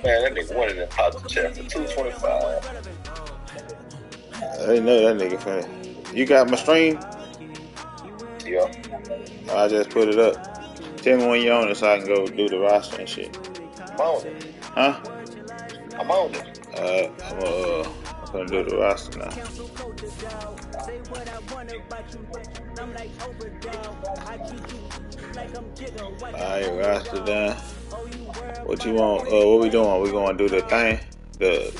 Man, that nigga wanted to pop the check for $225. I didn't know that nigga funny. You got my stream? Yeah. I just put it up. Tell me when you're on it so I can go do the roster and shit. I'm on it. Huh? I'm on it. I'm gonna do the roster now. Alright, roster done. What you want? What we doing? We gonna do the thing? The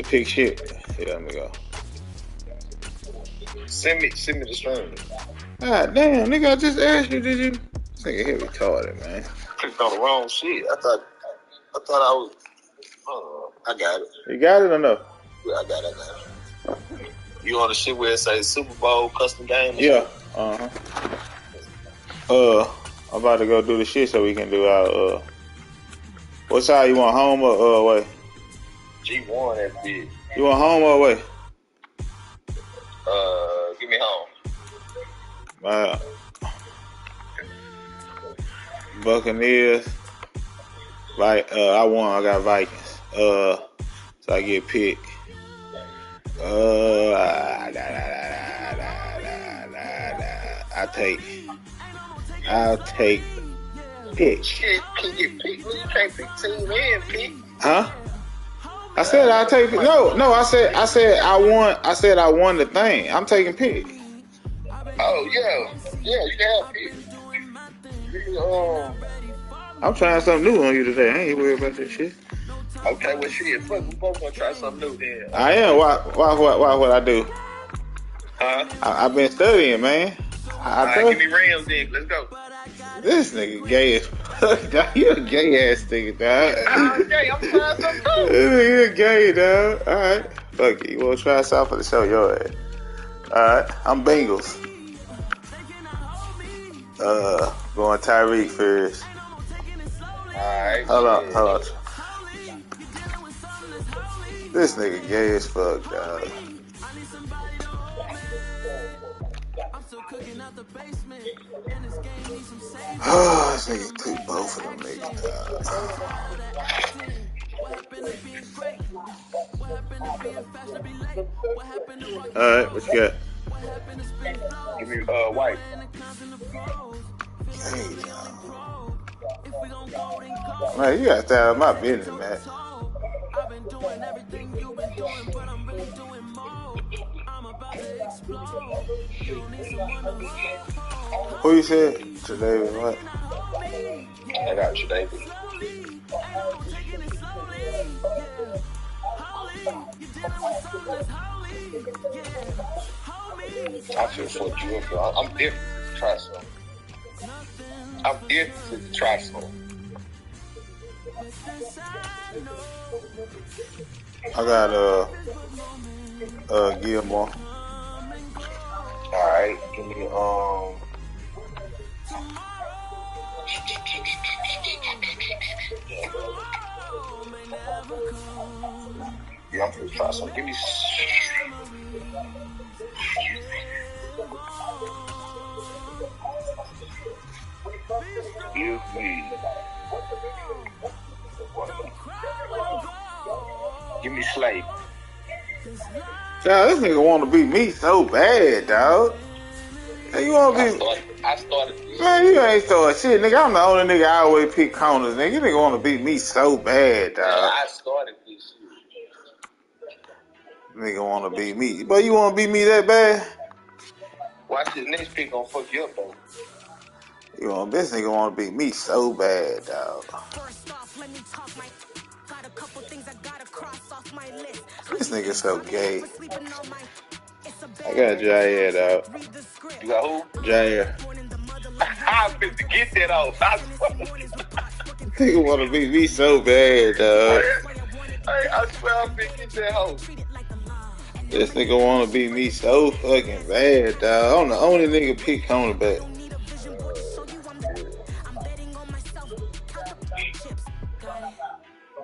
pick shit? Here, let me go. Send me the stream. God damn, nigga, I just asked you, did you? This nigga here retarded, man. Clicked on the wrong shit. I thought I was. I got it. You got it or no? Yeah, I got it. You on the shit where it says Super Bowl custom game? Yeah. I'm about to go do the shit so we can do our what side you want, home or away? G1 that big. You want home or away? Give me home. Buccaneers. I won. I got Vikings. So I get picked. I'll take pick. Shit, you get picked. You can't pick team and pick. Huh? I said I'll take no. I said I won. I said I won the thing. I'm taking pick. Oh yeah, you can have pick. I'm trying something new on you today. I ain't worried about that shit. Okay, well shit, fuck, we both gonna try something new then. I am. Why what I do? Huh? I've been studying, man. Alright, give me Rams then. Let's go. This nigga gay as fuck. You a gay ass nigga, dog. I'm gay. I'm trying something new. This nigga gay, dog. Alright. Fuck it. You wanna try something for the show your ass. Alright. I'm Bengals. Going Tyreek first. Alright. Hold on. This nigga gay as fuck, dog. Oh, this nigga took both of them niggas, dog. Alright, what you got? Give me White. Hey, man, you gotta stay out of my business, man. Who you said? Today was what? I got you, David. I feel for you. I'm different to try something. I got Gilmore. Alright, give me yeah, I'm gonna try something. Give me Give me Slade. Dog, this nigga want to beat me so bad, dog. Hey, you want to be? I started. Man, you ain't started shit, nigga. I'm the only nigga I always pick corners, nigga. You nigga want to beat me so bad, dog. I started this shit. Nigga want to beat me, but you want to beat me that bad? Watch this next pick gonna fuck you up though. This nigga want to beat me so bad, dog. This nigga so gay. I got Jair, dog. You got who? Jair. I'm fit to get that off. Nigga want to beat me so bad, dog. I swear I'm fit to get that hoe. This nigga want to beat me so fucking bad, dog. I'm the only nigga pick cornerback.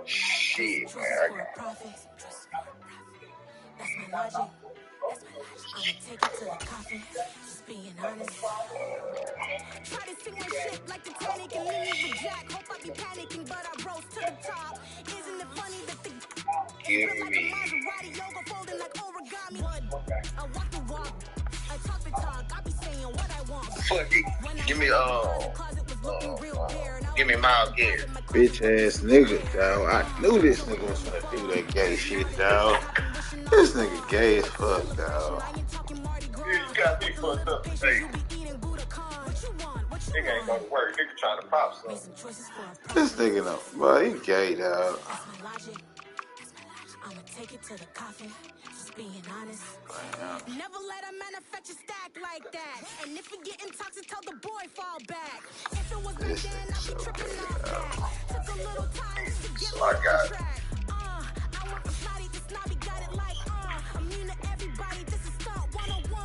Shit, man. take it to the coffin, just being honest. Try to sing my shit like the Titanic and leave me with Jack. Hope I be panicking, but I rose to the top. Isn't it funny that the Give built like a me. Maserati, yoga folding like origami? I walk the walk, I talk the talk, I be saying what I want. Fuck it. Give me give me Miles Garrett. Bitch ass nigga, dog. I knew this nigga was gonna do that gay shit, dog. This nigga gay as fuck, dog. You got me fucked up today. Nigga ain't gonna work. Nigga trying to pop something. This nigga no, boy, he gay, dog. I'ma take it to the coffin, just being honest. Never let a manufacture stack like that. And if you getting toxic, tell the boy fall back. If it was back then, I'd be tripping off that. Took a little time just to get me on track. I went from snotty to snobby, got it like I'm mean to everybody, this is stunt 101.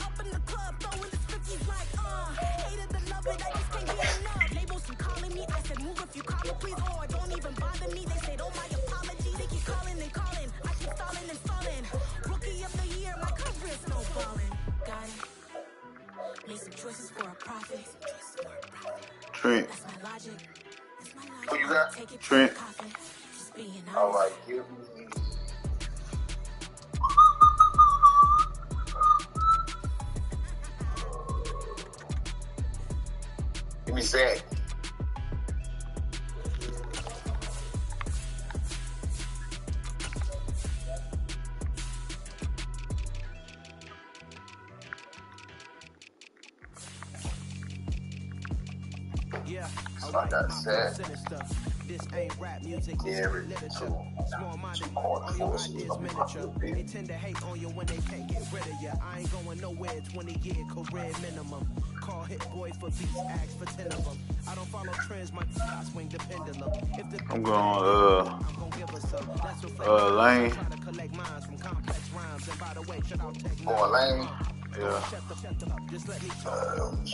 Up in the club, throwing the 50s like hated the love it, I just can't get enough. Labels keep calling me, I said move if you call me please, or don't even bother me. They said oh my apology, they keep calling and calling. I keep stalling and stalling. Rookie of the year, my career's no falling. Got it. Made some choices for a profit. Trent. That's my logic. That's my logic. Who you got? Take it Trent. to the coffin. Just being honest. All right, give me. Give me Zach. Yeah, So I got Zach. This ain't rap music, this Gary. ain't literature. Small-minded, all your ideas miniature. They tend to hate on you when they can't get rid of you. I ain't going nowhere, 20-year career minimum. Call hit boy for beats, ask for 10 of them. I don't follow trends, my I swing the pendulum. If the I'm going, I'm gonna give us some. That's Lane. try to collect minds from complex rhymes. And by the way, shout out Tech Going Lane. Yeah. Shut up, just let me talk.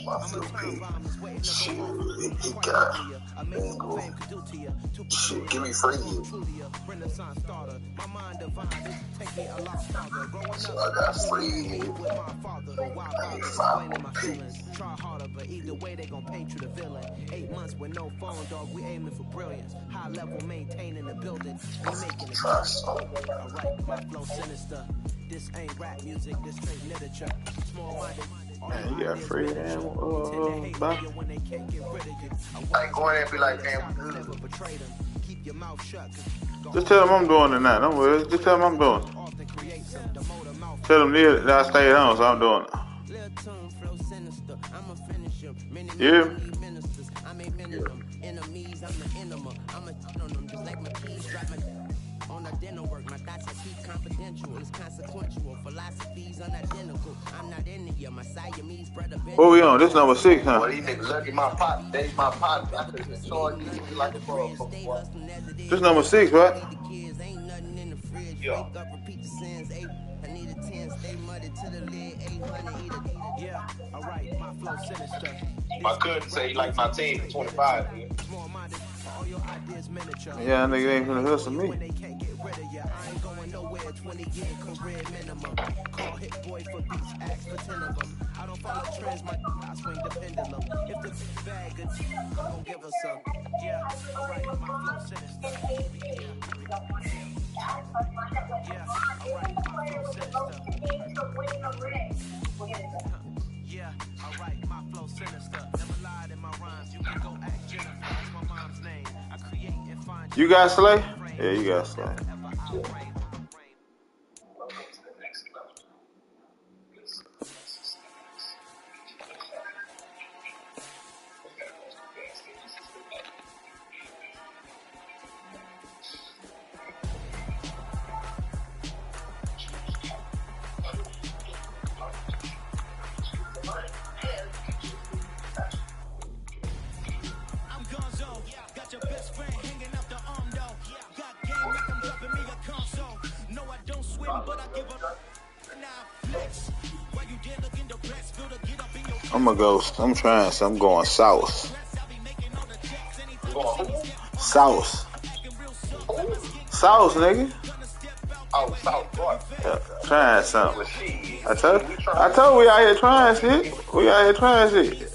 My I'm a Phil time P. bomb is waiting to Shit, go off. he Quite got nuclear. Amazing what fame could do to you. Too shit. Give me peculiar. Freeze. True to you. Renaissance starter. My mind divine. It take me a lot farther. Growing So up, I got I Freeze. with my father. But why bother explaining my feelings? Try harder, but either way they gon' paint you the villain. 8 months with no phone, dog. We aiming for brilliance. High level maintaining the building. We making it Trust. Alright, my flow sinister. This ain't rap music, this straight literature. Small minded. Man, you got free damn, bye. I ain't going there and be like, damn, we good. Keep your mouth shut. Just tell him I'm doing it now. Don't worry. Just tell him I'm doing it. Tell him Neal that I stay at home, so I'm doing it. Yeah. I'm a minimum. Enemies, I'm the enema. I'm a on them just like my keys drop my on dinner work. My thoughts I keep confidential. It's consequential. Philosophies unidentical. I'm not in it. My Siamese brother. What we on? This number 6, huh? Well, these niggas lucky my pot. They my pot. I could have been charged these niggas like a motherfucker. This number 6, right? Yeah. I need a 10, stay muddy to the lid, 800 eat a yeah, alright, my flow sinister. My cousin say he like my team at 25. Small minded, all your ideas miniature. Yeah, nigga ain't finna hustle me. When they can't get rid of you, I ain't going nowhere, 20-year career minimum. Call hit boy for beats, ask for 10 of them. I don't follow trends, I swing the pendulum. If the bag good, I'm gonna give us some. Yeah, alright, my flow sinister. Yeah, alright, my flow sinister. Yeah, alright, my flow sinister. Never lied in my rhymes. You can go ask Jennifer. That's my mom's name. I create and find You got Slay? Yeah, you got Slay. I'm gonna go. I'm trying. So I'm going sauce. Sauce. Sauce, nigga. Oh, South Park. Yeah, trying something. Well, shit. I told we out here trying shit. We out here trying shit.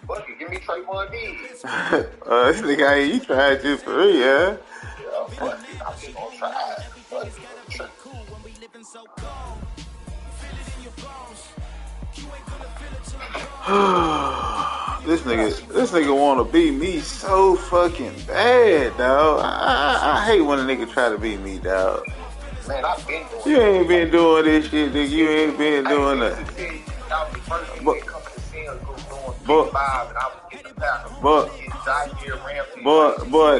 Fuck it, give me Trayvon D. This nigga out here, you trying shit for real, yeah? Yeah, fuck it. I'm just gonna try it. Fuck it. Trip. This nigga wanna beat me so fucking bad, dog. I hate when a nigga try to beat me, dog. Man, I've been doing You ain't been doing this shit, nigga. You ain't been doing that. That was the first thing that coming to see us go doing 5 and I was getting the pack. But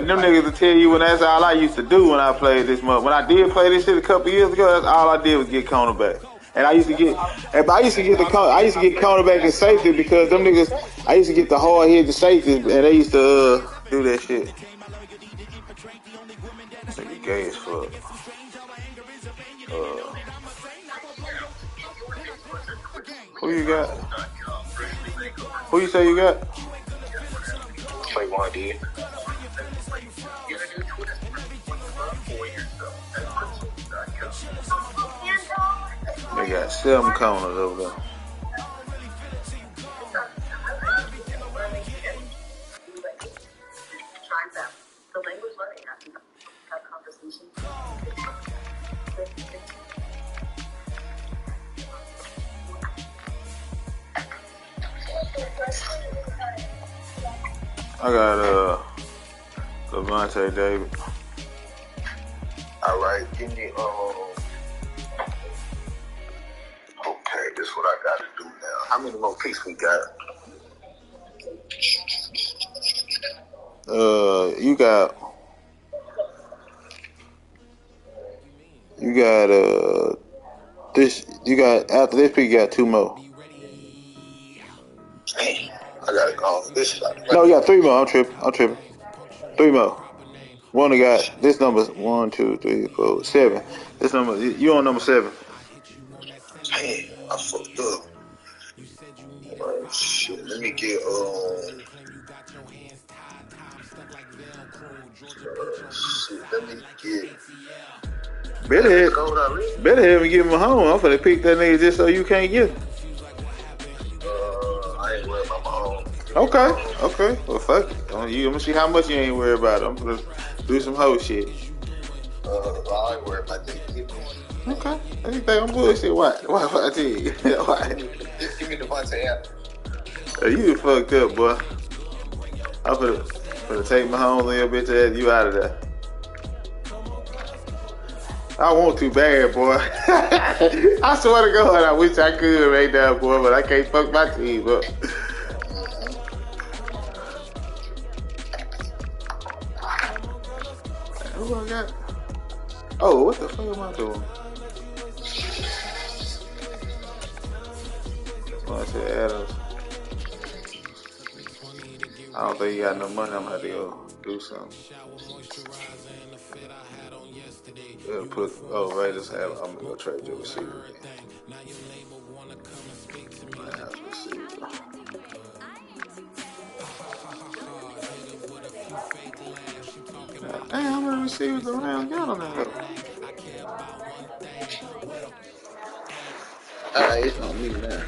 them niggas will tell you when that's all I used to do when I played this month. When I did play this shit a couple years ago, that's all I did was get cornerback. And I used to get cornerback and safety because them niggas, I used to get the hard hit the safety and they used to do that shit. Nigga gay as fuck. Who you got? Who you say you got? Trayvon D. They got 7 corners over there. I got Levante David. All right, give me okay, this is what I got to do now. How many more picks we got? You got this. You got after this pick, you got 2 more. Damn, I gotta go. This. No, you got 3 more. I'm tripping. 3 more. One got this number 1, 2, 3, 4, 7. This number you on number 7. Damn, I fucked up. Shit, let me get Better have me give him a home. I'm finna pick that nigga just so you can't get him. I ain't worried about my own. Okay. Well, fuck it. I'm gonna see how much you ain't worried about it. I'm gonna do some hoe shit. I ain't worried about that. Okay. I think I'm bullshit. Why I tell you? Why? Just give me the Devontae Adams. You fucked up, boy. I'm finna take my home little bitch ass you out of there. I want to bad, boy. I swear to God, I wish I could right now, boy, but I can't fuck my team up. Who I got? Oh, what the fuck am I doing? I said Adams. I don't think you got no money. I'm gonna have to go do something. Raiders have. I'm gonna go trade your receiver. I have receiver. Damn, how many receivers the Rams got on that? Alright, it's on me now.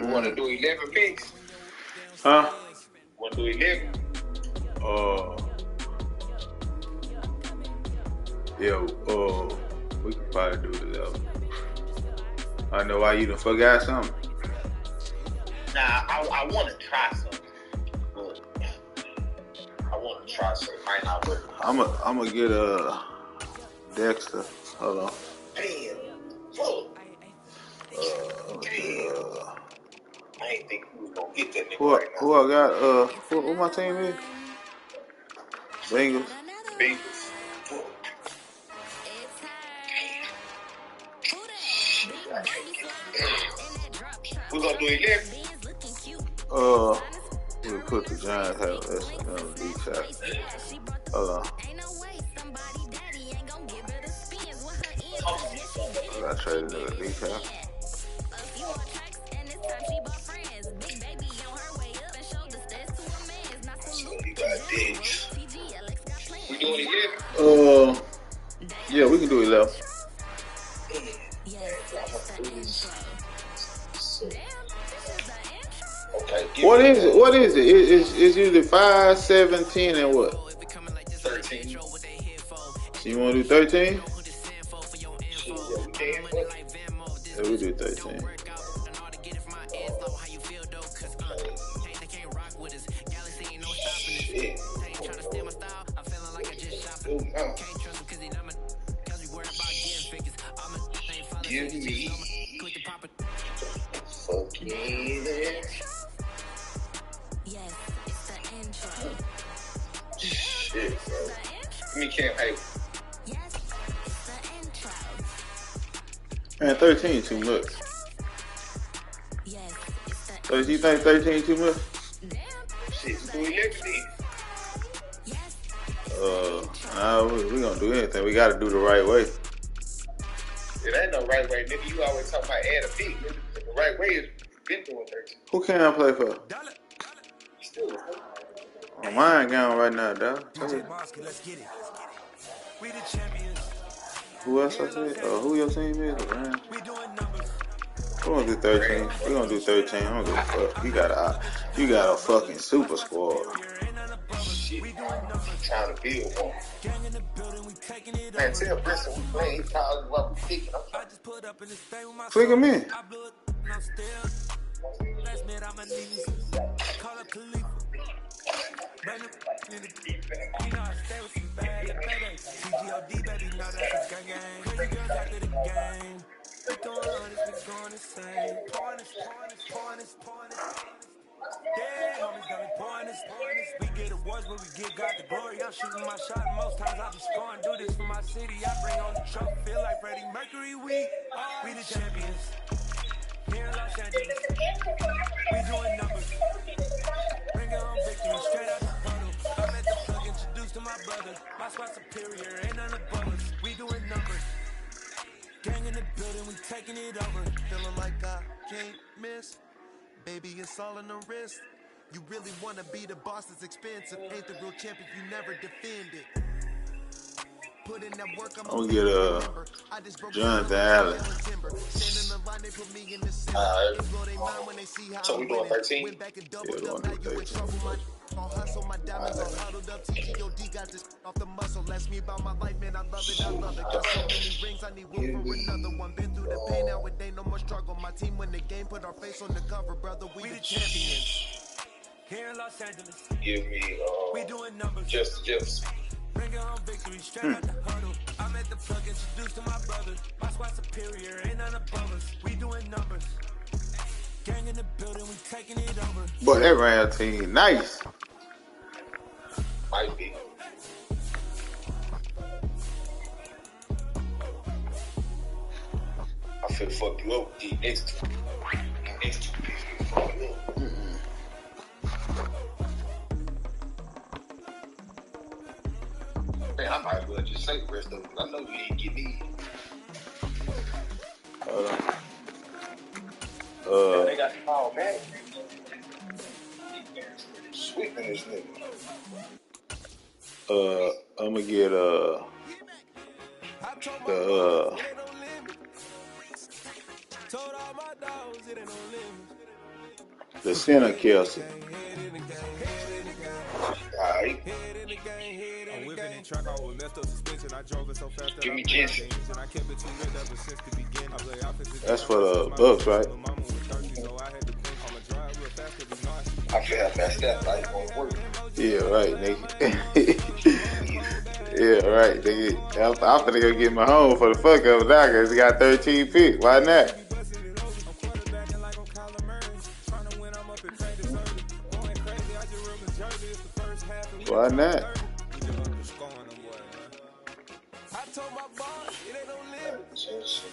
You want to do 11 picks? Huh? Want to do 11? We could probably do it though. I know why you done forgot something. Nah, I want to try something. But I want to try so it might not work. I'm gonna get Dexter. Hold on. Damn. Fuck. Damn. I ain't think we was gonna get that nigga Who right now. who I got? Who my team is? Bengals. Bengals. We're gonna do 11. We put the Giants have this on the B side. Hold on. I traded to the B side. You got Diggs. We doing 11? Yeah, we can do 11. Okay. What is it? What is it? It's usually 5, 7, 10, and what? 13. So you want to do 13? Yeah, we can. Yeah, we do 13. Shit. Give me fucking shit, bro. Give me Cam Hayward. Man, 13 too much. So you think 13 too much? Shit, do 11 then. Nah, we gonna do anything. We gotta do the right way. It ain't no right way, nigga. You always talk about add a pick, nigga. The right way is been doing 13. Who can I play for? Still. Oh, mine gone right now, dog. Let's get it. We the champions. Who else I said? Who your team is? Man. We doing numbers. We're gonna do 13. We're gonna do 13. I don't give a fuck. You got a fucking super squad. Shit. Trying to build one. Man, tell Bristol we playing. He calls what we thinking. Click him in. We get awards, but we give God the glory. I'm shooting my shot, most times I be scoring. Do this for my city, I bring on the trophy. Feel like Freddie Mercury, we the champions. Here in Los Angeles, we doing numbers. Bringing home victory, straight out the puddle. I'm at the plug, introduced to my brother. My squad superior, ain't none above us. We doing numbers. Gang in the building, we taking it over. Feeling like I can't miss. Baby, it's all in the wrist. You really wanna be the boss, it's expensive. Ain't the real champ if you never defend it. Put in that work, I'm gonna get Jonathan Allen. So we doing 13? Yeah, we're gonna do 13. Hustle, my diamonds are huddled up. TGOD got this off the muscle. Ask me about my life, man. I love it. I love it. Got so many rings, I need room for another one. Been through the pain, now it ain't no more struggle. My team win the game, put our face on the cover, brother. We the champions. Here in Los Angeles, Give me we doing numbers. Just. Bring home victory, straight out the huddle. I'm at the plug, introduced to my brother. My squad superior, ain't none above us. We doing numbers. Gang in the building, we taking it over. Boy, that round team nice. Might be. I feel fuck you up with these next two. Next two picks will fuck you up. Man, I might as well just say the rest of it. I know you didn't get me. They got the ball back. Sweeping this nigga. I'm gonna get the center Kelsey. Alright. Give me Jensen. That's for the Bucks, right? I feel how fast that life won't work. Yeah, right, nigga. Yeah, right, nigga. I'm finna go get my home for the fuck of it now because he got 13 picks. Why not? Why not? I told my boss, it ain't no limits.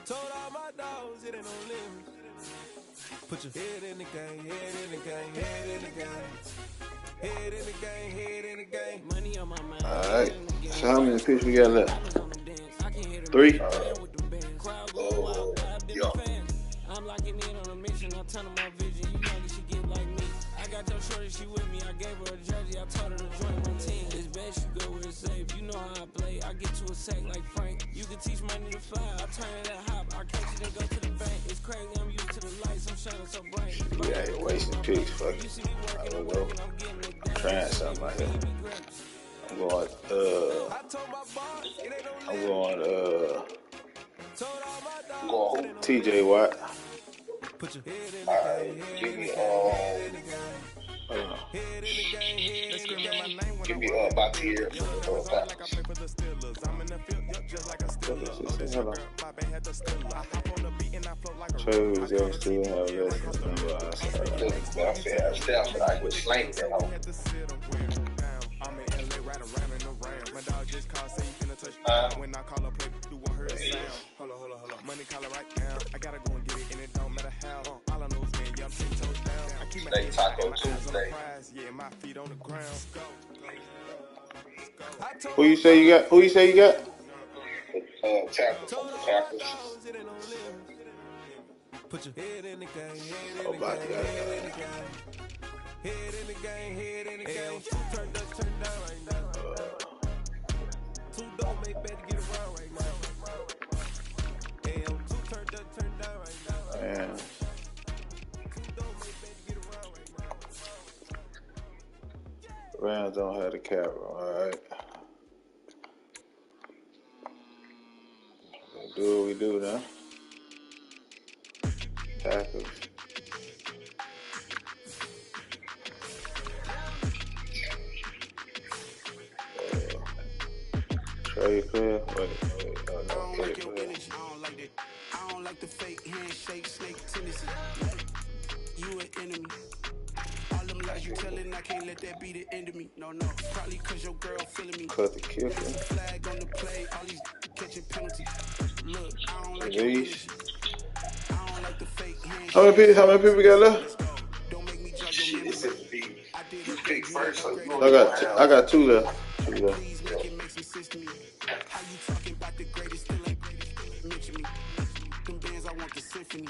Told all my dogs, it ain't no limits. Put your head in the game, head in the game, head in the game. Head in the game, head in the game. Money on my mind. Alright. So how many picks we got left? 3? Yeah. I'm locking in on a mission, I turn on my vision. You young, she get like me. I got your shorty, she with me. I gave her a jersey, I told her to join my team. It's best you go where it's safe. You know how I play. I get to a sack like Frank. You can teach money to fly. I turn it that hop. I catch it and go to the bank. It's crazy, I'm used to the lights. I'm shining so bright. Yeah, you're wasting picks, fuck it. I don't know. I'm trying something out here. I'm going, TJ Watt. Alright, give me about the year for the Packers. Hold on. Trey was able to have less than Stafford, I would slang that home. When I call a play, do want her to sound. Hold on. Money collar right now. I gotta go and get it, and it don't matter how. All I know is, man, yeah, I'm 10 toes down. I keep my head Taco and my eyes on the Tuesday. prize. Yeah, my feet on the ground. Who you say you got? Tackle from the Packers. Put your head in the game, Oh, my God. head in the game, head in the game. Two turn down right now. Two don't make better get around right now. Two turn down right now. Man. Two don't make better get around right now. Rams don't have the cap room, alright. Do what we do now. Packers. Trade player? Wait. Oh, no, trade player. I don't like the fake handshake, snake tendency. You an enemy. All them lies you telling, I can't let that be the end of me. No, probably cause your girl feeling me. Cut the kicker. Flag on the play, all these catching penalties. Look, I don't like Release. I don't like the fake handshake. How many people we got left? Don't make me judge Shit, your it said be you pick first, so you I got 2 left. 2 left. Please make it make some sense to me. How you talking about the greatest, still ain't mention me. Them bands, I want the symphony.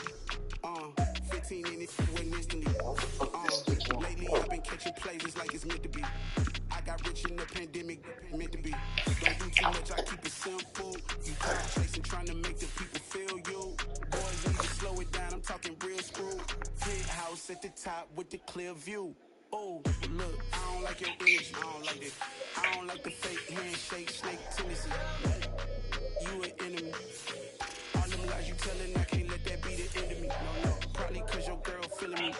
15 in it, went instantly. Lately, I've been catching plays, it's like it's meant to be. I got rich in the pandemic, meant to be. Don't do too much, I keep it simple. You talk chasing, trying to make the people feel you. Boys need to slow it down, I'm talking real screw. Big house at the top with the clear view. Oh, look, I don't like your energy, I don't like it. I don't like the fake handshake, snake tendency. You an enemy. All them lies you telling, I can't let that be the end of me. No, probably cause your girl feeling me.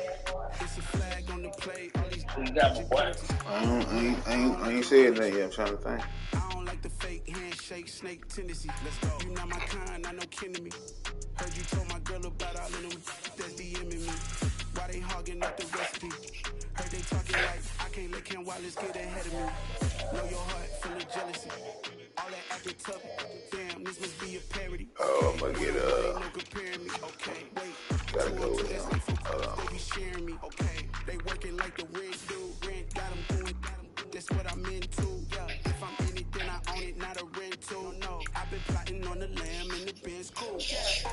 It's a flag on the play, all these I ain't saying that yet. I'm trying to think. I don't like the fake handshake, snake tendency. Let's go. You not my kind, I know kin to me. Heard you told my girl about all of them that's DMing me. Why they hogging up the recipe? Heard they talking like I can't let Ken Wallace get ahead of me. Know your heart full of jealousy. All that acting tough. Damn, this must be a parody. Oh, I'm gonna get No comparing me. Okay, wait. Gotta go with him. Hold on. They be sharing me. Okay, they working like the rent dude. Rent got them going. That's what I'm into. Yeah, if I'm in it, then I own it, not a rental. No, I've been plotting on the lamb and the Benz cool. Yeah.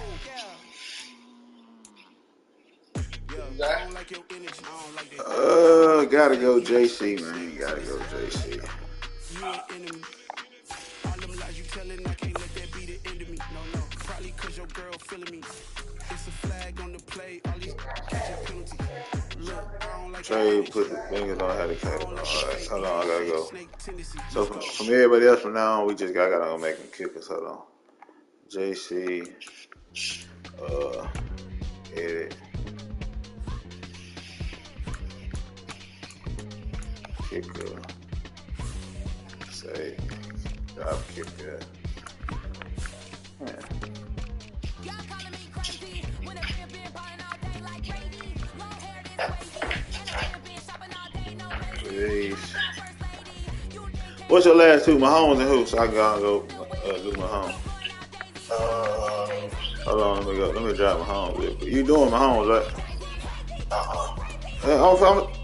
I don't like your energy. I don't like that. Gotta go JC, man. Gotta go JC. You an enemy. All them lies you telling, I can't let that be the end of me. No, probably cause your girl feeling me. It's a flag on the play, all these catching penalties. Look, I don't like Trey put the fingers on how to cut it. Alright, hold on, I gotta go. So from everybody else from now on, we just gotta go make them kickers. Hold on. JC, edit. kicker. Say, drop kicker. Man. Please. What's your last two? Mahomes and who? So I gotta go do Mahomes. Hold on, let me drop Mahomes real quick. You doing Mahomes, right?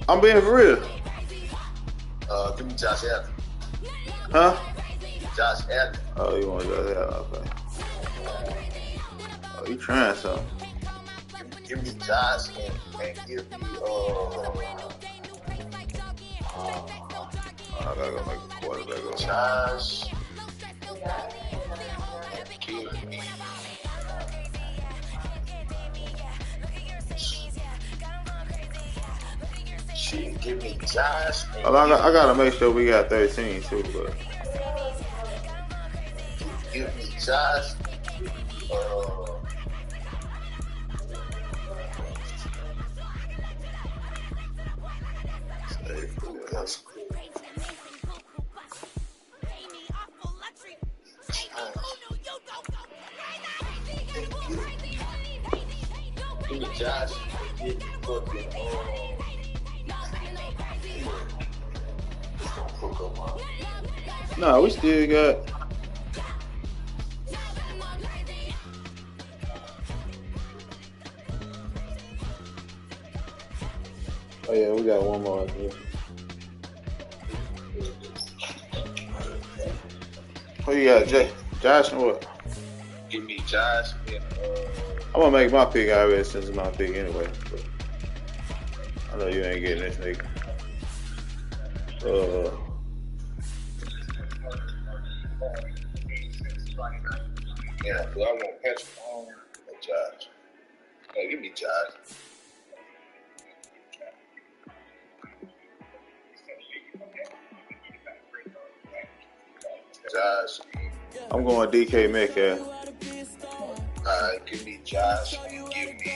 I'm being for real. Give me Josh Allen. Huh? Josh Allen. Oh, you want Josh Allen? Okay. Oh, you trying something? Give me Josh and give me I gotta go make a quarterback. Josh. Give me. Give me Josh. I gotta make sure we got 13 too, but give me Josh. Give me Josh. no, we still got. Oh yeah, we got one more here. Who you got, Josh and what? Give me Josh and I'm gonna make my pick already since it's my pick anyway. But I know you ain't getting this nigga. yeah, do I want Patrick Mahomes or Josh? No, give me Josh. Josh. I'm going DK Metcalf. Alright, give me Josh and give me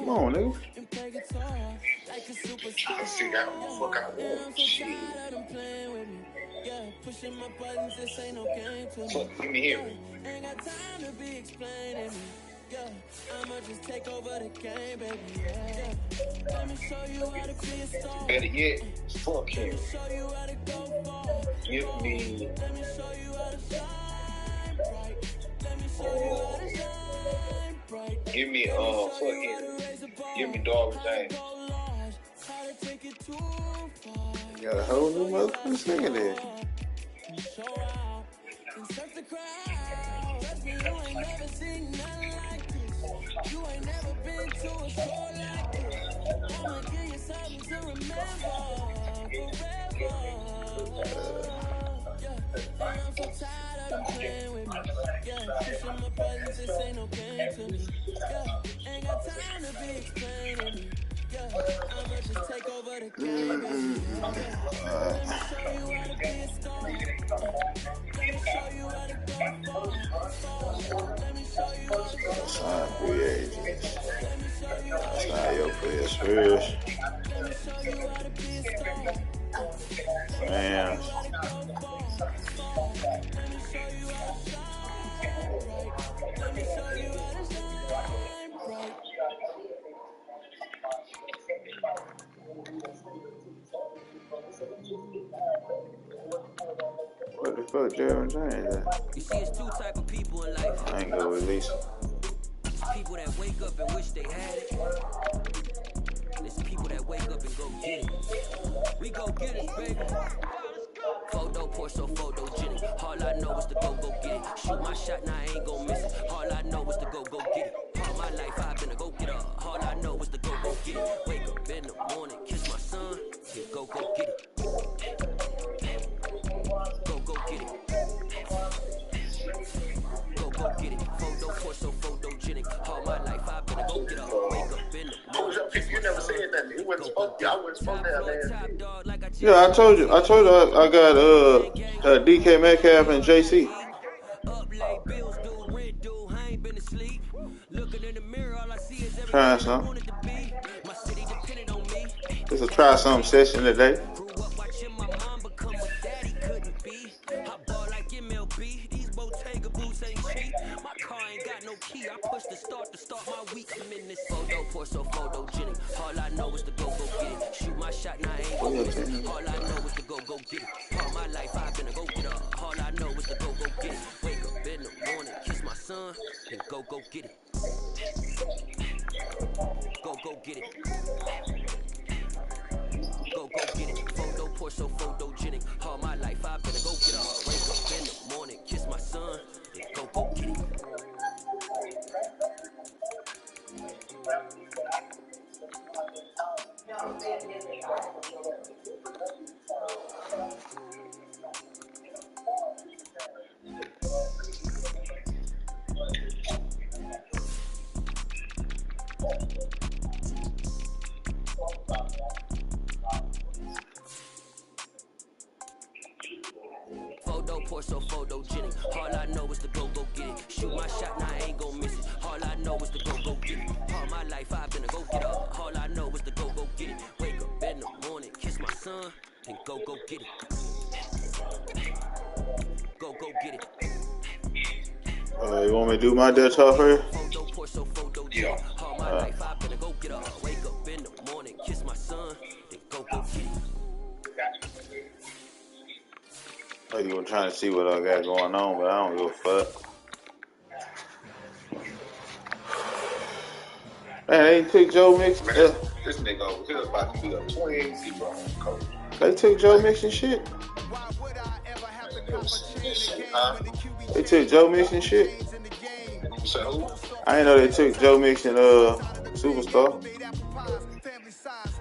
Come on, nigga. trying to figure out what the fuck I want. Shit. Fuck, give me here. I'ma just take over the game, baby. Let me show you how to be a star. Better yet, fuck him. Give me. Let me show you how to shine bright. Let me show you how to shine bright. Give me fuck him. Give me Darwin James. You got a whole new motherfucking singer there. You ain't never been to a show like this. I'ma give you something to remember forever. Yeah, I'm so tired of them playing with me. Yeah, pushing my buttons, this ain't no game to me. Yeah, ain't got time to be explaining me. Yeah, I'ma just take over the game, baby. Yeah, let me show you how to be a star. Let me show you how to go far. Let me show you how to go far. Free agents. That's not your players first. Man. What the fuck, Jaron James? You see, it's two type of people in life. I ain't gonna release him. People that wake up and wish they had it. There's people that wake up and go get it. We go get it, baby. Photo poor, so photogenic. All I know is to go get it. Shoot my shot, now I ain't gon' miss it. All I know is to go get it. All my life I've been a go getter. All I know is to go get it. Wake up in the morning, kiss my son, yeah, go get it. Go get it. Go get it. Photo poor, so photogenic. All my life I've been a go getter. Wake up in the morning. You never said nothing. You wasn't supposed to. I wasn't supposed to have that. Yeah, I told you. I got DK Metcalf and JC. Up late, bills due, rent due, I ain't been asleep. Looking in the mirror, all I see is Trying everything I some. wanted to be. My city depended on me. It's a try Family some cheating on session me. today. Grew up watching my mom become what daddy couldn't be. I ball like MLB, these Bottega boots ain't cheap. My car ain't got no key, I push the start to start my week. I'm in this photo pour so photogenic. All I know is to go get it. Shoot my shot, now I ain't gon' miss it. All I know is to go get it. All my life I've been a go getter. All I know is to go get it. Wake up in the morning, kiss my son, and go get it. Go get it. Go get it. Photo pour so photogenic. All my life I've been a go getter. Wake up in the morning, kiss my son, and go get it. Photo pour so photogenic. All I know is to go get it. Shoot my shot, now I ain't gon' miss it. All I know is to go get it. All my life I've been a go getter. All I know is to go get it. Wake up in the morning, kiss my son, and go get it. Go get it. You want me to do my Dutch off here? Photo pour so photogenic. All my life I've been a go getter. Wake up in the morning, kiss my son, and go get it. Oh, you were trying to see what I got going on, but I don't give a fuck. Man, they took Joe Mixon. This nigga over here is about to be a 20-0 coach. They took Joe Mixon shit. Huh? They took Joe Mixon shit. You said who? I didn't know they took Joe Mixon, superstar.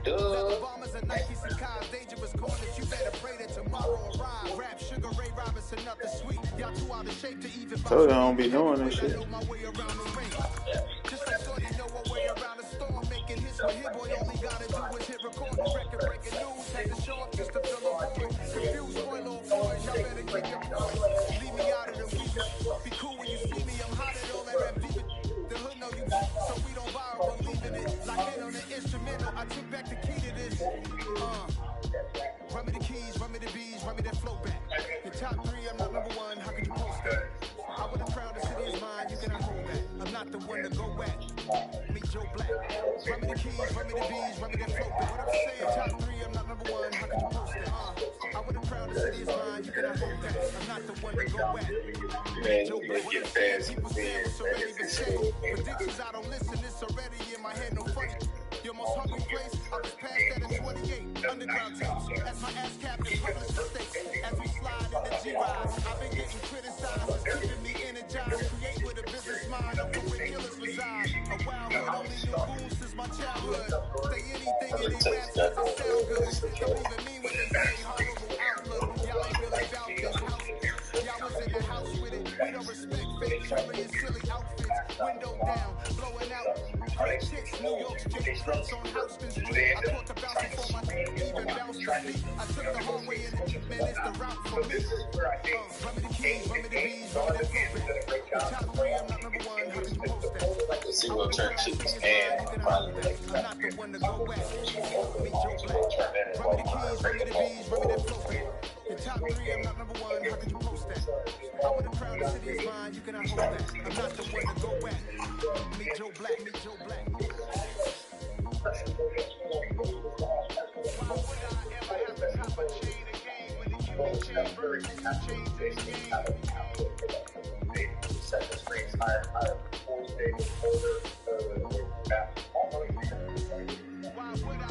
Duh. Told you I don't be doing this shit. Run me the keys, run me the bees, run me that flow back. The top three, I'm not number one, how could you post that? I would have crowned the city is mine, you cannot hold that. I'm not the one to go at. Meet Joe Black. Run me the keys, run me the bees, run me that flow back. What I'm saying, top three, I'm not number one, how could you post that? I would have crowned the city is mine, you cannot hold that. I'm not the one to go at. Man, you get fast. People say what's already been said. Predictions, I don't listen, it's already in my head, no funny. Your most hungry place, I was past that at 28. Underground tapes, as my ass captain published mistakes. As we slide in the G-Ride, I've been getting criticized, it's keeping me energized. Create with a business mind, I'm from where killers reside. A wild hood, only knew goons since my childhood. Say anything in these raps, it sound good. Don't even mean what they say, horrible outlook. Y'all ain't really about this house. Y'all was in the house with it. We don't respect fake jewelry and silly outfits. Window down, blowing out. Great chicks, New York's Jake Prince on Houston Street. I caught the bounce before my even bounced to sleep. I took the hallway in the man, it's the route for me. Run me the keys, run me the bees, run me that flow back. The top three, I'm not number one, how could you post that? See what turn cheeks and probably I'm not the one to go at. Meet Joe Black. Run me the keys, run me the bees, run me that flow back. The top three, I'm not number one, how could you post that? I would have crowned the city is mine, you cannot hold that. I'm not the one to go at. Meet Joe Black, meet Joe Black. Why would I ever have to cop a chain again when the QB chain versus the chains in the game? Why would I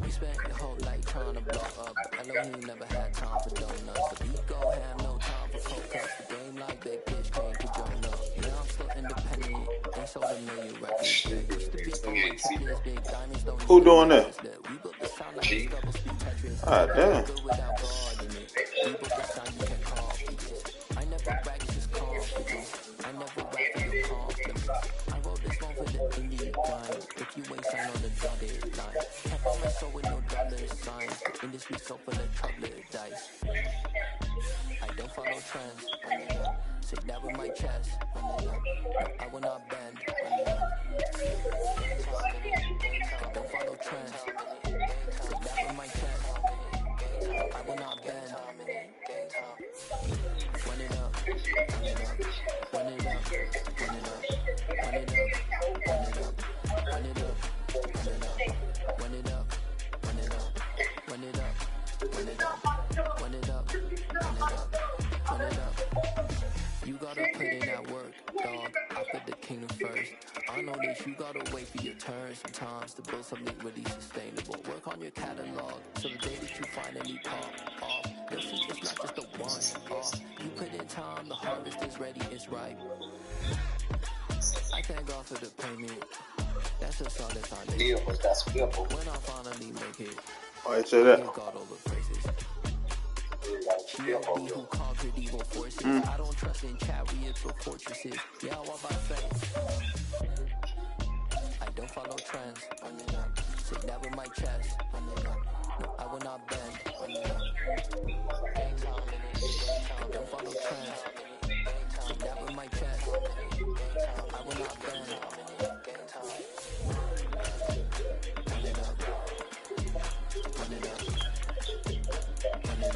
We spent your whole life trying to blow up. I know you never had time for donuts. But we go have no time for cold cuts. The game like big bitch came to join up. Now I'm still independent. Ain't sold a million records. There used to be OATPs, big diamonds, don't Who doing that? we built the sound like a double speed Tetris. Ah, damn. Good without God in it. We built the sound you can call pieces. I never brag, it's just confidence. I never rap for your confidence. I wrote this one for the indie grind. If you ain't signed on got it nice. Can't find my soul with no dollar signs. The industry so full of trouble dice. I don't follow trends. Say that with my chest. No, I will not bend. I don't follow trends. Say that with my chest. No, I will not bend. Run it up, run it up, run it up, run it up, run it up, run it up, run it up, run it up, run it up, run it up, run it up, run it up, run it up, run it up, run it up. You gotta put in that work, dog. I put the kingdom first. I know this, you gotta wait for your turn sometimes to build something really sustainable. Work on your catalog, so the day that you finally pop off, you'll see it's not just a one-off. You put in time, the harvest is ready, it's ripe. I thank God for the payment. That's just all the foundation. When I finally make it, Why you say that? give God all the praises. GOD who conquered evil forces. I don't trust in chariots or fortresses. Yeah, what about faith? I don't follow trends. Sit that with my chest. No, I will not bend. I don't follow trends. Sit that with my chest. No, I will not bend. Run it up. Run it up. Run it up. Run it up. Run it up. Run it up. Run it up.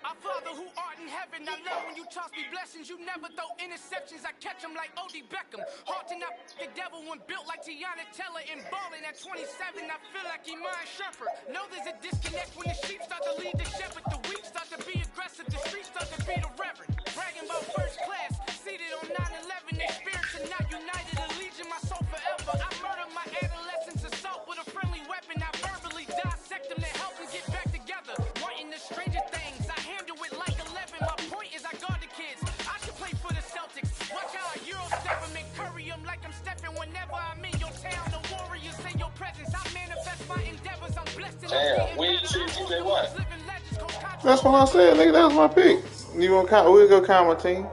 Our Father who art in heaven, I love when you toss me blessings. You never throw interceptions. I catch them like O.D. Beckham. Hard to not the devil when built like Tiana Teller and balling at 27. I feel like Iman Shumpert. Know there's a disconnect when the sheep start to lead the shepherd. The weak start to be aggressive. The streets start to be the reverend. Bragging about first class. Seated on 9/11. Their spirits are not united. A legion, my soul forever. I murdered my adolescence assault with a friendly weapon. I verbally dissect them to help them get back together. Wanting the stranger things. I handle it like 11. My point is I guard the kids. I should play for the Celtics. Watch how I Euro step them and curry them like I'm stepping whenever I'm in your town. The warriors in your presence. I manifest my endeavors. I'm blessed. Damn, we ain't see TJ Watt. That's what I said, nigga. That was my pick. You want to we'll go count my team.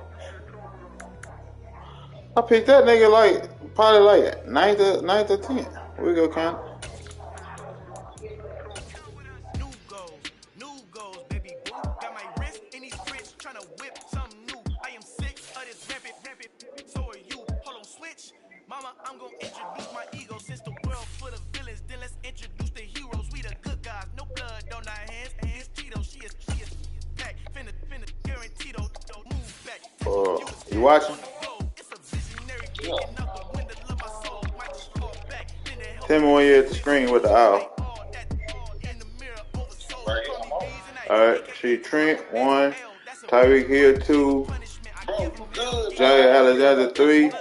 I picked that nigga like probably like 9th or 10th. We'll go count. New goals, baby boo. Got my wrist in these grits, tryna whip something new. I am sick of this rampant. So are you. Hold on, switch. Mama, I'm gonna introduce my ego. Since the world full of villains, then let's introduce the heroes. We the good guys, no blood on our hands. Hands Tito, she is back. Finna guarantee don't move back. You watching? Tell me when you're at the screen with the owl. Alright, see Trent 1, Tyreek Hill 2, Jay Alexander 3,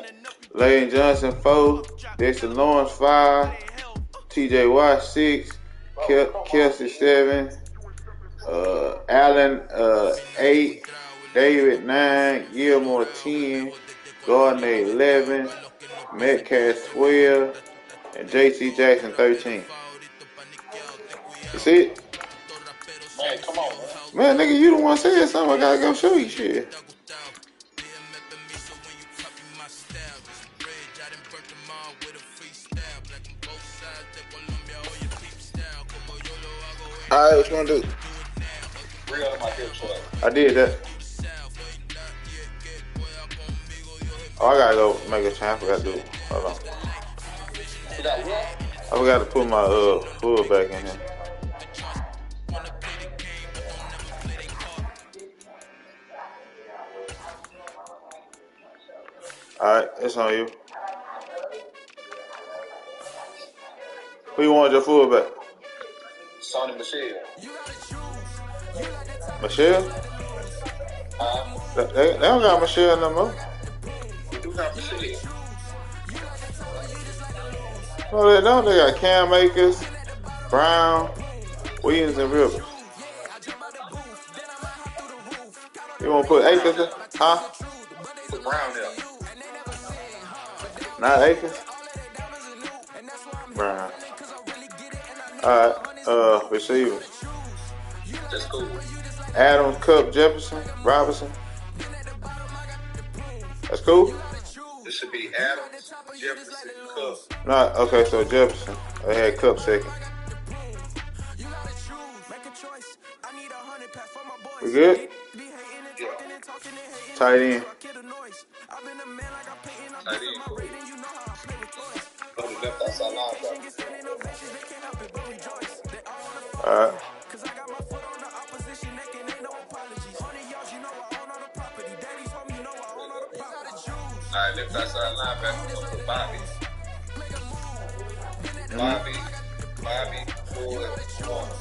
Lane Johnson 4, Dexter Lawrence 5, TJ Watt 6, Kelsey 7, Allen 8, David 9, Gilmore 10, Gardner 11, Metcalf 12, and JC Jackson 13. You see it? Man, come on, man. Man, nigga, you the one saying something. I gotta go show you shit. Alright, what you gonna do? I did that. Oh, I gotta go make a change. I forgot to do it. Hold on. I forgot to put my full back in here. Alright, it's on you. Who you want your fullback? Sonny Michelle. Michelle? They don't got Michelle no more. We do have Michelle. No, they don't. They got Cam Akers, Brown, Williams, and Rivers. You want to put Akers there? Huh? Put Brown there. Not Akers? Brown. Alright, receivers. That's cool. Adams, Cup, Jefferson, Robinson. That's cool? This should be Adams, Jefferson, Cook. Not okay, so Jefferson. I had Cup second. We good? Yeah. Tight end. Tight end, cool. Go to left outside linebacker. Alright. Alright, left outside linebacker. We're gonna put Bobby. Bobby, Floyd, Warner.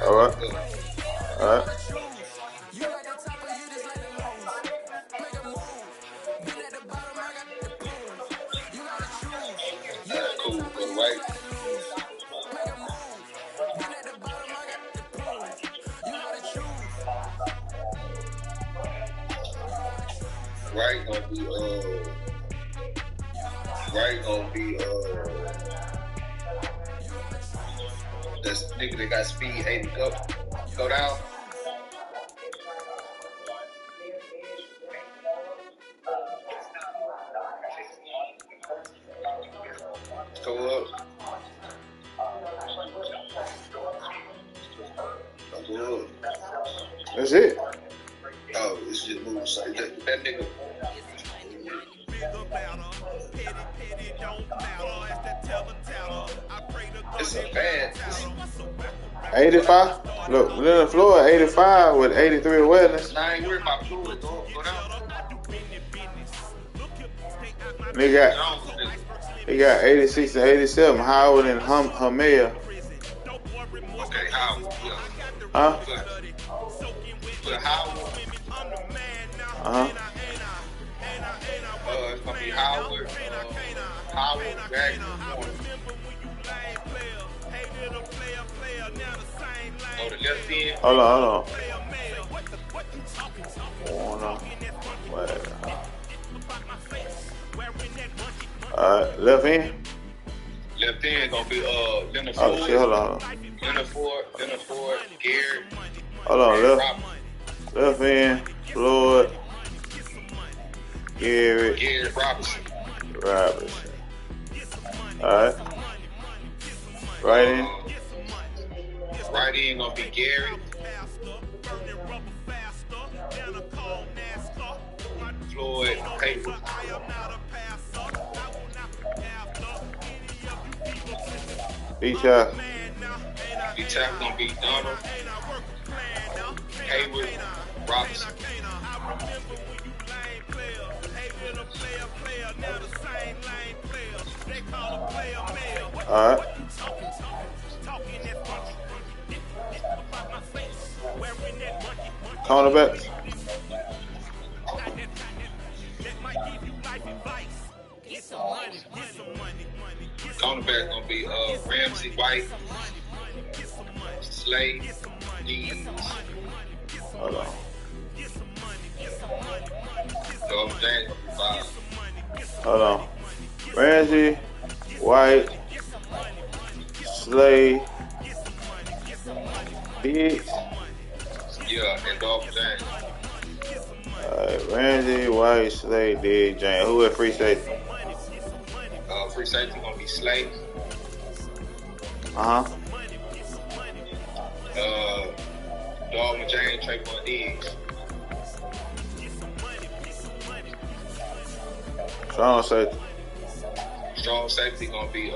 Alright. Alright. Cool. Go right. Right gonna be this nigga that got speed 80 go down. Go up. Go up. That's it. Oh, it's just moving. So that nigga. It's a bad. 85. Look, Leonard Floyd 85 with 83 awareness. Nah, I ain't worried about Floyd. Go down. He got 86 and 87. Howard and Hamea. Okay, Howard. Yeah. Huh? Put Howard. It's gonna be Howard. Howard, Wagner, Warner. Go to left end. Hold on. Warner. Wagner. Alright, left end. Left end gonna be Leonard Oh Floyd. shit, hold on. Leonard Ford, Garrett. Hold on, left end, Floyd, Garrett Robinson. Alright. Right in. Right in gonna be Garrett. Floyd, Hayward. B-Tap gonna be Donald, Hayward, Robinson. Alright. Cornerback. Cornerback gonna be Ramsey, White, Slade, Deeds. Hold on. James gonna be 5. Hold on. Ramsey, White, Slade, Diggs. Yeah, and Dolphin James. Alright, Ramsey, White, Slade, Diggs, James. Who at free safety? Free safety gonna be Slade. Dolphin James, Trayvon Diggs. Strong safety. Strong safety gonna be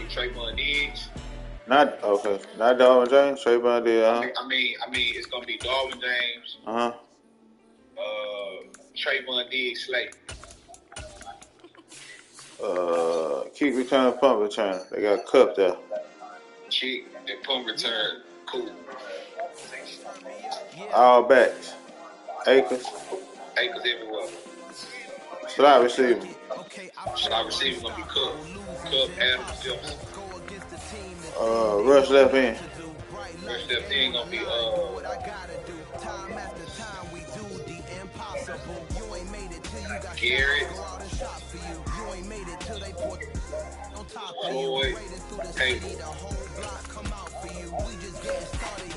Trayvon Diggs. Not Darwin James. Trayvon Diggs. I mean, it's gonna be Darwin James. Trayvon Diggs, Slate. Kick return, punt return. They got Cup there. Kick and punt return, cool. All backs. Akers everywhere. Slot receiver. Slot receiver gonna be Cook. Cook, Adams, Jefferson. Rush left in. Rush left in gonna be Garrett. Floyd. Hayward.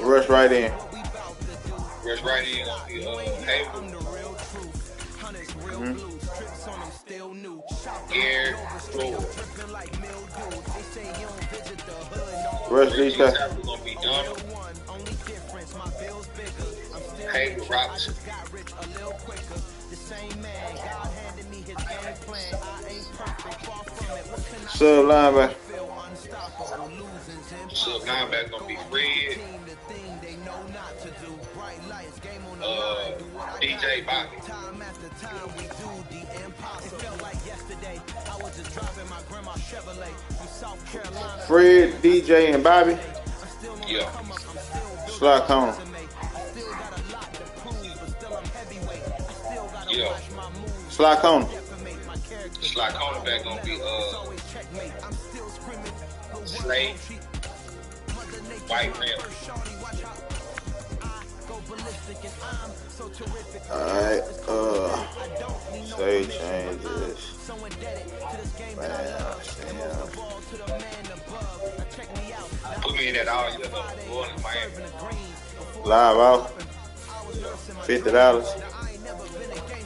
Rush right in. Rush right in gonna be Hayward. Garrett. Floyd. Rush Reggie D-tackle. tackle gonna be Donald. Hayward Robinson. Sub linebacker. Sub linebacker gonna be Fred. DJ Bobby. Fred, DJ, and Bobby. Yeah. Slot corner. Yeah. Slot corner. Slot cornerback gonna be Slade. White Rim. Alright, say changes. Put me in that all yellow. Going to Miami. Live out. $50.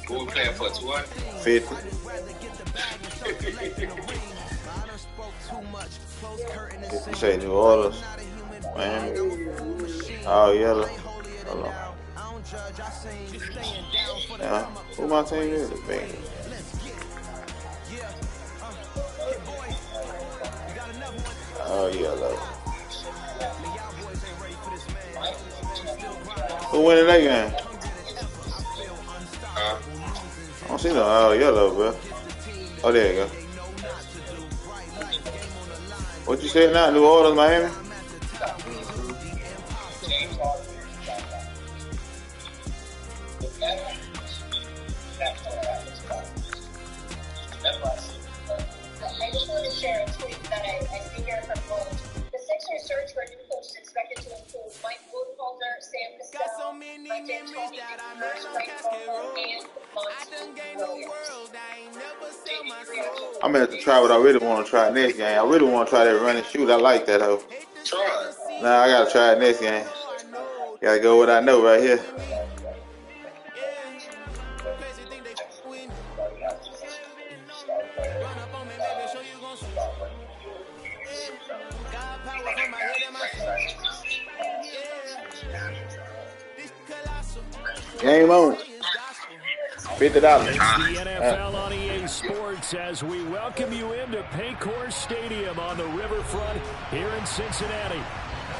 Who we playing for? 200? 50. You say New Orleans, Miami, all yellow. Hold on. Yeah, who my team is? The Bengals. Oh yellow. Who winning that game? I don't see no all yellow, bro. Oh, there you go. What you said now? New Orleans, Miami? I just wanted to share a tweet that I see here from Gold. The Sixers search for a new coach is expected to include Mike Budenholzer, Sam Cassell, Mike D'Antoni, I'm gonna have to try what I really want to try next game. I really want to try that run and shoot. I like that, though. Try. Nah, I gotta try it next game. Gotta go what I know right here. Game on. $50. It's the NFL on EA Sports as we welcome you into Paycor Stadium on the riverfront here in Cincinnati.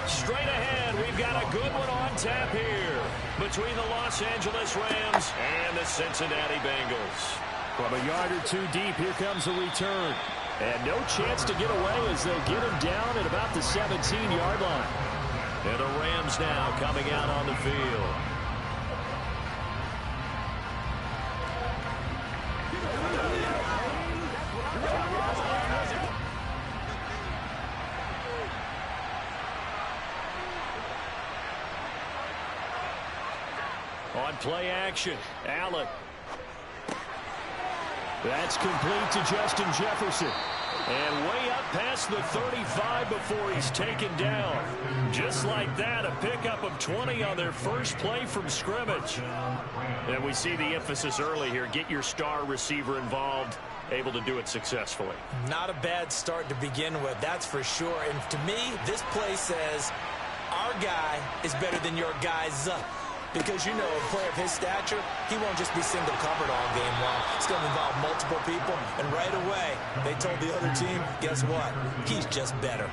Straight ahead, we've got a good one on tap here between the Los Angeles Rams and the Cincinnati Bengals. From a yard or two deep, here comes the return. And no chance to get away as they'll get him down at about the 17-yard line. And the Rams now coming out on the field. On play action, Allen. That's complete to Justin Jefferson. And way up past the 35 before he's taken down. Just like that, a pickup of 20 on their first play from scrimmage. And we see the emphasis early here. Get your star receiver involved. Able to do it successfully. Not a bad start to begin with, that's for sure. And to me, this play says our guy is better than your guy's. Because, you know, a player of his stature, he won't just be single covered all game long. It's going to involve multiple people. And right away, they told the other team, guess what? He's just better.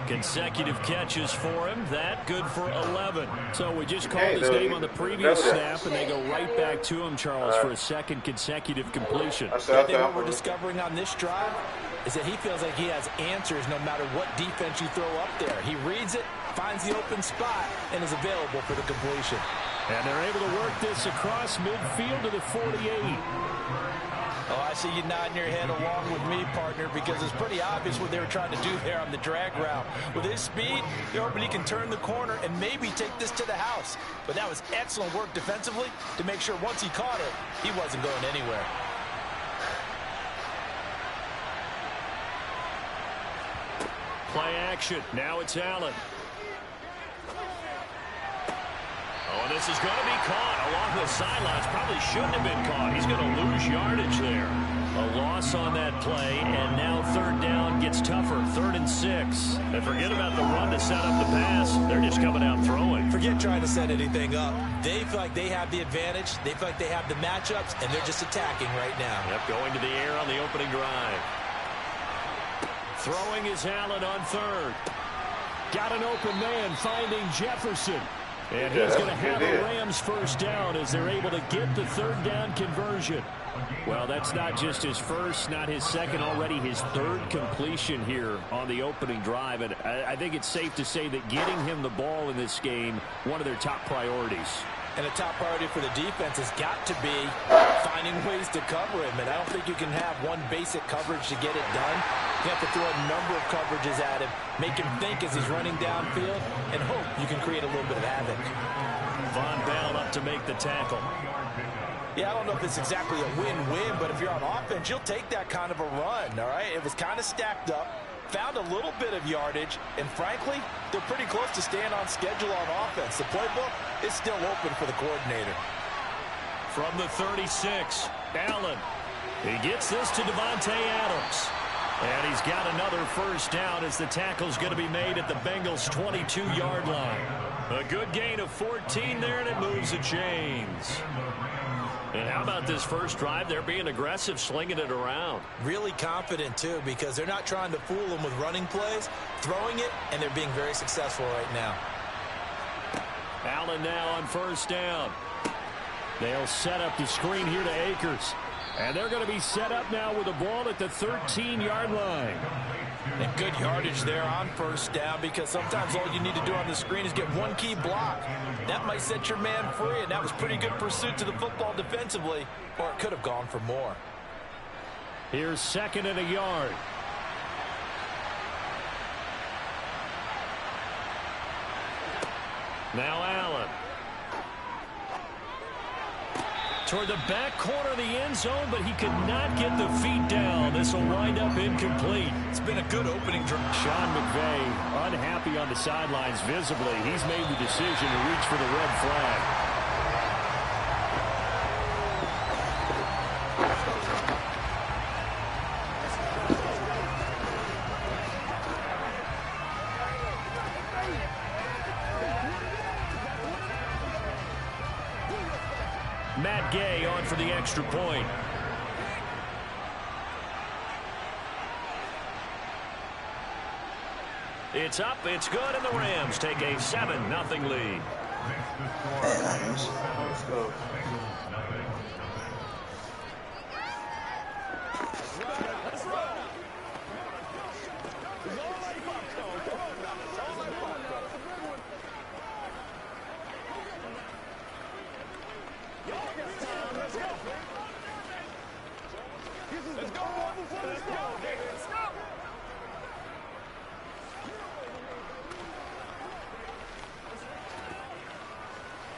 Consecutive catches for him. That good for 11. So we just called his name on the previous snap, and they go right back to him, Charles, for a second consecutive completion. I think what we're discovering on this drive is that he feels like he has answers no matter what defense you throw up there. He reads it, finds the open spot, and is available for the completion. And they're able to work this across midfield to the 48. Oh, I see you nodding your head along with me, partner, because it's pretty obvious what they were trying to do there on the drag route. With his speed, they're hoping he can turn the corner and maybe take this to the house. But that was excellent work defensively to make sure once he caught it, he wasn't going anywhere. Play action. Now it's Allen. Oh, this is going to be caught along the sidelines. Probably shouldn't have been caught. He's going to lose yardage there. A loss on that play, and now third down gets tougher. 3rd and 6. And forget about the run to set up the pass. They're just coming out throwing. Forget trying to set anything up. They feel like they have the advantage. They feel like they have the matchups, and they're just attacking right now. Yep, going to the air on the opening drive. Throwing is Allen on 3rd. Got an open man finding Jefferson. And he's going to have the Rams first down as they're able to get the 3rd down conversion. Well, that's not just his first, not his second, already his 3rd completion here on the opening drive. And I think it's safe to say that getting him the ball in this game, one of their top priorities. And a top priority for the defense has got to be finding ways to cover him. And I don't think you can have one basic coverage to get it done. You have to throw a number of coverages at him, make him think as he's running downfield, and hope you can create a little bit of havoc. Von Bell up to make the tackle. Yeah, I don't know if it's exactly a win-win, but if you're on offense, you'll take that kind of a run, all right? It was kind of stacked up, found a little bit of yardage, and frankly, they're pretty close to staying on schedule on offense. The playbook is still open for the coordinator. From the 36, Allen. He gets this to Devontae Adams. And he's got another first down as the tackle's going to be made at the Bengals' 22-yard line. A good gain of 14 there, and it moves the chains. And how about this first drive? They're being aggressive, slinging it around. Really confident, too, because they're not trying to fool them with running plays, throwing it, and they're being very successful right now. Allen now on first down. They'll set up the screen here to Akers. And they're going to be set up now with the ball at the 13-yard line. And good yardage there on first down, because sometimes all you need to do on the screen is get one key block. That might set your man free, and that was pretty good pursuit to the football defensively, or it could have gone for more. Here's 2nd and a yard. Now Allen. Toward the back corner of the end zone, but he could not get the feet down. This will wind up incomplete. It's been a good opening drive. Sean McVay unhappy on the sidelines visibly. He's made the decision to reach for the red flag. Matt Gay on for the extra point. It's up, it's good, and the Rams take a 7-0 lead.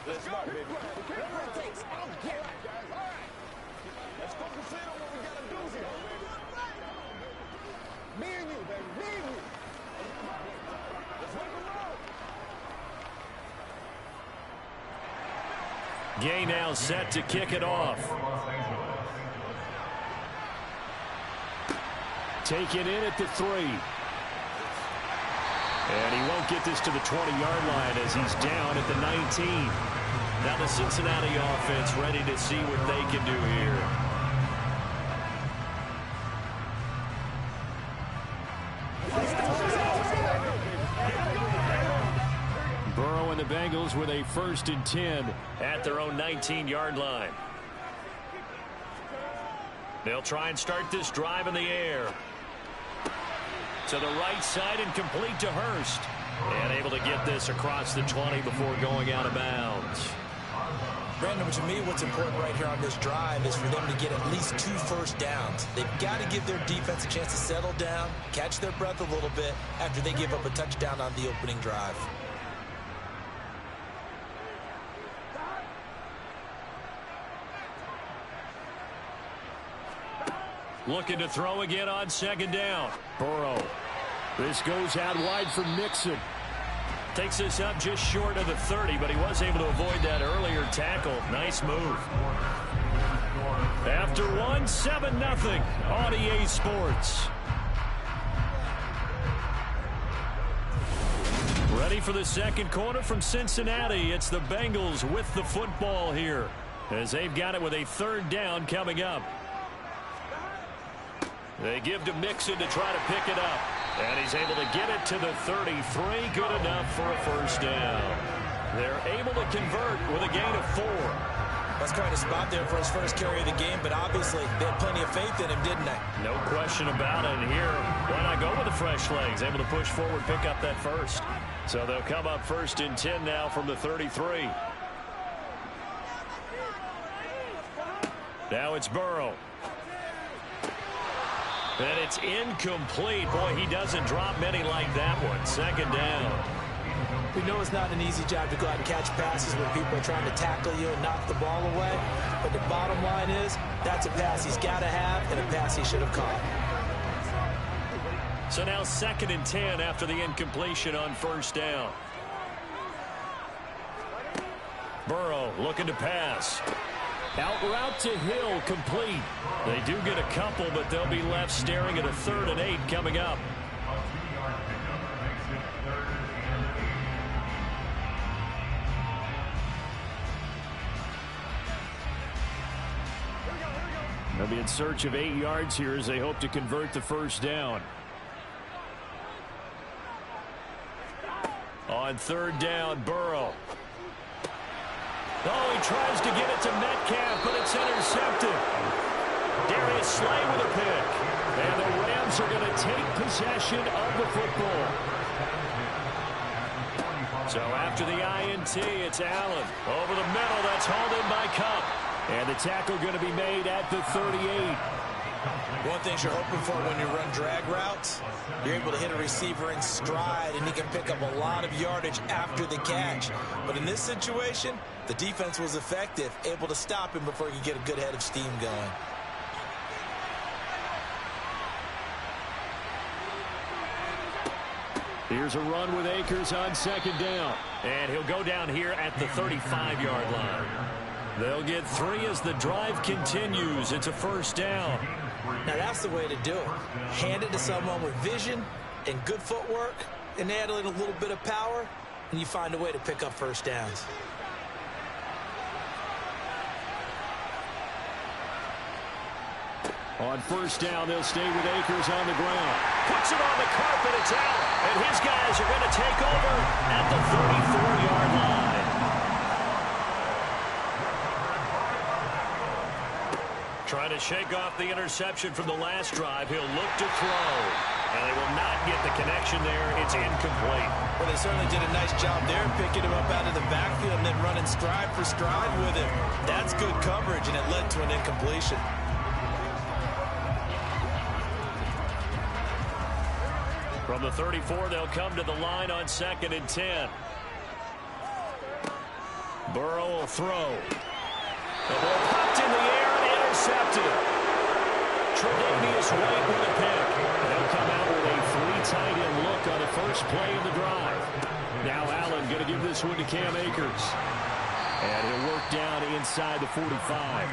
Let's go. Gay now set to kick it off. Take it in at the 3. And he won't get this to the 20-yard line as he's down at the 19. Now the Cincinnati offense ready to see what they can do here. Burrow and the Bengals with a 1st and 10 at their own 19-yard line. They'll try and start this drive in the air. To the right side and complete to Hurst. And able to get this across the 20 before going out of bounds. Brandon, to me, what's important right here on this drive is for them to get at least 2 first downs. They've got to give their defense a chance to settle down, catch their breath a little bit after they give up a touchdown on the opening drive. Looking to throw again on second down. Burrow. This goes out wide for Mixon. Takes us up just short of the 30, but he was able to avoid that earlier tackle. Nice move. After 7-0 on EA Sports. Ready for the second quarter from Cincinnati. It's the Bengals with the football here, as they've got it with a third down coming up. They give to Mixon to try to pick it up. And he's able to get it to the 33. Good enough for a first down. They're able to convert with a gain of 4. That's quite a spot there for his first carry of the game, but obviously they had plenty of faith in him, didn't they? No question about it. And here, why not go with the fresh legs? Able to push forward, pick up that first. So they'll come up 1st and 10 now from the 33. Now it's Burrow. And it's incomplete. Boy, he doesn't drop many like that one. Second down. We know it's not an easy job to go out and catch passes when people are trying to tackle you and knock the ball away. But the bottom line is, that's a pass he's got to have and a pass he should have caught. So now 2nd and 10 after the incompletion on first down. Burrow looking to pass. Out route to Hill, complete. They do get a couple, but they'll be left staring at a 3rd and 8 coming up. They'll be in search of 8 yards here as they hope to convert the first down. On 3rd down, Burrow. Oh, he tries to get it to Metcalf, but it's intercepted. Darius Slay with a pick. And the Rams are going to take possession of the football. So after the INT, it's Allen. Over the middle, that's hauled in by Cup. And the tackle going to be made at the 38. One thing you're hoping for when you run drag routes, you're able to hit a receiver in stride, and he can pick up a lot of yardage after the catch. But in this situation, the defense was effective, able to stop him before he could get a good head of steam going. Here's a run with Akers on 2nd down. And he'll go down here at the 35-yard line. They'll get 3 as the drive continues. It's a first down. Now that's the way to do it. Hand it to someone with vision and good footwork, and add in a little bit of power, and you find a way to pick up first downs. On first down, they'll stay with Akers on the ground. Puts it on the carpet, it's out. And his guys are going to take over at the 34-yard line. Trying to shake off the interception from the last drive. He'll look to throw. And they will not get the connection there. It's incomplete. Well, they certainly did a nice job there, picking him up out of the backfield and then running stride for stride with him. That's good coverage, and it led to an incompletion. From the 34, they'll come to the line on 2nd and 10. Burrow will throw. The ball popped in the air and intercepted. Tre'Davious White with a pick. They'll come out with a 3-tight-end look on the first play of the drive. Now Allen going to give this one to Cam Akers. And he'll work down inside the 45.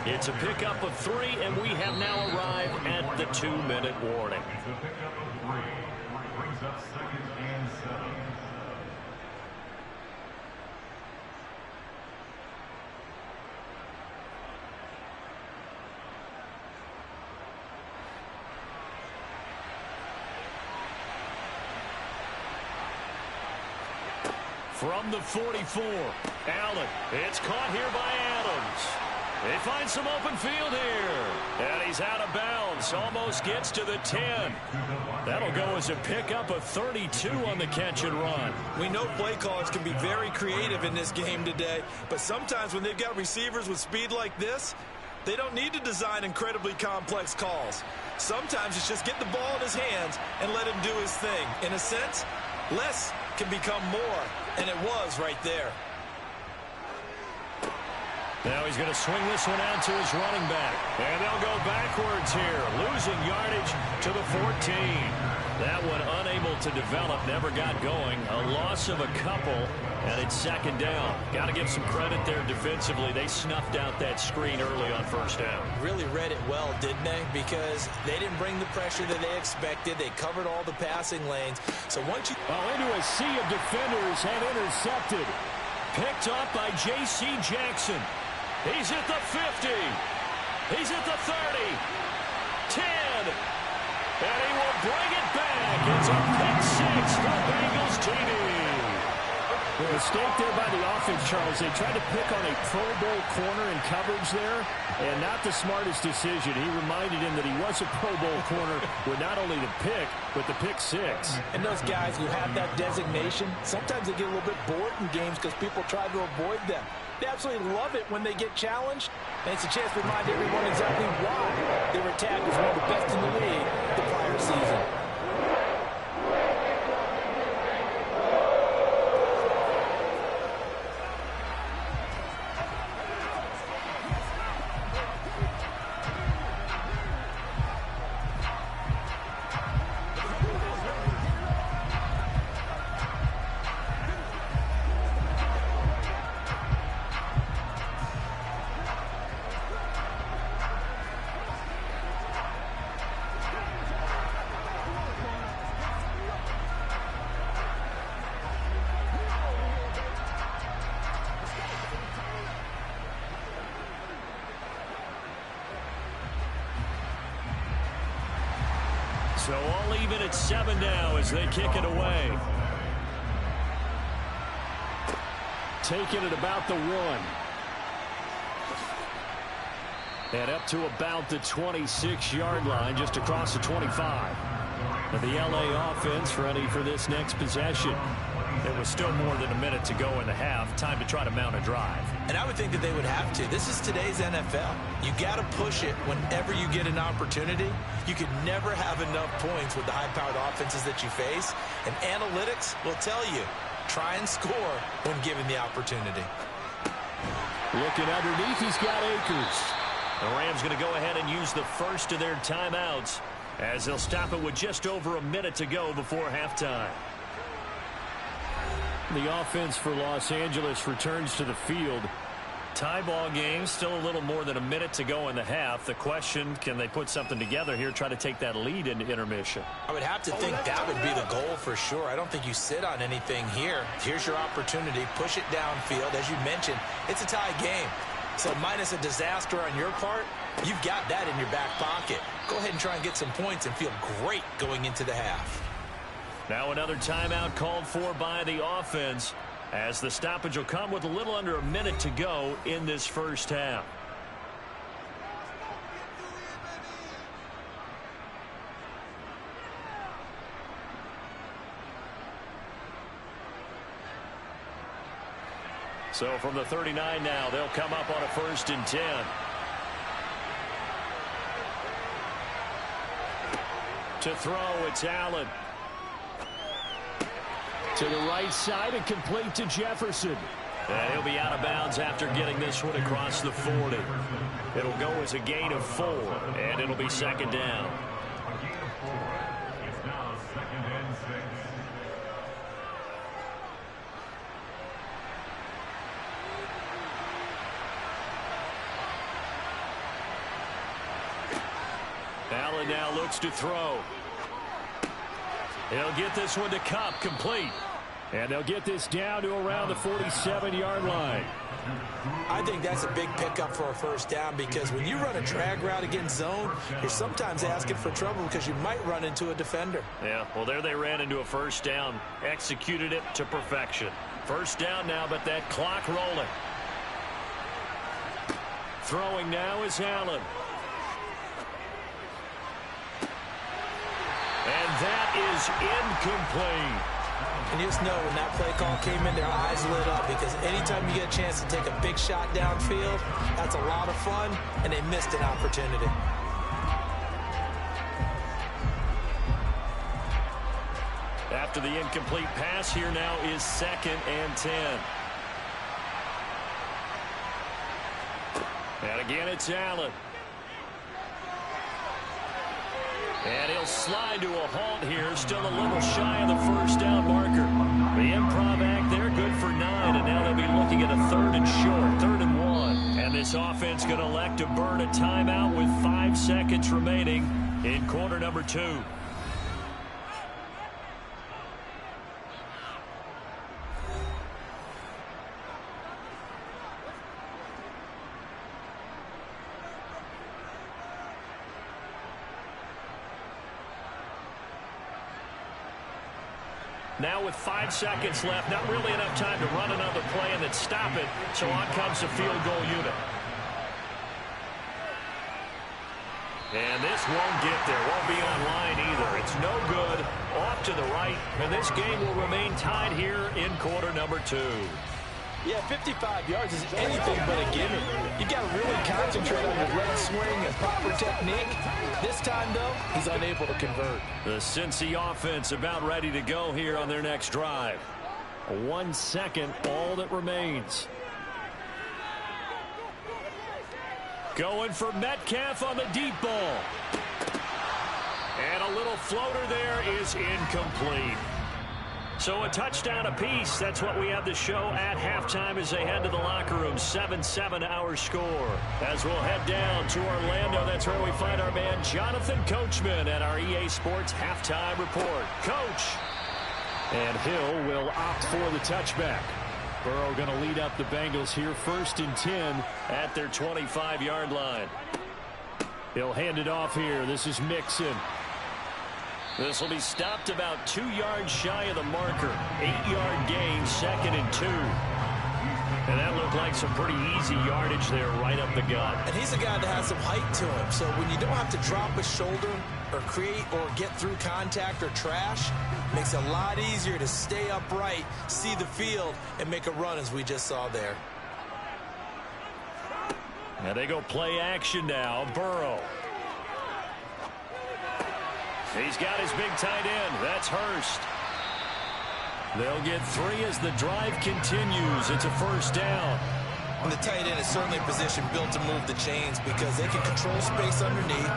It's a pickup of 3, and we have now arrived at the 2-minute warning. From the 44, Allen. It's caught here by Adams. He finds some open field here. And he's out of bounds. Almost gets to the 10. That'll go as a pickup of 32 on the catch and run. We know play callers can be very creative in this game today, but sometimes when they've got receivers with speed like this, they don't need to design incredibly complex calls. Sometimes it's just get the ball in his hands and let him do his thing. In a sense, less can become more, and it was right there. Now he's going to swing this one out to his running back. And they'll go backwards here, losing yardage to the 14. That one unable to develop, never got going. A loss of a couple, and it's second down. Got to give some credit there defensively. They snuffed out that screen early on first down. Really read it well, didn't they? Because they didn't bring the pressure that they expected. They covered all the passing lanes. So once you... Well, into a sea of defenders and intercepted. Picked up by J.C. Jackson. He's at the 50. He's at the 30. 10. And he will bring it back. It's a pick six for Bengals TD. The mistake there by the offense, Charles. They tried to pick on a Pro Bowl corner in coverage there, and not the smartest decision. He reminded him that he was a Pro Bowl corner with not only the pick, but the pick six. And those guys who have that designation, sometimes they get a little bit bored in games because people try to avoid them. They absolutely love it when they get challenged, and it's a chance to remind everyone exactly why they were tagged as one of the best in the league the prior season. So all even at 7 now as they kick it away. Taking it about the 1. And up to about the 26-yard line, just across the 25. And the LA offense ready for this next possession. There was still more than a minute to go in the half. Time to try to mount a drive. And I would think that they would have to. This is today's NFL. You got to push it whenever you get an opportunity. You can never have enough points with the high-powered offenses that you face. And analytics will tell you, try and score when given the opportunity. Looking underneath, he's got Akers. The Rams going to go ahead and use the first of their timeouts as they'll stop it with just over a minute to go before halftime. The offense for Los Angeles returns to the field. Tie ball game, still a little more than a minute to go in the half. The question, can they put something together here, try to take that lead into intermission? I would have to think that would be the goal for sure. I don't think you sit on anything here. Here's your opportunity. Push it downfield. As you mentioned, it's a tie game. So minus a disaster on your part, you've got that in your back pocket. Go ahead and try and get some points and feel great going into the half. Now another timeout called for by the offense as the stoppage will come with a little under a minute to go in this first half. So from the 39 now, they'll come up on a 1st and 10. To throw, it's Allen. To the right side and complete to Jefferson. And he'll be out of bounds after getting this one across the 40. It'll go as a gain of 4, and it'll be second down. Allen now looks to throw. He'll get this one to Kupp, complete. And they'll get this down to around the 47-yard line. I think that's a big pickup for a first down because when you run a drag route against zone, you're sometimes asking for trouble because you might run into a defender. Yeah, well, there they ran into a first down. Executed it to perfection. First down now, but that clock rolling. Throwing now is Allen. And that is incomplete. And you just know when that play call came in, their eyes lit up, because anytime you get a chance to take a big shot downfield, that's a lot of fun, and they missed an opportunity. After the incomplete pass, here now is 2nd and 10. And again, it's Allen. And he'll slide to a halt here, still a little shy of the first down marker. The improv act there, good for 9, and now they'll be looking at a 3rd and short, 3rd and 1. And this offense going to elect to burn a timeout with 5 seconds remaining in quarter number 2. Now with 5 seconds left, not really enough time to run another play and then stop it, so on comes the field goal unit. And this won't get there, won't be online either. It's no good, off to the right, and this game will remain tied here in quarter number 2. Yeah, 55 yards is anything but a gimme. You've got to really concentrate on your leg swing and proper technique. This time, though, he's unable to convert. The Cincy offense about ready to go here on their next drive. 1 second, all that remains. Going for Metcalf on the deep ball. And a little floater there is incomplete. So a touchdown apiece. That's what we have to show at halftime as they head to the locker room. 7-7 our score. As we'll head down to Orlando, that's where we find our man Jonathan Coachman at our EA Sports Halftime Report. Coach. And Hill will opt for the touchback. Burrow going to lead up the Bengals here 1st and 10 at their 25-yard line. He'll hand it off here. This is Mixon. This will be stopped about 2 yards shy of the marker. 8-yard gain, 2nd and 2. And that looked like some pretty easy yardage there right up the gut. And he's a guy that has some height to him. So when you don't have to drop a shoulder or create or get through contact or trash, it makes it a lot easier to stay upright, see the field, and make a run as we just saw there. And they go play action now. Burrow. He's got his big tight end. That's Hurst. They'll get 3 as the drive continues. It's a 1st down. And the tight end is certainly a position built to move the chains because they can control space underneath.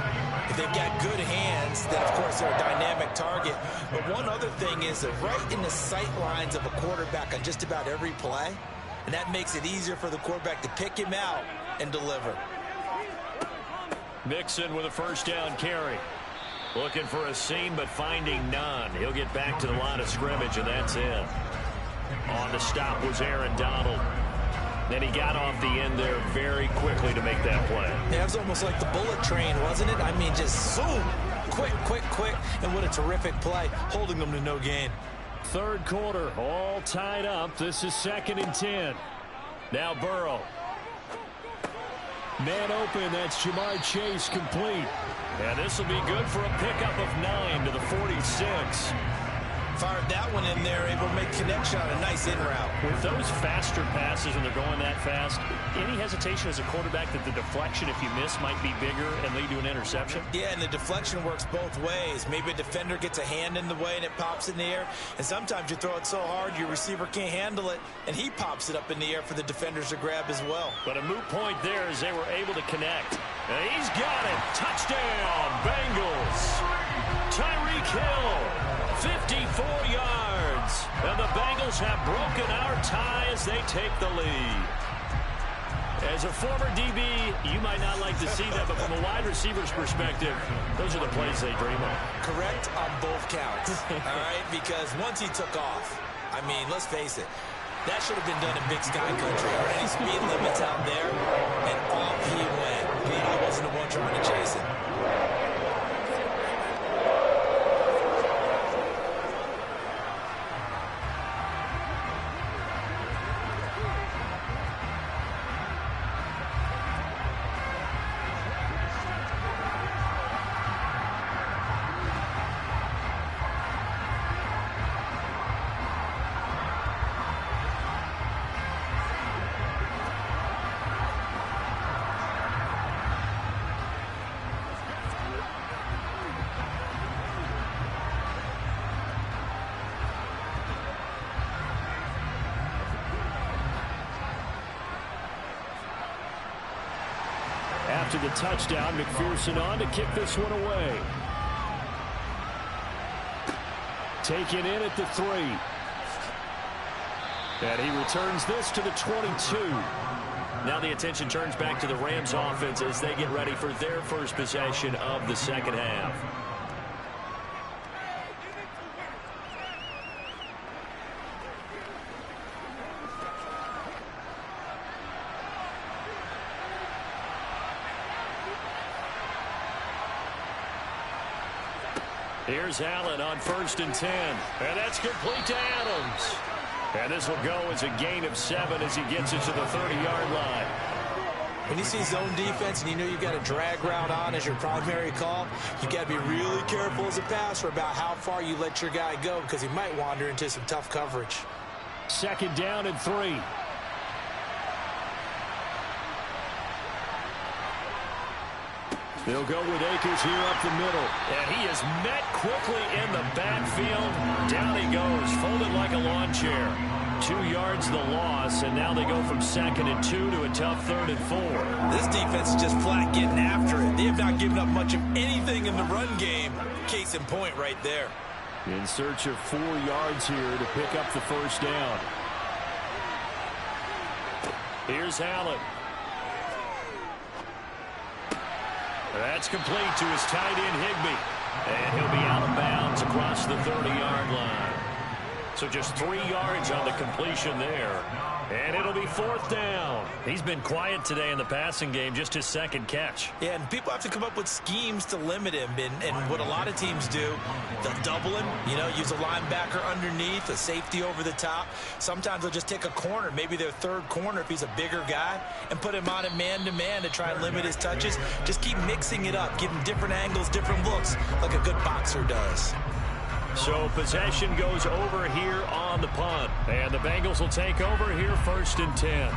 If they've got good hands, then, of course, they're a dynamic target. But one other thing is that right in the sight lines of a quarterback on just about every play, and that makes it easier for the quarterback to pick him out and deliver. Mixon with a 1st down carry. Looking for a seam, but finding none. He'll get back to the line of scrimmage, and that's it. On the stop was Aaron Donald. Then he got off the end there very quickly to make that play. Yeah, it was almost like the bullet train, wasn't it? I mean, just zoom. Quick, quick, quick. And what a terrific play, holding them to no gain. 3rd quarter, all tied up. This is 2nd and 10. Now Burrow. Man open, that's Jamar Chase complete. And this will be good for a pickup of 9 to the 46. Fired that one in there, able to make connection on a nice in route. With those faster passes and they're going that fast, any hesitation as a quarterback that the deflection, if you miss, might be bigger and lead to an interception? Yeah, and the deflection works both ways. Maybe a defender gets a hand in the way and it pops in the air. And sometimes you throw it so hard your receiver can't handle it, and he pops it up in the air for the defenders to grab as well. But a moot point there as they were able to connect. And he's got it. Touchdown, Bengals. Tyreek Hill. 54 yards. And the Bengals have broken our tie as they take the lead. As a former DB, you might not like to see that, but from a wide receiver's perspective, those are the plays they dream of. Correct on both counts. All right, because once he took off, I mean, let's face it, that should have been done in Big Sky Country. Already speed limits out there, and off he went. I wasn't the one trying to chase him. after the touchdown. McPherson on to kick this one away. Taken in at the 3. And he returns this to the 22. Now the attention turns back to the Rams offense as they get ready for their first possession of the second half. Here's Allen on 1st and 10. And that's complete to Adams. And this will go as a gain of 7 as he gets it to the 30-yard line. When you see zone defense and you know you've got a drag route on as your primary call, you've got to be really careful as a passer about how far you let your guy go because he might wander into some tough coverage. 2nd down and 3. They'll go with Akers here up the middle. And he is met quickly in the backfield. Down he goes, folded like a lawn chair. 2 yards the loss, and now they go from 2nd and 2 to a tough 3rd and 4. This defense is just flat getting after it. They have not given up much of anything in the run game. Case in point right there. In search of 4 yards here to pick up the 1st down. Here's Allen. That's complete to his tight end, Higbee. And he'll be out of bounds across the 30-yard line. So just 3 yards on the completion there. And it'll be 4th down. He's been quiet today in the passing game, just his 2nd catch. Yeah, and people have to come up with schemes to limit him. And what a lot of teams do, they'll double him, use a linebacker underneath, a safety over the top. Sometimes they'll just take a corner, maybe their 3rd corner if he's a bigger guy, and put him on a man-to-man to try and limit his touches. Just keep mixing it up, give him different angles, different looks, like a good boxer does. So possession goes over here on the punt. And the Bengals will take over here 1st and 10.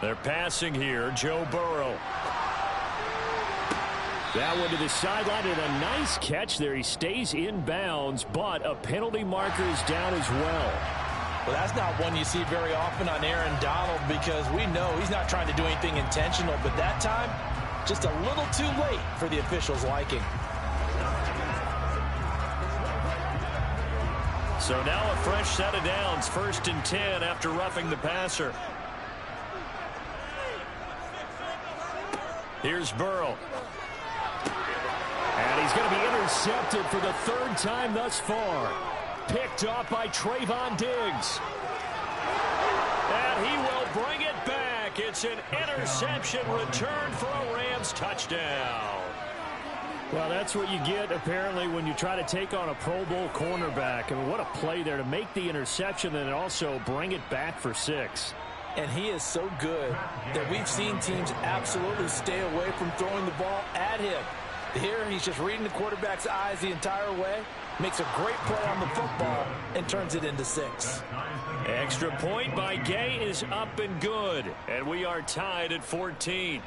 They're passing here. Joe Burrow. That one to the sideline, and a nice catch there. He stays in bounds, but a penalty marker is down as well. Well, that's not one you see very often on Aaron Donald because we know he's not trying to do anything intentional, but that time, just a little too late for the officials' liking. So now a fresh set of downs, 1st and 10 after roughing the passer. Here's Burrow. And he's going to be intercepted for the 3rd time thus far. Picked off by Trayvon Diggs. And he will bring it back. It's an interception return for a Rams touchdown. Well, that's what you get, apparently, when you try to take on a Pro Bowl cornerback. I mean, what a play there to make the interception and also bring it back for 6. And he is so good that we've seen teams absolutely stay away from throwing the ball at him. Here, he's just reading the quarterback's eyes the entire way, makes a great play on the football, and turns it into 6. Extra point by Gay is up and good, and we are tied at 14.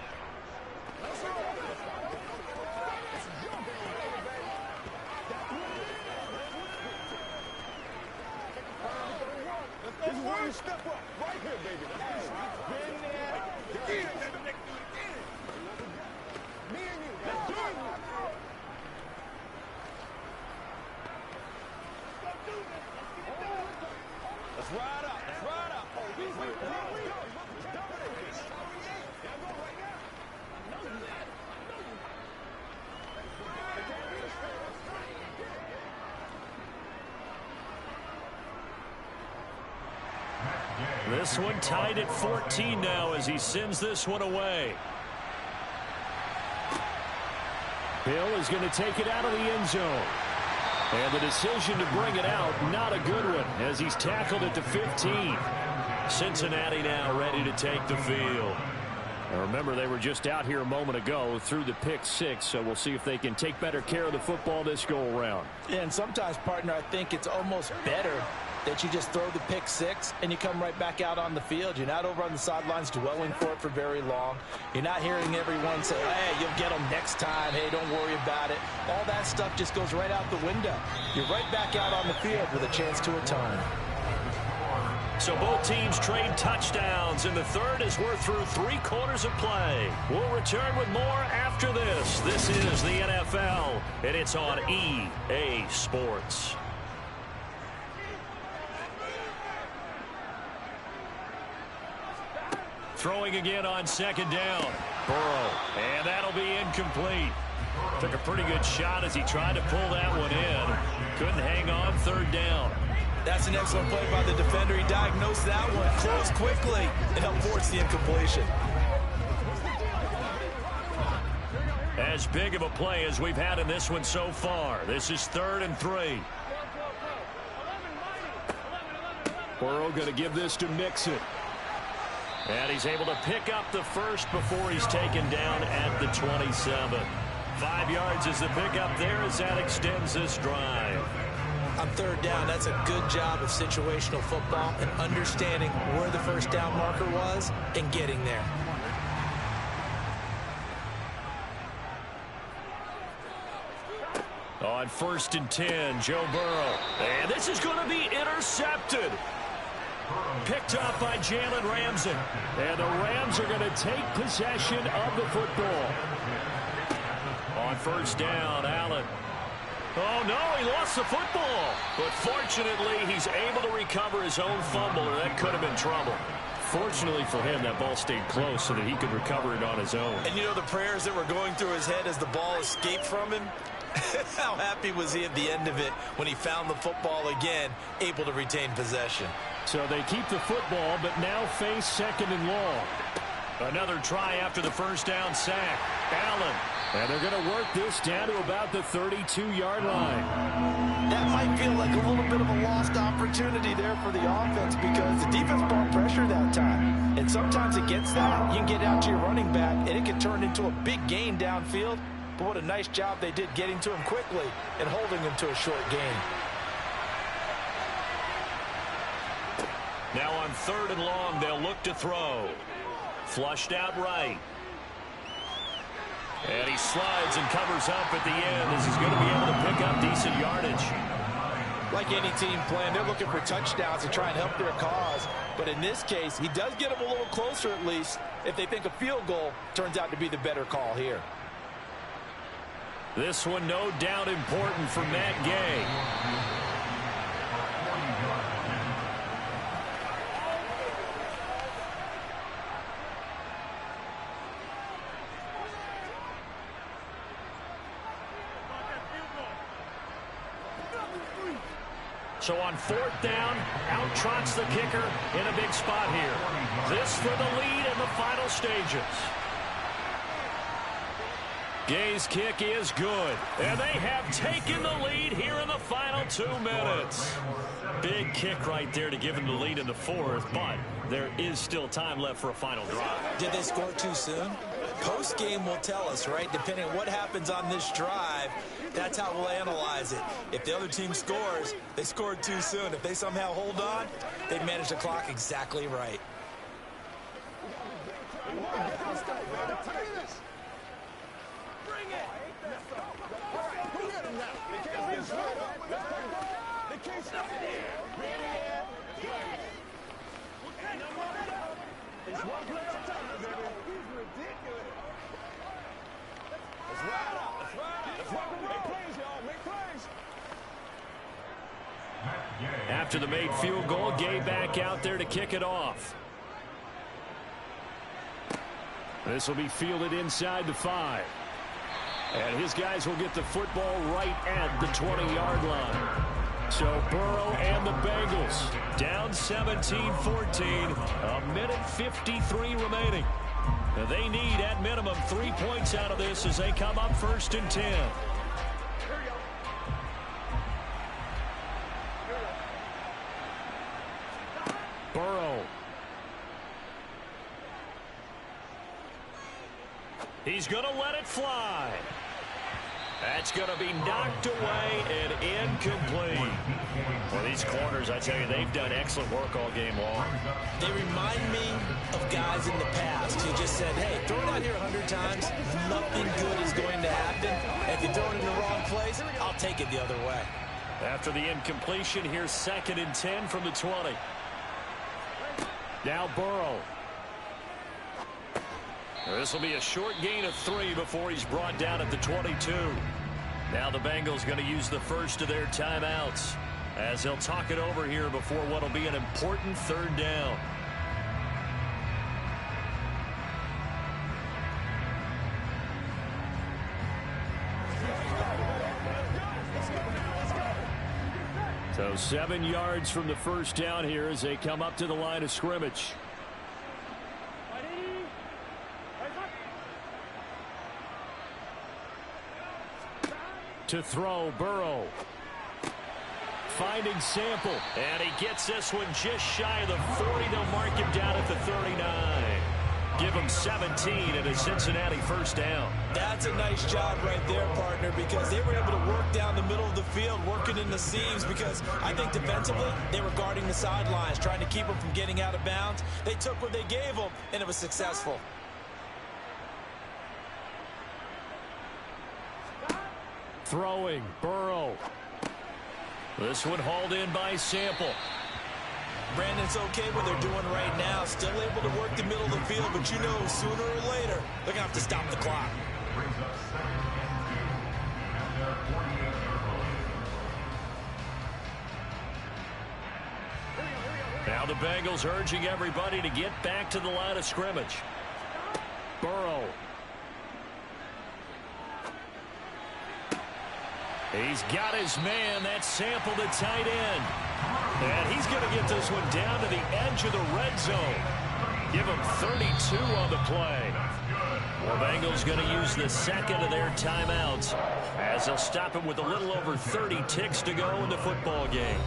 Step up right here, baby. Been there. Me and you. Let's do it. Let's ride up. Let's ride up. This one tied at 14 now as he sends this one away. Hill is going to take it out of the end zone. And the decision to bring it out, not a good one, as he's tackled at the 15. Cincinnati now ready to take the field. Now remember, they were just out here a moment ago through the pick 6, so we'll see if they can take better care of the football this go-around. And sometimes, partner, I think it's almost better that you just throw the pick six and you come right back out on the field. You're not over on the sidelines dwelling for it for very long. You're not hearing everyone say, hey, you'll get them next time. Hey, don't worry about it. All that stuff just goes right out the window. You're right back out on the field with a chance to atone. So both teams trade touchdowns in the third as we're through 3 quarters of play. We'll return with more after this. This is the NFL, and it's on EA Sports. Throwing again on second down. Burrow, and that'll be incomplete. Took a pretty good shot as he tried to pull that one in. Couldn't hang on third down. That's an excellent play by the defender. He diagnosed that one, closed quickly, and helped force the incompletion. As big of a play as we've had in this one so far. This is 3rd and 3. Burrow going to give this to Mixon. And he's able to pick up the first before he's taken down at the 27. 5 yards is the pickup there as that extends this drive. On third down, that's a good job of situational football and understanding where the first down marker was and getting there. On 1st and 10, Joe Burrow. And this is going to be intercepted. Picked up by Jalen Ramsey. And the Rams are going to take possession of the football. On 1st down, Allen. Oh, no, he lost the football. But fortunately, he's able to recover his own fumble, or that could have been trouble. Fortunately for him, that ball stayed close so that he could recover it on his own. And you know the prayers that were going through his head as the ball escaped from him? How happy was he at the end of it when he found the football again, able to retain possession? So they keep the football, but now face 2nd and long. Another try after the first down sack. Allen. And they're going to work this down to about the 32-yard line. That might feel like a little bit of a lost opportunity there for the offense because the defense brought pressure that time. And sometimes against that, you can get out to your running back, and it can turn into a big gain downfield. But what a nice job they did getting to him quickly and holding him to a short gain. Now on 3rd and long, they'll look to throw. Flushed out right. And he slides and covers up at the end as he's going to be able to pick up decent yardage. Like any team playing, they're looking for touchdowns to try and help their cause. But in this case, he does get them a little closer at least if they think a field goal turns out to be the better call here. This one no doubt important for Matt Gay. So on 4th down, out trots the kicker in a big spot here. This for the lead in the final stages. Gay's kick is good, and they have taken the lead here in the final 2 minutes. Big kick right there to give them the lead in the 4th, but there is still time left for a final drive. Did they score too soon? Post-game will tell us, right? Depending on what happens on this drive, that's how we'll analyze it. If the other team scores, they scored too soon. If they somehow hold on, they manage the clock exactly right. After the made field goal, Gay back out there to kick it off. This will be fielded inside the 5. And his guys will get the football right at the 20-yard line. So Burrow and the Bengals down 17-14. A minute 53 remaining. Now they need at minimum 3 points out of this as they come up 1st and 10. Burrow. He's going to let it fly. That's going to be knocked away and incomplete. Well, these corners, I tell you, they've done excellent work all game long. They remind me of guys in the past who just said, hey, throw it out here 100 times, nothing good is going to happen. If you throw it in the wrong place, I'll take it the other way. After the incompletion, here's 2nd and 10 from the 20. Now Burrow. This will be a short gain of 3 before he's brought down at the 22. Now the Bengals going to use the first of their timeouts as they'll talk it over here before what will be an important 3rd down. So 7 yards from the first down here as they come up to the line of scrimmage. To throw, Burrow. Finding Sample. And he gets this one just shy of the 40. They'll mark him down at the 39. Give him 17 and a Cincinnati first down. That's a nice job right there, partner, because they were able to work down the middle of the field, working in the seams, because I think defensively they were guarding the sidelines, trying to keep them from getting out of bounds. They took what they gave them, and it was successful. Throwing, Burrow. This one hauled in by Sample. Brandon, it's okay what they're doing right now. Still able to work the middle of the field, but you know sooner or later they're going to have to stop the clock. Now the Bengals urging everybody to get back to the line of scrimmage. Burrow. He's got his man. That's Sample, the tight end. And he's going to get this one down to the edge of the red zone. Give him 32 on the play. The Bengals going to use the second of their timeouts as they'll stop him with a little over 30 ticks to go in the football game.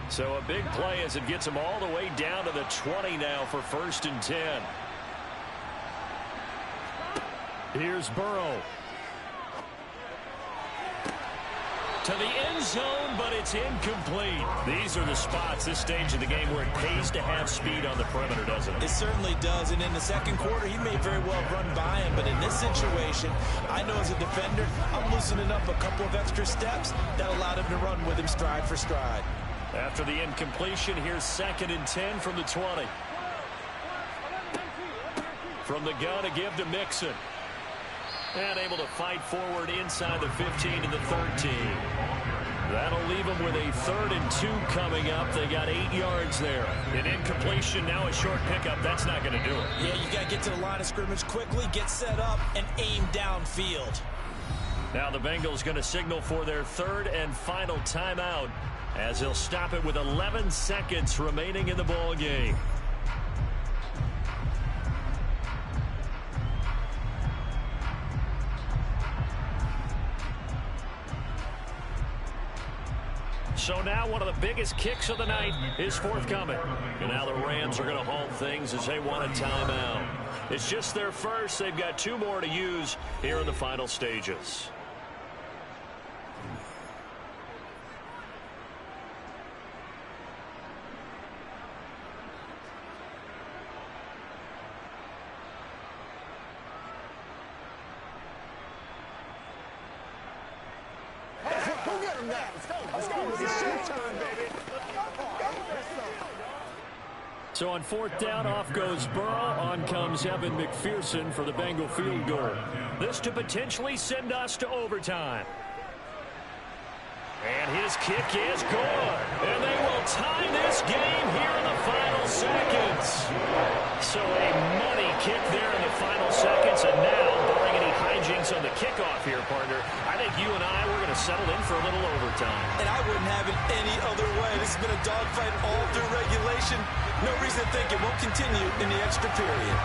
So a big play as it gets him all the way down to the 20 now for 1st and 10. Here's Burrow. To the end zone, but it's incomplete. These are the spots, this stage of the game, where it pays to have speed on the perimeter, doesn't it? It certainly does, and in the second quarter, he may very well run by him, but in this situation, I know as a defender, I'm loosening up a couple of extra steps that allowed him to run with him stride for stride. After the incompletion, here's 2nd and 10 from the 20. From the gun to give to Mixon. And able to fight forward inside the 15 to the 13. That'll leave them with a 3rd and 2 coming up. They got 8 yards there. An incompletion, now a short pickup. That's not going to do it. Yeah, you got to get to the line of scrimmage quickly, get set up, and aim downfield. Now the Bengals going to signal for their 3rd and final timeout as they'll stop it with 11 seconds remaining in the ball game. So now one of the biggest kicks of the night is forthcoming. And now the Rams are going to halt things as they want a timeout. It's just their first. They've got 2 more to use here in the final stages. So on 4th down, off goes Burrow. On comes Evan McPherson for the Bengal field goal. This to potentially send us to overtime. And his kick is good. And they will tie this game here in the final seconds. So a money kick there in the final seconds. And now, barring any hijinks on the kickoff here, partner, I think you and I, we're going to settle in for a little overtime. And I wouldn't have it any other way. This has been a dogfight all through regulation. No reason to think it won't continue in the extra period.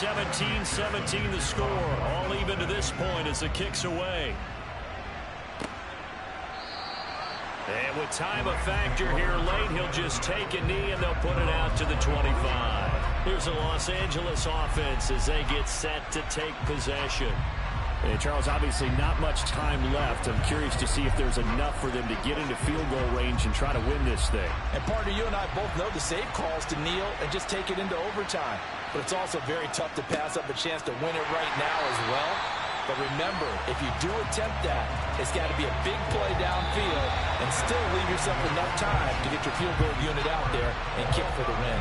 17-17 the score. All even to this point as the kick's away. And with time a factor here late, he'll just take a knee and they'll put it out to the 25. Here's the Los Angeles offense as they get set to take possession. And Charles, obviously not much time left. I'm curious to see if there's enough for them to get into field goal range and try to win this thing. And partner, you and I both know the save calls to Neal and just take it into overtime. But it's also very tough to pass up a chance to win it right now as well. But remember, if you do attempt that, it's got to be a big play downfield and still leave yourself enough time to get your field goal unit out there and kick for the win.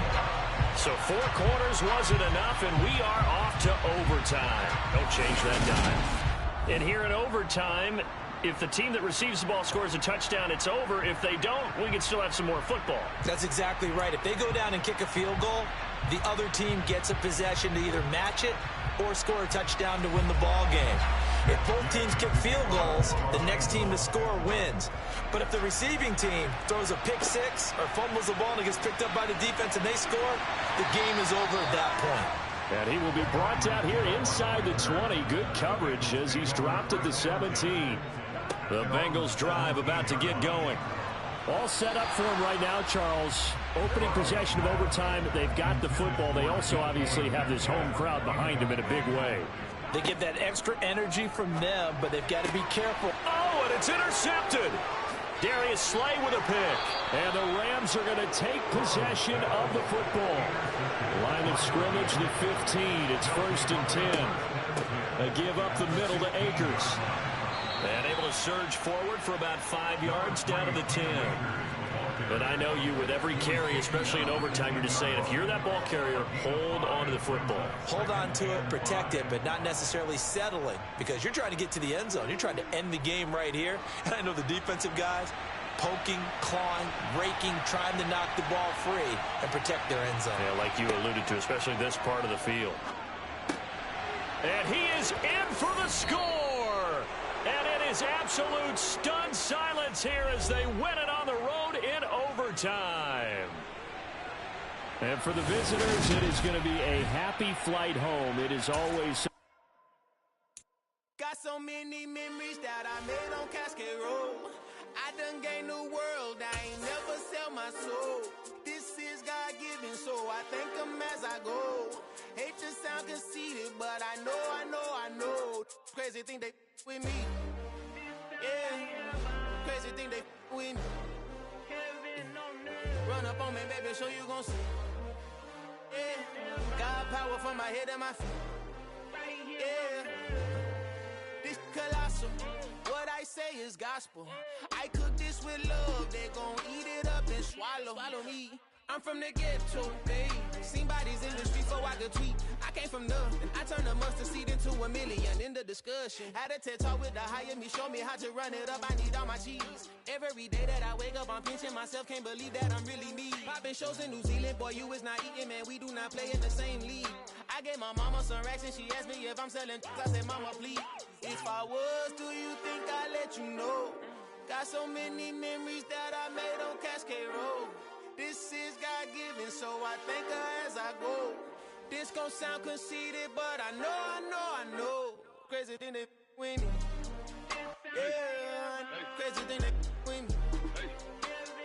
So 4 quarters wasn't enough, and we are off to overtime. Don't change that dime. And here in overtime, if the team that receives the ball scores a touchdown, it's over. If they don't, we can still have some more football. That's exactly right. If they go down and kick a field goal, the other team gets a possession to either match it or score a touchdown to win the ball game. If both teams kick field goals, the next team to score wins. But if the receiving team throws a pick six or fumbles the ball and it gets picked up by the defense and they score, the game is over at that point. And he will be brought down here inside the 20. Good coverage as he's dropped at the 17. The Bengals drive about to get going. All set up for him right now, Charles. Opening possession of overtime. They've got the football. They also obviously have this home crowd behind them in a big way. They get that extra energy from them, but they've got to be careful. Oh, and it's intercepted. Darius Slay with a pick. And the Rams are going to take possession of the football. Line of scrimmage, the 15. It's 1st and 10. A give up the middle to Akers. And able to surge forward for about 5 yards down to the 10. But I know you, with every carry, especially in overtime, you're just saying, if you're that ball carrier, hold on to the football. Hold on to it, protect it, but not necessarily settling, because you're trying to get to the end zone. You're trying to end the game right here. And I know the defensive guys poking, clawing, raking, trying to knock the ball free and protect their end zone. Yeah, like you alluded to, especially this part of the field. And he is in for the score. And it is absolute stunned silence here as they win it on the road in overtime. And for the visitors, it is going to be a happy flight home. It is always... Got so many memories that I made on Cascade Road. I done gained the world, I ain't never sell my soul. This is God-given, so I thank him as I go. Hate to sound conceited, but I know. Crazy thing they with me. Yeah, crazy thing they with me. Run up on me, baby, so you gon' see. Yeah, got power from my head and my feet. Yeah, this colossal. What I say is gospel. I cook this with love. They gon' eat it up and swallow me. I'm from the ghetto, babe. Seen bodies in the streets so I could tweet. I came from nothing. I turned a mustard seed into a million in the discussion. Had a TED talk with the higher me. Show me how to run it up. I need all my cheese. Every day that I wake up, I'm pinching myself. Can't believe that I'm really me. Popping shows in New Zealand. Boy, you is not eating, man. We do not play in the same league. I gave my mama some racks and she asked me if I'm selling. I said, mama, please. If I was, do you think I'd let you know? Got so many memories that I made on Cascade Road. This is God-given, so I thank her as I go. This gon' sound conceited, but I know. Crazy thing they with me. Yeah, crazy thing they with me.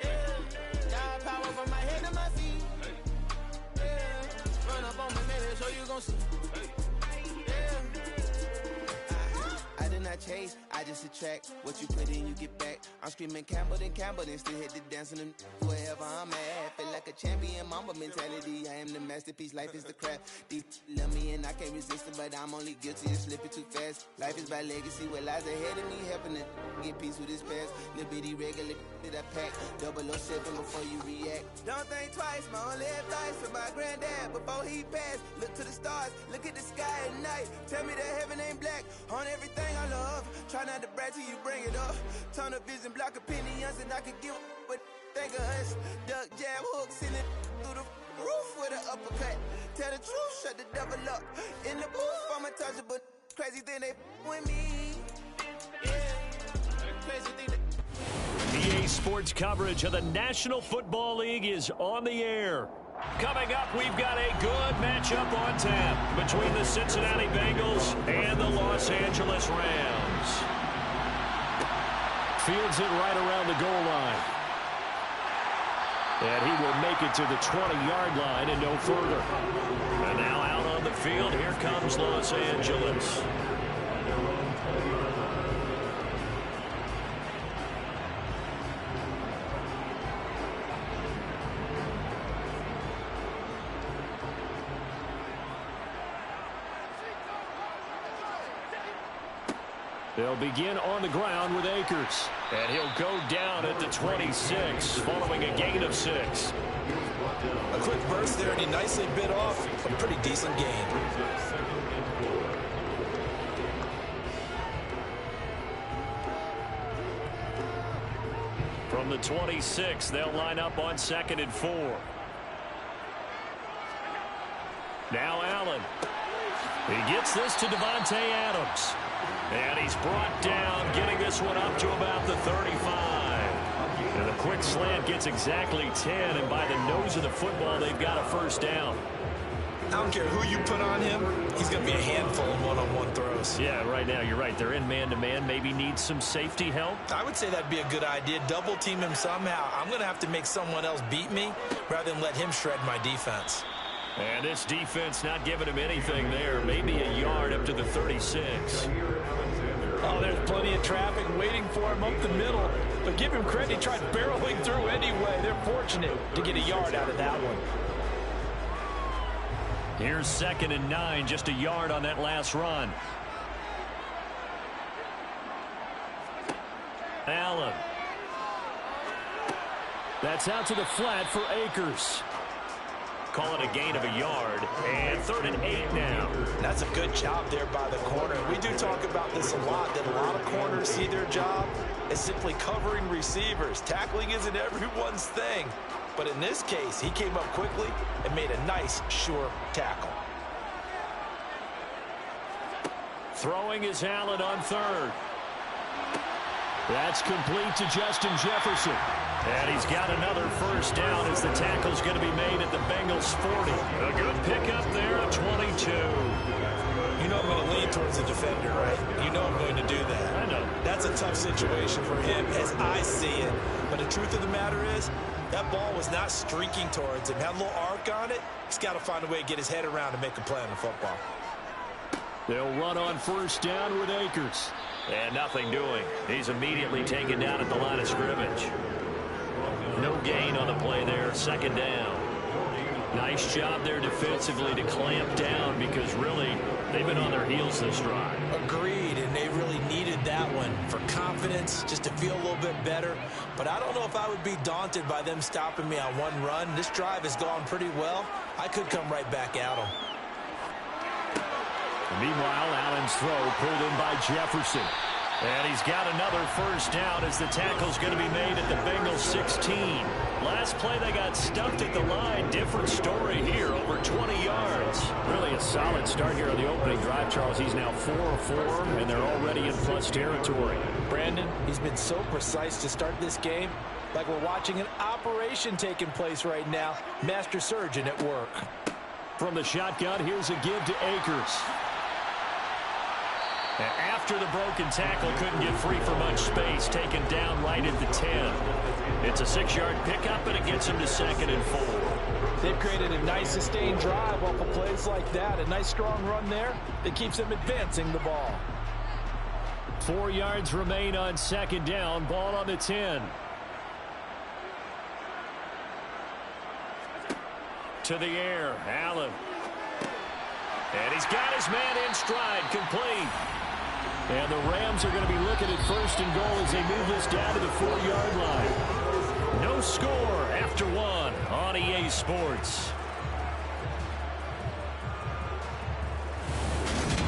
Yeah, got power from my head to my feet. Yeah, run up on me, baby, so you gon' see. I chase, I just attract what you put in, you get back. I'm screaming Campbell, then still hit the dance and wherever I'm at. Feel like a champion, mama mentality. I am the masterpiece, life is the crap. Deep love me and I can't resist it, but I'm only guilty of slipping too fast. Life is by legacy, what lies ahead of me, helping to get peace with his past. Little bitty regular that I pack, 007 before you react. Don't think twice, my only advice for my granddad before he passed. Look to the stars, look at the sky at night. Tell me that heaven ain't black on everything I love. Try not to brag till you bring it up. Tunnel vision, block opinions, and I could give what think of us. Duck jab hooks in it through the roof with an uppercut. Tell the truth, shut the devil up. In the booth, I'm untouchable. Crazy thing they with me. Yeah, crazy thing they. EA Sports coverage of the National Football League is on the air. Coming up, we've got a good matchup on tap between the Cincinnati Bengals and the Los Angeles Rams. Fields it right around the goal line. And he will make it to the 20-yard line and no further. And now out on the field, here comes Los Angeles. They'll begin on the ground with Akers. And he'll go down at the 26 following a gain of 6. A quick burst there, and he nicely bit off a pretty decent gain. From the 26, they'll line up on 2nd and 4. Now Allen. He gets this to Devontae Adams. And he's brought down, getting this one up to about the 35. And the quick slant gets exactly 10, and by the nose of the football, they've got a first down. I don't care who you put on him, he's going to be a handful in one-on-one throws. Yeah, right now, you're right. They're in man-to-man. Maybe need some safety help. I would say that'd be a good idea. Double team him somehow. I'm going to have to make someone else beat me rather than let him shred my defense. And this defense not giving him anything there. Maybe a yard up to the 36. Oh, there's plenty of traffic waiting for him up the middle. But give him credit, he tried barreling through anyway. They're fortunate to get a yard out of that one. Here's 2nd and 9, just a yard on that last run. Allen. That's out to the flat for Akers. Call it a gain of a yard, and 3rd and 8 now. That's a good job there by the corner. We do talk about this a lot, that a lot of corners see their job as simply covering receivers. Tackling isn't everyone's thing. But in this case, he came up quickly and made a nice, sure tackle. Throwing is Allen on 3rd. That's complete to Justin Jefferson. And he's got another first down as the tackle's going to be made at the Bengals 40. A good pickup there at 22. You know I'm going to lean towards the defender, right? You know I'm going to do that. I know. That's a tough situation for him as I see it. But the truth of the matter is, that ball was not streaking towards him. Had a little arc on it. He's got to find a way to get his head around and make a play on the football. They'll run on first down with Akers. And nothing doing. He's immediately taken down at the line of scrimmage. No gain on the play there. 2nd down. Nice job there defensively to clamp down because really they've been on their heels this drive. Agreed, and they really needed that one for confidence, just to feel a little bit better. But I don't know if I would be daunted by them stopping me on one run. This drive has gone pretty well. I could come right back at them. Meanwhile, Allen's throw pulled in by Jefferson. And he's got another first down as the tackle's going to be made at the Bengals 16. Last play they got stuffed at the line. Different story here, over 20 yards. Really a solid start here on the opening drive, Charles. He's now 4 of 4, and they're already in plus territory. Brandon, he's been so precise to start this game. Like we're watching an operation taking place right now. Master surgeon at work. From the shotgun, here's a give to Akers. And after the broken tackle, couldn't get free for much space, taken down right at the 10. It's a 6-yard pickup, and it gets him to 2nd and 4. They've created a nice sustained drive off of plays like that. A nice strong run there that keeps them advancing the ball. 4 yards remain on 2nd down. Ball on the 10. To the air, Allen. And he's got his man in stride, complete. And the Rams are going to be looking at 1st and goal as they move this down to the 4-yard line. No score after 1 on EA Sports.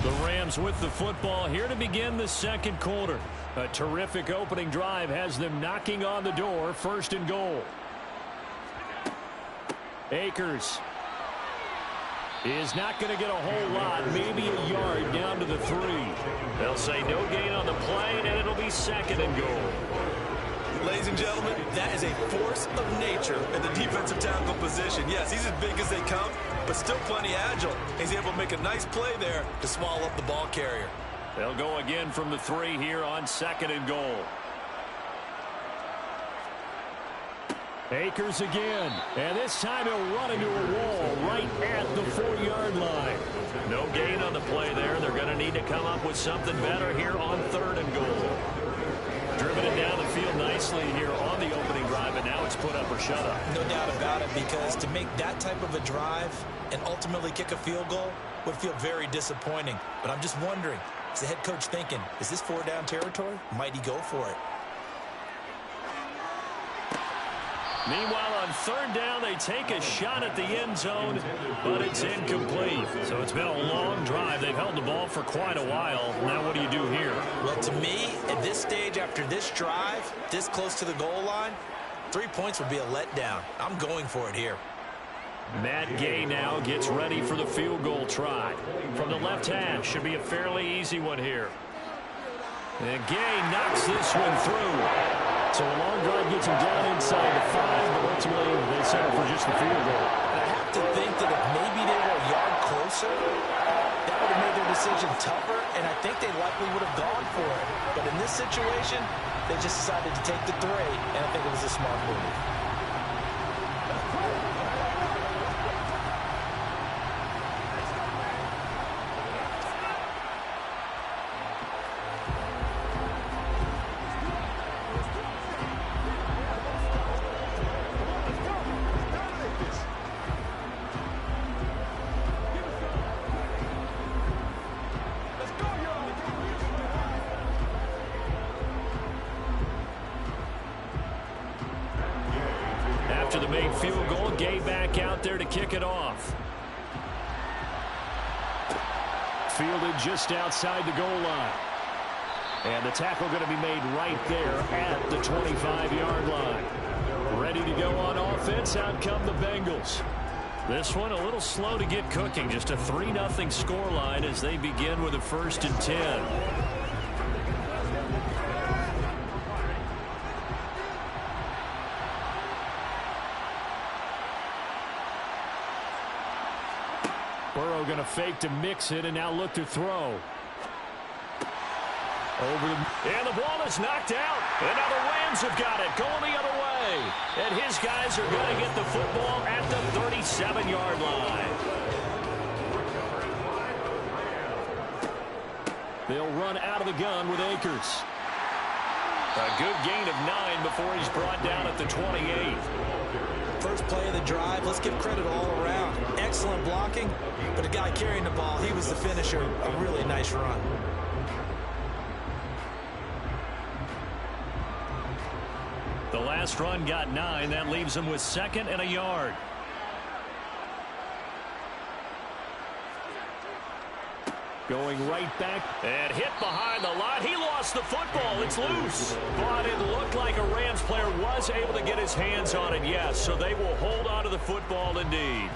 The Rams with the football here to begin the 2nd quarter. A terrific opening drive has them knocking on the door. 1st and goal. Akers is not going to get a whole lot, maybe a yard down to the 3. They'll say no gain on the play, and it'll be 2nd and goal. ladies and gentlemen, that is a force of nature at the defensive tackle position. Yes, he's as big as they come, but still plenty agile. He's able to make a nice play there to swallow up the ball carrier. They'll go again from the 3 here on 2nd and goal. Akers again, and this time he'll run into a wall right at the 4-yard line. No gain on the play there. They're going to need to come up with something better here on 3rd and goal. Driven it down the field nicely here on the opening drive, and now it's put up or shut up. No doubt about it, because to make that type of a drive and ultimately kick a field goal would feel very disappointing. But I'm just wondering, is the head coach thinking, is this 4-down territory? Might he go for it? Meanwhile, on 3rd down, they take a shot at the end zone, but it's incomplete. So it's been a long drive. They've held the ball for quite a while. Now what do you do here? Well, to me, at this stage, after this drive, this close to the goal line, 3 points would be a letdown. I'm going for it here. Matt Gay now gets ready for the field goal try. From the left hash, should be a fairly easy one here. And Gay knocks this one through. So a long drive gets him down inside the 5, but ultimately they settle for just the field goal. I have to think that if maybe they were a yard closer, that would have made their decision tougher, and I think they likely would have gone for it. But in this situation, they just decided to take the 3, and I think it was a smart move. After the made field goal, Gay back out there to kick it off. Fielded just outside the goal line. And the tackle going to be made right there at the 25-yard line. Ready to go on offense. Out come the Bengals. This one a little slow to get cooking. Just a 3-0 scoreline as they begin with a 1st and 10. Burrow going to fake to mix it and now look to throw. And the ball is knocked out. And now the Rams have got it going the other way. And his guys are going to get the football at the 37-yard line. They'll run out of the gun with Akers. A good gain of 9 before he's brought down at the 28. First play of the drive, let's give credit all around. Excellent blocking, but the guy carrying the ball, he was the finisher. A really nice run. The last run got 9. That leaves him with 2nd and a yard. Going right back and hit behind the line. He lost the football. It's loose. But it looked like a Rams player was able to get his hands on it, yes. So they will hold on to the football indeed.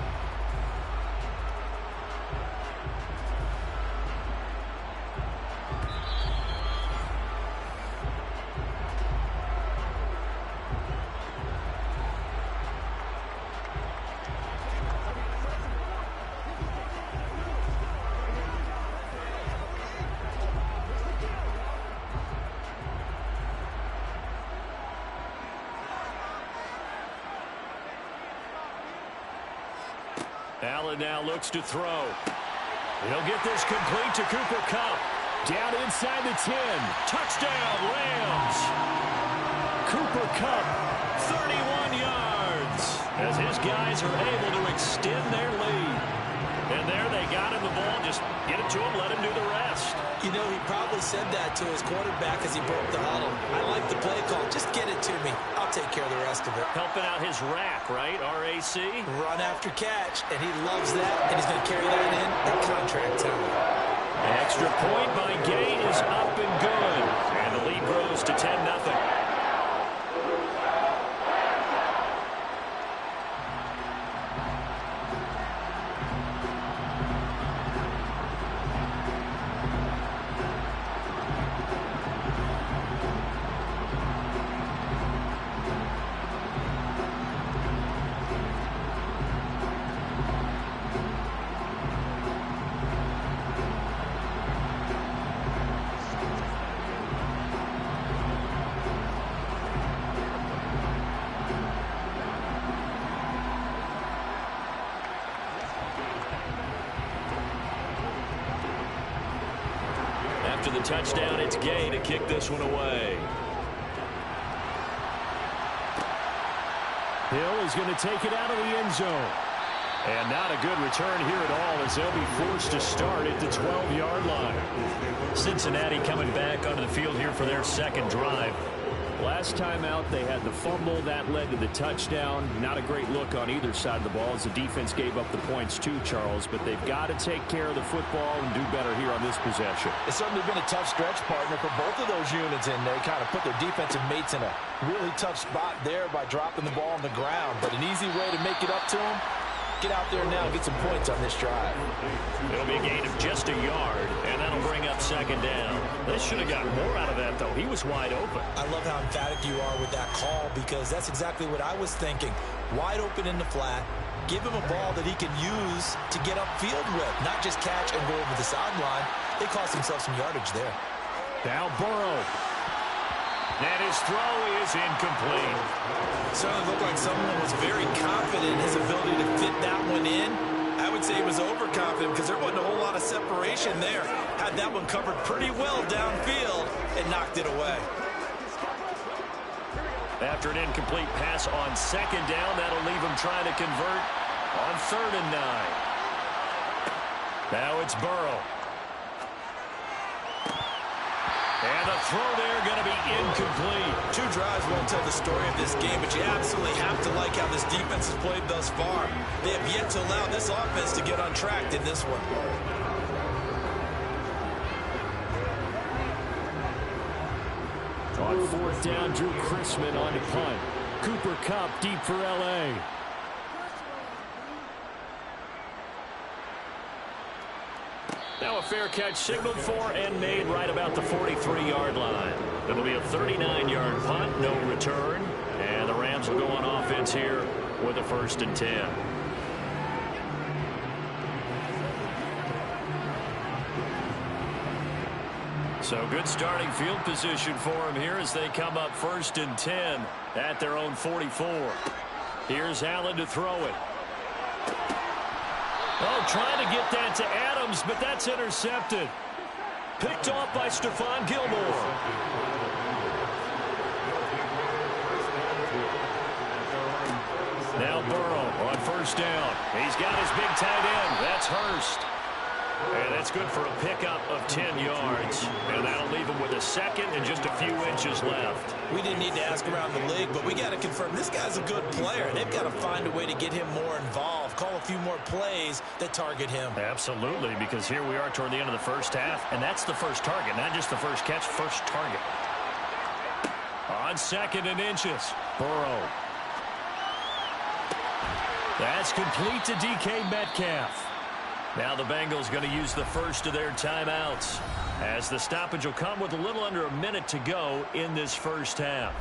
Allen now looks to throw. He'll get this complete to Cooper Kupp. Down inside the 10. Touchdown, Rams. Cooper Kupp, 31 yards. As his guys are able to extend their lead. And there they got him the ball. Just get it to him, let him do the rest. You know, he probably said that to his quarterback as he broke the huddle. I like the play call. Just get it to me. I'll take care of the rest of it. Helping out his rack, right? RAC. Run after catch, and he loves that, and he's going to carry that in at contract time. An extra point by Gay is up and good. And the lead grows to 10-0. the touchdown. It's Gay to kick this one away. Hill is going to take it out of the end zone. And not a good return here at all as they'll be forced to start at the 12-yard line. Cincinnati coming back onto the field here for their second drive. Last time out, they had the fumble. That led to the touchdown. Not a great look on either side of the ball as the defense gave up the points too, Charles. But they've got to take care of the football and do better here on this possession. It's certainly been a tough stretch, partner, for both of those units, and they kind of put their defensive mates in a really tough spot there by dropping the ball on the ground. But an easy way to make it up to them, get out there now and get some points on this drive. It'll be a gain of just a yard, and that'll bring up second down. They should have gotten more out of that, though. He was wide open. I love how emphatic you are with that call because that's exactly what I was thinking. Wide open in the flat. Give him a ball that he can use to get upfield with, not just catch and go over the sideline. They cost themselves some yardage there. Now Burrow. And his throw is incomplete. Certainly looked like someone was very confident in his ability to fit that one in. I would say he was overconfident because there wasn't a whole lot of separation there. Had that one covered pretty well downfield and knocked it away. After an incomplete pass on second down, that'll leave him trying to convert on 3rd and 9. Now it's Burrow. And the throw there going to be incomplete. 2 drives won't tell the story of this game, but you absolutely have to like how this defense has played thus far. They have yet to allow this offense to get untracked in this one. On 4th down, Drew Chrisman on the punt. Cooper Kupp deep for L.A. Now a fair catch signaled for and made right about the 43-yard line. It'll be a 39-yard punt, no return. And the Rams will go on offense here with a 1st and 10. So good starting field position for him here as they come up 1st and 10 at their own 44. Here's Allen to throw it. Oh, trying to get that to Adams, but that's intercepted. Picked off by Stephon Gilmore. Now Burrow on 1st down. He's got his big tight end. That's Hurst. And that's good for a pickup of 10 yards. And that'll leave him with a 2nd and just a few inches left. We didn't need to ask around the league, but we got to confirm this guy's a good player. They've got to find a way to get him more involved, call a few more plays that target him. Absolutely, because here we are toward the end of the first half, and that's the first target, not just the first catch, first target. On 2nd and inches, Burrow. That's complete to DK Metcalf. Now the Bengals going to use the first of their timeouts as the stoppage will come with a little under a minute to go in this first half.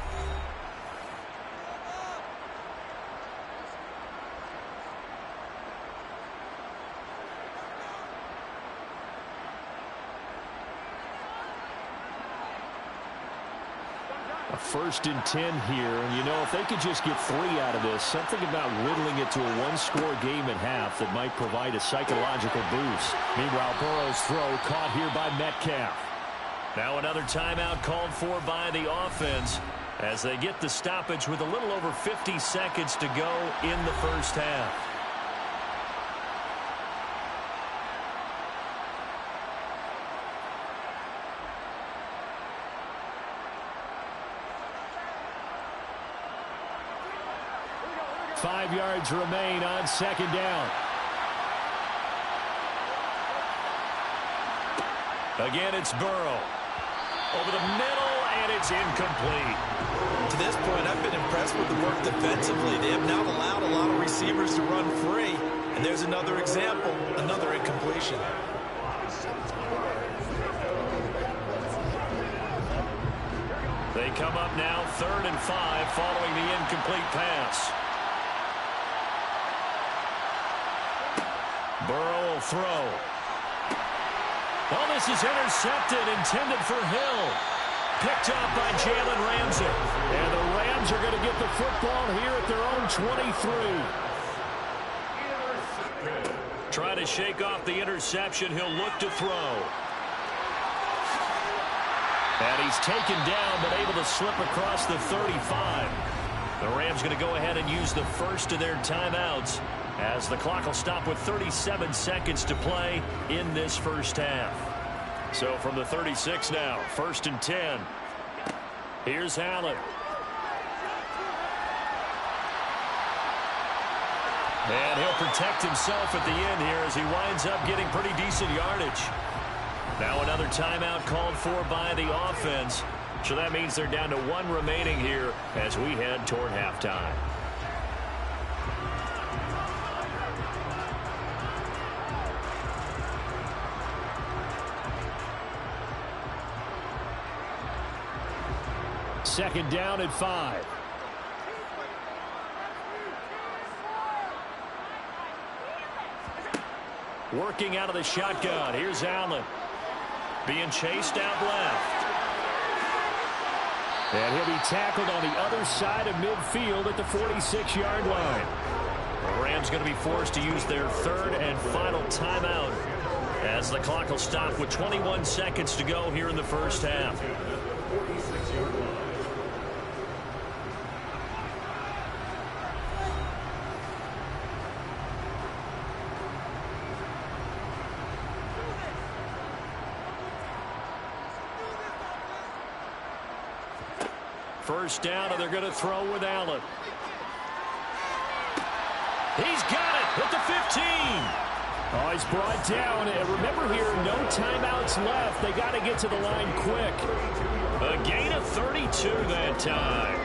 A 1st and 10 here, and you know, if they could just get 3 out of this, something about whittling it to a 1-score game at half that might provide a psychological boost. Meanwhile, Burrow's throw caught here by Metcalf. Now another timeout called for by the offense as they get the stoppage with a little over 50 seconds to go in the first half. Five yards remain on 2nd down. Again, it's Burrow. Over the middle, and it's incomplete. To this point, I've been impressed with the work defensively. They have not allowed a lot of receivers to run free. And there's another example, another incompletion. They come up now 3rd and 5 following the incomplete pass. Burrow will throw. Oh, this is intercepted, intended for Hill. Picked up by Jalen Ramsey. And the Rams are going to get the football here at their own 23. Trying to shake off the interception. He'll look to throw. And he's taken down, but able to slip across the 35. The Rams going to go ahead and use the first of their timeouts as the clock will stop with 37 seconds to play in this first half. So from the 36 now, 1st and 10. Here's Allen. And he'll protect himself at the end here as he winds up getting pretty decent yardage. Now another timeout called for by the offense. So that means they're down to 1 remaining here as we head toward halftime. Second down at 5. Working out of the shotgun. Here's Allen. Being chased out left. And he'll be tackled on the other side of midfield at the 46-yard line. The Rams going to be forced to use their 3rd and final timeout as the clock will stop with 21 seconds to go here in the first half. First down, and they're going to throw with Allen. He's got it at the 15. Oh, he's brought down. And remember here, no timeouts left. They got to get to the line quick. A gain of 32 that time.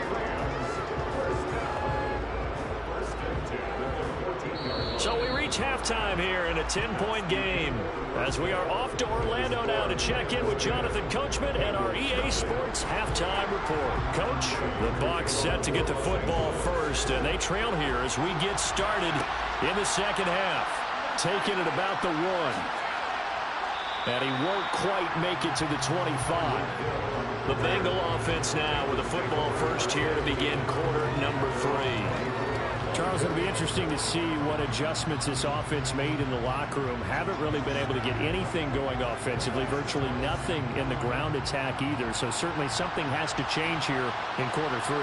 So we reach halftime here in a 10-point game as we are off to Orlando now to check in with Jonathan Coachman and our EA Sports halftime report. Coach, the Bucs set to get the football first, and they trail here as we get started in the second half. Taking it about the 1. And he won't quite make it to the 25. The Bengal offense now with the football first here to begin quarter number 3. Charles, it'll be interesting to see what adjustments this offense made in the locker room. Haven't really been able to get anything going offensively, virtually nothing in the ground attack either. So certainly something has to change here in quarter 3.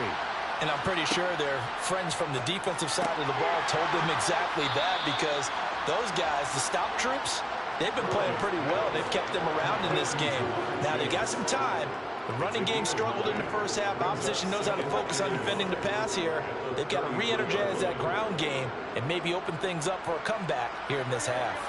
And I'm pretty sure their friends from the defensive side of the ball told them exactly that, because those guys, the stop troops, they've been playing pretty well. They've kept them around in this game. Now they got some time. The running game struggled in the first half. Opposition knows how to focus on defending the pass here. They've got to re-energize that ground game and maybe open things up for a comeback here in this half.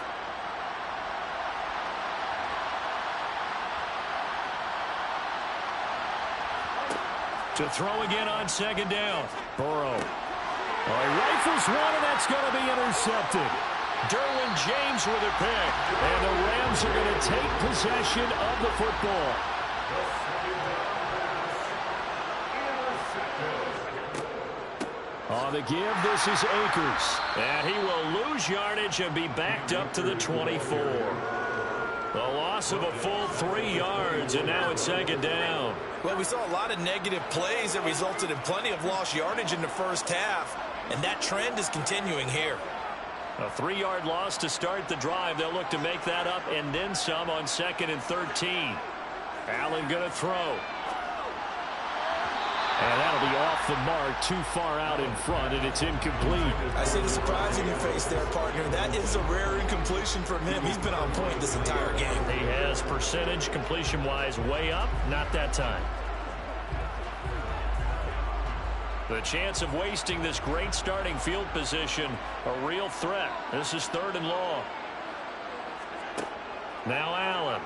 To throw again on second down. Burrow. Oh, he rifles one, and that's going to be intercepted. Derwin James with a pick. And the Rams are going to take possession of the football. On the give, this is Akers. And he will lose yardage and be backed up to the 24. The loss of a full 3 yards, and now it's second down. Well, we saw a lot of negative plays that resulted in plenty of lost yardage in the first half, and that trend is continuing here. A 3-yard loss to start the drive. They'll look to make that up and then some on 2nd and 13. Allen going to throw. And that'll be off the mark, too far out in front, and it's incomplete. I see the surprise in your face there, partner. That is a rare incompletion from him. He's been on point this entire game. He has percentage completion-wise way up, not that time. The chance of wasting this great starting field position, a real threat. This is 3rd and long. Now Allen.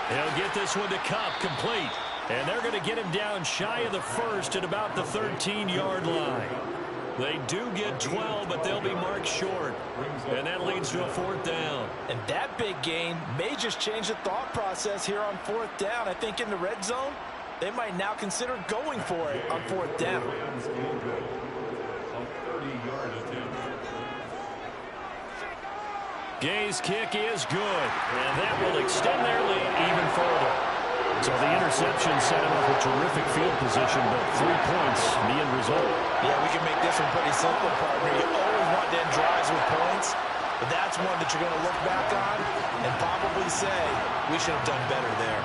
He'll get this one to Cup, complete. And they're going to get him down shy of the 1st at about the 13-yard line. They do get 12, but they'll be marked short. And that leads to a 4th down. And that big gain may just change the thought process here on 4th down. I think in the red zone, they might now consider going for it on 4th down. Gay's kick is good, and that will extend their lead even further. So the interception set him up a terrific field position, but 3 points, the end result. Yeah, we can make this one pretty simple, partner. You always want to end drives with points. But that's one that you're going to look back on and probably say, we should have done better there.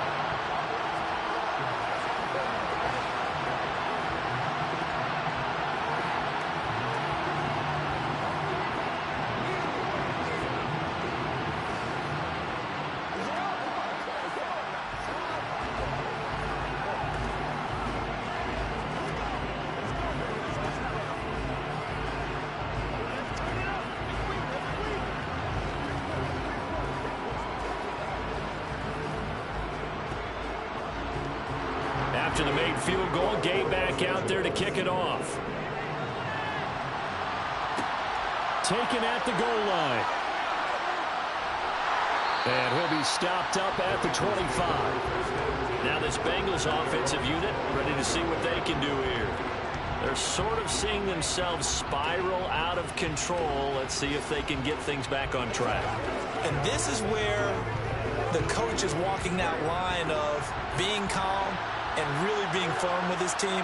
After the made field goal, Gay back out there to kick it off. Taken at the goal line. And he'll be stopped up at the 25. Now this Bengals offensive unit ready to see what they can do here. They're sort of seeing themselves spiral out of control. Let's see if they can get things back on track. And this is where the coach is walking that line of being calm and really being firm with his team.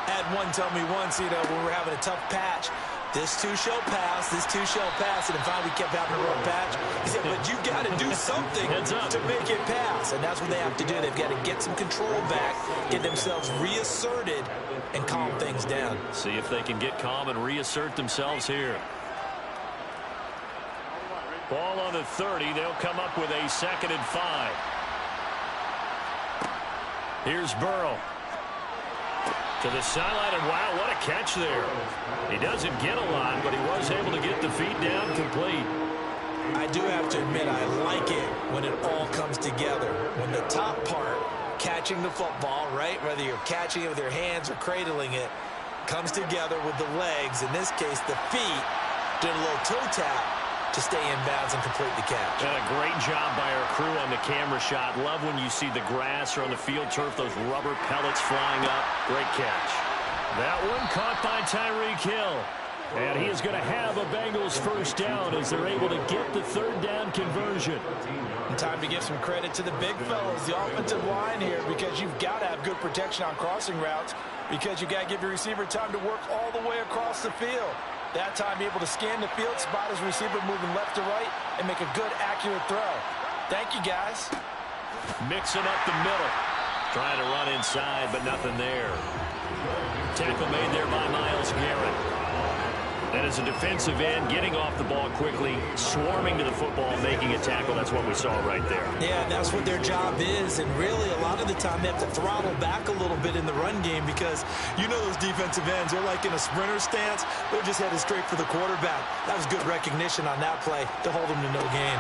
Had one tell me once, when we're having a tough patch, this too shall pass, this too shall pass, and then finally we kept having a rough patch. He said, but you've got to do something to make it pass, and that's what they have to do. They've got to get some control back, get themselves reasserted, and calm things down. See if they can get calm and reassert themselves here. Ball on the 30. They'll come up with a 2nd and 5. Here's Burrow. To the sideline, and wow, what a catch there. He doesn't get a lot, but he was able to get the feet down complete. I do have to admit, I like it when it all comes together. When the top part, catching the football, right, whether you're catching it with your hands or cradling it, comes together with the legs. In this case, the feet did a little toe tap to stay in bounds and complete the catch. And a great job by our crew on the camera shot. Love when you see the grass or on the field turf, those rubber pellets flying up. Great catch. That one caught by Tyreek Hill. And he is going to have a Bengals first down as they're able to get the 3rd down conversion. And time to give some credit to the big fellas, the offensive line here, because you've got to have good protection on crossing routes, because you've got to give your receiver time to work all the way across the field. That time, able to scan the field, spot his receiver moving left to right, and make a good, accurate throw. Thank you, guys. Mixing up the middle. Trying to run inside, but nothing there. Tackle made there by Myles Garrett. And as a defensive end, getting off the ball quickly, swarming to the football, making a tackle. That's what we saw right there. Yeah, that's what their job is. And really, a lot of the time, they have to throttle back a little bit in the run game because you know those defensive ends, they're like in a sprinter stance. They're just headed straight for the quarterback. That was good recognition on that play to hold them to no gain.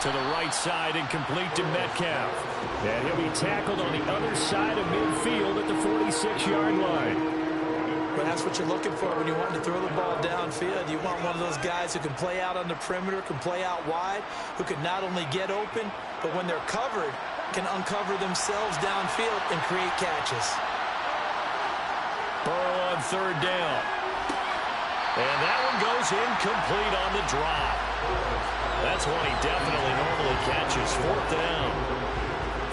To the right side and complete to Metcalf. And he'll be tackled on the other side of midfield at the 46-yard line. But that's what you're looking for when you want to throw the ball downfield. You want one of those guys who can play out on the perimeter, can play out wide, who can not only get open, but when they're covered, can uncover themselves downfield and create catches. Burrow on 3rd down. And that one goes incomplete on the drop. That's one he definitely normally catches. 4th down.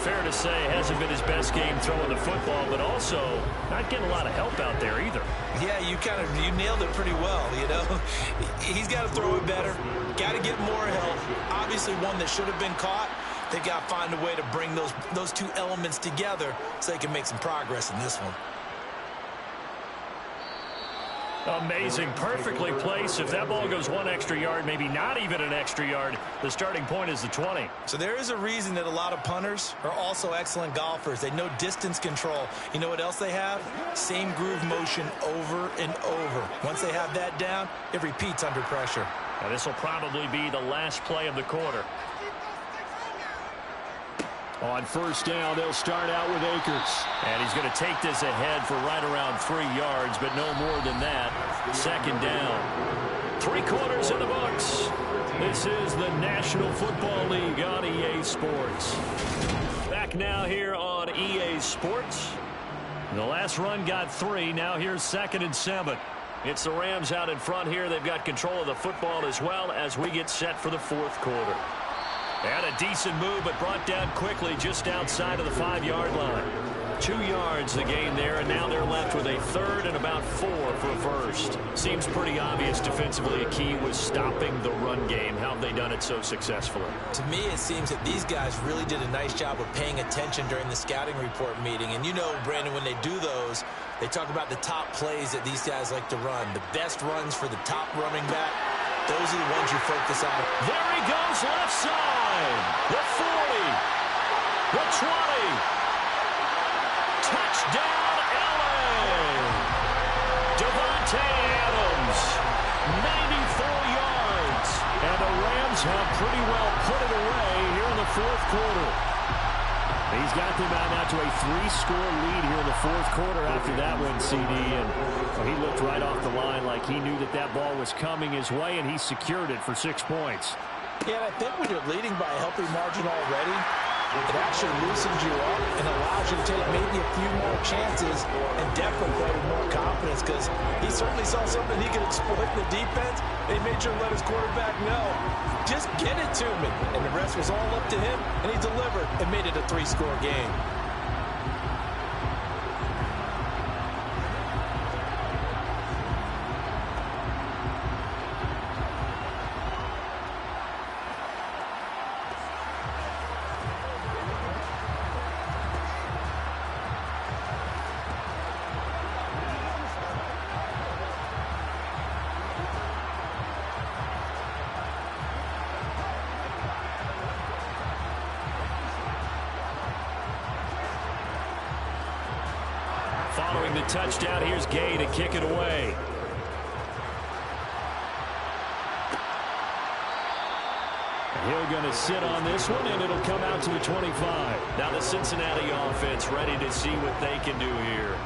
Fair to say, hasn't been his best game throwing the football, but also not getting a lot of help out there either. Yeah, you nailed it pretty well, He's got to throw it better, got to get more help. Obviously one that should have been caught. They got to find a way to bring those two elements together so they can make some progress in this one. Amazing, perfectly placed. If that ball goes 1 extra yard, maybe not even an extra yard, the starting point is the 20. So there is a reason that a lot of punters are also excellent golfers. They know distance control. You know what else they have? Same groove motion over and over. Once they have that down, it repeats under pressure. Now this will probably be the last play of the quarter. On 1st down, they'll start out with Akers. And he's going to take this ahead for right around 3 yards, but no more than that. 2nd down. 3 quarters in the books. This is the National Football League on EA Sports. Back now here on EA Sports. The last run got 3. Now here's 2nd and 7. It's the Rams out in front here. They've got control of the football as well as we get set for the 4th quarter. And a decent move, but brought down quickly just outside of the 5-yard line. 2 yards the gain there, and now they're left with a third and about 4 for a first. Seems pretty obvious defensively a key was stopping the run game. How have they done it so successfully? To me, it seems that these guys really did a nice job of paying attention during the scouting report meeting. And you know, Brandon, when they do those, they talk about the top plays that these guys like to run. The best runs for the top running back, those are the ones you focus on. There he goes, left side. The 40. The 20. Touchdown, LA. Devontae Adams, 94 yards. And the Rams have pretty well put it away here in the fourth quarter. He's got them out now to a 3-score lead here in the fourth quarter after that one, CD. And he looked right off the line like he knew that that ball was coming his way, and he secured it for 6 points. Yeah, and I think when you're leading by a healthy margin already, it actually loosens you up and allows you to take maybe a few more chances and definitely play with more confidence, because he certainly saw something he could exploit in the defense, and he made sure to let his quarterback know, just get it to me. And the rest was all up to him, and he delivered and made it a 3-score game. Following the touchdown, here's Gay to kick it away. Hill going to sit on this one, and it'll come out to the 25. Now the Cincinnati offense ready to see what they can do here.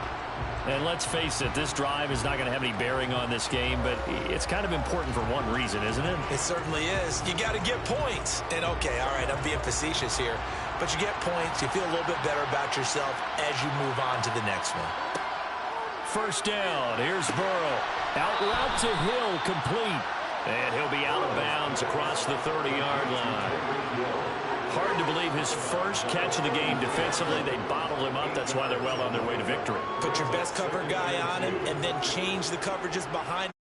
And let's face it, this drive is not going to have any bearing on this game, but it's kind of important for one reason, isn't it? It certainly is. You got to get points. And, okay, all right, I'm being facetious here. But you get points, you feel a little bit better about yourself as you move on to the next one. First down, here's Burrow. Out route to Hill, complete. And he'll be out of bounds across the 30-yard line. Hard to believe his first catch of the game defensively. They bottled him up. That's why they're well on their way to victory. Put your best cover guy on him and then change the coverages behind.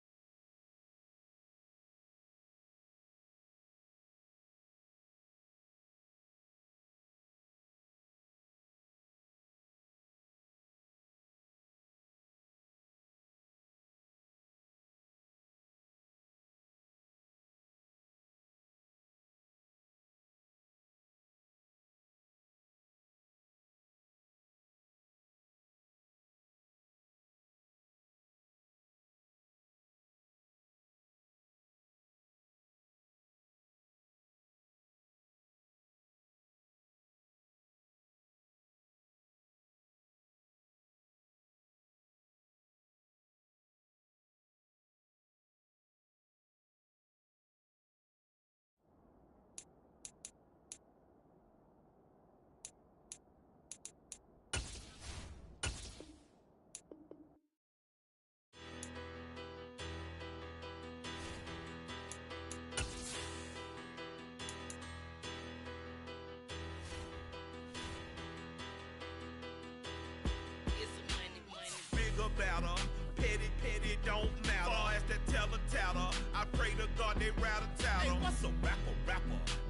Better. Petty don't matter. Far as that teller, I pray to God they rattle tattle. Hey, what's a rapper?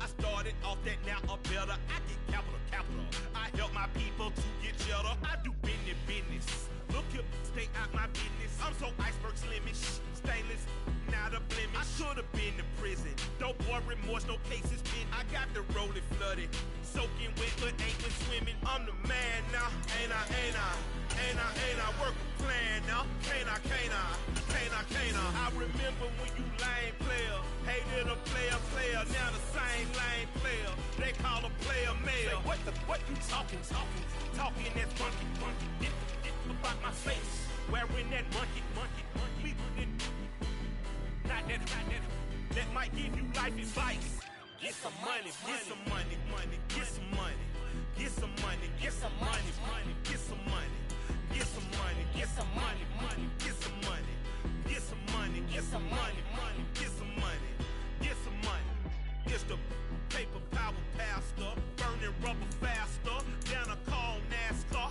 I started off that, now a better. I get capital. I help my people to get cheddar. I do business. Look here, stay out my business. I'm so iceberg slimish, stainless, not a blemish. I should have been in prison. No boy remorse, no cases pinned. I got the rolling flooded, soaking wet, but ain't been swimming. I'm the man now, ain't I? Work a plan now, can't I? I remember when you lame player, hated a player, now the same lame player. They call a player mayor. What you talking that funky. About my face, wearing that monkey. Not that might give you life advice. Get some money. It's the paper power pastor, burning rubber faster, down a call NASCAR.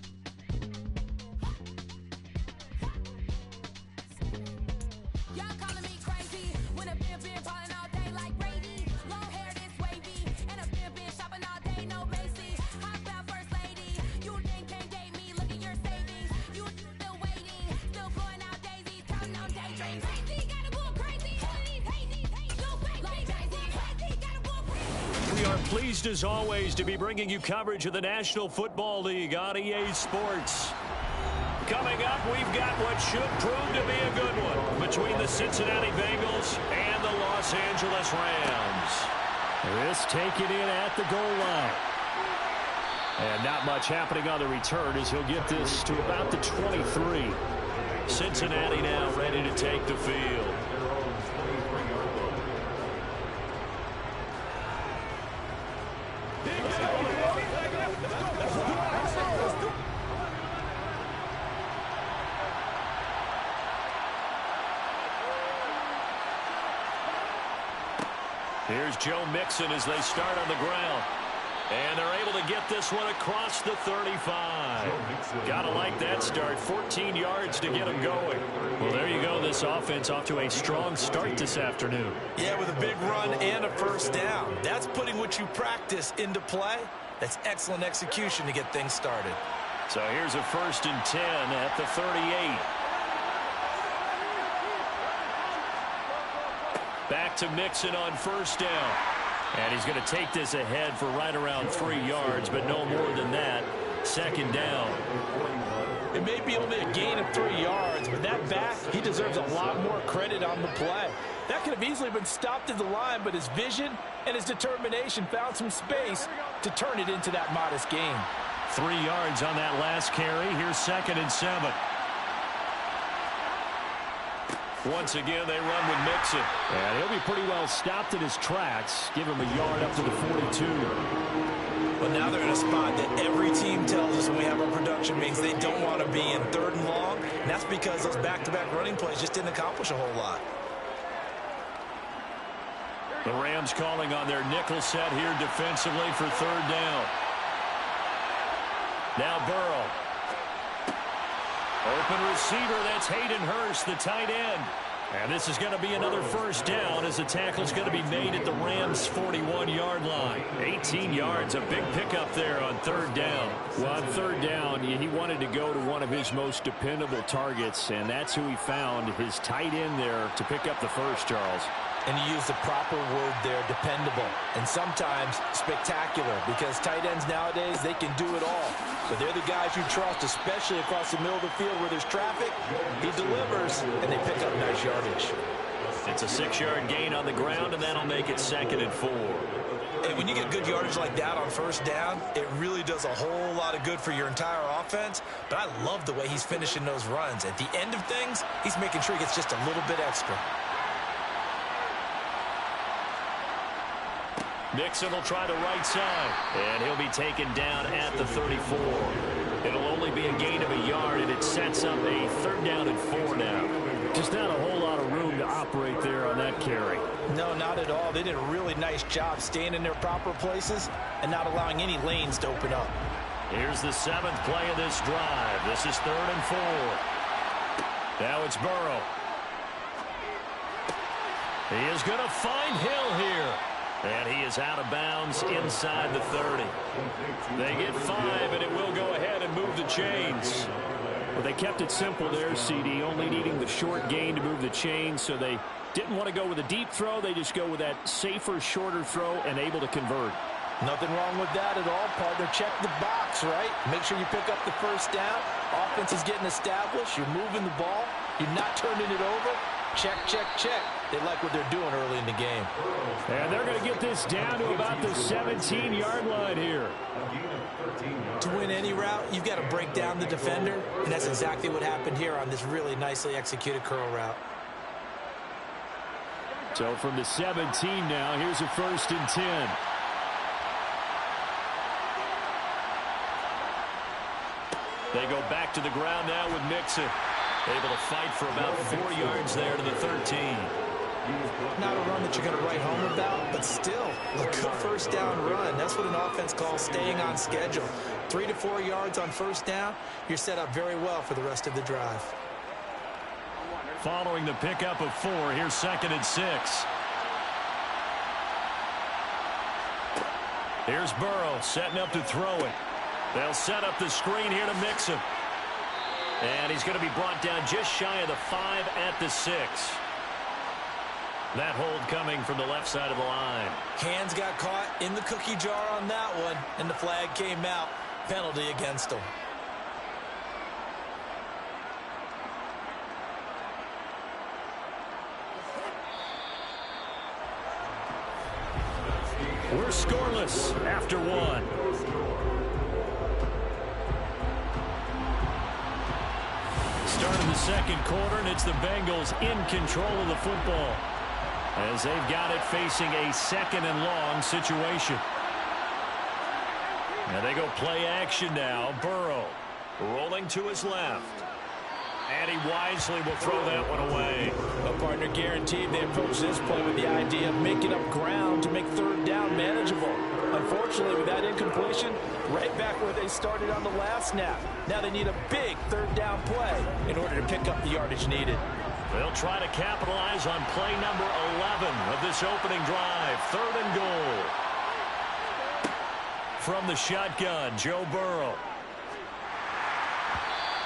are pleased as always to be bringing you coverage of the National Football League on EA Sports. Coming up, we've got what should prove to be a good one between the Cincinnati Bengals and the Los Angeles Rams. This taken in at the goal line. And not much happening on the return as he'll get this to about the 23. Cincinnati now ready to take the field. Here's Joe Mixon as they start on the ground. And they're able to get this one across the 35. Gotta like that start. 14 yards to get them going. Well, there you go. This offense off to a strong start this afternoon. Yeah, with a big run and a first down. That's putting what you practice into play. That's excellent execution to get things started. So here's a 1st and 10 at the 38. Back to Mixon on 1st down. And he's going to take this ahead for right around 3 yards, but no more than that. 2nd down. It may be only a gain of 3 yards, but that back, he deserves a lot more credit on the play. That could have easily been stopped at the line, but his vision and his determination found some space to turn it into that modest gain. 3 yards on that last carry. Here's 2nd and 7. Once again, they run with Mixon. And he'll be pretty well stopped in his tracks. Give him a yard up to the 42. But now they're in a spot that every team tells us when we have our production means they don't want to be in 3rd and long. And that's because those back-to-back running plays just didn't accomplish a whole lot. The Rams calling on their nickel set here defensively for 3rd down. Now Burrow. Open receiver, that's Hayden Hurst, the tight end. And this is going to be another 1st down as the tackle's going to be made at the Rams' 41-yard line. 18 yards, a big pickup there on 3rd down. Well, on 3rd down, he wanted to go to one of his most dependable targets, and that's who he found, his tight end there, to pick up the first, Charles. And he used the proper word there, dependable, and sometimes spectacular, because tight ends nowadays, they can do it all. But they're the guys you trust, especially across the middle of the field where there's traffic. He delivers, and they pick up nice yardage. It's a 6-yard gain on the ground, and that'll make it 2nd and 4. Hey, when you get good yardage like that on 1st down, it really does a whole lot of good for your entire offense. But I love the way he's finishing those runs. At the end of things, he's making sure he gets just a little bit extra. Mixon will try the right side, and he'll be taken down at the 34. It'll only be a gain of a yard, and it sets up a 3rd down and 4 now. Just not a whole lot of room to operate there on that carry. No, not at all. They did a really nice job staying in their proper places and not allowing any lanes to open up. Here's the 7th play of this drive. This is 3rd and 4. Now it's Burrow. He is going to find Hill here. And he is out of bounds inside the 30. They get 5, and it will go ahead and move the chains. Well, they kept it simple there, CD, only needing the short gain to move the chains, so they didn't want to go with a deep throw. They just go with that safer, shorter throw and able to convert. Nothing wrong with that at all, partner. Check the box, right? Make sure you pick up the 1st down. Offense is getting established. You're moving the ball. You're not turning it over. Check, check, check. They like what they're doing early in the game. And they're going to get this down to about the 17-yard line here. To win any route, you've got to break down the defender, and that's exactly what happened here on this really nicely executed curl route. So from the 17 now, here's a 1st and 10. They go back to the ground now with Mixon. Able to fight for about 4 yards there to the 13. Not a run that you're going to write home about, but still a good 1st down run. That's what an offense calls staying on schedule. 3 to 4 yards on 1st down, you're set up very well for the rest of the drive. Following the pickup of 4, here's 2nd and 6. Here's Burrow setting up to throw it. They'll set up the screen here to Mixon. And he's going to be brought down just shy of the 5 at the 6. That hold coming from the left side of the line. Hands got caught in the cookie jar on that one, and the flag came out. Penalty against him. We're scoreless after one. Start of the second quarter, and it's the Bengals in control of the football as they've got it facing a second and long situation. Now they go play action now. Burrow rolling to his left. And he wisely will throw that one away. A partner guaranteed they approach this play with the idea of making up ground to make third down manageable. Unfortunately, with that incompletion, right back where they started on the last snap. Now they need a big third down play in order to pick up the yardage needed. They'll try to capitalize on play number 11 of this opening drive. Third and goal. From the shotgun, Joe Burrow.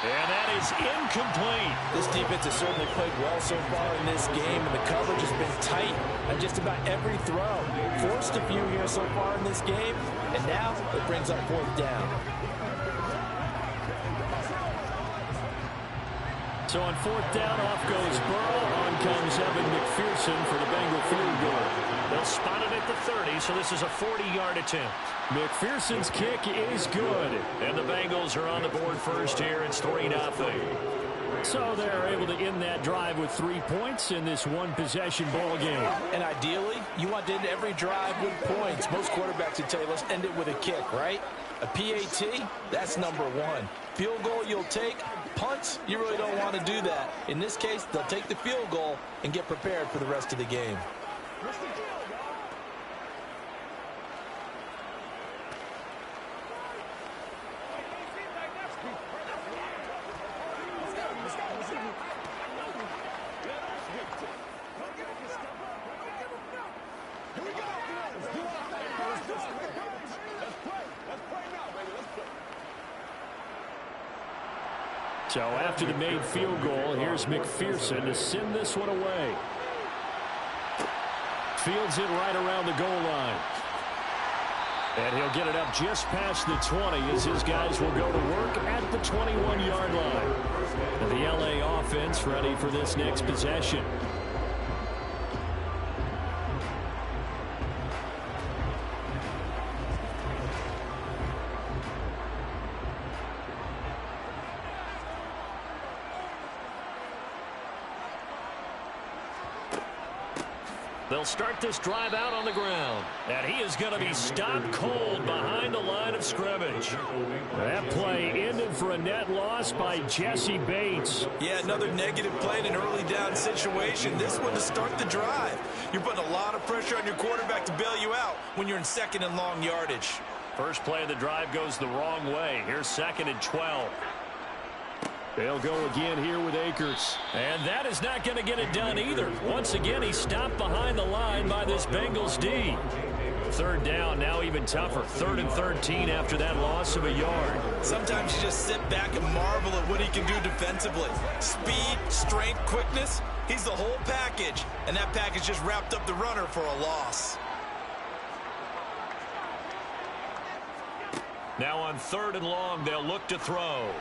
And that is incomplete. This defense has certainly played well so far in this game, and the coverage has been tight on just about every throw. Forced a few here so far in this game, and now it brings up fourth down. So on fourth down, off goes Burrow. On comes Evan McPherson for the Bengal field goal. They'll spot it at the 30, so this is a 40-yard attempt. McPherson's kick is good. And the Bengals are on the board first here. It's 3-0. So they're able to end that drive with 3 points in this one-possession ball game. And ideally, you want to end every drive with points. Most quarterbacks would tell you, let's end it with a kick, right? A PAT, that's number one. Field goal you'll take. Punts, you really don't want to do that. In this case, they'll take the field goal and get prepared for the rest of the game. So after the made field goal, here's McPherson to send this one away. Fields it right around the goal line. And he'll get it up just past the 20 as his guys will go to work at the 21-yard line. And the LA offense ready for this next possession. They'll start this drive out on the ground. And he is going to be stopped cold behind the line of scrimmage. That play ended for a net loss by Jesse Bates. Yeah, another negative play in an early down situation. This one to start the drive. You're putting a lot of pressure on your quarterback to bail you out when you're in second and long yardage. First play of the drive goes the wrong way. Here's 2nd and 12. They'll go again here with Akers. And that is not going to get it done either. Once again, he's stopped behind the line by this Bengals D. Third down, now even tougher. 3rd and 13 after that loss of a yard. Sometimes you just sit back and marvel at what he can do defensively. Speed, strength, quickness. He's the whole package. And that package just wrapped up the runner for a loss. Now on 3rd and long, they'll look to throw.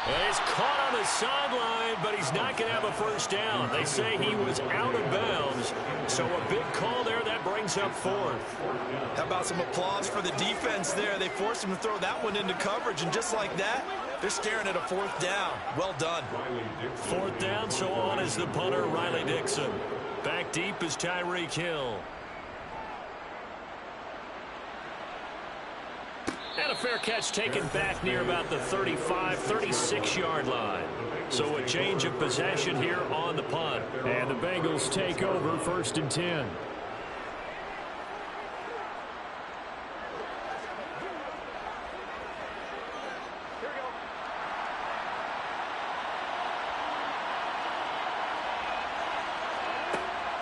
And he's caught on the sideline, but he's not going to have a first down. They say he was out of bounds. So a big call there that brings up 4th. How about some applause for the defense there? They forced him to throw that one into coverage, and just like that, they're staring at a 4th down. Well done. 4th down, so on is the punter, Riley Dixon. Back deep is Tyreek Hill. And a fair catch taken back near about the 35, 36-yard line. So a change of possession here on the punt. And the Bengals take over 1st and 10.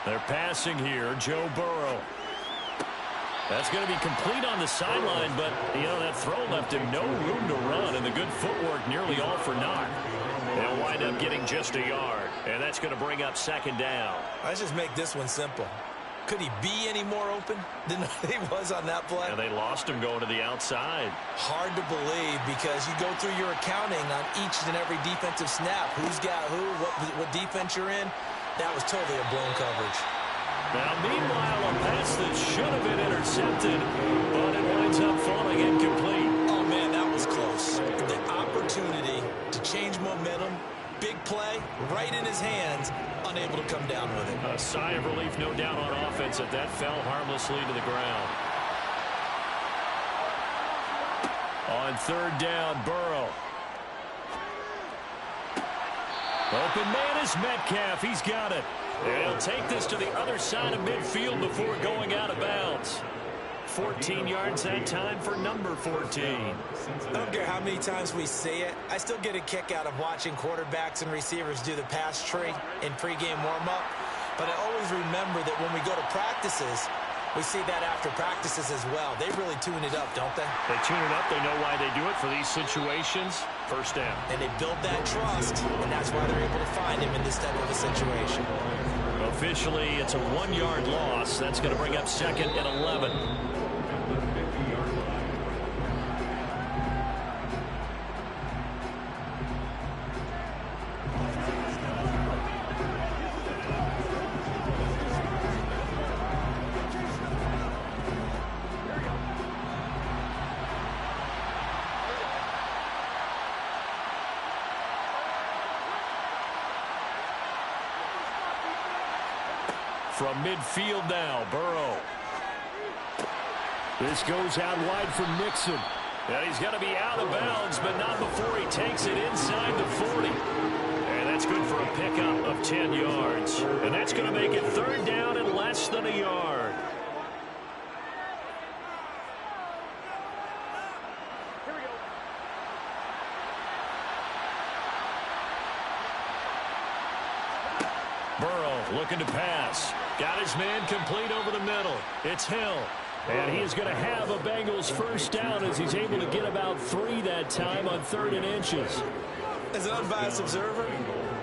They're passing here, Joe Burrow. That's going to be complete on the sideline, but, you know, that throw left him no room to run, and the good footwork nearly all for naught. They'll wind up getting just a yard. And that's going to bring up second down. Let's just make this one simple. Could he be any more open than he was on that play? And they lost him going to the outside. Hard to believe because you go through your accounting on each and every defensive snap. Who's got who, what defense you're in. That was totally a blown coverage. Now, meanwhile, a pass that should have been intercepted, but it winds up falling incomplete. Oh, man, that was close. The opportunity to change momentum, big play, right in his hands, unable to come down with it. A sigh of relief, no doubt, on offense that fell harmlessly to the ground. On third down, Burrow. Open man is Metcalf. He's got it. And he'll take this to the other side of midfield before going out of bounds. 14 yards that time for number 14. I don't care how many times we see it. I still get a kick out of watching quarterbacks and receivers do the pass tree in pregame warm-up. But I always remember that when we go to practices, we see that after practices as well. They really tune it up, don't they? They tune it up. They know why they do it for these situations. First down. And they build that trust, and that's why they're able to find him in this type of a situation. Officially, it's a 1-yard loss. That's going to bring up second and 11. From midfield now, Burrow. This goes out wide for Nixon. And he's going to be out of bounds, but not before he takes it inside the 40. And that's good for a pickup of 10 yards. And that's going to make it third down and less than a yard. Burrow looking to pass. Got his man complete over the middle. It's Hill. And he is going to have a Bengals first down as he's able to get about 3 that time on 3rd and inches. As an unbiased observer,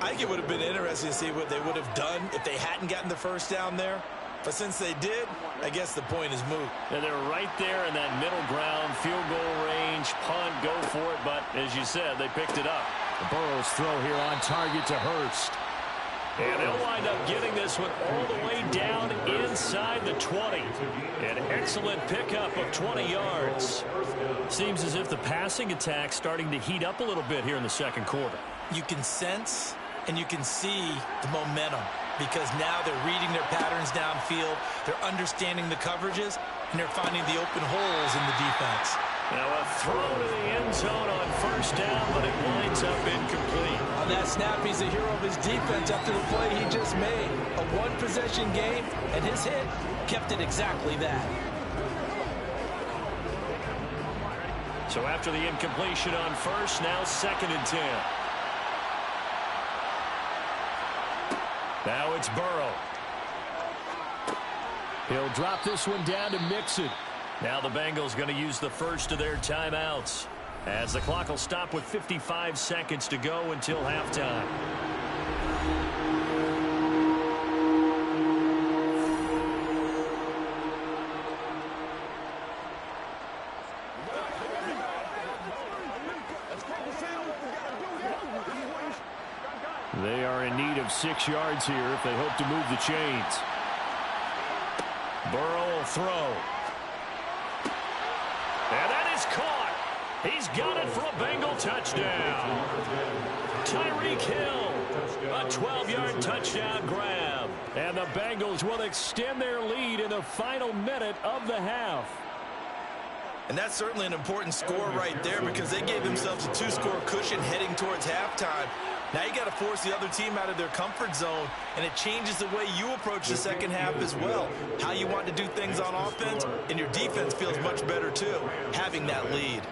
I think it would have been interesting to see what they would have done if they hadn't gotten the first down there. But since they did, I guess the point is moot. And they're right there in that middle ground, field goal range, punt, go for it. But as you said, they picked it up. The Burrow's throw here on target to Hurst. And they'll wind up getting this one all the way down inside the 20. An excellent pickup of 20 yards. Seems as if the passing attack's starting to heat up a little bit here in the second quarter. You can sense and you can see the momentum because now they're reading their patterns downfield, they're understanding the coverages, and they're finding the open holes in the defense. Now a throw to the end zone on first down, but it winds up incomplete. On that snap, he's a hero of his defense after the play he just made. A one-possession game, and his hit kept it exactly that. So after the incompletion on first, now 2nd and 10. Now it's Burrow. He'll drop this one down to Mixon. Now the Bengals going to use the first of their timeouts as the clock will stop with 55 seconds to go until halftime. They are in need of 6 yards here if they hope to move the chains. Burrow will throw. And that is caught. He's got it for a Bengal touchdown. Tyreek Hill, a 12-yard touchdown grab. And the Bengals will extend their lead in the final minute of the half. And that's certainly an important score right there because they gave themselves a 2-score cushion heading towards halftime. Now you got to force the other team out of their comfort zone, and it changes the way you approach the second half as well. How you want to do things on offense, and your defense feels much better too, having that lead.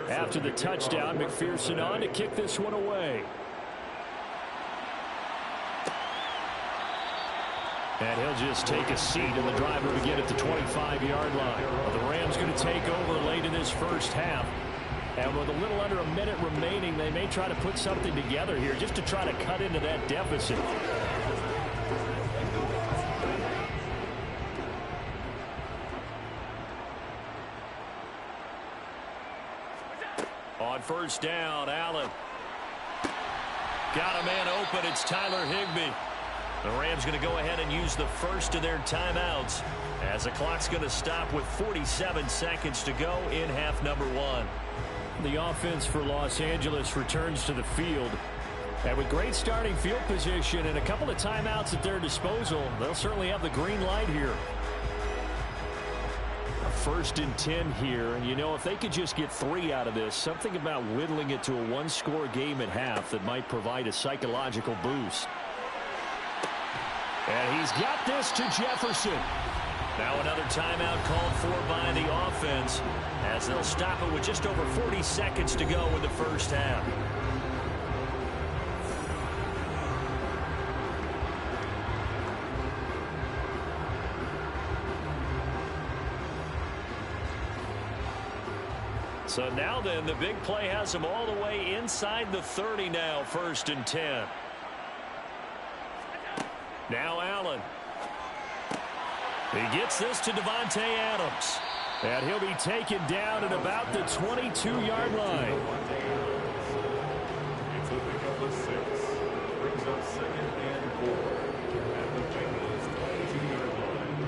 After the touchdown, McPherson on to kick this one away. And he'll just take a seat, and the drive will begin at the 25-yard line. Well, the Rams going to take over late in this first half. And with a little under a minute remaining, they may try to put something together here just to try to cut into that deficit. On first down, Allen. Got a man open. It's Tyler Higbee. The Rams going to go ahead and use the first of their timeouts as the clock's going to stop with 47 seconds to go in half number one. The offense for Los Angeles returns to the field. And with great starting field position and a couple of timeouts at their disposal, they'll certainly have the green light here. First and 10 here, and you know, if they could just get 3 out of this, something about whittling it to a one-score game at half that might provide a psychological boost. And he's got this to Jefferson. Now another timeout called for by the offense as they'll stop it with just over 40 seconds to go in the first half. So now then, the big play has them all the way inside the 30 now, first and 10. Now Allen. He gets this to Devontae Adams. And he'll be taken down at about the 22-yard line. It's a pickup of 6. Brings up 2nd and 4 at the Bengals' 22-yard line.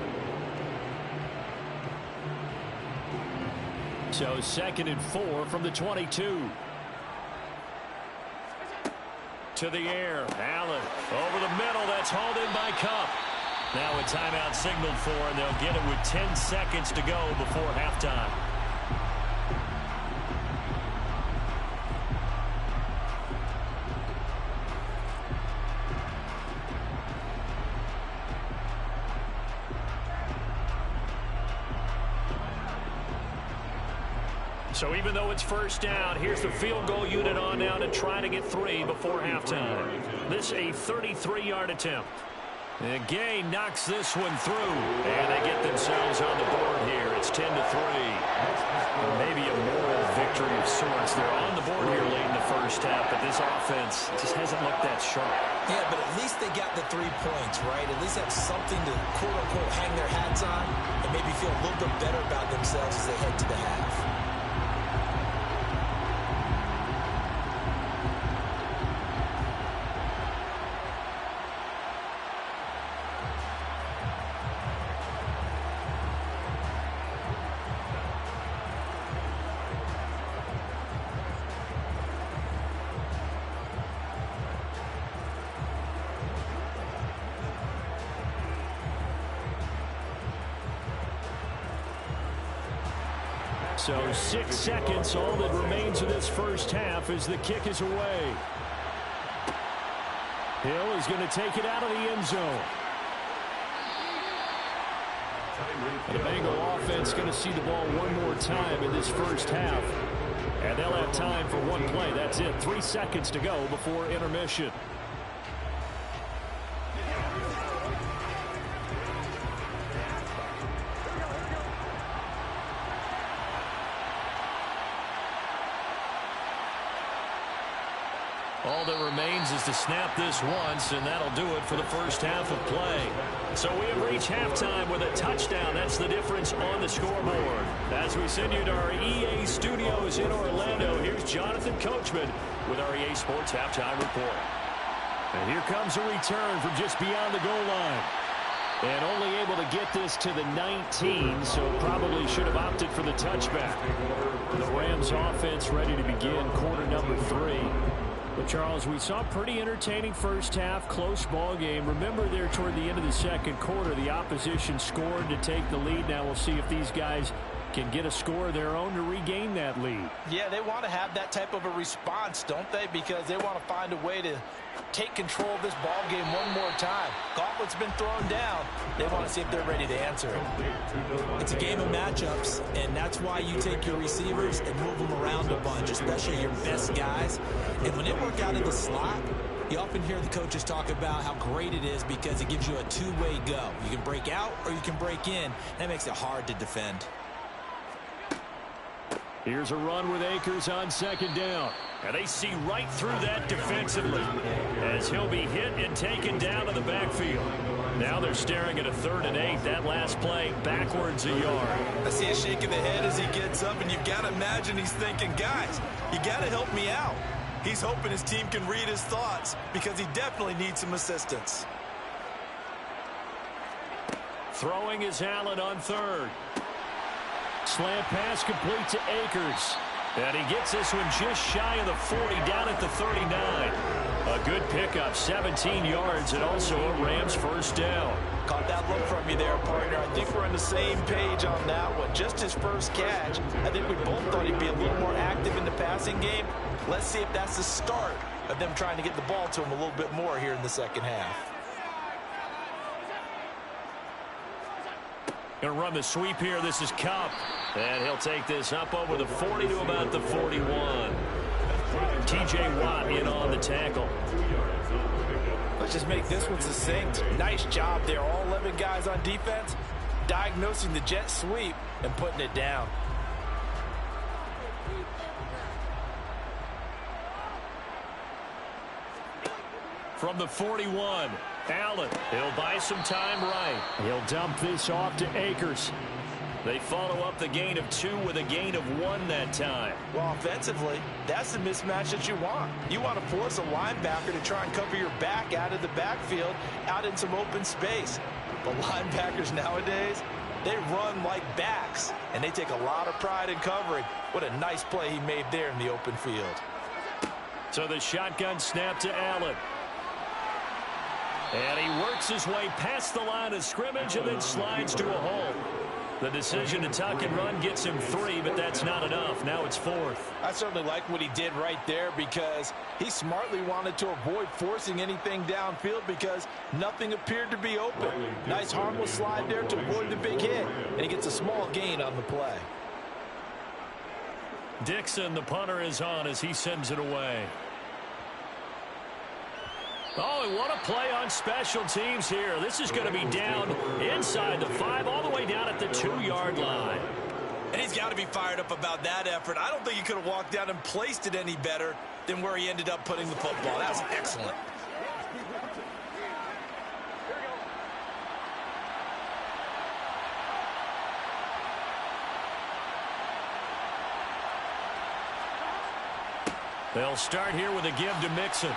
So 2nd and 4 from the 22. To the air. Allen over the middle. That's hauled in by Kupp. Now a timeout signaled for, and they'll get it with 10 seconds to go before halftime. So even though it's first down, here's the field goal unit on now to try to get 3 before halftime. This a 33-yard attempt. And Gay knocks this one through, and they get themselves on the board here. It's 10-3. Maybe a moral victory of sorts. They're on the board here late in the first half, but this offense just hasn't looked that sharp. Yeah, but at least they got the 3 points, right? At least have something to, quote-unquote, hang their hats on and maybe feel a little bit better about themselves as they head to the half. So 6 seconds, all that remains of this first half as the kick is away. Hill is going to take it out of the end zone. And the Bengal offense going to see the ball one more time in this first half. And they'll have time for one play. That's it. 3 seconds to go before intermission. All that remains is to snap this once, and that'll do it for the first half of play. So we have reached halftime with a touchdown. That's the difference on the scoreboard. As we send you to our EA studios in Orlando, here's Jonathan Coachman with our EA Sports Halftime Report. And here comes a return from just beyond the goal line. And only able to get this to the 19, so probably should have opted for the touchback. The Rams offense ready to begin quarter number 3. But, Charles, we saw a pretty entertaining first half, close ball game. Remember there toward the end of the second quarter, the opposition scored to take the lead. Now we'll see if these guys can get a score of their own to regain that lead. Yeah, they want to have that type of a response, don't they? Because they want to find a way to take control of this ball game one more time. Gauntlet's been thrown down. They want to see if they're ready to answer it. It's a game of matchups, and that's why you take your receivers and move them around a bunch, especially your best guys. And when they work out in the slot, you often hear the coaches talk about how great it is because it gives you a two-way go. You can break out or you can break in. That makes it hard to defend. Here's a run with Akers on second down. And they see right through that defensively as he'll be hit and taken down to the backfield. Now they're staring at a 3rd and 8. That last play backwards a yard. I see a shake of the head as he gets up, and you've got to imagine he's thinking, guys, you got to help me out. He's hoping his team can read his thoughts because he definitely needs some assistance. Throwing is Allen on 3rd. Slant pass complete to Akers. And he gets this one just shy of the 40, down at the 39. A good pickup, 17 yards, and also a Rams first down. Caught that look from you there, partner. I think we're on the same page on that one. Just his first catch. I think we both thought he'd be a little more active in the passing game. Let's see if that's the start of them trying to get the ball to him a little bit more here in the second half. Going to run the sweep here. This is Cup. And he'll take this up over the 40 to about the 41. T.J. Watt in on the tackle. Let's just make this one succinct. Nice job there. All 11 guys on defense diagnosing the jet sweep and putting it down. From the 41, Allen. He'll buy some time right. He'll dump this off to Akers. They follow up the gain of 2 with a gain of 1 that time. Well, offensively, that's the mismatch that you want. You want to force a linebacker to try and cover your back out of the backfield, out in some open space. But linebackers nowadays, they run like backs, and they take a lot of pride in covering. What a nice play he made there in the open field. So the shotgun snap to Allen. And he works his way past the line of scrimmage and then slides to a hole. The decision to tuck and run gets him 3, but that's not enough. Now it's 4th. I certainly like what he did right there because he smartly wanted to avoid forcing anything downfield because nothing appeared to be open. Nice harmless slide there to avoid the big hit, and he gets a small gain on the play. Dixon, the punter, is on as he sends it away. Oh, and what a play on special teams here. This is going to be down inside the 5, all the way down at the 2-yard line. And he's got to be fired up about that effort. I don't think he could have walked down and placed it any better than where he ended up putting the football. That was excellent. They'll start here with a give to Mixon.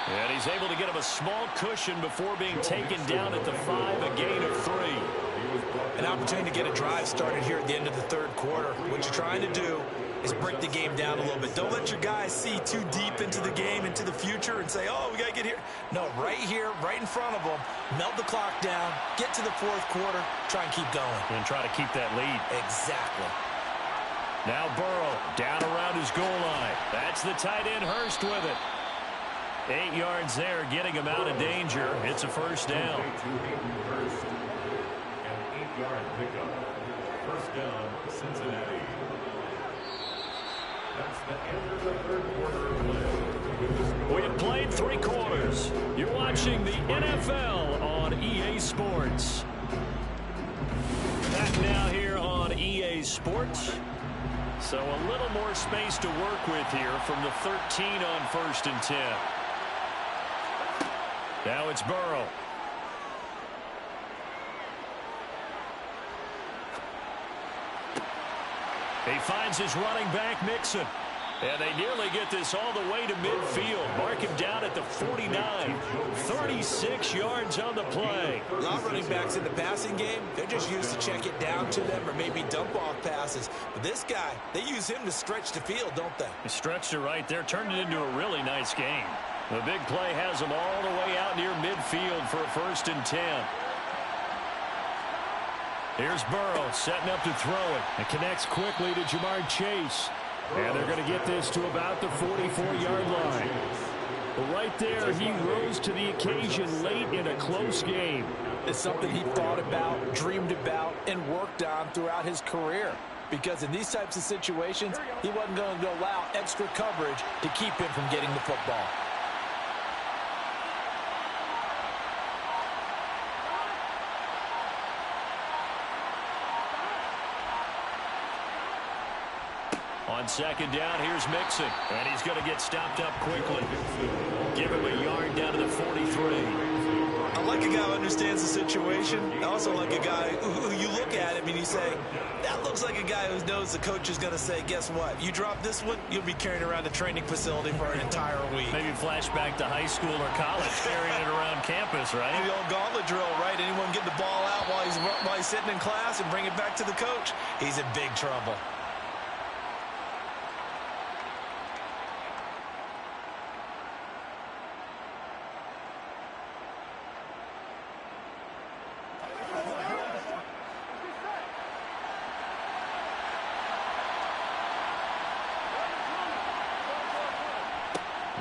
And he's able to get him a small cushion before being taken down at the 5, a gain of 3. An opportunity to get a drive started here at the end of the 3rd quarter. What you're trying to do is break the game down a little bit. Don't let your guys see too deep into the game, into the future, and say, oh, we got to get here. No, right here, right in front of them, melt the clock down, get to the 4th quarter, try and keep going. And try to keep that lead. Exactly. Now Burrow down around his goal line. That's the tight end Hurst with it. 8 yards there, getting him out of danger. It's a first down. An 8-yard pickup. First down, Cincinnati. That's the end of the 3rd quarter of play. We have played 3 quarters. You're watching the NFL on EA Sports. Back now here on EA Sports. So a little more space to work with here from the 13 on 1st and 10. Now it's Burrow. He finds his running back, Mixon. And they nearly get this all the way to midfield. Mark him down at the 49. 36 yards on the play. A lot of running backs in the passing game, they're just used to check it down to them or maybe dump off passes. But this guy, they use him to stretch the field, don't they? He stretched it right there, turned it into a really nice game. The big play has him all the way out near midfield for a 1st and 10. Here's Burrow setting up to throw it. It connects quickly to Jamar Chase. And they're going to get this to about the 44-yard line. But right there, he rose to the occasion late in a close game. It's something he thought about, dreamed about, and worked on throughout his career. Because in these types of situations, he wasn't going to allow extra coverage to keep him from getting the football. On second down, here's Mixon. And he's going to get stopped up quickly. Give him a yard down to the 43. I like a guy who understands the situation. I also like a guy who you look at him and you say, that looks like a guy who knows the coach is going to say, guess what? You drop this one, you'll be carrying around the training facility for an entire week. Maybe flashback to high school or college, carrying it around campus, right? The old gauntlet drill, right? Anyone get the ball out while he's sitting in class and bring it back to the coach? He's in big trouble.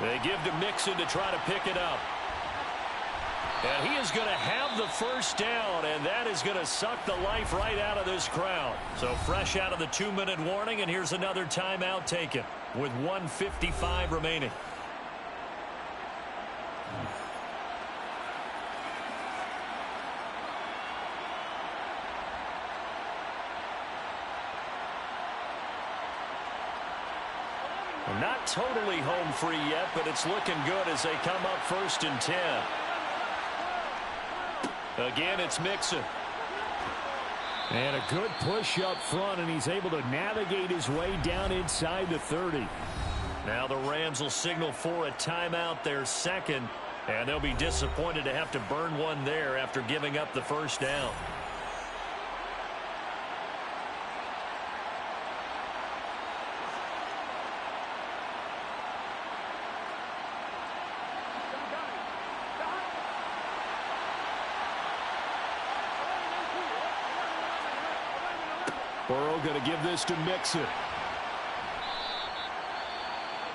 They give to Mixon to try to pick it up. And he is going to have the first down, and that is going to suck the life right out of this crowd. So fresh out of the 2-minute warning, and here's another timeout taken with 1:55 remaining. Not totally home free yet, but it's looking good as they come up 1st and 10. Again, it's Mixon. And a good push up front, and he's able to navigate his way down inside the 30. Now the Rams will signal for a timeout, their second, and they'll be disappointed to have to burn one there after giving up the first down. Burrow going to give this to Mixon.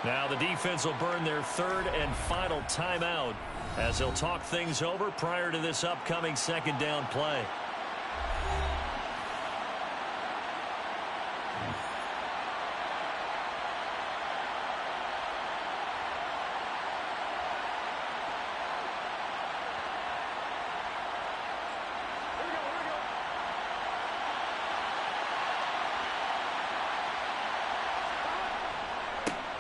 Now the defense will burn their third and final timeout as they'll talk things over prior to this upcoming second down play.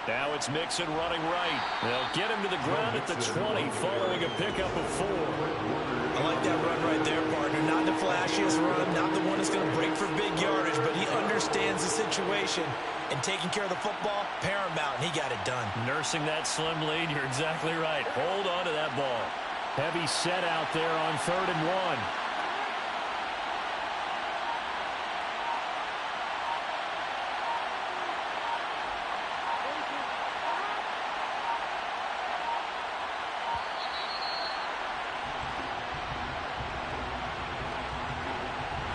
Now it's Mixon running right. They'll get him to the ground at the 20 following a pickup of 4. I like that run right there, partner. Not the flashiest run, not the one that's going to break for big yardage, but he understands the situation, and taking care of the football, paramount, and he got it done. Nursing that slim lead, you're exactly right. Hold on to that ball. Heavy set out there on 3rd and 1.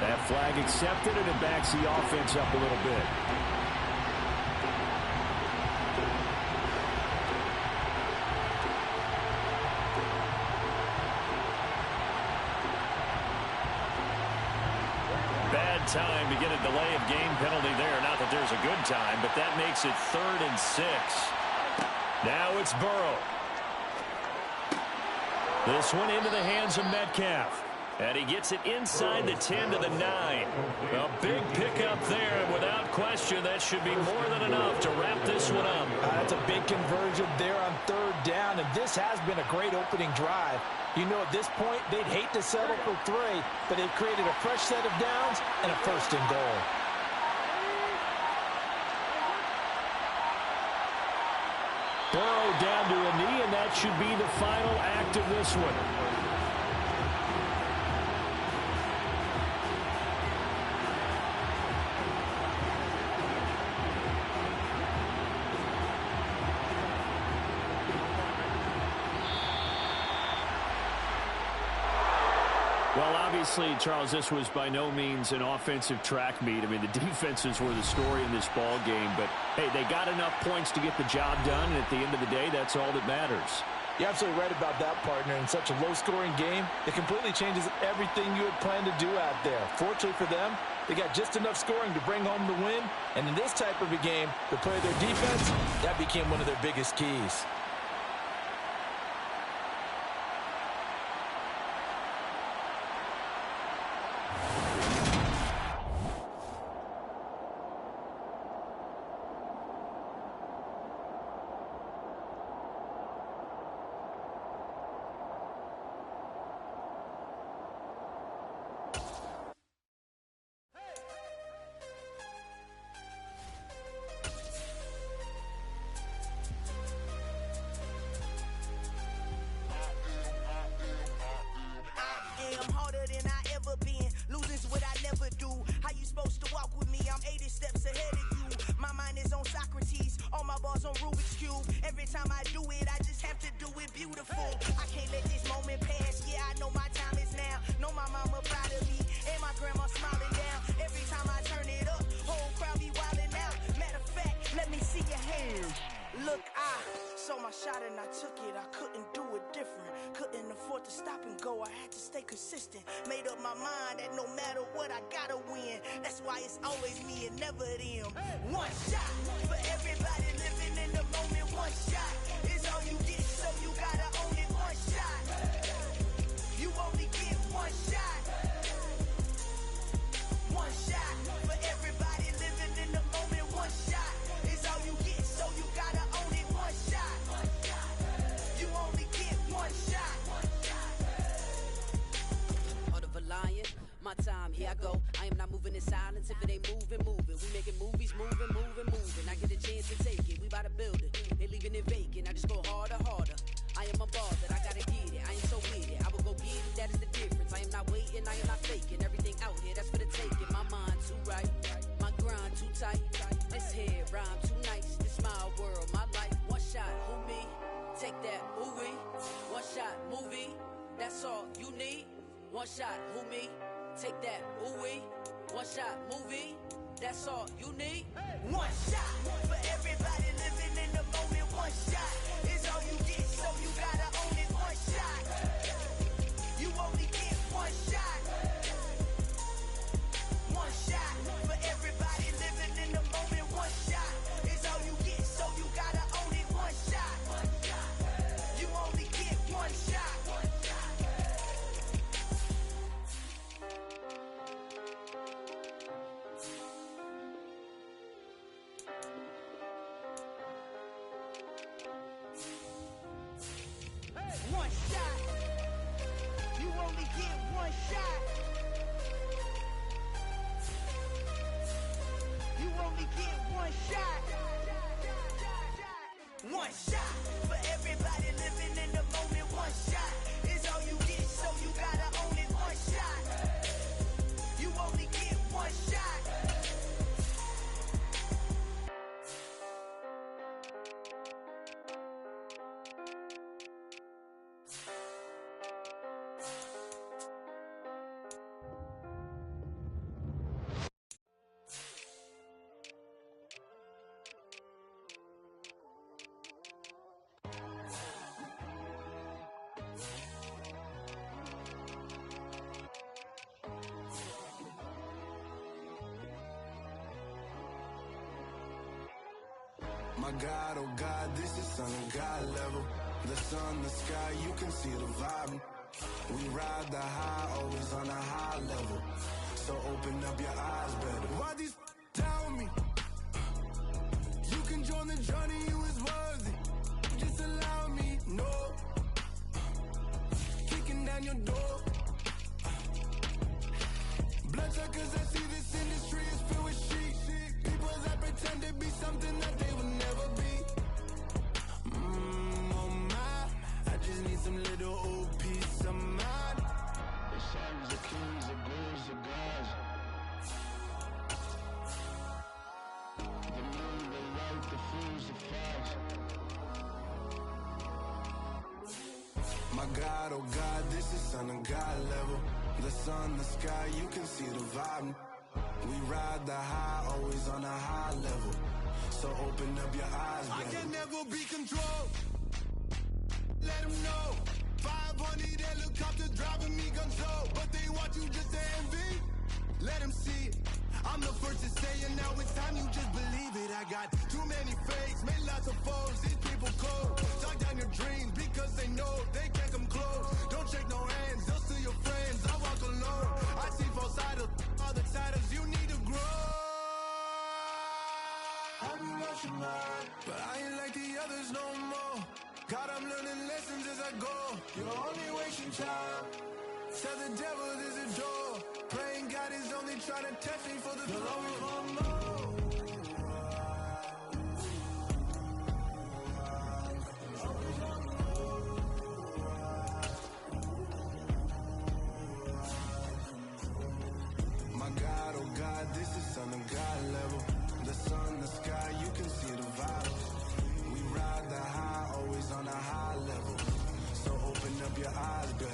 That flag accepted, and it backs the offense up a little bit. Bad time to get a delay of game penalty there. Not that there's a good time, but that makes it 3rd and 6. Now it's Burrow. This one into the hands of Metcalf. And he gets it inside the 10 to the 9. A big pickup there, and without question, that should be more than enough to wrap this one up. That's a big conversion there on 3rd down, and this has been a great opening drive. You know, at this point, they'd hate to settle for 3, but they've created a fresh set of downs and a 1st and goal. Burrow down to a knee, and that should be the final act of this one. Well, obviously, Charles, this was by no means an offensive track meet. I mean, the defenses were the story in this ball game. But, hey, they got enough points to get the job done, and at the end of the day, that's all that matters. You're absolutely right about that, partner. In such a low-scoring game, it completely changes everything you had planned to do out there. Fortunately for them, they got just enough scoring to bring home the win. And in this type of a game, to play their defense, that became one of their biggest keys. My God, oh God, this is Son of God level. The sun, the sky, you can see the vibe. We ride the high, always on a high level. So open up your eyes better. Why these down me? You can join the journey, you is worthy. Just allow me, no. Kicking down your door. Bloodsuckers, I see this industry is filled with shit. People that pretend to be something that they will never be. Oh my, I just need some little old peace of mind. The sons of kings, the bulls, the gods. The moon, the light, the fools, the facts. My God, oh God, this is Son of God level. The sun, the sky, you can see the vibe. We ride the high, always on a high level. So open up your eyes, baby. I can never be controlled. Let them know. 500 helicopters driving me control. But they watch you just to envy. Let them see it. I'm the first to say it, now it's time you just believe it. I got too many fakes, made lots of foes. These people cold. Talk down your dreams because they know they can't come close. Don't shake no hands, they'll steal your friends. I walk alone. I see false idols, other titles. You need to grow. I be rushing mine, but I ain't like the others no more. God, I'm learning lessons as I go. You're only wasting time. Tell the devil there's a door. Praying God is only trying to test me for the glory. My God, oh God, this is on the God level. The sun, the sky, you can see the vibes. We ride the high, always on a high level. So open up your eyes, baby.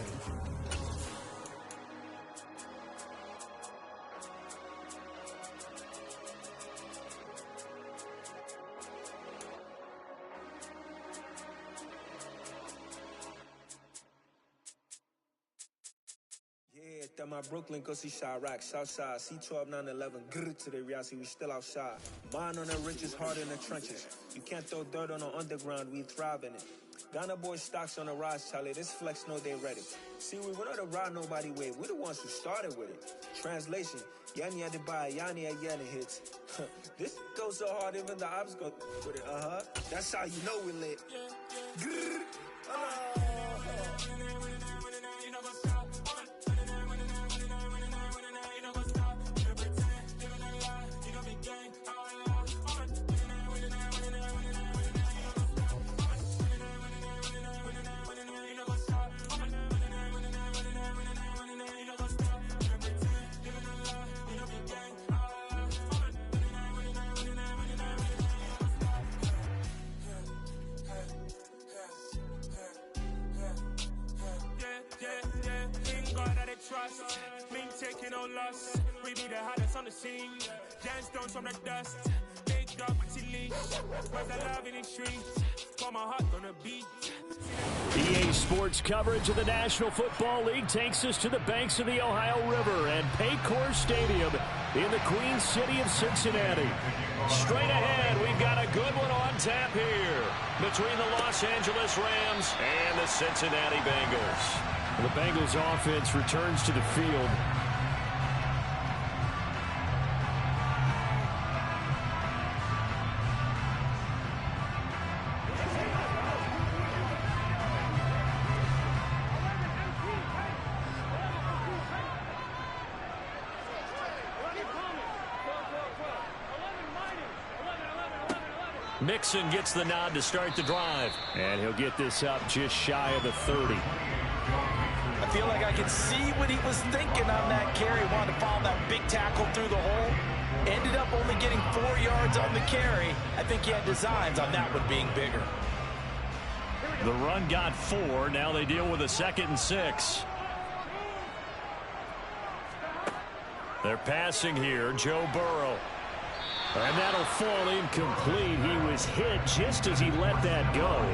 Yeah, that my Brooklyn, go see Chirac, Southside, C12, 911, grrr to the reality, we still outside. Mine on the riches, hard in the trenches. You can't throw dirt on the underground, we thrive in it. Ghana boys stocks on the rise, Charlie, this flex know they ready. See, we not to ride nobody way, we the ones who started with it. Translation, Yanni had to buy, Yanni had Yanni hits. This goes so hard, even the ops go with it, That's how you know we lit. Grrr. Trust, me taking no loss. We be the hottest on the scene. Gemstones from the dust. Big dog with leash. Where's the love in the streets? Got my heart on the beat. EA Sports coverage of the National Football League takes us to the banks of the Ohio River and Paycor Stadium in the Queen City of Cincinnati. Straight ahead, we've got a good one on tap here between the Los Angeles Rams and the Cincinnati Bengals. The Bengals offense returns to the field. Mixon gets the nod to start the drive. And he'll get this up just shy of the 30. I feel like I can see what he was thinking on that carry. Wanted to follow that big tackle through the hole. Ended up only getting 4 yards on the carry. I think he had designs on that one being bigger. The run got 4. Now they deal with a 2nd and 6. They're passing here. Joe Burrow. And that'll fall incomplete. He was hit just as he let that go.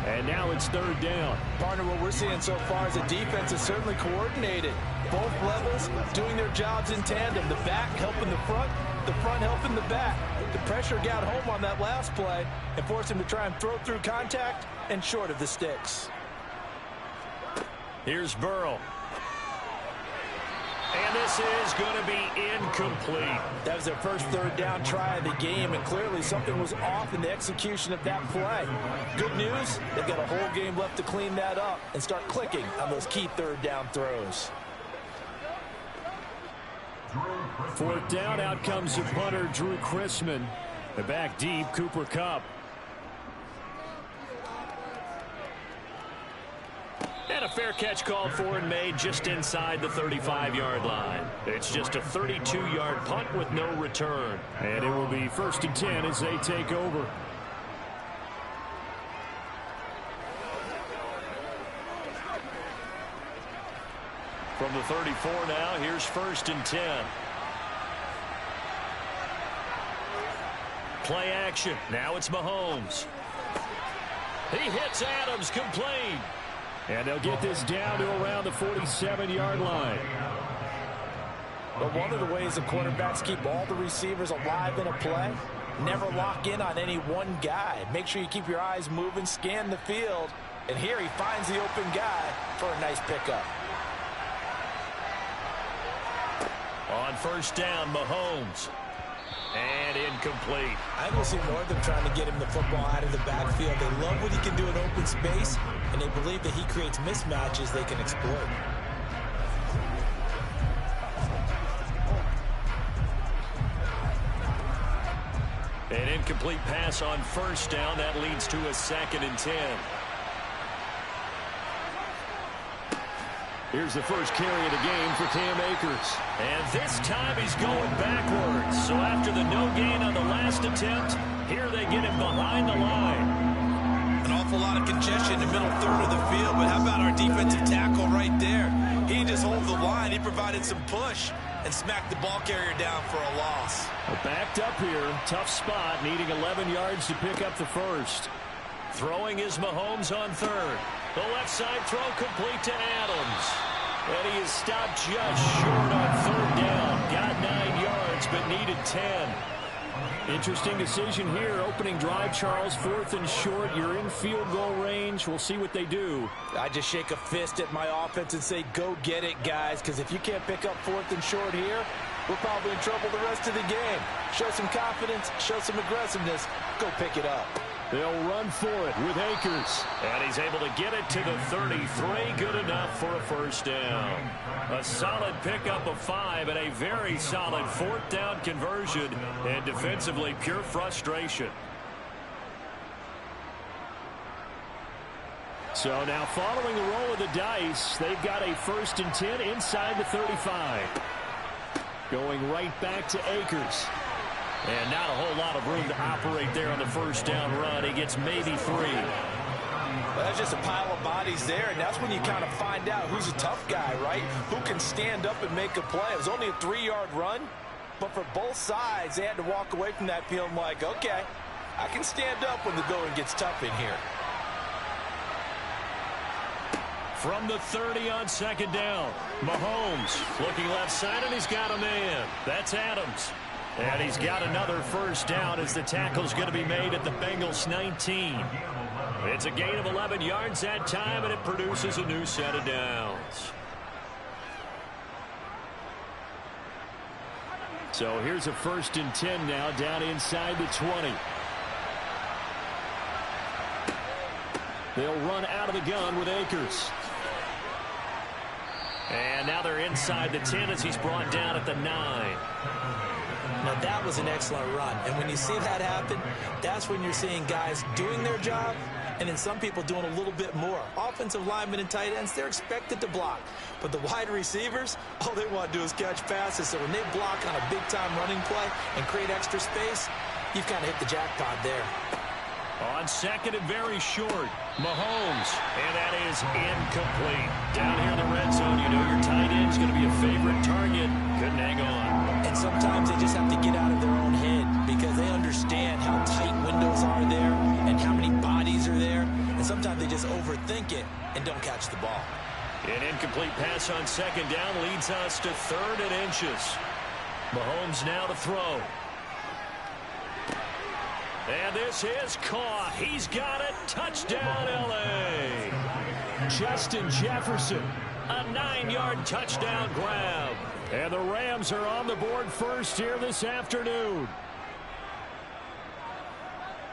And now it's 3rd down. Partner, what we're seeing so far is the defense is certainly coordinated. Both levels doing their jobs in tandem. The back helping the front helping the back. The pressure got home on that last play and forced him to try and throw through contact and short of the sticks. Here's Burrow. And this is going to be incomplete. That was their first 3rd down try of the game, and clearly something was off in the execution of that play. Good news, they've got a whole game left to clean that up and start clicking on those key 3rd down throws. 4th down, out comes the punter, Drew Chrisman. The back deep, Cooper Kupp. And a fair catch called for and made just inside the 35-yard line. It's just a 32-yard punt with no return. And it will be 1st and 10 as they take over. From the 34 now, here's 1st and 10. Play action. Now it's Mahomes. He hits Adams complete. And they'll get this down to around the 47-yard line. But one of the ways the quarterbacks keep all the receivers alive in a play, never lock in on any one guy. Make sure you keep your eyes moving, scan the field. And here he finds the open guy for a nice pickup. On 1st down, Mahomes. And incomplete. I think we'll see more of them trying to get him the football out of the backfield. They love what he can do in open space, and they believe that he creates mismatches they can exploit. An incomplete pass on 1st down. That leads to a 2nd and 10. Here's the first carry of the game for Cam Akers. And this time he's going backwards. So after the no gain on the last attempt, here they get him behind the line. An awful lot of congestion in the middle third of the field, but how about our defensive tackle right there? He just hold the line. He provided some push and smacked the ball carrier down for a loss. Backed up here. Tough spot, needing 11 yards to pick up the first. Throwing is Mahomes on 3rd. The left side throw complete to Adams. And he is stopped just short on 3rd down. Got 9 yards, but needed 10. Interesting decision here. Opening drive, Charles. 4th and short. You're in field goal range. We'll see what they do. I just shake a fist at my offense and say, go get it, guys, because if you can't pick up 4th and short here, we're probably in trouble the rest of the game. Show some confidence, show some aggressiveness, go pick it up. They'll run for it with Akers. And he's able to get it to the 33. Good enough for a 1st down. A solid pickup of 5 and a very solid 4th down conversion. And defensively, pure frustration. So now following the roll of the dice, they've got a 1st and 10 inside the 35. Going right back to Akers. And not a whole lot of room to operate there on the 1st down run. He gets maybe 3. Well, that's just a pile of bodies there, and that's when you kind of find out who's a tough guy, right? Who can stand up and make a play. It was only a 3-yard run, but for both sides, they had to walk away from that feeling like, okay, I can stand up when the going gets tough in here. From the 30 on 2nd down, Mahomes looking left side, and he's got a man. That's Adams. And he's got another 1st down as the tackle's going to be made at the Bengals 19. It's a gain of 11 yards that time, and it produces a new set of downs. So here's a 1st and 10 now, down inside the 20. They'll run out of the gun with Akers. And now they're inside the 10 as he's brought down at the 9. Now that was an excellent run, and when you see that happen, that's when you're seeing guys doing their job and then some people doing a little bit more. Offensive linemen and tight ends, they're expected to block, but the wide receivers, all they want to do is catch passes. So when they block on a big-time running play and create extra space, you've kind of hit the jackpot there. On 2nd and very short, Mahomes, and that is incomplete. Down here in the red zone, you know your tight end's going to be a favorite target. Couldn't hang on. And sometimes they just have to get out of their own head because they understand how tight windows are there and how many bodies are there. And sometimes they just overthink it and don't catch the ball. An incomplete pass on 2nd down leads us to 3rd and inches. Mahomes now to throw. And this is caught. He's got it. Touchdown, L.A. Justin Jefferson. A 9-yard touchdown grab. And the Rams are on the board first here this afternoon.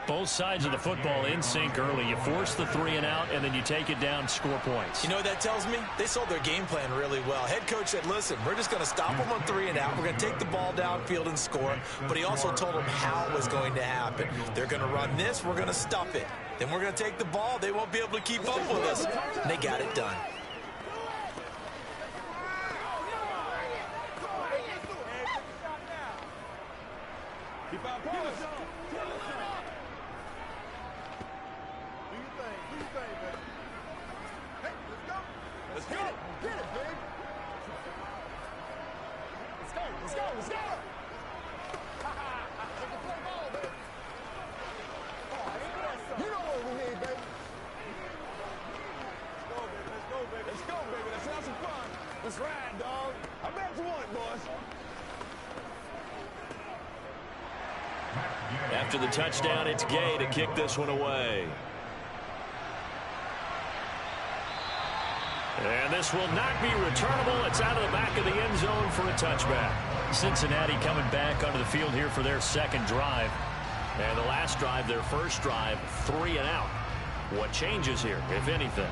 Both sides of the football in sync early. You force the 3 and out, and then you take it down, score points. You know what that tells me? They sold their game plan really well. Head coach said, listen, we're just going to stop them on 3 and out. We're going to take the ball downfield and score. But he also told them how it was going to happen. They're going to run this. We're going to stuff it. Then we're going to take the ball. They won't be able to keep up with us. And they got it done. Let's go. Let's go. Let's go. Take the play ball, baby. You know what we need, baby. Let's go, baby. Let's go, baby. Let's have some fun. Let's ride, dog. I bet you want it, boys. After the touchdown, it's Gay to kick this one away. And this will not be returnable. It's out of the back of the end zone for a touchback. Cincinnati coming back onto the field here for their second drive. And the last drive, their first drive, 3 and out. What changes here, if anything?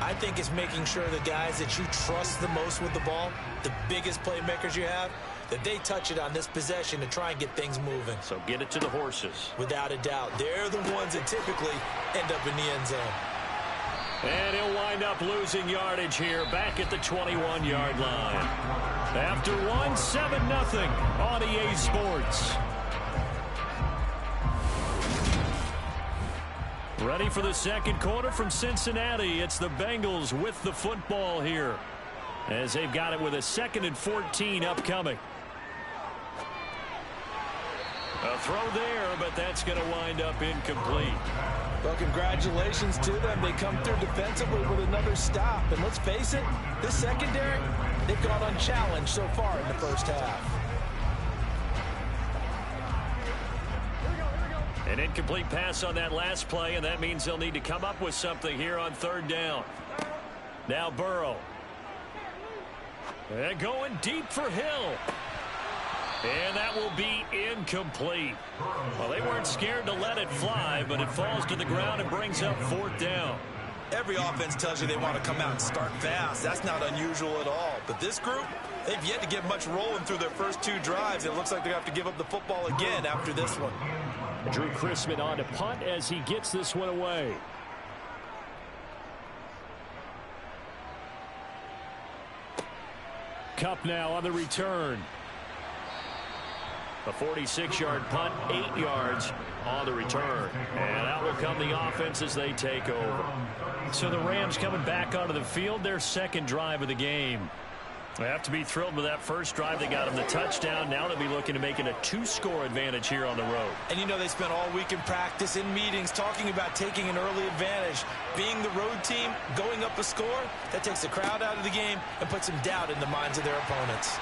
I think it's making sure the guys that you trust the most with the ball, the biggest playmakers you have, that they touch it on this possession to try and get things moving. So get it to the horses. Without a doubt. They're the ones that typically end up in the end zone. And he'll wind up losing yardage here back at the 21-yard line. After one, 7-0 on EA Sports. Ready for the second quarter from Cincinnati. It's the Bengals with the football here, as they've got it with a 2nd and 14 upcoming. A throw there, but that's going to wind up incomplete. Well, congratulations to them. They come through defensively with another stop. And let's face it, this secondary, they've gone unchallenged so far in the first half. An incomplete pass on that last play, and that means they'll need to come up with something here on 3rd down. Now Burrow. And going deep for Hill. And that will be incomplete. Well, they weren't scared to let it fly, but it falls to the ground and brings up 4th down. Every offense tells you they want to come out and start fast. That's not unusual at all. But this group, they've yet to get much rolling through their first 2 drives. It looks like they're going to have to give up the football again after this one. Drew Chrisman on to punt as he gets this one away. Kupp now on the return. A 46-yard punt, 8 yards on the return. And out will come the offense as they take over. So the Rams coming back onto the field, their second drive of the game. They have to be thrilled with that first drive. They got them the touchdown. Now they'll be looking to make it a 2-score advantage here on the road. And you know they spent all week in practice, in meetings, talking about taking an early advantage. Being the road team, going up a score, that takes the crowd out of the game and puts some doubt in the minds of their opponents.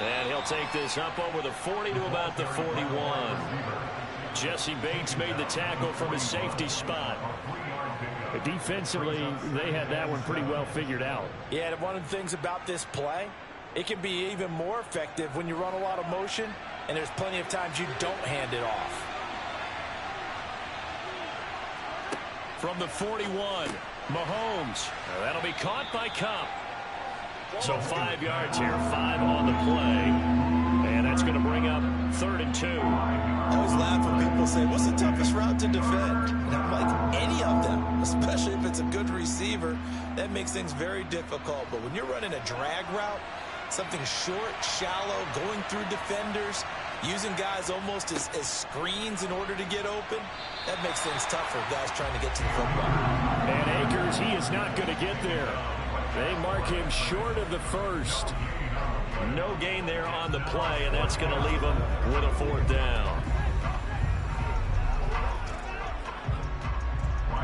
And he'll take this up over the 40 to about the 41. Jesse Bates made the tackle from his safety spot. But defensively, they had that one pretty well figured out. Yeah, and one of the things about this play, it can be even more effective when you run a lot of motion, and there's plenty of times you don't hand it off. From the 41, Mahomes. That'll be caught by Kupp. So 5 yards here, 5 on the play. And that's going to bring up 3rd and 2. I always laugh when people say, what's the toughest route to defend? And I'm like, any of them, especially if it's a good receiver. That makes things very difficult. But when you're running a drag route, something short, shallow, going through defenders, using guys almost as screens in order to get open, that makes things tough for guys trying to get to the football. And Akers, he is not going to get there. They mark him short of the first. No gain there on the play, and that's going to leave him with a 4th down.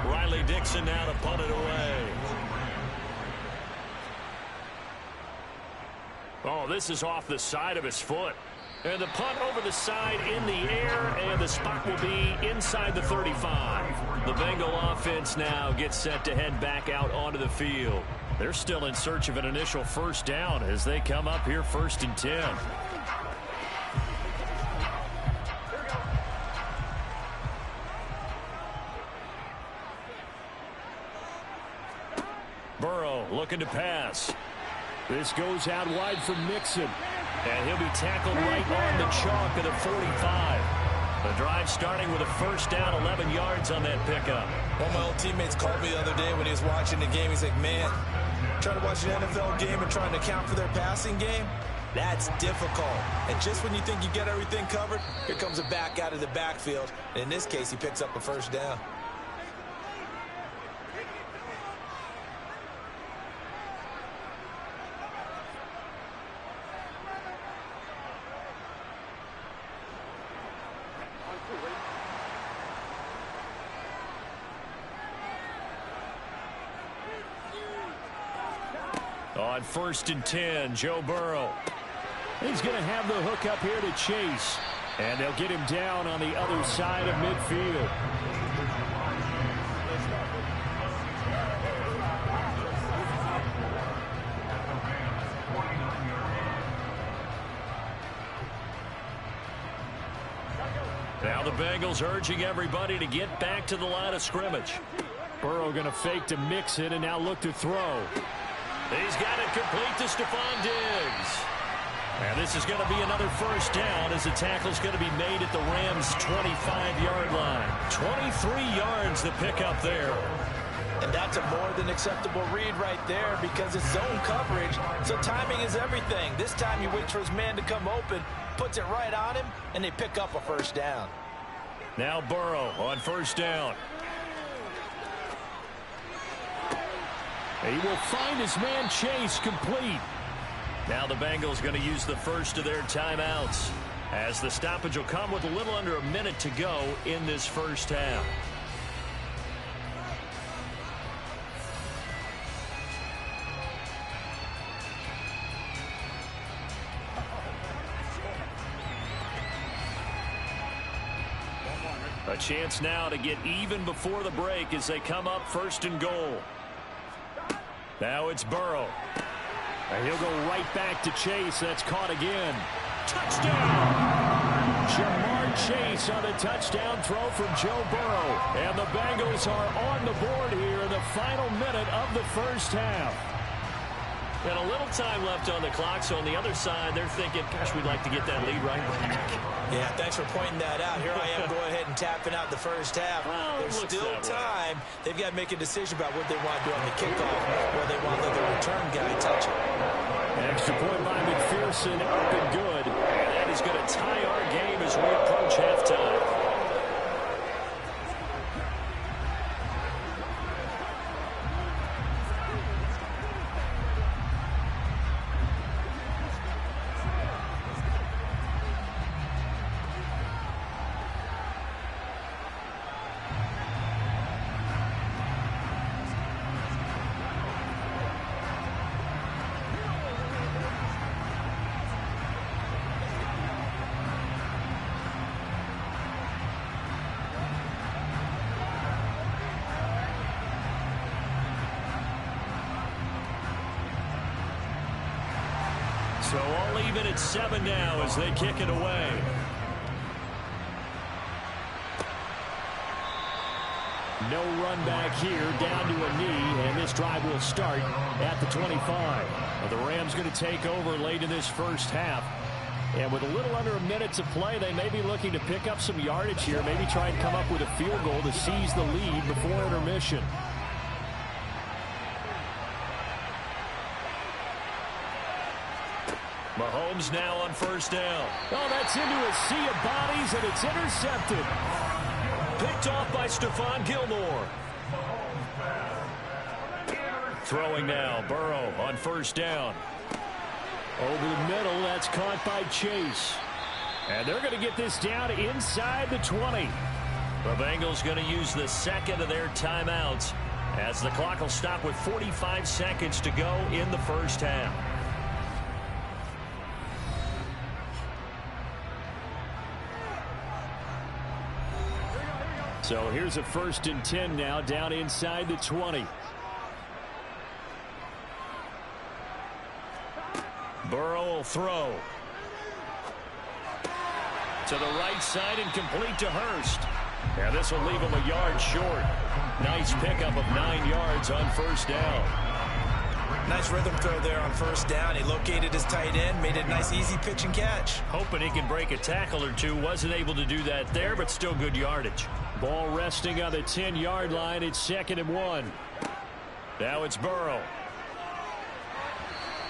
Riley Dixon now to punt it away. Oh, this is off the side of his foot. And the punt over the side in the air, and the spot will be inside the 35. The Bengal offense now gets set to head back out onto the field. They're still in search of an initial first down as they come up here 1st and 10. Burrow looking to pass. This goes out wide for Mixon. And he'll be tackled right on the chalk of the 45. The drive starting with a first down, 11 yards on that pickup. One of my old teammates called me the other day when he was watching the game. He's like, man, trying to watch an NFL game and trying to account for their passing game, that's difficult. And just when you think you get everything covered, here comes a back out of the backfield. And in this case, he picks up a first down. On 1st and 10, Joe Burrow. He's going to have the hook up here to Chase. And they'll get him down on the other side of midfield. Now the Bengals urging everybody to get back to the line of scrimmage. Burrow going to fake to mix it and now look to throw. He's got it complete to Stephon Diggs. And this is going to be another first down as the tackle's going to be made at the Rams' 25-yard line. 23 yards to pick up there. And that's a more than acceptable read right there because it's zone coverage, so timing is everything. This time he waits for his man to come open, puts it right on him, and they pick up a first down. Now Burrow on first down. He will find his man Chase complete. Now the Bengals going to use the first of their timeouts as the stoppage will come with a little under a minute to go in this first half. A chance now to get even before the break as they come up 1st and goal. Now it's Burrow. And he'll go right back to Chase. That's caught again. Touchdown! Jamar Chase on the touchdown throw from Joe Burrow. And the Bengals are on the board here in the final minute of the first half. And a little time left on the clock, so on the other side, they're thinking, gosh, we'd like to get that lead right back. Yeah, thanks for pointing that out. Here I am going ahead and tapping out the first half. Well, there's still time. They've got to make a decision about what they want to do on the kickoff, or they want to let the return guy touch it. Extra point by McPherson, up and good. And that is going to tie our game as we approach halftime. So all even at 7 now as they kick it away. No run back here, down to a knee, and this drive will start at the 25. The Rams going to take over late in this first half. And with a little under a minute to play, they may be looking to pick up some yardage here, maybe try and come up with a field goal to seize the lead before intermission. Mahomes now on first down. Oh, that's into a sea of bodies, and it's intercepted. Picked off by Stephon Gilmore. Throwing now, Burrow on first down. Over the middle, that's caught by Chase. And they're going to get this down inside the 20. The Bengals going to use the second of their timeouts as the clock will stop with 45 seconds to go in the first half. So here's a 1st and 10 now, down inside the 20. Burrow will throw. To the right side and complete to Hurst. And this will leave him a yard short. Nice pickup of 9 yards on first down. Nice rhythm throw there on first down. He located his tight end, made it a nice easy pitch and catch. Hoping he can break a tackle or two. Wasn't able to do that there, but still good yardage. Ball resting on the 10-yard line. It's 2nd and 1. Now it's Burrow.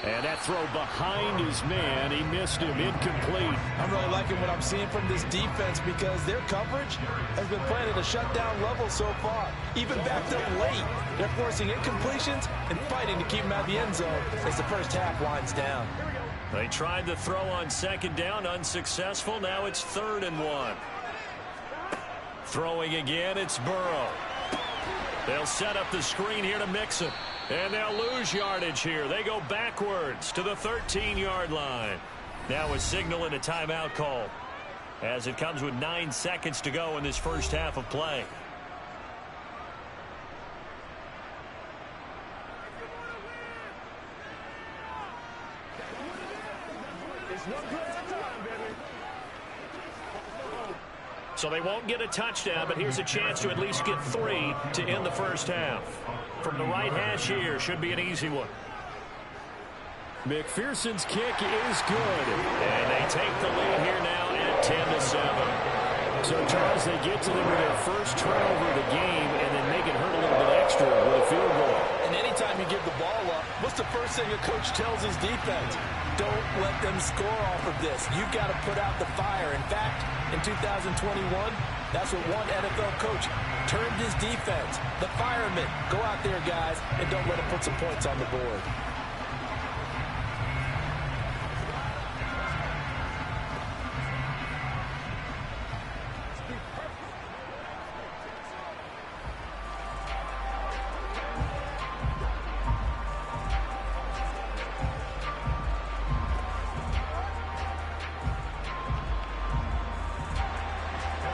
And that throw behind his man. He missed him. Incomplete. I'm really liking what I'm seeing from this defense because their coverage has been playing at a shutdown level so far. Even backed up late. They're forcing incompletions and fighting to keep them out of the end zone as the first half winds down. They tried the throw on 2nd down. Unsuccessful. Now it's 3rd and 1. Throwing again, it's Burrow. They'll set up the screen here to Mixon. And they'll lose yardage here. They go backwards to the 13-yard line. Now a signal and a timeout call, as it comes with 9 seconds to go in this first half of play. So they won't get a touchdown, but here's a chance to at least get 3 to end the first half. From the right hash here, should be an easy one. McPherson's kick is good. And they take the lead here now at 10-7. So, Charles, they get to them with their first turnover of the game and then make it hurt a little bit extra with a field goal. And anytime you give the ball up, what's the first thing a coach tells his defense? Don't let them score off of this. You've got to put out the fire. In fact, in 2021, that's what one NFL coach termed his defense. The firemen. Go out there, guys, and don't let them put some points on the board.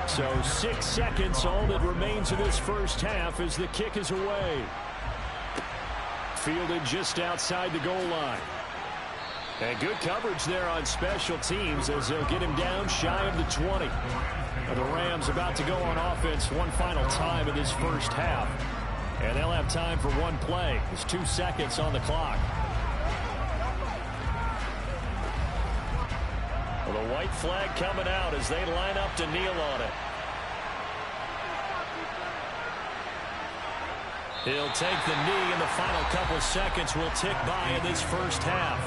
So 6 seconds, all that remains in this first half as the kick is away. Fielded just outside the goal line. And good coverage there on special teams as they'll get him down shy of the 20. Now the Rams about to go on offense one final time in this first half. And they'll have time for one play. There's 2 seconds on the clock. Well, the white flag coming out as they line up to kneel on it. He'll take the knee, and the final couple of seconds will tick by in this first half.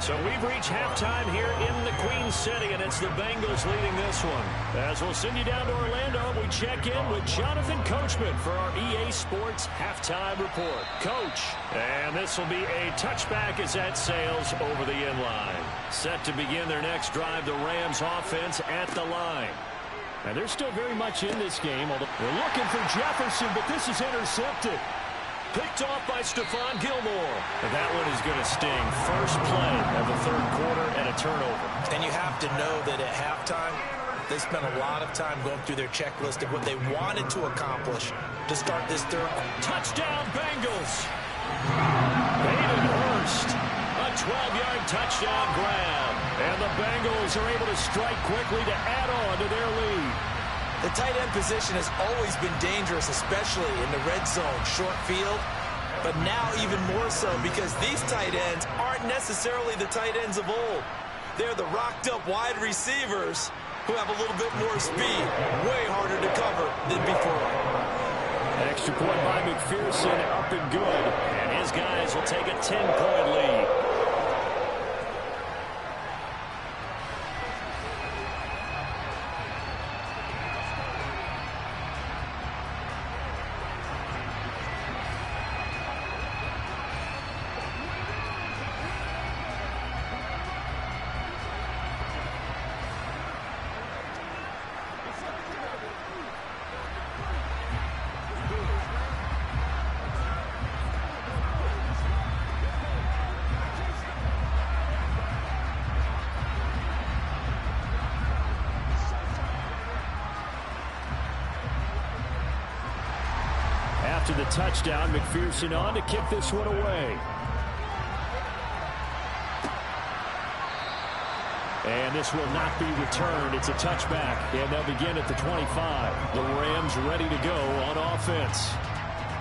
So we've reached halftime here in the Queen City, and it's the Bengals leading this one. As we'll send you down to Orlando, we check in with Jonathan Coachman for our EA Sports Halftime Report. Coach, and this will be a touchback as that sails over the inline. Set to begin their next drive, the Rams offense at the line. And they're still very much in this game. Although we're looking for Jefferson, but this is intercepted. Picked off by Stephon Gilmore. And that one is going to sting. First play of the third quarter and a turnover. And you have to know that at halftime, they spent a lot of time going through their checklist of what they wanted to accomplish to start this third. Touchdown, Bengals. Hayden Hurst. A 12-yard touchdown grab. And the Bengals are able to strike quickly to add on to their lead. The tight end position has always been dangerous, especially in the red zone, short field. But now even more so because these tight ends aren't necessarily the tight ends of old. They're the rocked-up wide receivers who have a little bit more speed, way harder to cover than before. Extra point by McPherson, up and good. And his guys will take a 10-point lead. After the touchdown, McPherson on to kick this one away. And this will not be returned. It's a touchback, and they'll begin at the 25. The Rams ready to go on offense.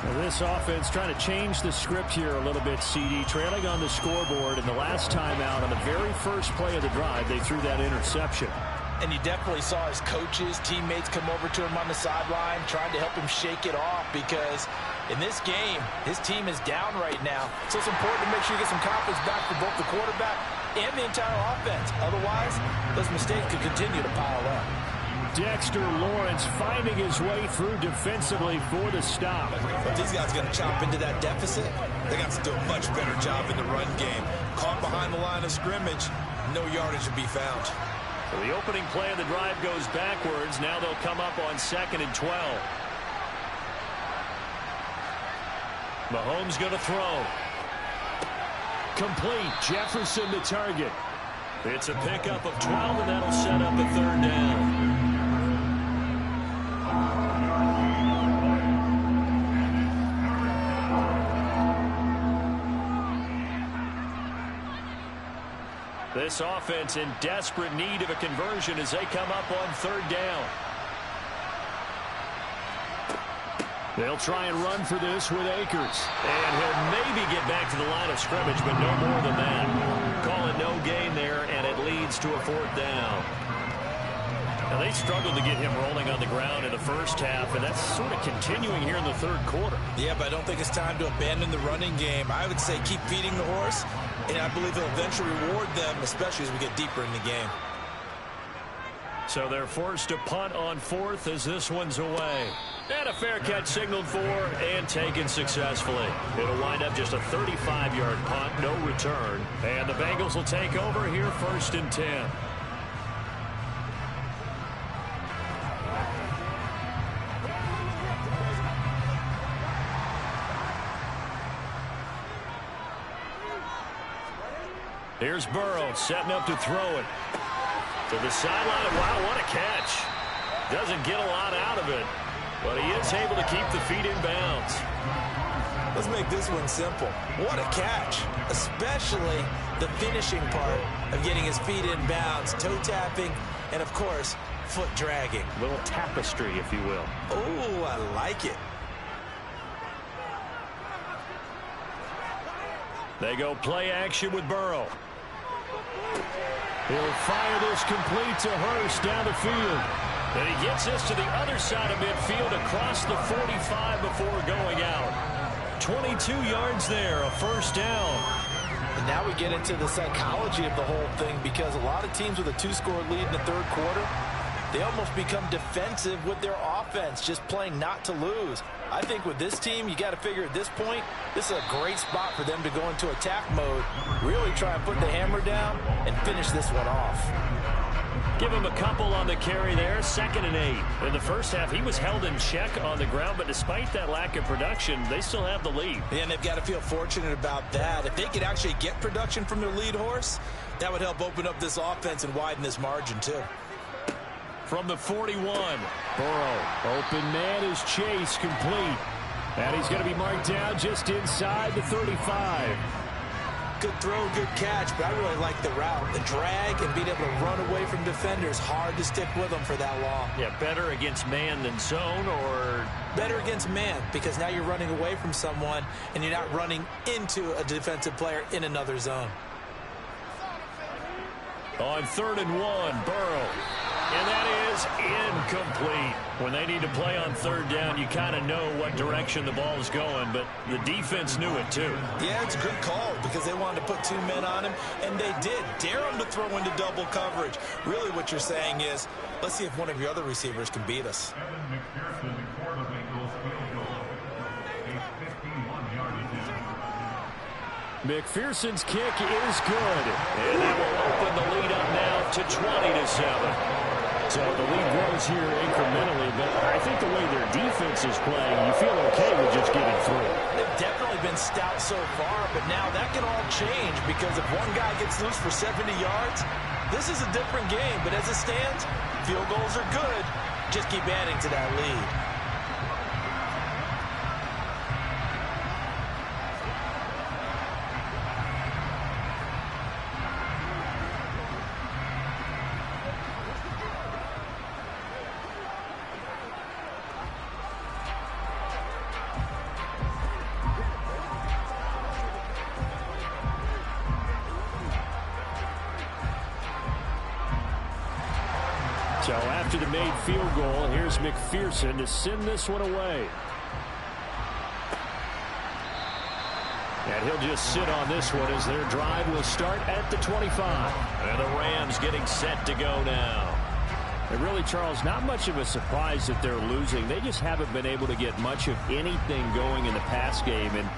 Now this offense trying to change the script here a little bit, CD. Trailing on the scoreboard, and the last time out on the very first play of the drive, they threw that interception. And you definitely saw his coaches, teammates come over to him on the sideline, trying to help him shake it off because in this game, his team is down right now. So it's important to make sure you get some confidence back for both the quarterback and the entire offense. Otherwise, those mistakes could continue to pile up. Dexter Lawrence finding his way through defensively for the stop. If these guys are going to chop into that deficit, they got to do a much better job in the run game. Caught behind the line of scrimmage, no yardage to be found. So the opening play of the drive goes backwards. Now they'll come up on 2nd and 12. Mahomes going to throw. Complete. Jefferson to target. It's a pickup of 12, and that'll set up a 3rd down. This offense in desperate need of a conversion as they come up on 3rd down. They'll try and run for this with Akers. And he'll maybe get back to the line of scrimmage, but no more than that. Call it no gain there, and it leads to a 4th down. Now, they struggled to get him rolling on the ground in the first half, and that's sort of continuing here in the 3rd quarter. Yeah, but I don't think it's time to abandon the running game. I would say keep feeding the horse, and I believe he'll eventually reward them, especially as we get deeper in the game. So they're forced to punt on 4th as this one's away. And a fair catch signaled for and taken successfully. It'll wind up just a 35-yard punt, no return. And the Bengals will take over here 1st and 10. Here's Burrow setting up to throw it. To the sideline. Wow, what a catch. Doesn't get a lot out of it, but he is able to keep the feet in bounds. Let's make this one simple. What a catch, especially the finishing part of getting his feet in bounds, toe tapping, and of course, foot dragging. Little tapestry, if you will. Oh, I like it. They go play action with Burrow. He'll fire this complete to Hurst down the field. And he gets this to the other side of midfield across the 45 before going out. 22 yards there, a 1st down. And now we get into the psychology of the whole thing, because a lot of teams with a 2-score lead in the 3rd quarter, they almost become defensive with their offense, just playing not to lose. I think with this team, you got to figure at this point, this is a great spot for them to go into attack mode, really try and put the hammer down and finish this one off. Give him a couple on the carry there, 2nd and 8. In the first half, he was held in check on the ground, but despite that lack of production, they still have the lead. And they've got to feel fortunate about that. If they could actually get production from their lead horse, that would help open up this offense and widen this margin too. From the 41, Burrow, open man is Chase, complete. And he's going to be marked down just inside the 35. Good throw, good catch, but I really like the route. The drag and being able to run away from defenders, hard to stick with them for that long. Yeah, better against man than zone, or? Better against man, because now you're running away from someone and you're not running into a defensive player in another zone. On 3rd and 1, Burrow. And that is incomplete. When they need to play on 3rd down, you kind of know what direction the ball is going, but the defense knew it too. Yeah, it's a good call because they wanted to put 2 men on him, and they did. Dare him to throw into double coverage. Really what you're saying is, let's see if one of your other receivers can beat us. McPherson's kick is good. And that will open the lead up now to 20-7. So the lead grows here incrementally, but I think the way their defense is playing, you feel okay with just getting through. They've definitely been stout so far, but now that can all change because if one guy gets loose for 70 yards, this is a different game. But as it stands, field goals are good. Just keep adding to that lead. So after the made field goal, here's McPherson to send this one away. And he'll just sit on this one as their drive will start at the 25. And the Rams getting set to go now. And really, Charles, not much of a surprise that they're losing. They just haven't been able to get much of anything going in the pass game. And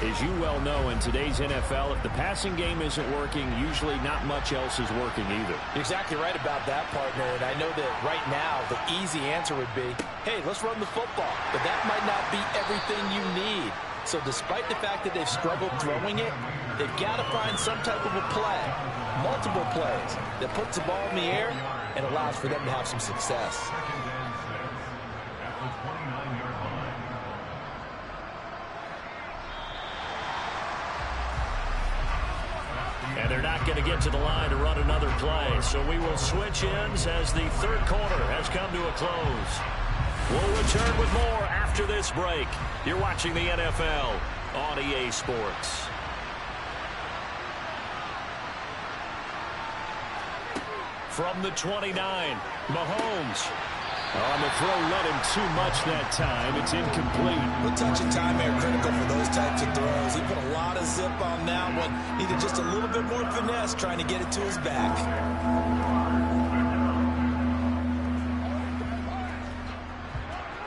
as you well know, in today's NFL, if the passing game isn't working, usually not much else is working either. You're exactly right about that, partner. And I know that right now the easy answer would be, hey, let's run the football. But that might not be everything you need. So despite the fact that they've struggled throwing it, they've got to find some type of a play, multiple plays, that puts the ball in the air and allows for them to have some success. And they're not going to get to the line to run another play. So we will switch ends as the third quarter has come to a close. We'll return with more after this break. You're watching the NFL on EA Sports. From the 29, Mahomes. On the throw, let him too much that time. It's incomplete. A touch of time here critical for those types of throws. He put a lot of zip on that one. Needed just a little bit more finesse trying to get it to his back.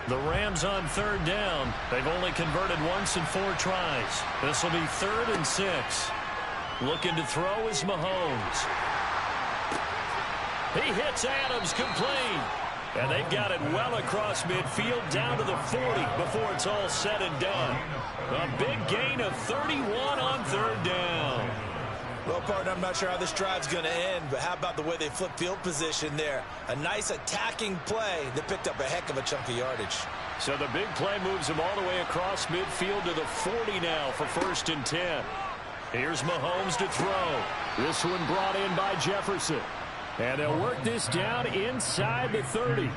The Rams on third down. They've only converted once in 4 tries. This will be 3rd and 6. Looking to throw is Mahomes. He hits Adams complete. And they've got it well across midfield down to the 40 before it's all said and done. A big gain of 31 on third down. Well, partner, I'm not sure how this drive's going to end, but how about the way they flipped field position there? A nice attacking play that picked up a heck of a chunk of yardage. So the big play moves him all the way across midfield to the 40 now for 1st and 10. Here's Mahomes to throw. This one brought in by Jefferson. And they'll work this down inside the 30.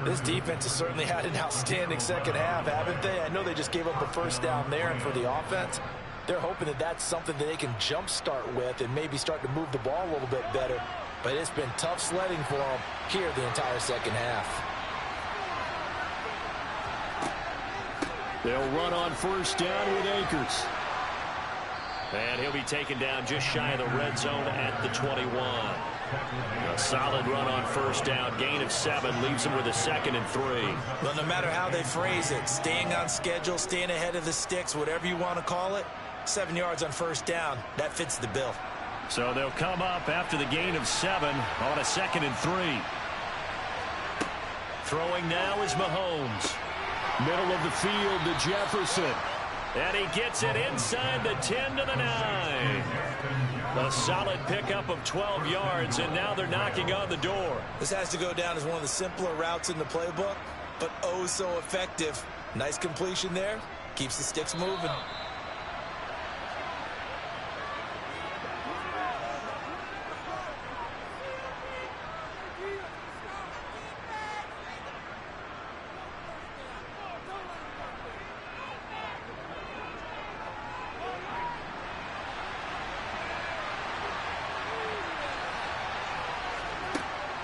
This defense has certainly had an outstanding second half, haven't they? I know they just gave up the first down there, and for the offense, they're hoping that that's something that they can jumpstart with and maybe start to move the ball a little bit better. But it's been tough sledding for them here the entire second half. They'll run on 1st down with Akers. And he'll be taken down just shy of the red zone at the 21. A solid run on 1st down. Gain of 7 leaves him with a 2nd and 3. Well, no matter how they phrase it, staying on schedule, staying ahead of the sticks, whatever you want to call it, 7 yards on 1st down, that fits the bill. So they'll come up after the gain of 7 on a 2nd and 3. Throwing now is Mahomes. Middle of the field to Jefferson. And he gets it inside the 10 to the 9. A solid pickup of 12 yards, and now they're knocking on the door. This has to go down as one of the simpler routes in the playbook, but oh so effective. Nice completion there. Keeps the sticks moving.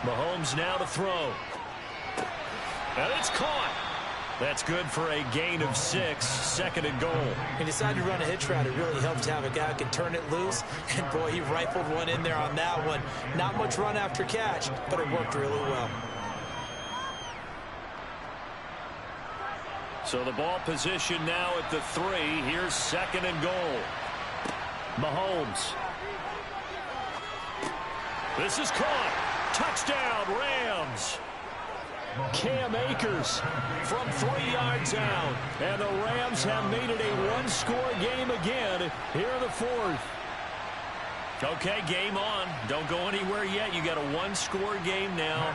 Mahomes now to throw. And it's caught. That's good for a gain of 6, 2nd and goal. He decided to run a hitch route. It really helps to have a guy who can turn it loose. And, boy, he rifled one in there on that one. Not much run after catch, but it worked really well. So the ball position now at the 3. Here's 2nd and goal. Mahomes. This is caught. Touchdown, Rams. Cam Akers from 3 yards out. And the Rams have made it a one-score game again here in the 4th. Okay, game on. Don't go anywhere yet. You got a one-score game now.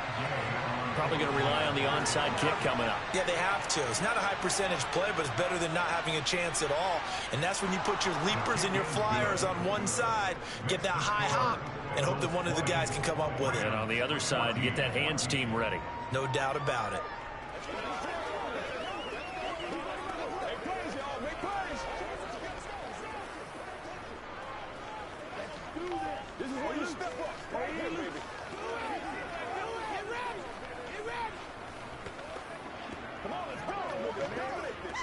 Probably going to rely on the onside kick coming up. Yeah, they have to. It's not a high percentage play, but it's better than not having a chance at all. And that's when you put your leapers and your flyers on one side, get that high hop, and hope that one of the guys can come up with it. And on the other side, you get that hands team ready. No doubt about it. This is where you step up. Right here, baby. Get ready. Come on, let's go. Dominate this.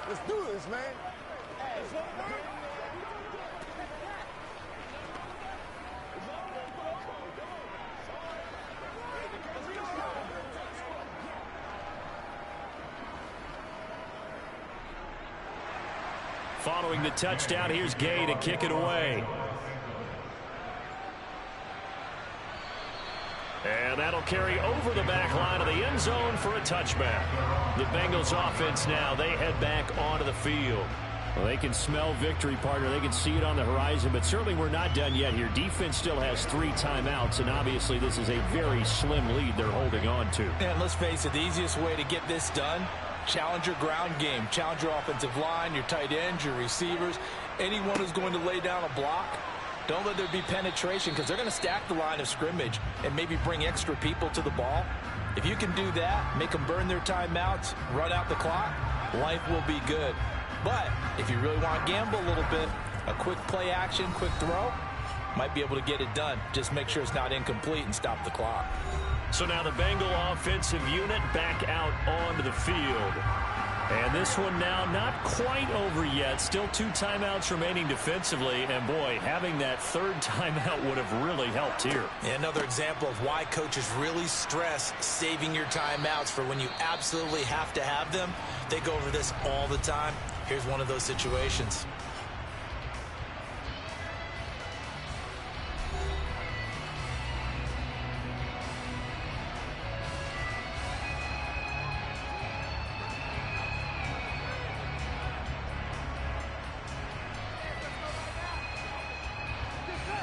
Let's do this, man. Following the touchdown, here's Gay to kick it away. And And that'll carry over the back line of the end zone for a touchback. The Bengals offense now, they head back onto the field. Well, they can smell victory, partner. They can see it on the horizon, but certainly we're not done yet here. Defense still has 3 timeouts, and obviously this is a very slim lead they're holding on to. And let's face it, the easiest way to get this done, challenge your ground game. Challenge your offensive line, your tight ends, your receivers, anyone who's going to lay down a block. Don't let there be penetration because they're going to stack the line of scrimmage and maybe bring extra people to the ball. If you can do that, make them burn their timeouts, run out the clock, life will be good. But if you really want to gamble a little bit, a quick play action, quick throw, might be able to get it done. Just make sure it's not incomplete and stop the clock. So now the Bengal offensive unit back out onto the field. And this one now not quite over yet. Still 2 timeouts remaining defensively. And, boy, having that 3rd timeout would have really helped here. Another example of why coaches really stress saving your timeouts for when you absolutely have to have them. They go over this all the time. Here's one of those situations.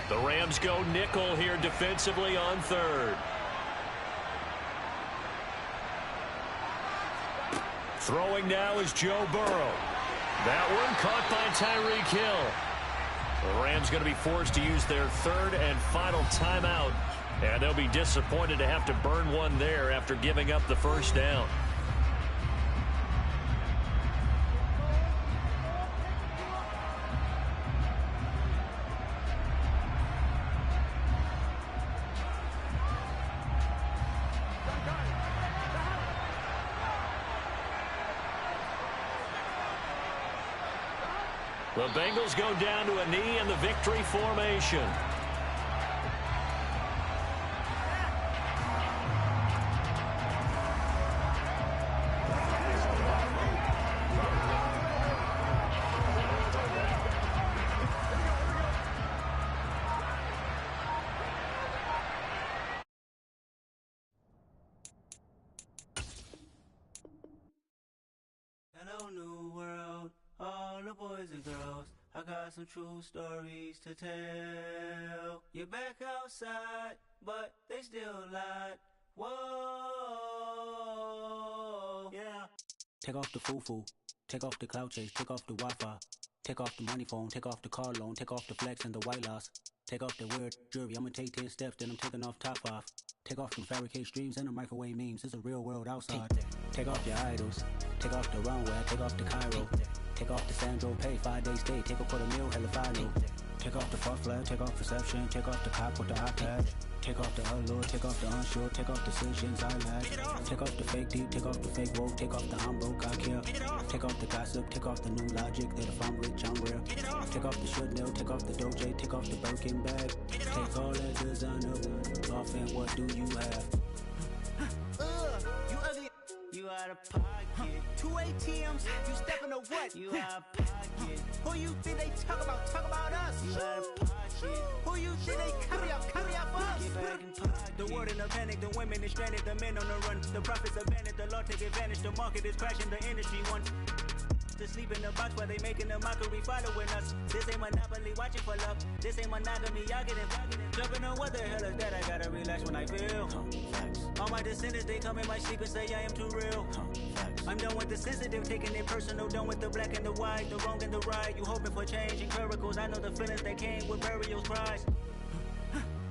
The Rams go nickel here defensively on 3rd. Throwing now is Joe Burrow. That one caught by Tyreek Hill. The Rams going to be forced to use their 3rd and final timeout. And they'll be disappointed to have to burn one there after giving up the 1st down. The Bengals go down to a knee in the victory formation. Hello, new world. All the boys and girls, I got some true stories to tell. You're back outside, but they still lied. Whoa, yeah. Take off the foo-foo, take off the cloud chase, take off the Wi-Fi, take off the money phone, take off the car loan, take off the flex and the white loss. Take off the weird jewelry, I'ma take 10 steps, then I'm taking off top 5. Take off them fabricate streams and the microwave memes, it's a real world outside. Take off your idols, take off the runway, take off the Cairo. Take off the Sandro pay, 5-day stay, take a $250,000, hella final. Take off the fuck flag, take off perception, take off the cop with the iPad. Take off the allure, take off the unsure, take off decisions I lack. Take off the fake deep, take off the fake woke, take off the I'm broke, I care. Take off the gossip, take off the new logic that if I'm rich, I'm rare. Take off the should know, take off the Doge, take off the Birkin bag. Take all that designer off and what do you have? You ugly. You out of pocket. 2 ATMs, you stepping or what? You out of pocket. Who you think they talk about? Talk about us. You out of pocket. Who you think they carry up us? Get back in pocket. The world in a panic, the women is stranded, the men on the run. The profits abandoned, the law take advantage. The market is crashing, the industry wants to sleep in the box while they making a mockery following us. This ain't monopoly, watching for love. This ain't monogamy, y'all getting jumping on what the hell is that? I gotta relax when I feel. All my descendants, they come in my sleep and say I am too real. I'm done with the sensitive, taking it personal. Done with the black and the white, the wrong and the right. You hoping for change and miracles. I know the feelings that came with burial cries.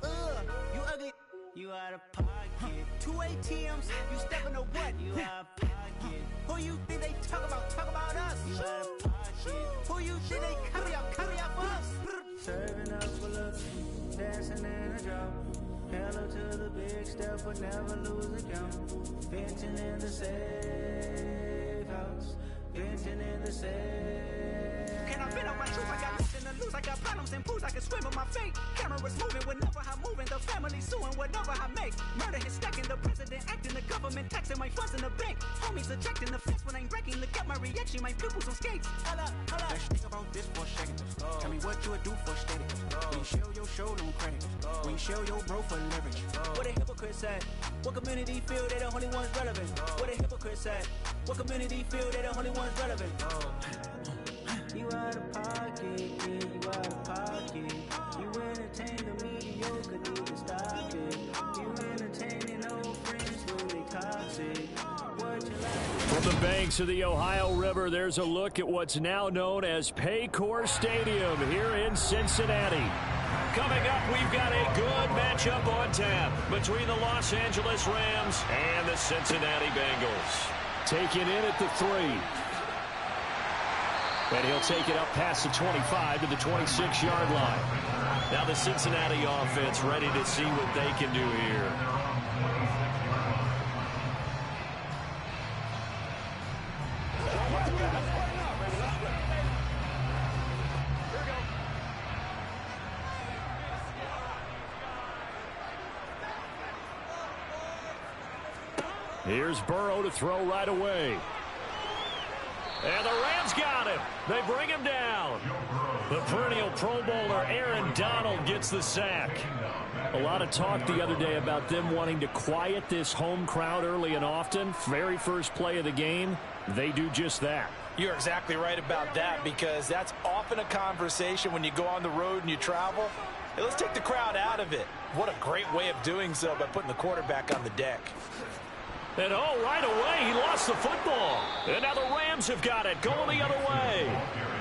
You ugly. You out of pocket. 2 ATMs, you stepping or what? You out of pocket. Who you think they talk about? Talk about us. You out of pocket. Who you think they carry up us? Serving up for love, dancing in a drop. Hello to the big step, but never lose a count. Venting in the safe house. Venting in the safe. Can I vent on my truth? I got nothing to lose. I got problems and pools. I can swim in my fate. Cameras moving whenever I'm moving. The family suing whatever I make. Murder is stacking. The president acting. The government taxing my funds in the bank. Homies ejecting the fence when I'm breaking. Look at my reaction. My pupils on skates. Holla. Let's think about this for a second. Tell me what you would do for a steady. When you show your show, don't credit. When We show your bro for living. What a hypocrite at? What community feel they the only ones relevant? What a hypocrite at? What community feel they the only ones relevant? You out of pocket, yeah, you out of pocket. You entertain the mediocre, need to stop it. You entertaining old friends when they toxic. What you like? From the banks of the Ohio River, there's a look at what's now known as Paycor Stadium here in Cincinnati. Coming up, we've got a good matchup on tap between the Los Angeles Rams and the Cincinnati Bengals. Taken in at the 3. And he'll take it up past the 25 to the 26-yard line. Now the Cincinnati offense ready to see what they can do here. Here's Burrow to throw right away. And the Rams got him. They bring him down. The perennial Pro Bowler Aaron Donald gets the sack. A lot of talk the other day about them wanting to quiet this home crowd early and often. Very first play of the game, they do just that. You're exactly right about that, because that's often a conversation when you go on the road and you travel. Hey, let's take the crowd out of it. What a great way of doing so by putting the quarterback on the deck. And right away, he lost the football. And now the Rams have got it, going the other way.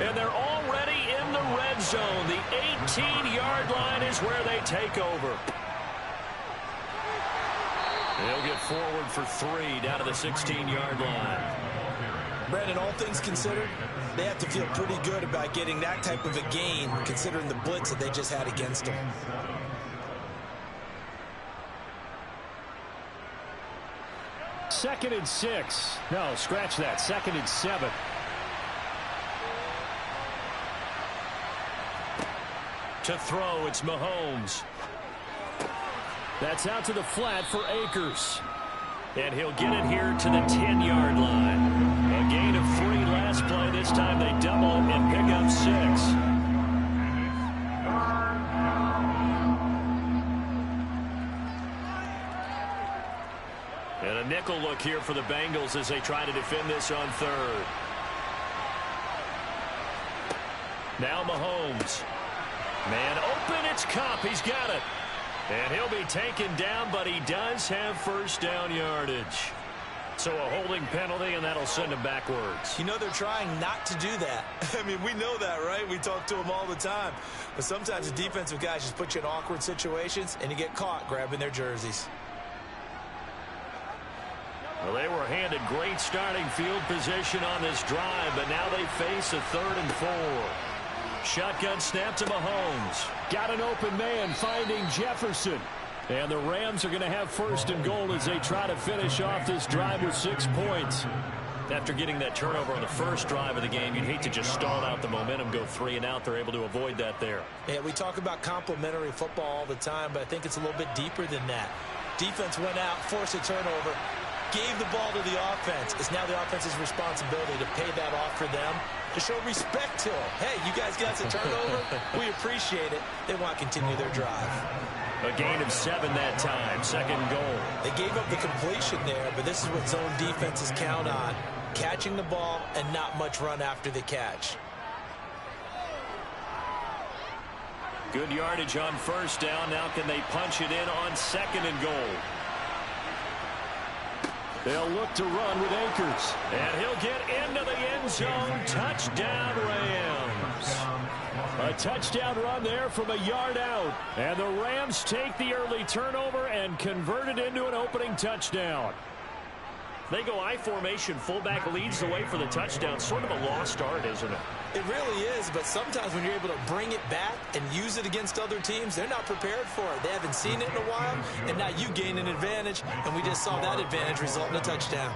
And they're already in the red zone. The 18-yard line is where they take over. They'll get forward for 3 down to the 16-yard line. Brandon, all things considered, they have to feel pretty good about getting that type of a gain, considering the blitz that they just had against them. Second and 6. No, scratch that. 2nd and 7. To throw, it's Mahomes. That's out to the flat for Akers. And he'll get it here to the 10-yard line. A gain of 3 last play. This time they double and pick up 6. And a nickel look here for the Bengals as they try to defend this on 3rd. Now Mahomes. Man open, it's Kupp. He's got it. And he'll be taken down, but he does have first down yardage. So a holding penalty, and that'll send him backwards. You know, they're trying not to do that. I mean, we know that, right? We talk to them all the time. But sometimes the defensive guys just put you in awkward situations, and you get caught grabbing their jerseys. Well, they were handed great starting field position on this drive, but now they face a 3rd and 4. Shotgun snap to Mahomes. Got an open man finding Jefferson. And the Rams are going to have 1st and goal as they try to finish off this drive with 6 points. After getting that turnover on the first drive of the game, you'd hate to just stall out the momentum, go 3 and out. They're able to avoid that there. Yeah, we talk about complementary football all the time, but I think it's a little bit deeper than that. Defense went out, forced a turnover, gave the ball to the offense. It's now the offense's responsibility to pay that off for them, to show respect to them. Hey, you guys got the turnover. We appreciate it. They want to continue their drive. A gain of 7 that time. 2nd goal. They gave up the completion there, but this is what zone defenses count on. Catching the ball and not much run after the catch. Good yardage on 1st down. Now can they punch it in on 2nd and goal? They'll look to run with Akers. And he'll get into the end zone. Touchdown, Rams. A touchdown run there from a yard out. And the Rams take the early turnover and convert it into an opening touchdown. They go I formation. Fullback leads the way for the touchdown. Sort of a lost art, isn't it? It really is, but sometimes when you're able to bring it back and use it against other teams, they're not prepared for it. They haven't seen it in a while, and now you gain an advantage, and we just saw that advantage result in a touchdown.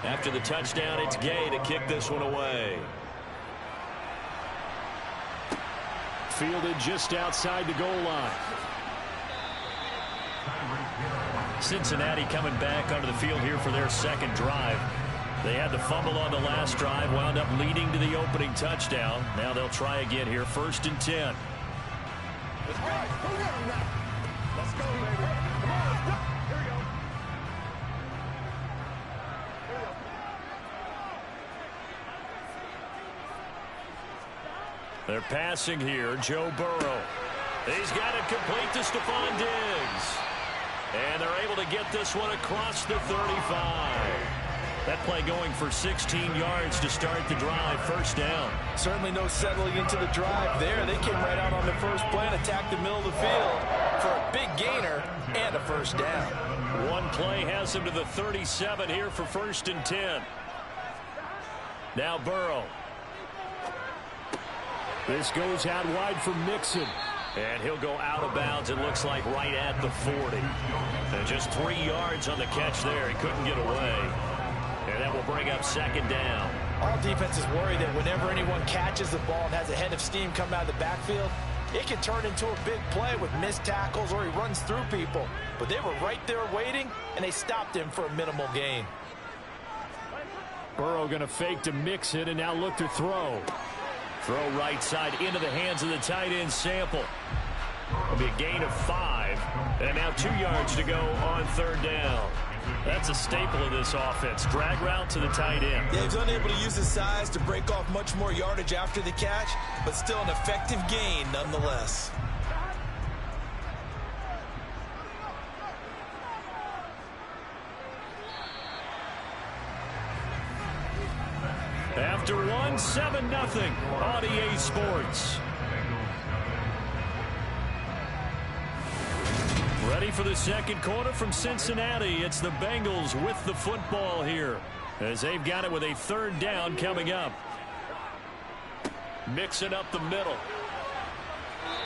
After the touchdown, it's Gay to kick this one away. Fielded just outside the goal line. Cincinnati coming back onto the field here for their second drive. They had the fumble on the last drive, wound up leading to the opening touchdown. Now they'll try again here, 1st and 10. Let's go, baby. Come on, let's go. Here we go. They're passing here. Joe Burrow. He's got it complete to Stephon Diggs. And they're able to get this one across the 35. That play going for 16 yards to start the drive. 1st down. Certainly no settling into the drive there. They came right out on the first play and attacked the middle of the field for a big gainer and a 1st down. One play has him to the 37 here for 1st and 10. Now Burrow. This goes out wide for Mixon. And he'll go out of bounds, it looks like, right at the 40. And just 3 yards on the catch there. He couldn't get away. And that will bring up 2nd down. All defenses worry that whenever anyone catches the ball and has a head of steam come out of the backfield, it can turn into a big play with missed tackles or he runs through people. But they were right there waiting, and they stopped him for a minimal gain. Burrow going to fake to Mixon and now look to throw. Throw right side into the hands of the tight end Sample. It'll be a gain of 5. And now 2 yards to go on 3rd down. That's a staple of this offense. Drag route to the tight end. Yeah, he's unable to use his size to break off much more yardage after the catch, but still an effective gain nonetheless. After 7-0 on EA Sports. Ready for the second quarter from Cincinnati. It's the Bengals with the football here as they've got it with a 3rd down coming up. Mixing up the middle.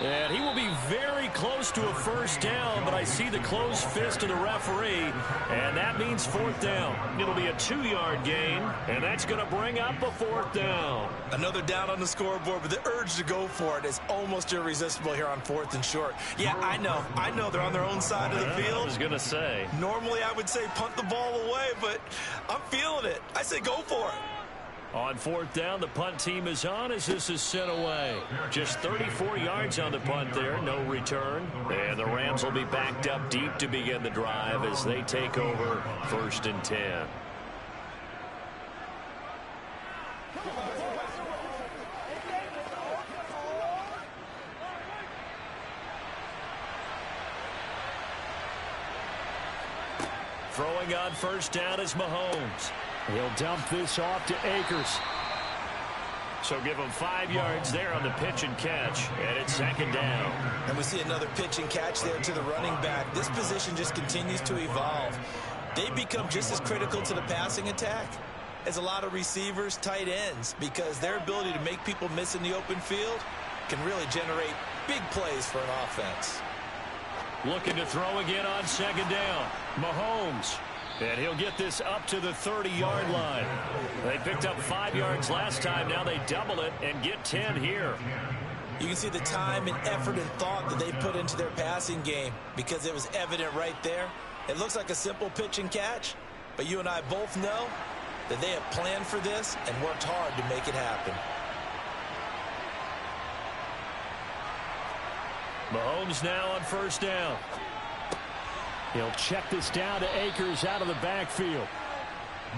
And he will be very close to a 1st down, but I see the closed fist of the referee, and that means 4th down. It'll be a 2-yard gain, and that's going to bring up a 4th down. Another down on the scoreboard, but the urge to go for it is almost irresistible here on 4th and short. Yeah, I know they're on their own side of the field. I was going to say. Normally I would say punt the ball away, but I'm feeling it. I say go for it. On 4th down, the punt team is on as this is sent away. Just 34 yards on the punt there, no return. And the Rams will be backed up deep to begin the drive as they take over 1st and 10. Throwing on 1st down is Mahomes. He'll dump this off to Akers. So give him 5 yards there on the pitch and catch, and it's 2nd down. And we see another pitch and catch there to the running back. This position just continues to evolve. They become just as critical to the passing attack as a lot of receivers, tight ends, because their ability to make people miss in the open field can really generate big plays for an offense. Looking to throw again on 2nd down. Mahomes. And he'll get this up to the 30-yard line. They picked up 5 yards last time. Now they double it and get 10 here. You can see the time and effort and thought that they put into their passing game because it was evident right there. It looks like a simple pitch and catch, but you and I both know that they have planned for this and worked hard to make it happen. Mahomes now on 1st down. He'll check this down to Akers out of the backfield.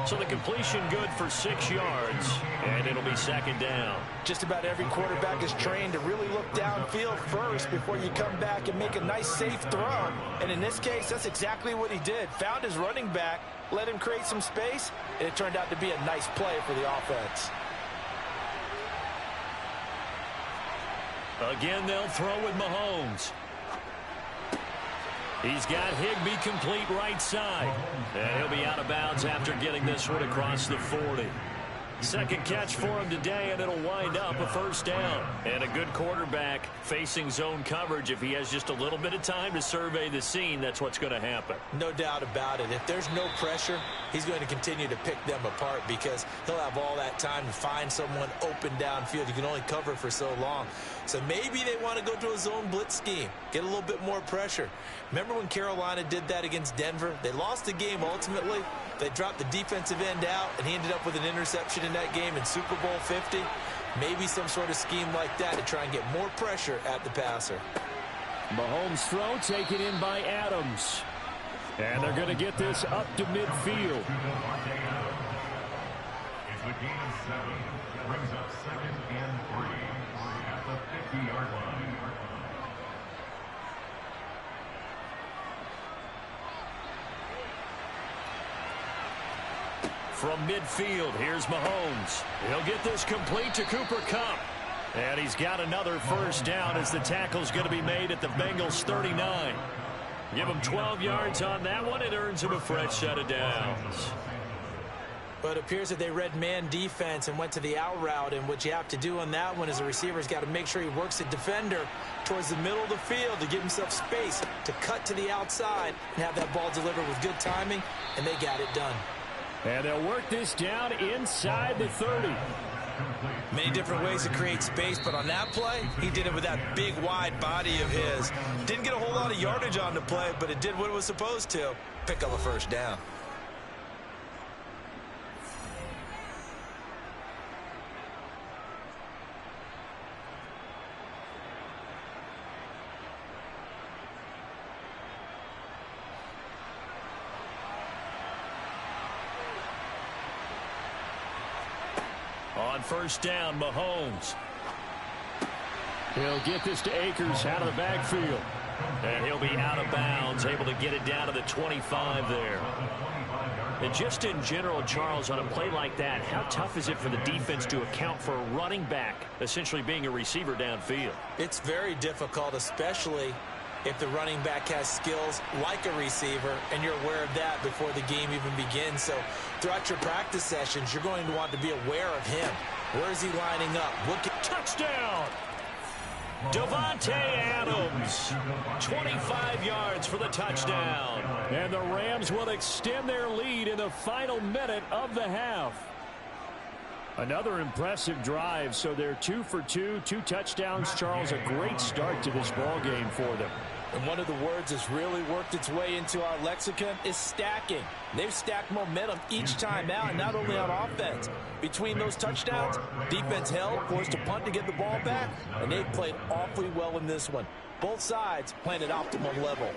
So the completion good for 6 yards, and it'll be 2nd down. Just about every quarterback is trained to really look downfield first before you come back and make a nice, safe throw. And in this case, that's exactly what he did. Found his running back, let him create some space, and it turned out to be a nice play for the offense. Again, they'll throw with Mahomes. He's got Higbee complete right side. And he'll be out of bounds after getting this one across the 40. Second catch for him today, and it'll wind up a first down. And a good quarterback facing zone coverage. If he has just a little bit of time to survey the scene, that's what's going to happen. No doubt about it. If there's no pressure, he's going to continue to pick them apart because he'll have all that time to find someone open downfield. You can only cover for so long. So maybe they want to go to a zone blitz scheme, get a little bit more pressure. Remember when Carolina did that against Denver? They lost the game ultimately. They dropped the defensive end out, and he ended up with an interception in that game in Super Bowl 50. Maybe some sort of scheme like that to try and get more pressure at the passer. Mahomes' throw taken in by Adams. And they're going to get this up to midfield. It's the gain of 7. Brings up 2nd and 3 at the 50-yard line. From midfield, here's Mahomes. He'll get this complete to Cooper Kupp. And he's got another first down as the tackle's going to be made at the Bengals 39. Give him 12 yards on that one. It earns him a fresh set of downs. But it appears that they read man defense and went to the out route. And what you have to do on that one is the receiver's got to make sure he works the defender towards the middle of the field to give himself space to cut to the outside and have that ball delivered with good timing. And they got it done. And they'll work this down inside the 30. Many different ways to create space, but on that play, he did it with that big, wide body of his. Didn't get a whole lot of yardage on the play, but it did what it was supposed to. Pick up a first down. On first down, Mahomes. He'll get this to Akers out of the backfield. And he'll be out of bounds, able to get it down to the 25 there. And just in general, Charles, on a play like that, how tough is it for the defense to account for a running back essentially being a receiver downfield? It's very difficult, especially if the running back has skills like a receiver, and you're aware of that before the game even begins. So throughout your practice sessions, you're going to want to be aware of him. Where is he lining up? Touchdown! Davante Adams, 25 yards for the touchdown. And the Rams will extend their lead in the final minute of the half. Another impressive drive, so they're 2 for 2, 2 touchdowns. Charles, a great start to this ball game for them. And one of the words that's really worked its way into our lexicon is stacking. They've stacked momentum each time out, and not only on offense. Between those touchdowns, defense held, forced a punt to get the ball back, and they've played awfully well in this one. Both sides playing at optimal level.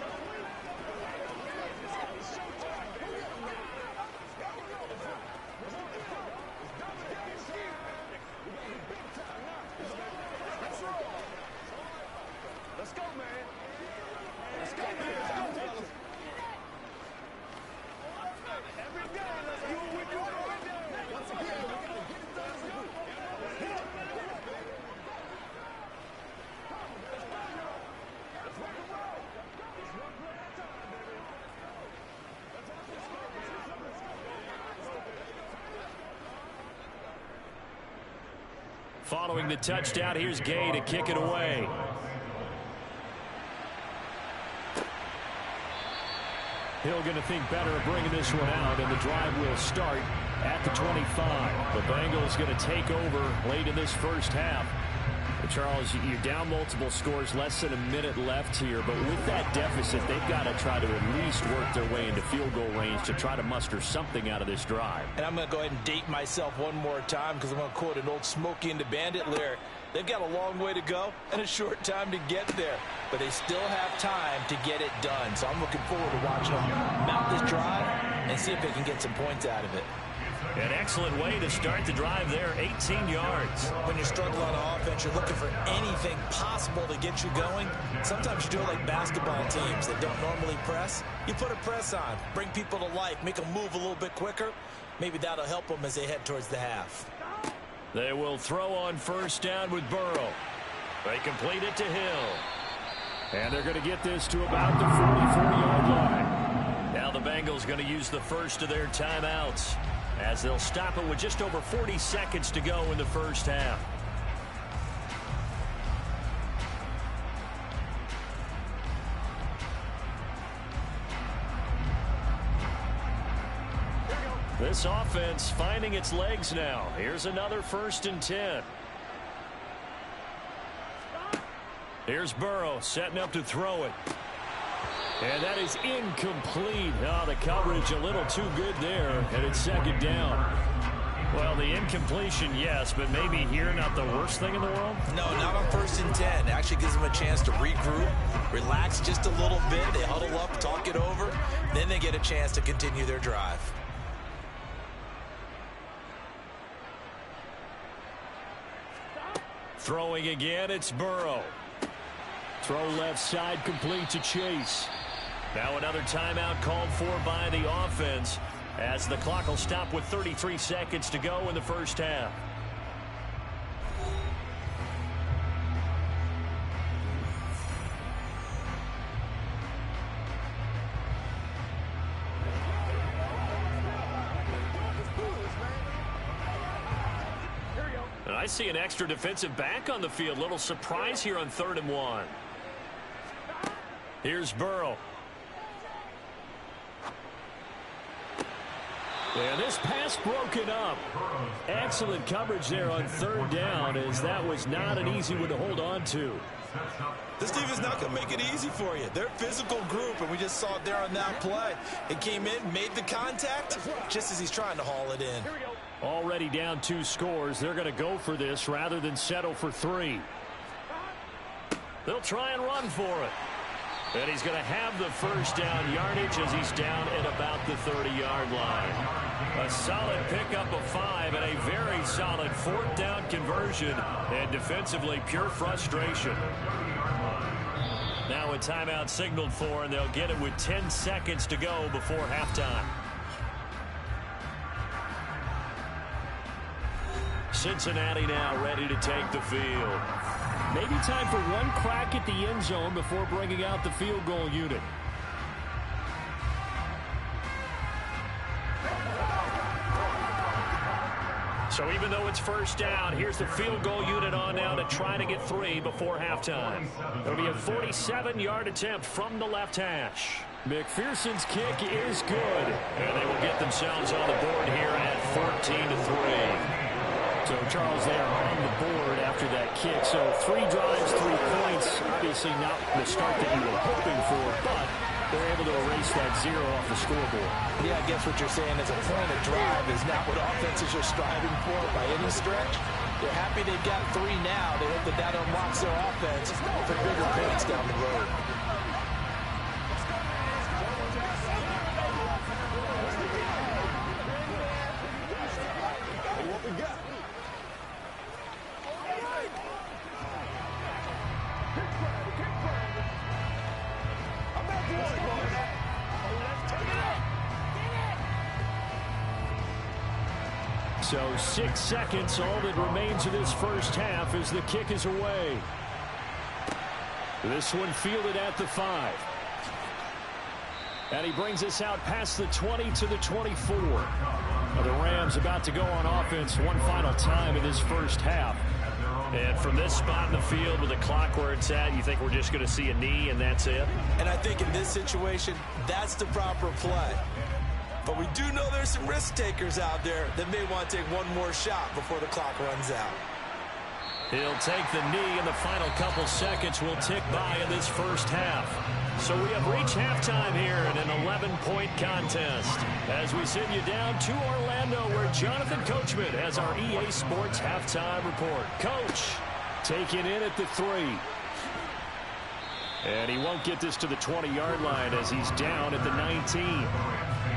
Following the touchdown, here's Gay to kick it away. Hill going to think better of bringing this one out, and the drive will start at the 25. The Bengals going to take over late in this first half. But Charles, you're down multiple scores, less than a minute left here. But with that deficit, they've got to try to at least work their way into field goal range to try to muster something out of this drive. And I'm going to go ahead and date myself one more time because I'm going to quote an old Smokey and the Bandit lyric. They've got a long way to go and a short time to get there. But they still have time to get it done. So I'm looking forward to watching them mount this drive and see if they can get some points out of it. An excellent way to start the drive there, 18 yards. When you struggle on offense, you're looking for anything possible to get you going. Sometimes you do it like basketball teams that don't normally press. You put a press on, bring people to life, make them move a little bit quicker. Maybe that'll help them as they head towards the half. They will throw on first down with Burrow. They complete it to Hill. And they're going to get this to about the 44-yard line. Now the Bengals going to use the first of their timeouts. as they'll stop it with just over 40 seconds to go in the first half. This offense finding its legs now. Here's another 1st and 10. Here's Burrow setting up to throw it. And that is incomplete. Oh, the coverage a little too good there, and it's 2nd down. Well, the incompletion, yes, but maybe here not the worst thing in the world? No, not on 1st and 10. It actually gives them a chance to regroup, relax just a little bit. They huddle up, talk it over. Then they get a chance to continue their drive. Throwing again, it's Burrow. Throw left side, complete to Chase. Now another timeout called for by the offense as the clock will stop with 33 seconds to go in the first half. And I see an extra defensive back on the field. Little surprise here on 3rd and 1. Here's Burrow. And this pass broken up. Excellent coverage there on 3rd down, as that was not an easy one to hold on to. This defense not going to make it easy for you. They're a physical group, and we just saw it there on that play. It came in, made the contact, just as he's trying to haul it in. Already down 2 scores. They're going to go for this rather than settle for 3. They'll try and run for it. And he's going to have the 1st down yardage as he's down at about the 30-yard line. A solid pickup of 5 and a very solid 4th down conversion. And defensively, pure frustration. Now a timeout signaled for, and they'll get it with 10 seconds to go before halftime. Cincinnati now ready to take the field. Maybe time for one crack at the end zone before bringing out the field goal unit. So even though it's 1st down, here's the field goal unit on now to try to get 3 before halftime. It'll be a 47-yard attempt from the left hash. McPherson's kick is good, and they will get themselves on the board here at 14-3. So Charles there on the board after that kick. So 3 drives, 3 points. Obviously not the start that you were hoping for, but they're able to erase that 0 off the scoreboard. Yeah, I guess what you're saying is a point of drive is not what offenses are striving for by any stretch. They're happy they've got 3 now. They hope that that unlocks their offense for bigger points down the road. What we got? So 6 seconds, all that remains of this first half as the kick is away. This one fielded at the 5. And he brings us out past the 20 to the 24. Now the Rams about to go on offense one final time in this first half. And from this spot in the field with the clock where it's at, you think we're just going to see a knee and that's it? And I think in this situation, that's the proper play. But we do know there's some risk takers out there that may want to take one more shot before the clock runs out. He'll take the knee, and the final couple seconds will tick by in this first half. So we have reached halftime here in an 11-point contest. As we send you down to Orlando, where Jonathan Coachman has our EA Sports halftime report. Coach, taking in at the 3. And he won't get this to the 20-yard line as he's down at the 19.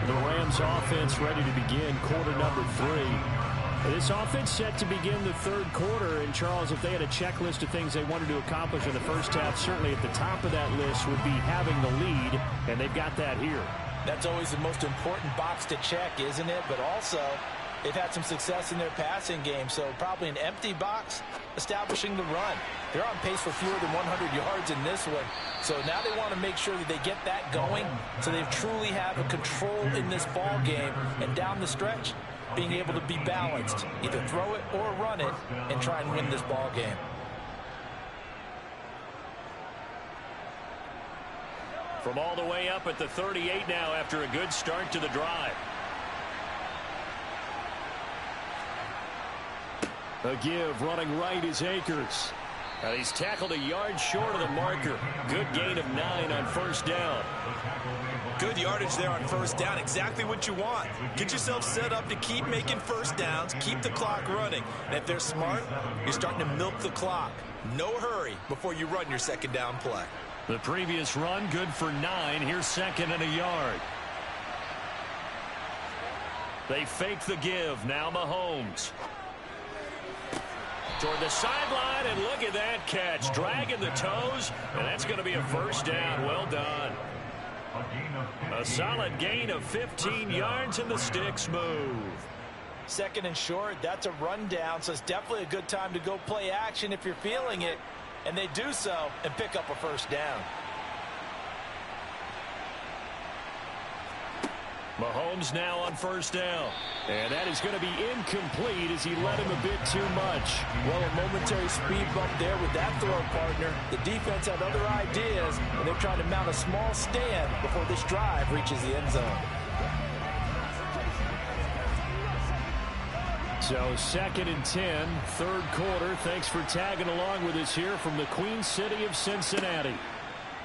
The Rams offense ready to begin quarter number 3. This offense set to begin the 3rd quarter. And, Charles, if they had a checklist of things they wanted to accomplish in the first half, certainly at the top of that list would be having the lead, and they've got that here. That's always the most important box to check, isn't it? But also, they've had some success in their passing game, so probably an empty box establishing the run. They're on pace for fewer than 100 yards in this one. So now they want to make sure that they get that going so they truly have a control in this ball game. And down the stretch, being able to be balanced, either throw it or run it, and try and win this ball game. From all the way up at the 38 now after a good start to the drive. A give running right is Akers. And he's tackled a yard short of the marker. Good gain of 9 on first down. Good yardage there on first down. Exactly what you want. Get yourself set up to keep making first downs, keep the clock running. And if they're smart, you're starting to milk the clock. No hurry before you run your second down play. The previous run good for 9. Here's second and a yard. They fake the give. Now Mahomes. Toward the sideline, and look at that catch. Dragging the toes, and that's going to be a first down. Well done. A solid gain of 15 yards, and the sticks move. Second and short, that's a rundown, so it's definitely a good time to go play action if you're feeling it. And they do so and pick up a first down. Mahomes now on first down. And that is going to be incomplete as he led him a bit too much. Well, a momentary speed bump there with that throw, partner. The defense had other ideas, and they're trying to mount a small stand before this drive reaches the end zone. So second and 10, third quarter. Thanks for tagging along with us here from the Queen City of Cincinnati.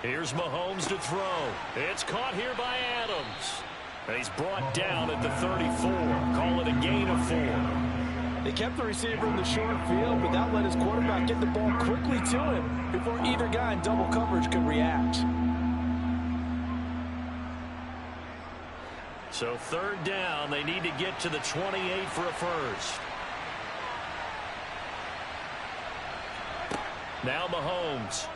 Here's Mahomes to throw. It's caught here by Adams. And he's brought down at the 34. Call it a gain of 4. They kept the receiver in the short field, but that let his quarterback get the ball quickly to him before either guy in double coverage could react. So third down, they need to get to the 28 for a first. Now Mahomes.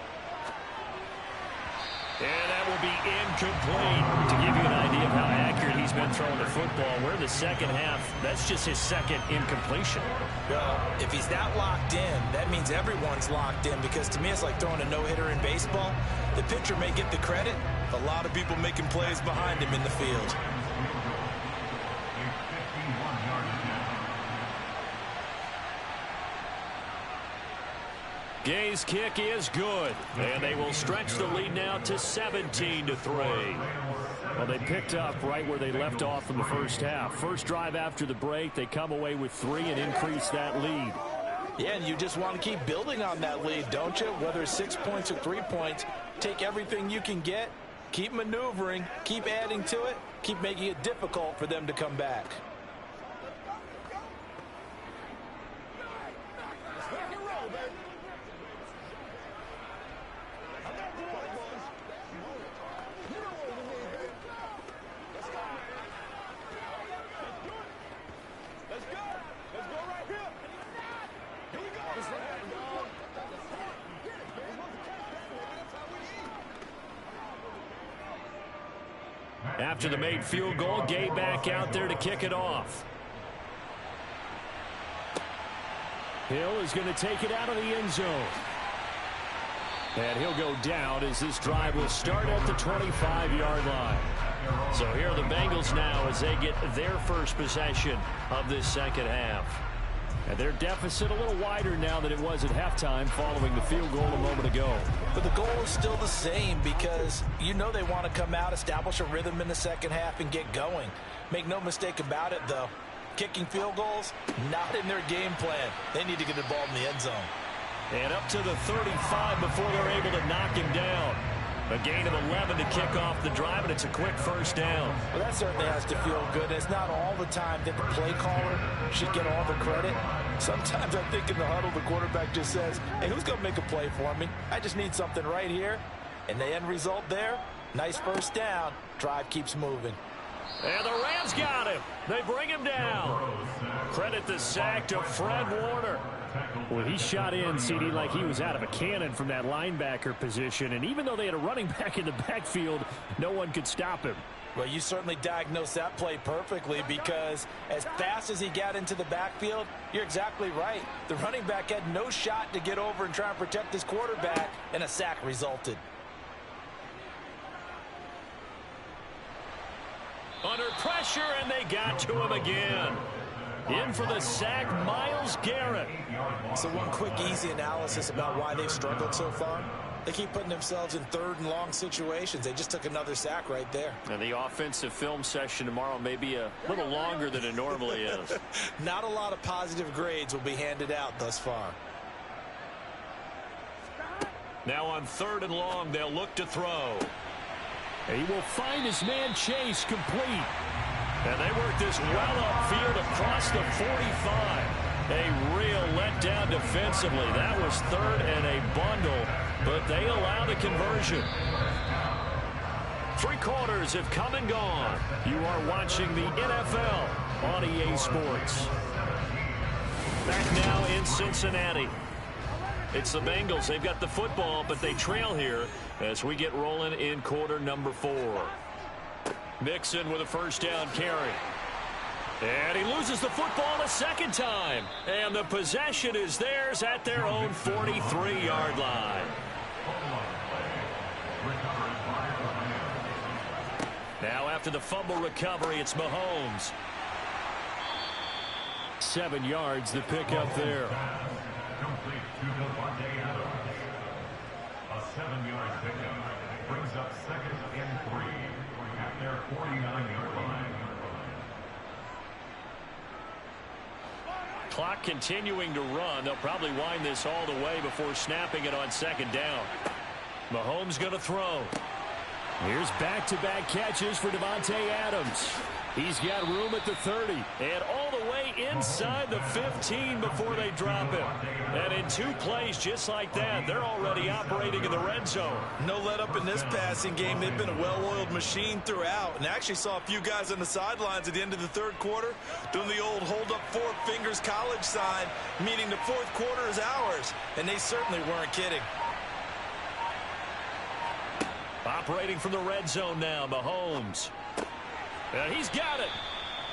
And that will be incomplete. To give you an idea of how accurate he's been throwing the football, we're in the second half. That's just his second incompletion. Well, if he's that locked in, that means everyone's locked in, because to me it's like throwing a no-hitter in baseball. The pitcher may get the credit. A lot of people making plays behind him in the field. Gay's kick is good, and they will stretch the lead now to 17-3. Well, they picked up right where they left off in the first half. First drive after the break, they come away with 3 and increase that lead. Yeah, and you just want to keep building on that lead, don't you? Whether it's 6 points or 3 points, take everything you can get, keep maneuvering, keep adding to it, keep making it difficult for them to come back. After the made field goal, Gay back out there to kick it off. Hill is going to take it out of the end zone. And he'll go down as this drive will start at the 25-yard line. So here are the Bengals now as they get their first possession of this second half. And their deficit a little wider now than it was at halftime following the field goal a moment ago. But the goal is still the same, because you know they want to come out, establish a rhythm in the second half, and get going. Make no mistake about it, though. Kicking field goals, not in their game plan. They need to get the ball in the end zone. And up to the 35 before they're able to knock him down. A gain of 11 to kick off the drive, and it's a quick first down. Well, that certainly has to feel good. It's not all the time that the play caller should get all the credit. Sometimes I think in the huddle, the quarterback just says, hey, who's going to make a play for me? I just need something right here. And the end result there, nice first down. Drive keeps moving. And the Rams got him. They bring him down. Credit the sack to Fred Warner. Well, he shot in, CD, like he was out of a cannon from that linebacker position. And even though they had a running back in the backfield, no one could stop him. Well, you certainly diagnosed that play perfectly, because as fast as he got into the backfield, you're exactly right. The running back had no shot to get over and try and protect his quarterback, and a sack resulted. Under pressure, and they got to him again. In for the sack, Myles Garrett. So one quick, easy analysis about why they've struggled so far. They keep putting themselves in third and long situations. They just took another sack right there. And the offensive film session tomorrow may be a little longer than it normally is. Not a lot of positive grades will be handed out thus far. Now on 3rd and long, they'll look to throw. He will find his man Chase complete. And they work this well upfield across the 45. A real letdown defensively. That was 3rd and a bundle, but they allow the conversion. 3 quarters have come and gone. You are watching the NFL on EA Sports. Back now in Cincinnati. It's the Bengals. They've got the football, but they trail here as we get rolling in quarter number 4. Mixon with a first down carry. And he loses the football a second time. And the possession is theirs at their own 43-yard line. Now after the fumble recovery, it's Mahomes. 7 yards, the pickup there. Complete to Devontae Adams. A 7-yard pickup brings up 2nd and 3 at their 49-yard line. Clock continuing to run. They'll probably wind this all the way before snapping it on 2nd down. Mahomes going to throw. Here's back-to-back catches for Devontae Adams. He's got room at the 30 and all the way inside the 15 before they drop him. And in 2 plays just like that, they're already operating in the red zone. No let up in this passing game. They've been a well-oiled machine throughout, and actually saw a few guys on the sidelines at the end of the 3rd quarter doing the old hold up 4 fingers college sign, meaning the 4th quarter is ours, and they certainly weren't kidding. Operating from the red zone now, Mahomes. And he's got it.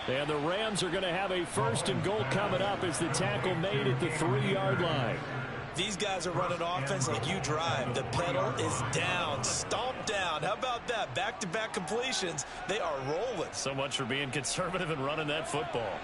And the Rams are going to have a 1st and goal coming up as the tackle made at the 3-yard line. These guys are running offense like you drive. The pedal is down, stomped down. How about that? Back-to-back completions. They are rolling. So much for being conservative and running that football.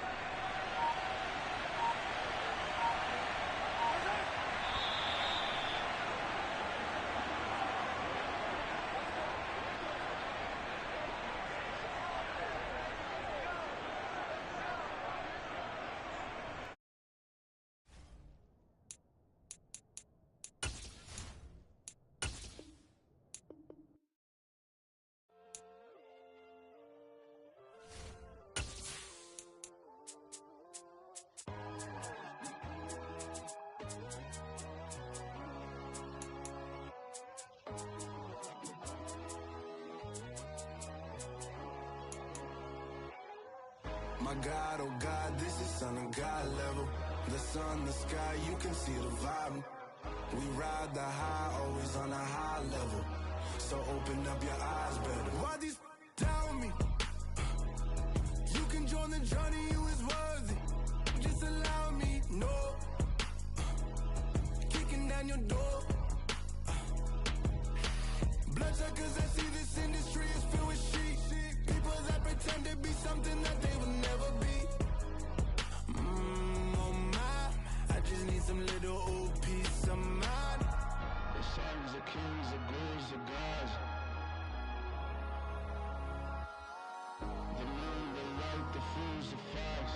My God, oh God, this is Son of God level. The sun, the sky, you can see the vibe. We ride the high, always on a high level. So open up your eyes better. Why these tell me? You can join the journey, you is worthy. Just allow me, no. Kicking down your door. Bloodshot, cause I see this industry is filled with shit. People that pretend to be something that they will never be. Oh my, I just need some little old peace of mind. The songs of kings, the gods, the gods. The moon, the light, the fools, the facts.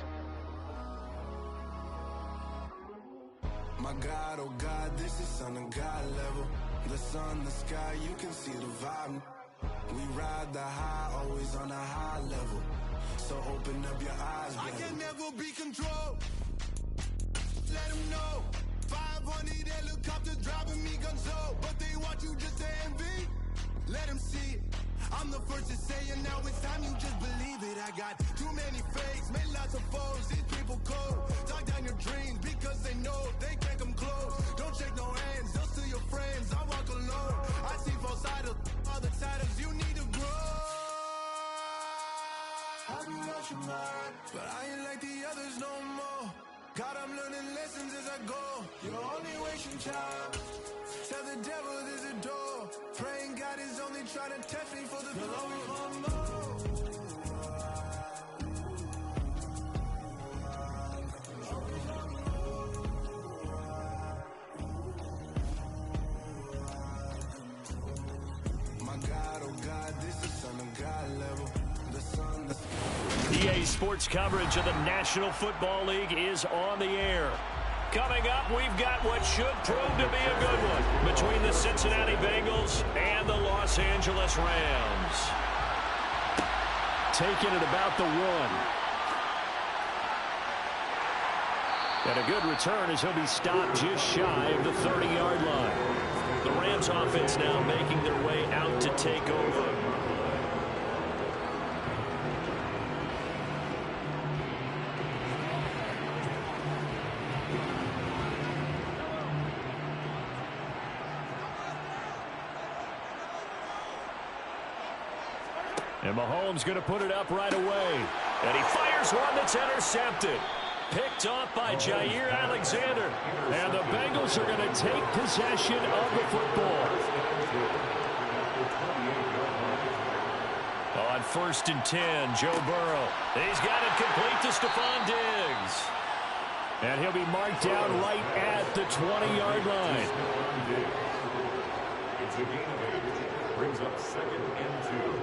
My God, oh God, this is Son of God level. The sun, the sky, you can see the vibe. We ride the high, always on a high level. So open up your eyes, baby. I can never be controlled. Let them know. 500 helicopters driving me gonzo. But they want you just to envy. Let them see it. I'm the first to say it, now it's time you just believe it. I got too many fakes, made lots of foes. These people cold. Talk down your dreams because they know they can't come close. Don't shake no hands, they'll steal your friends. I walk alone. I see false idols, other titles. You need to grow. I be out your mind, but I ain't like the others no more. God, I'm learning lessons as I go. You're only wasting time. Tell the devil there's a door. Praying God is only trying to test me for the glory. EA Sports coverage of the National Football League is on the air. Coming up, we've got what should prove to be a good one between the Cincinnati Bengals and the Los Angeles Rams. Taking it about the 1. And a good return as he'll be stopped just shy of the 30-yard line. The Rams offense now making their way out to take over. And Mahomes going to put it up right away. And he fires one that's intercepted. Picked off by Jair Alexander. And the Bengals are going to take possession of the football. On 1st and 10, Joe Burrow. He's got it complete to Stephon Diggs. And he'll be marked down right at the 20-yard line. It's a gain of 8. Brings up 2nd and 2.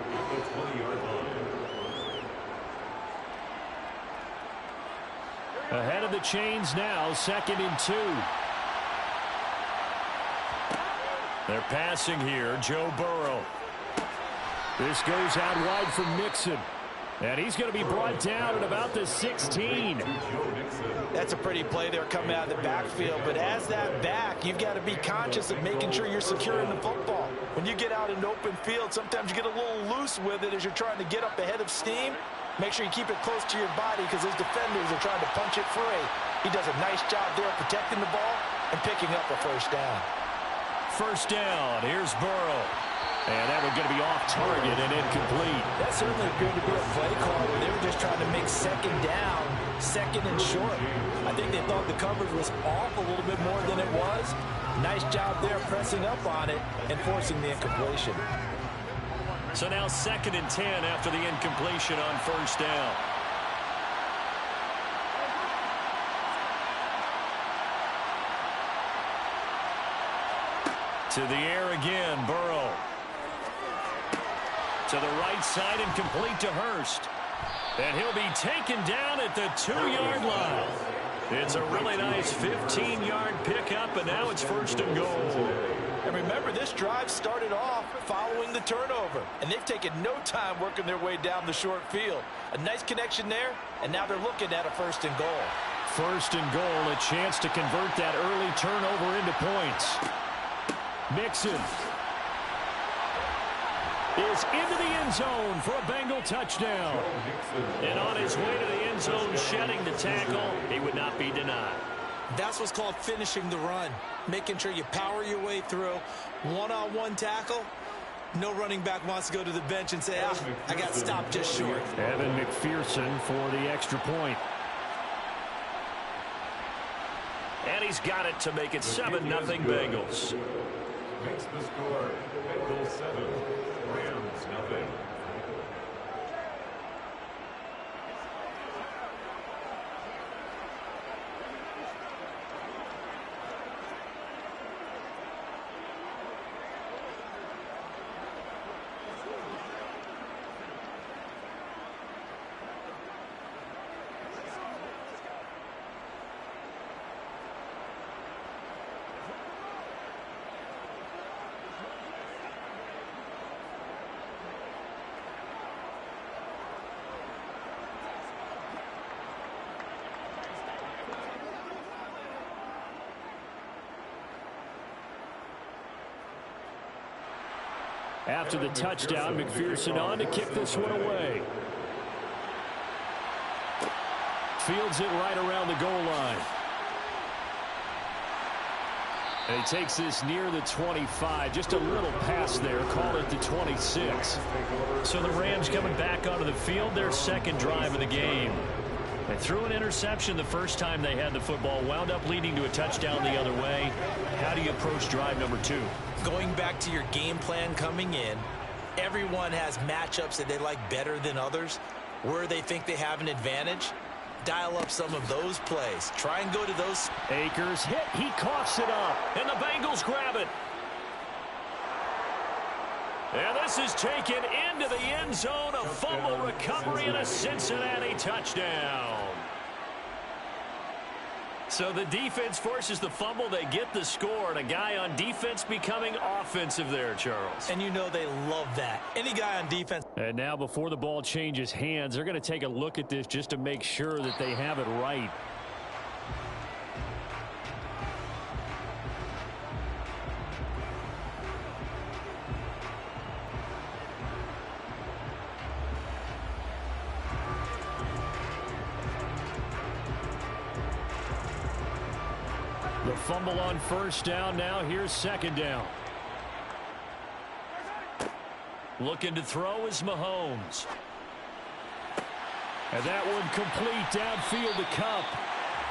The 20-yard line. Ahead of the chains now, 2nd and 2. They're passing here, Joe Burrow. This goes out wide for Mixon. And he's going to be brought down at about the 16. That's a pretty play there coming out of the backfield. But as that back, you've got to be conscious of making sure you're securing the football. When you get out in open field, sometimes you get a little loose with it as you're trying to get up ahead of steam. Make sure you keep it close to your body because those defenders are trying to punch it free. He does a nice job there protecting the ball and picking up a 1st down. 1st down. Here's Burrow. And that one's going to be off target and incomplete. That certainly appeared to be a play call where they were just trying to make 2nd down, 2nd and short. I think they thought the coverage was off a little bit more than it was. Nice job there pressing up on it and forcing the incompletion. So now 2nd and 10 after the incompletion on 1st down. To the air again, Burrow. To the right side and complete to Hurst. And he'll be taken down at the 2-yard line. It's a really nice 15-yard pickup, and now it's 1st and goal. And remember, this drive started off following the turnover, and they've taken no time working their way down the short field. A nice connection there, and now they're looking at a 1st and goal. 1st and goal, a chance to convert that early turnover into points. Mixon is into the end zone for a Bengal touchdown. And on his way to the end zone, shedding the tackle, he would not be denied. That's what's called finishing the run. Making sure you power your way through. One-on-one tackle. No running back wants to go to the bench and say, I got stopped just short. Evan McPherson for the extra point. And he's got it to make it 7-0 Bengals. Makes the score Bengals 7, Rams nothing. After the touchdown, McPherson on to kick this one away. Fields it right around the goal line. And he takes this near the 25. Just a little pass there. Call it the 26. So the Rams coming back onto the field. Their 2nd drive of the game. They threw an interception the first time they had the football. Wound up leading to a touchdown the other way. How do you approach drive number 2? Going back to your game plan coming in, everyone has matchups that they like better than others. Where they think they have an advantage, dial up some of those plays. Try and go to those. Akers hit. He coughs it up. And the Bengals grab it. And this is taken into the end end zone, a fumble recovery, and a Cincinnati touchdown. So the defense forces the fumble. They get the score, and a guy on defense becoming offensive there, Charles. And you know they love that. Any guy on defense. And now before the ball changes hands, they're going to take a look at this just to make sure that they have it right. The fumble on first down. Now here's second down. Looking to throw is Mahomes. And that one complete downfield to Kupp.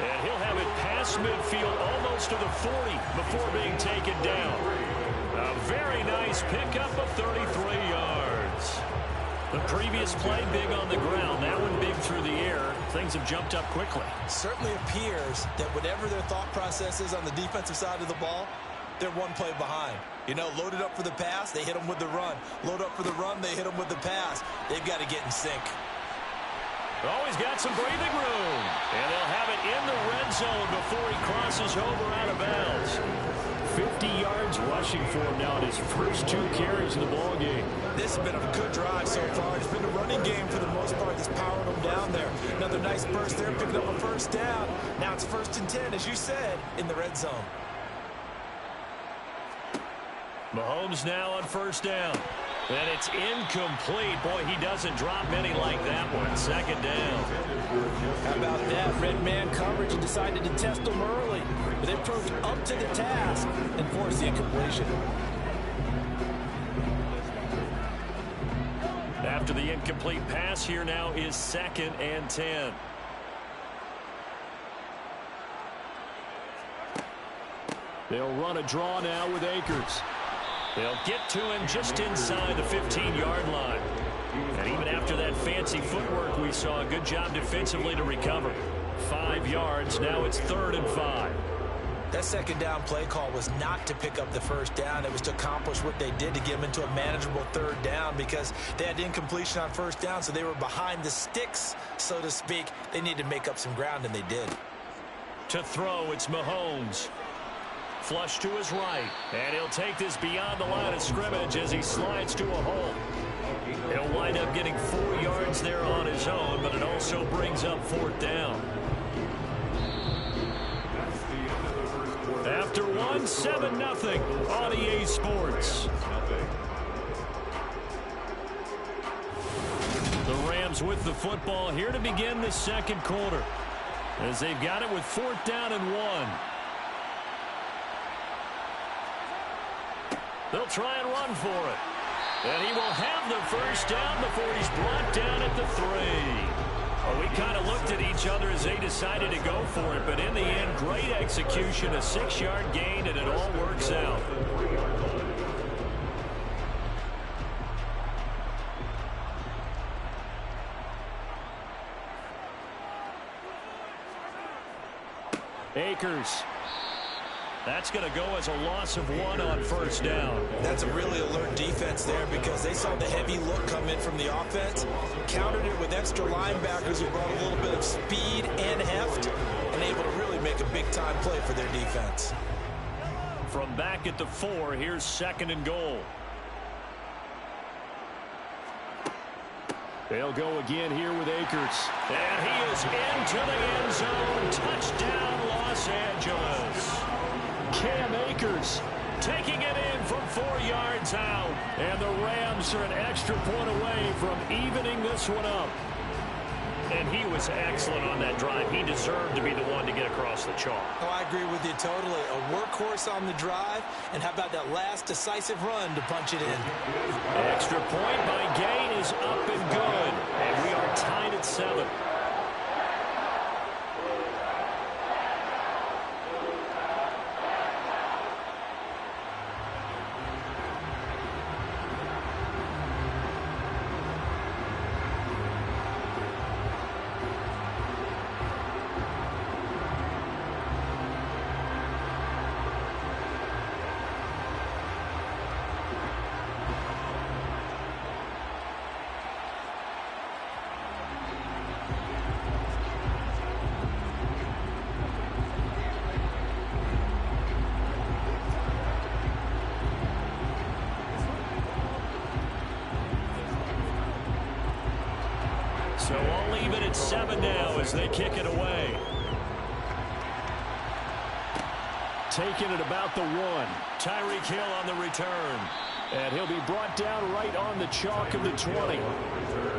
And he'll have it past midfield almost to the 40 before being taken down. A very nice pickup of 33 yards. The previous play big on the ground. That one big through the air. Things have jumped up quickly. Certainly appears that whatever their thought process is on the defensive side of the ball, they're one play behind. You know, loaded up for the pass, they hit them with the run. Load up for the run, they hit them with the pass. They've got to get in sync. Oh, he's got some breathing room. And they'll have it in the red zone before he crosses over out of bounds. 50 yards rushing for him now in his first 2 carries in the ballgame. This has been a good drive so far. It's been a running game for the most part that's powering them down there. Another nice burst there, picking up a first down. Now it's 1st and 10, as you said, in the red zone. Mahomes now on first down. And it's incomplete. Boy, he doesn't drop many like that one. Second down. How about that? Red man coverage and decided to test them early. But they proved up to the task and forced the incompletion. After the incomplete pass, here now is 2nd and 10. They'll run a draw now with Akers. They'll get to him just inside the 15-yard line. And even after that fancy footwork we saw, a good job defensively to recover. 5 yards. Now it's 3rd and 5. That second down play call was not to pick up the first down. It was to accomplish what they did to get them into a manageable 3rd down because they had incompletion on first down, so they were behind the sticks, so to speak. They needed to make up some ground, and they did. To throw, it's Mahomes. Flush to his right, and he'll take this beyond the line of scrimmage as he slides to a hole. He'll wind up getting 4 yards there on his own, but it also brings up 4th down. After 1, 7-0 on EA Sports. The Rams with the football here to begin the second quarter, as they've got it with 4th down and 1. They'll try and run for it. And he will have the first down before he's brought down at the 3. Well, we kind of looked at each other as they decided to go for it, but in the end, great execution, a 6-yard gain, and it all works out. Akers. That's going to go as a loss of 1 on first down. That's a really alert defense there because they saw the heavy look come in from the offense, countered it with extra linebackers who brought a little bit of speed and heft, and able to really make a big-time play for their defense. From back at the 4, here's 2nd and goal. They'll go again here with Akers. And he is into the end zone. Touchdown, Los Angeles. Cam Akers taking it in from 4 yards out. And the Rams are an extra point away from evening this one up. And he was excellent on that drive. He deserved to be the one to get across the chalk. Oh, I agree with you totally. A workhorse on the drive. And how about that last decisive run to punch it in? Extra point by Gain is up and good. And we are tied at 7. So all even at 7 now as they kick it away. Taking it about the 1. Tyreek Hill on the return. And he'll be brought down right on the chalk of the 20.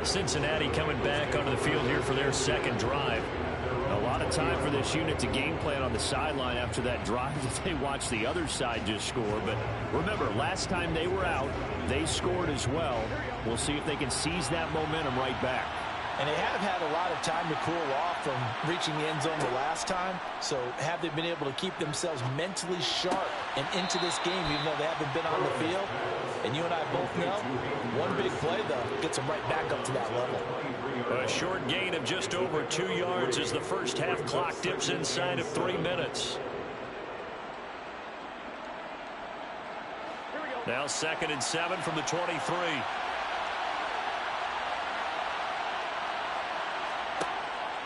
Cincinnati coming back onto the field here for their second drive. A lot of time for this unit to game plan on the sideline after that drive if they watch the other side just score. But remember, last time they were out, they scored as well. We'll see if they can seize that momentum right back. And they have had a lot of time to cool off from reaching the end zone the last time. So have they been able to keep themselves mentally sharp and into this game even though they haven't been on the field? And you and I both know one big play, though, gets them right back up to that level. A short gain of just over 2 yards as the first half clock dips inside of 3 minutes. Now 2nd and 7 from the 23.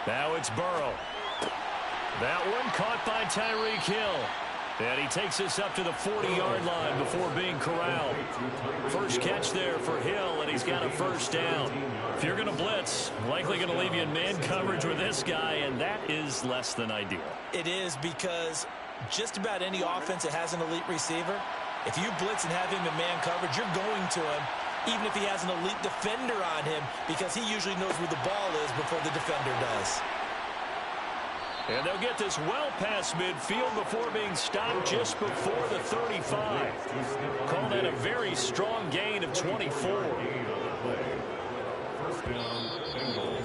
Now it's Burrow. That one caught by Tyreek Hill. And he takes us up to the 40-yard line before being corralled. First catch there for Hill, and he's got a first down. If you're going to blitz, likely going to leave you in man coverage with this guy, and that is less than ideal. It is, because just about any offense that has an elite receiver, if you blitz and have him in man coverage, you're going to him, even if he has an elite defender on him, because he usually knows where the ball is before the defender does. And they'll get this well past midfield before being stopped just before the 35. Call that a very strong gain of 24. First down, Bengals.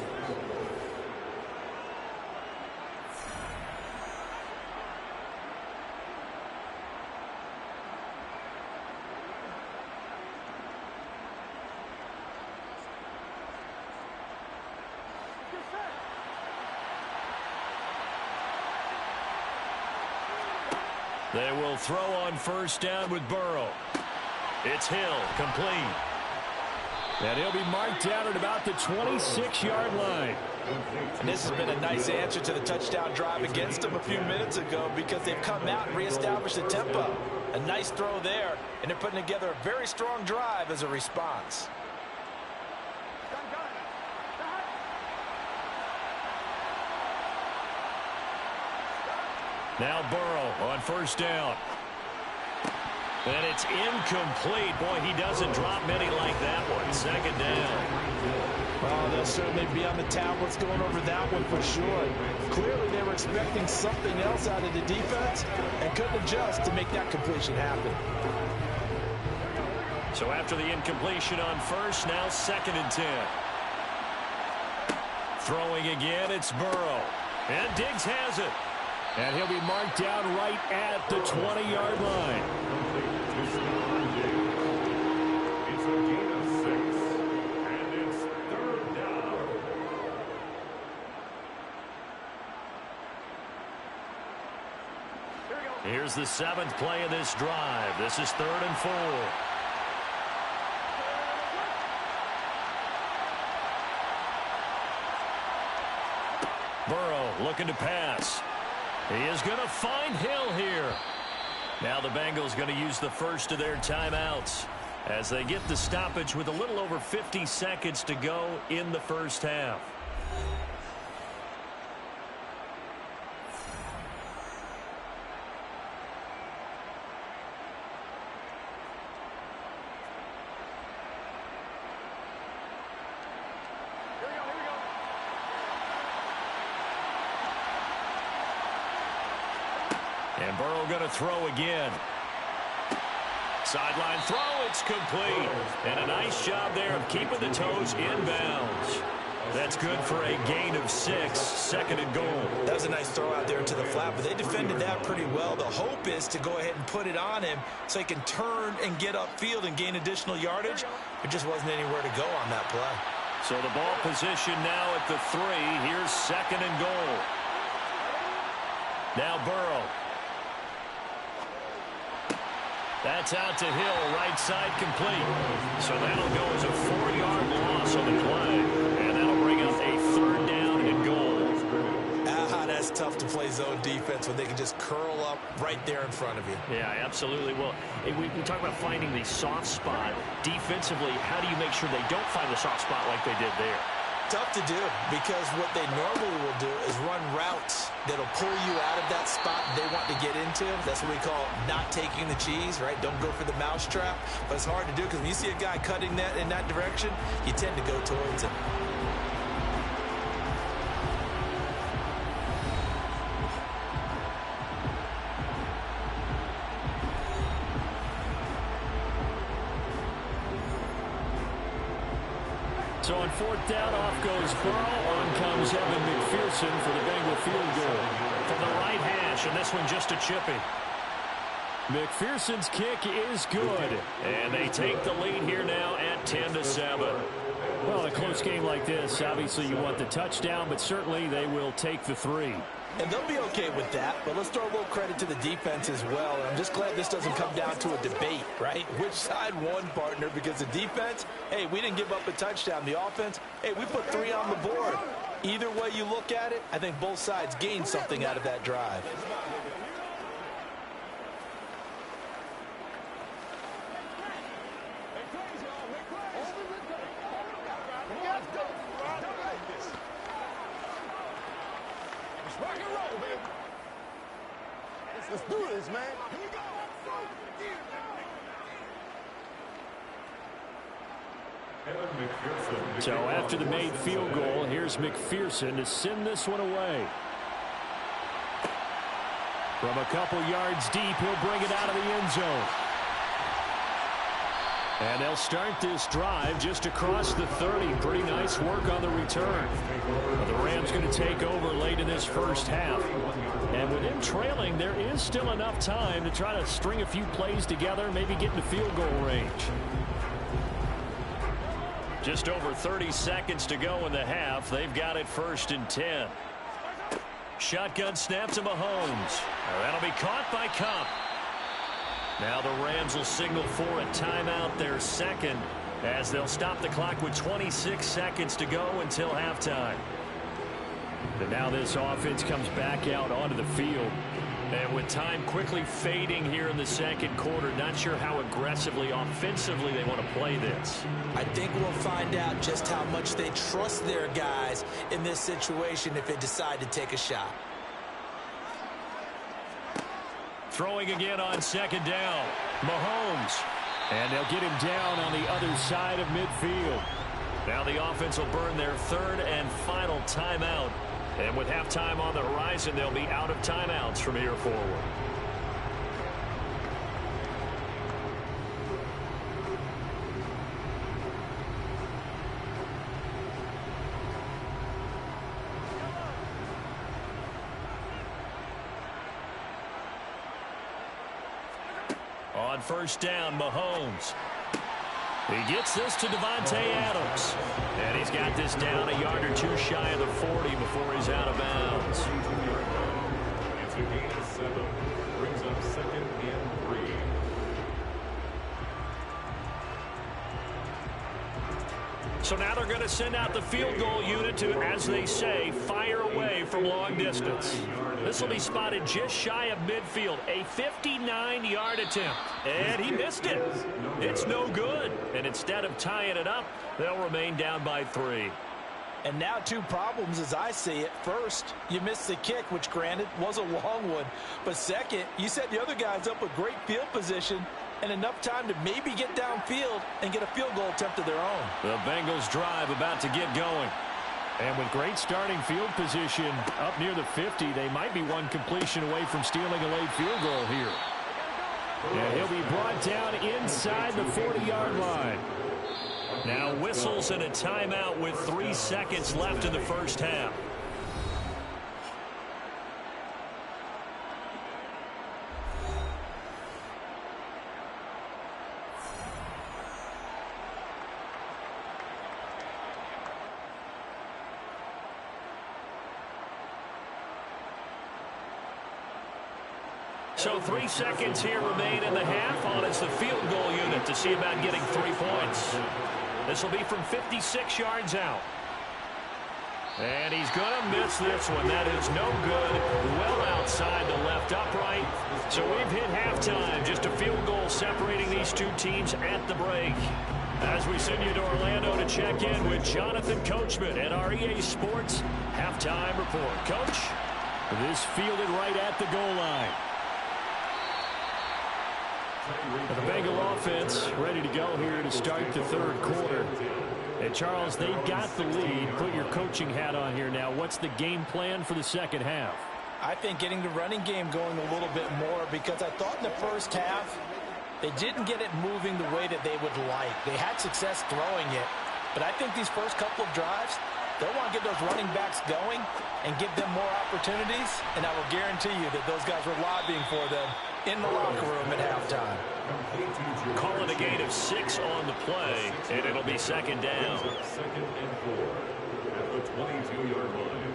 They will throw on first down with Burrow. It's Hill, complete. And he'll be marked down at about the 26-yard line. And this has been a nice answer to the touchdown drive against them a few minutes ago, because they've come out and reestablished the tempo. A nice throw there, and they're putting together a very strong drive as a response. Now Burrow on first down. And it's incomplete. Boy, he doesn't drop many like that one. Second down. Oh, they'll certainly be on the tablets going over that one for sure. Clearly they were expecting something else out of the defense and couldn't adjust to make that completion happen. So after the incompletion on first, now 2nd and 10. Throwing again, it's Burrow. And Diggs has it. And he'll be marked down right at the 20-yard line. It's a gain of 6, and it's 3rd down. Here's the 7th play of this drive. This is 3rd and 4. Burrow looking to pass. He is going to find Hill here. Now the Bengals going to use the first of their timeouts as they get the stoppage with a little over 50 seconds to go in the first half. And Burrow going to throw again. Sideline throw, it's complete. And a nice job there of keeping the toes inbounds. That's good for a gain of 6, 2nd and goal. That was a nice throw out there into the flat, but they defended that pretty well. The hope is to go ahead and put it on him so he can turn and get upfield and gain additional yardage. There just wasn't anywhere to go on that play. So the ball position now at the 3. Here's 2nd and goal. Now Burrow. That's out to Hill, right side complete. So that'll go as a 4-yard loss on the play. And that'll bring up a 3rd down and goal. That's tough to play zone defense when they can just curl up right there in front of you. Yeah, absolutely. Well, we talk about finding the soft spot. Defensively, how do you make sure they don't find the soft spot like they did there? Tough to do because what they normally will do is run routes that'll pull you out of that spot they want to get into. That's what we call not taking the cheese, right? Don't go for the mousetrap. But it's hard to do because when you see a guy cutting that in that direction, you tend to go towards it. So on fourth down, off goes Burrow. On comes Evan McPherson for the Bengal field goal. From the right hash, and this one just a chippy. McPherson's kick is good, and they take the lead here now at 10-7. Well, in a close game like this, obviously you want the touchdown, but certainly they will take the 3. And they'll be okay with that, but let's throw a little credit to the defense as well. And I'm just glad this doesn't come down to a debate, right? Which side won, partner? Because the defense, hey, we didn't give up a touchdown. The offense, hey, we put 3 on the board. Either way you look at it, I think both sides gained something out of that drive. Rock and roll, baby. Let's do this, man. Here we go. So after the made field goal, here's McPherson to send this one away. From a couple yards deep, he'll bring it out of the end zone. And they'll start this drive just across the 30. Pretty nice work on the return. The Rams going to take over late in this first half. And with them trailing, there is still enough time to try to string a few plays together, maybe get into field goal range. Just over 30 seconds to go in the half. They've got it 1st and 10. Shotgun snap to Mahomes. That'll be caught by Cup. Now the Rams will signal for a timeout, their second, as they'll stop the clock with 26 seconds to go until halftime. And now this offense comes back out onto the field. And with time quickly fading here in the second quarter, not sure how aggressively, offensively they want to play this. I think we'll find out just how much they trust their guys in this situation if they decide to take a shot. Throwing again on second down. Mahomes. And they'll get him down on the other side of midfield. Now the offense will burn their 3rd and final timeout. And with halftime on the horizon, they'll be out of timeouts from here forward. On first down, Mahomes. He gets this to Devontae Adams. And he's got this down a yard or two shy of the 40 before he's out of bounds. It's a gain of 7. Brings up 2nd and 3. So now they're going to send out the field goal unit to, as they say, fire away from long distance. This will be spotted just shy of midfield. A 59-yard attempt. And he missed it. It's no good. And instead of tying it up, they'll remain down by 3. And now 2 problems as I see it. First, you missed the kick, which granted was a long one. But second, you set the other guys up with great field position and enough time to maybe get downfield and get a field goal attempt of their own. The Bengals drive about to get going. And with great starting field position up near the 50, they might be one completion away from stealing a late field goal here. And he'll be brought down inside the 40-yard line. Now whistles and a timeout with 3 seconds left in the first half. So 3 seconds here remain in the half. On is the field goal unit to see about getting 3 points. This will be from 56 yards out. And he's going to miss this one. That is no good. Well outside the left upright. So we've hit halftime. Just a field goal separating these two teams at the break. As we send you to Orlando to check in with Jonathan Coachman at our EA Sports Halftime Report. Coach, this fielded right at the goal line. The Bengal offense ready to go here to start the third quarter. And, Charles, they've got the lead. Put your coaching hat on here now. What's the game plan for the second half? I think getting the running game going a little bit more, because I thought in the first half they didn't get it moving the way that they would like. They had success throwing it, but I think these first couple of drives, they'll want to get those running backs going and give them more opportunities, and I will guarantee you that those guys were lobbying for them in the locker room at halftime. Call it a gain of 6 on the play, and it'll be second down. Second and 4 at the 22-yard line.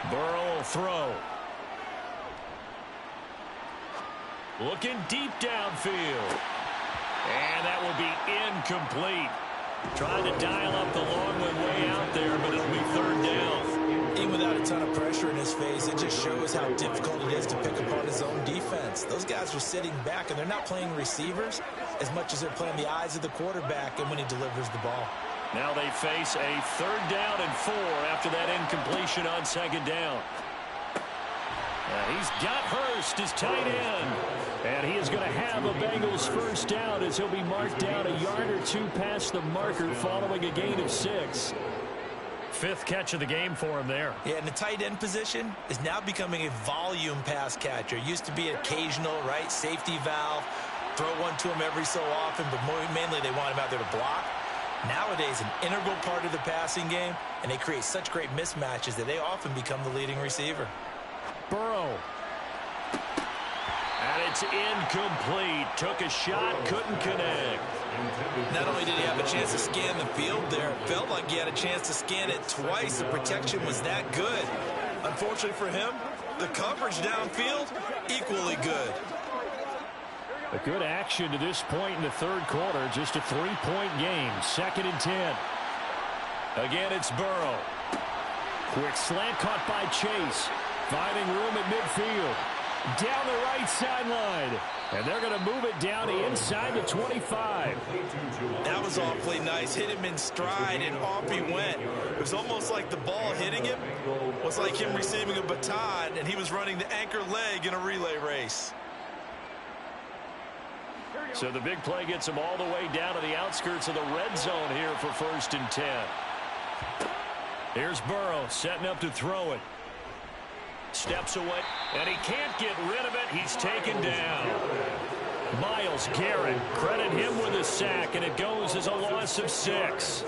Burrow will throw. Looking deep downfield. And that will be incomplete. Trying to dial up the long one way out there, but it'll be third down. Even without a ton of pressure in his face, it just shows how difficult it is to pick up on his own defense. Those guys are sitting back, and they're not playing receivers as much as they're playing the eyes of the quarterback and when he delivers the ball. Now they face a third down and 4 after that incompletion on second down. He's got Hurst, his tight end. And he is going to have a Bengals first down as he'll be marked down a yard or two past the marker following a gain of 6. 5th catch of the game for him there. Yeah, and the tight end position is now becoming a volume pass catcher. It used to be occasional, right? Safety valve. Throw one to him every so often, but mainly they want him out there to block. Nowadays, an integral part of the passing game, and they create such great mismatches that they often become the leading receiver. Burrow. And it's incomplete. Took a shot, couldn't connect. Not only did he have a chance to scan the field there, it felt like he had a chance to scan it twice. The protection was that good. Unfortunately for him, the coverage downfield, equally good. A good action to this point in the third quarter. Just a 3-point game. 2nd and 10. Again, it's Burrow. Quick slant caught by Chase. Finding room at midfield. Down the right sideline. And they're going to move it down to inside the 25. That was awfully nice. Hit him in stride, and off he went. It was almost like the ball hitting him was like him receiving a baton, and he was running the anchor leg in a relay race. So the big play gets him all the way down to the outskirts of the red zone here for 1st and 10. Here's Burrow setting up to throw it. Steps away, and he can't get rid of it. He's taken down. Myles Garrett, credit him with a sack, and it goes as a loss of 6.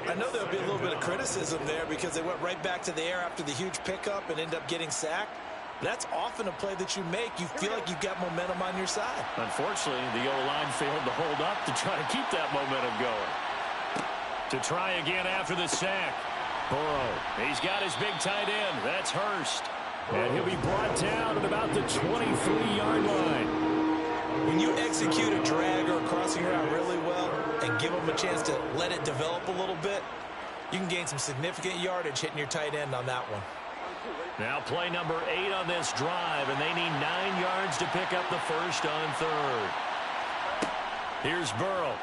I know there'll be a little bit of criticism there because they went right back to the air after the huge pickup and ended up getting sacked. That's often a play that you make. You feel like you've got momentum on your side. Unfortunately, the O-line failed to hold up to try to keep that momentum going. To try again after the sack. Burrow, he's got his big tight end. That's Hurst. And he'll be brought down at about the 23-yard line. When you execute a drag or a crossing route really well and give them a chance to let it develop a little bit, you can gain some significant yardage hitting your tight end on that one. Now play number 8 on this drive, and they need 9 yards to pick up the first on 3rd. Here's Burrow.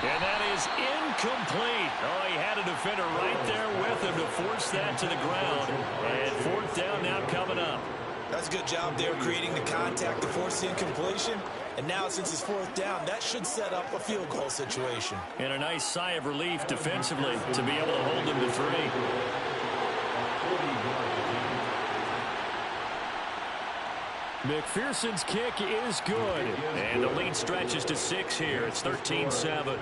And that is incomplete. Oh, he had a defender right there with him to force that to the ground. And 4th down now coming up. That's a good job there creating the contact to force the incompletion. And now since it's 4th down, that should set up a field goal situation. And a nice sigh of relief defensively to be able to hold him to 3. McPherson's kick is good. And the lead stretches to 6 here. It's 13-7.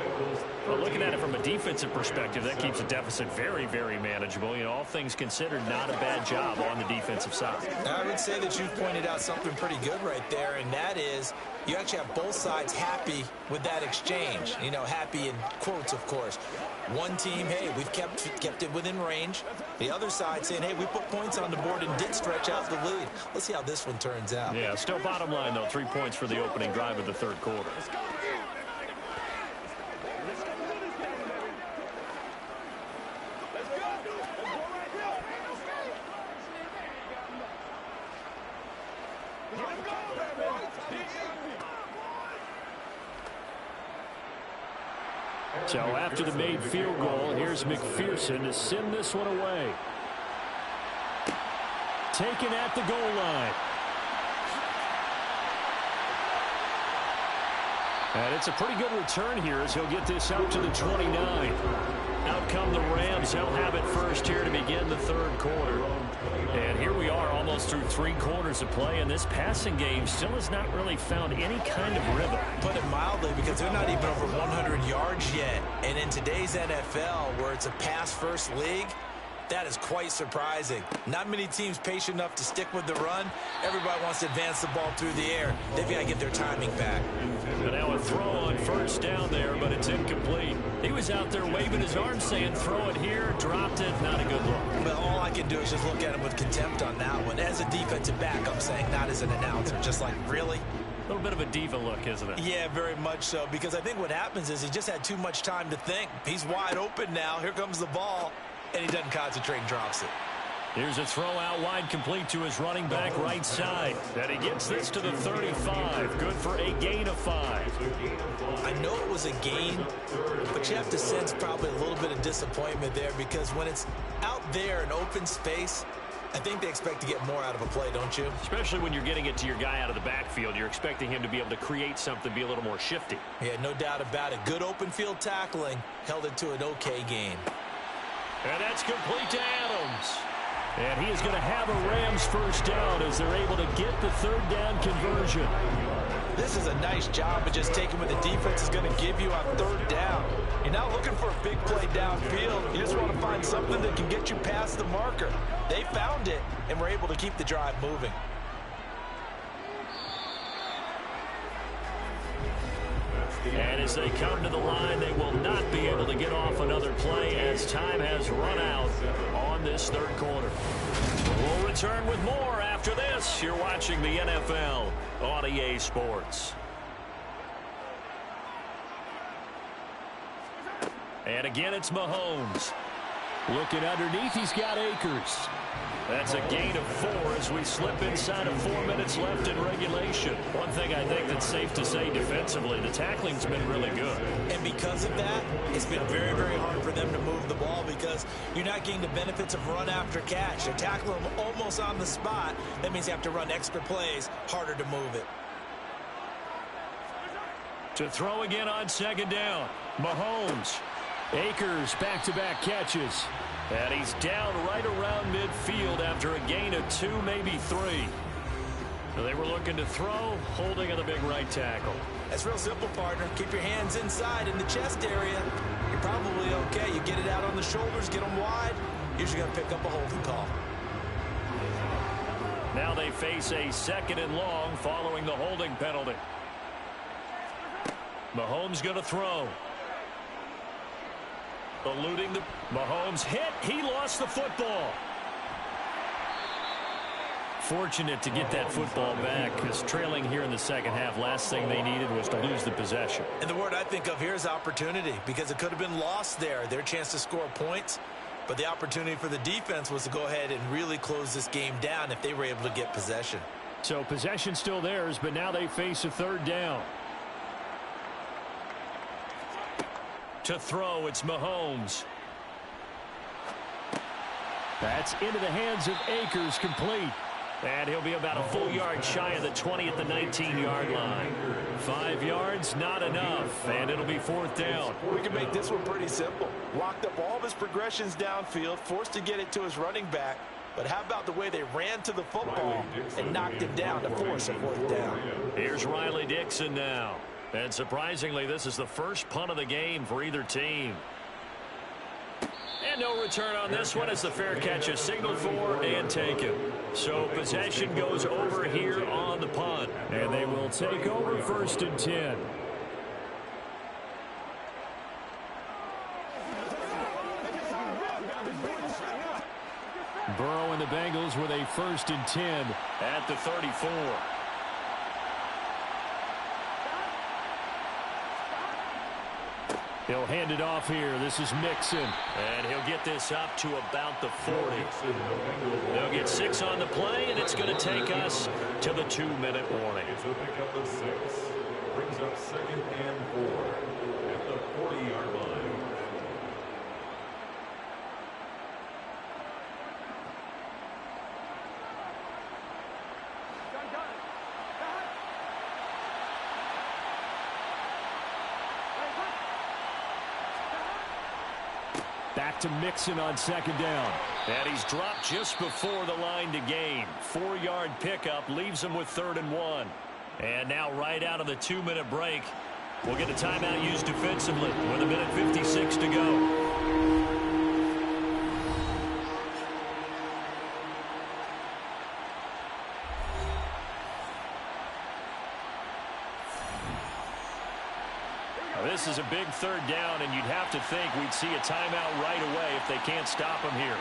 Well, looking at it from a defensive perspective, that keeps the deficit very, very manageable. You know, all things considered, not a bad job on the defensive side. I would say that you've pointed out something pretty good right there, and that is you actually have both sides happy with that exchange. You know, happy in quotes, of course. One team, hey, we've kept it within range. The other side saying, hey, we put points on the board and did stretch out the lead. Let's see how this one turns out. Yeah, still bottom line, though, 3 points for the opening drive of the third quarter. So after the made field goal, here's McPherson to send this one away. Taken at the goal line. And it's a pretty good return here as he'll get this out to the 29. Out come the Rams. They'll have it first here to begin the third quarter. And here we are almost through 3 quarters of play, and this passing game still has not really found any kind of rhythm. Put it mildly, because they're not even over 100 yards yet. And in today's NFL, where it's a pass-first league, that is quite surprising. Not many teams patient enough to stick with the run. Everybody wants to advance the ball through the air. They've got to get their timing back. And now a throw on first down there, but it's incomplete. He was out there waving his arms saying, throw it here, dropped it, not a good look. But all I can do is just look at him with contempt on that one. As a defensive back, I'm saying, not as an announcer. Just like, really? A little bit of a diva look, isn't it? Yeah, very much so, because I think what happens is he just had too much time to think. He's wide open now. Here comes the ball. And he doesn't concentrate and drops it. Here's a throw out wide, complete to his running back right side. And he gets this to the 35. Good for a gain of 5. I know it was a gain, but you have to sense probably a little bit of disappointment there, because when it's out there in open space, I think they expect to get more out of a play, don't you? Especially when you're getting it to your guy out of the backfield. You're expecting him to be able to create something, be a little more shifty. Yeah, no doubt about it. Good open field tackling held it to an okay gain. And that's complete to Adams. And he is going to have a Rams first down as they're able to get the third down conversion. This is a nice job of just taking what the defense is going to give you on third down. You're not looking for a big play downfield. You just want to find something that can get you past the marker. They found it and were able to keep the drive moving. And as they come to the line, they will not be able to get off another play as time has run out on this third quarter. We'll return with more after this. You're watching the NFL on EA Sports. And again, it's Mahomes. Looking underneath, he's got Akers. That's a gain of 4 as we slip inside of 4 minutes left in regulation. One thing I think that's safe to say defensively, the tackling's been really good. And because of that, it's been very, very hard for them to move the ball, because you're not getting the benefits of run after catch. They're tackling them almost on the spot. That means you have to run extra plays, harder to move it. To throw again on second down, Mahomes. Akers back-to-back catches. And he's down right around midfield after a gain of 2, maybe 3. So they were looking to throw, holding on the big right tackle. That's real simple, partner. Keep your hands inside in the chest area. You're probably okay. You get it out on the shoulders, get them wide. Usually going to pick up a holding call. Now they face a 2nd and long following the holding penalty. Mahomes going to throw. Eluding the Mahomes hit. He lost the football. Fortunate to get that football back, because trailing here in the second half, last thing they needed was to lose the possession. And the word I think of here is opportunity, because it could have been lost there. Their chance to score points. But the opportunity for the defense was to go ahead and really close this game down if they were able to get possession. So possession still theirs, but now they face a third down. To throw, it's Mahomes. That's into the hands of Akers, complete. And he'll be about a full yard shy of the 20 at the 19-yard line. 5 yards, not enough, and it'll be 4th down. We can make this one pretty simple. Walked up all of his progressions downfield, forced to get it to his running back. But how about the way they ran to the football and knocked it down to force a 4th down? Here's Riley Dixon now. And surprisingly, this is the first punt of the game for either team. And no return on this one as the fair catch is signaled for and taken. So possession goes over here on the punt. And they will take over 1st and 10. Burrow and the Bengals with a 1st and 10 at the 34. He'll hand it off here. This is Mixon. And he'll get this up to about the 40. They'll get 6 on the play, and it's going to take us to the 2-minute warning. It's a pickup of 6. Brings up 2nd and 4 at the 40-yard line. Back to Mixon on 2nd down. And he's dropped just before the line to gain. 4-yard pickup leaves him with 3rd and 1. And now right out of the 2-minute break, we'll get a timeout used defensively with 1:56 to go. This is a big 3rd down, and you'd have to think we'd see a timeout right away if they can't stop him here.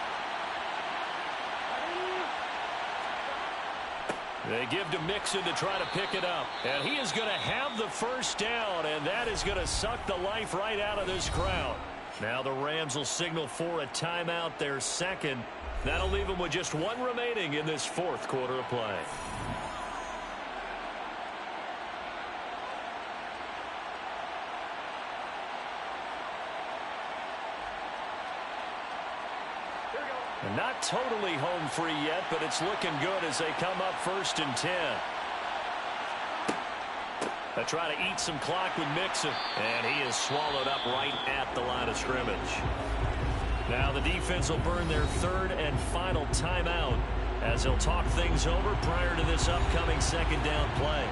They give to Mixon to try to pick it up. And he is going to have the 1st down, and that is going to suck the life right out of this crowd. Now the Rams will signal for a timeout, their 2nd. That'll leave them with just 1 remaining in this 4th quarter of play. And not totally home free yet, but it's looking good as they come up 1st and 10. They try to eat some clock with Mixon, and he is swallowed up right at the line of scrimmage. Now the defense will burn their 3rd and final timeout as they'll talk things over prior to this upcoming 2nd down play.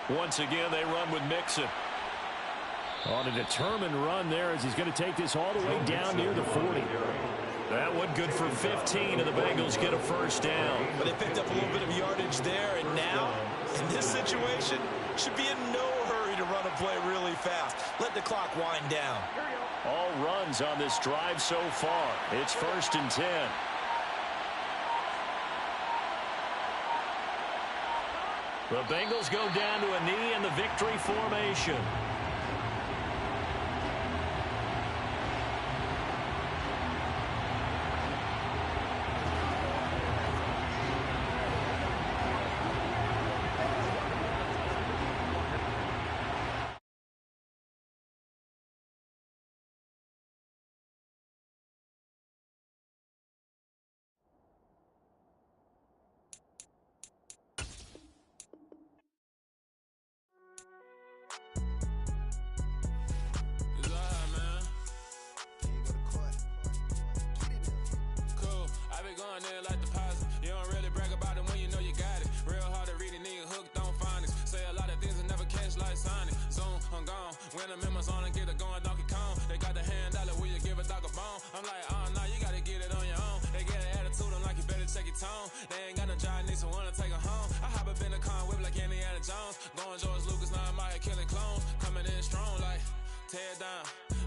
Once again, they run with Mixon. On a determined run there as he's going to take this all the way down near the 40. That one good for 15, and the Bengals get a 1st down. But they picked up a little bit of yardage there, and now, in this situation, should be in no hurry to run a play really fast. Let the clock wind down. All runs on this drive so far. It's 1st and 10. The Bengals go down to a knee in the victory formation. When I'm in my zone and get it going Donkey Kong. They got the hand dollar, will you give a dog a bone? I'm like, oh, no, you gotta get it on your own. They get an attitude, I'm like, you better check your tone. They ain't got no job, need someone to take her home. I hop up in a car, whip like Indiana Jones. Going George Lucas, now I'm out here killing clones. Coming in strong like, tear down,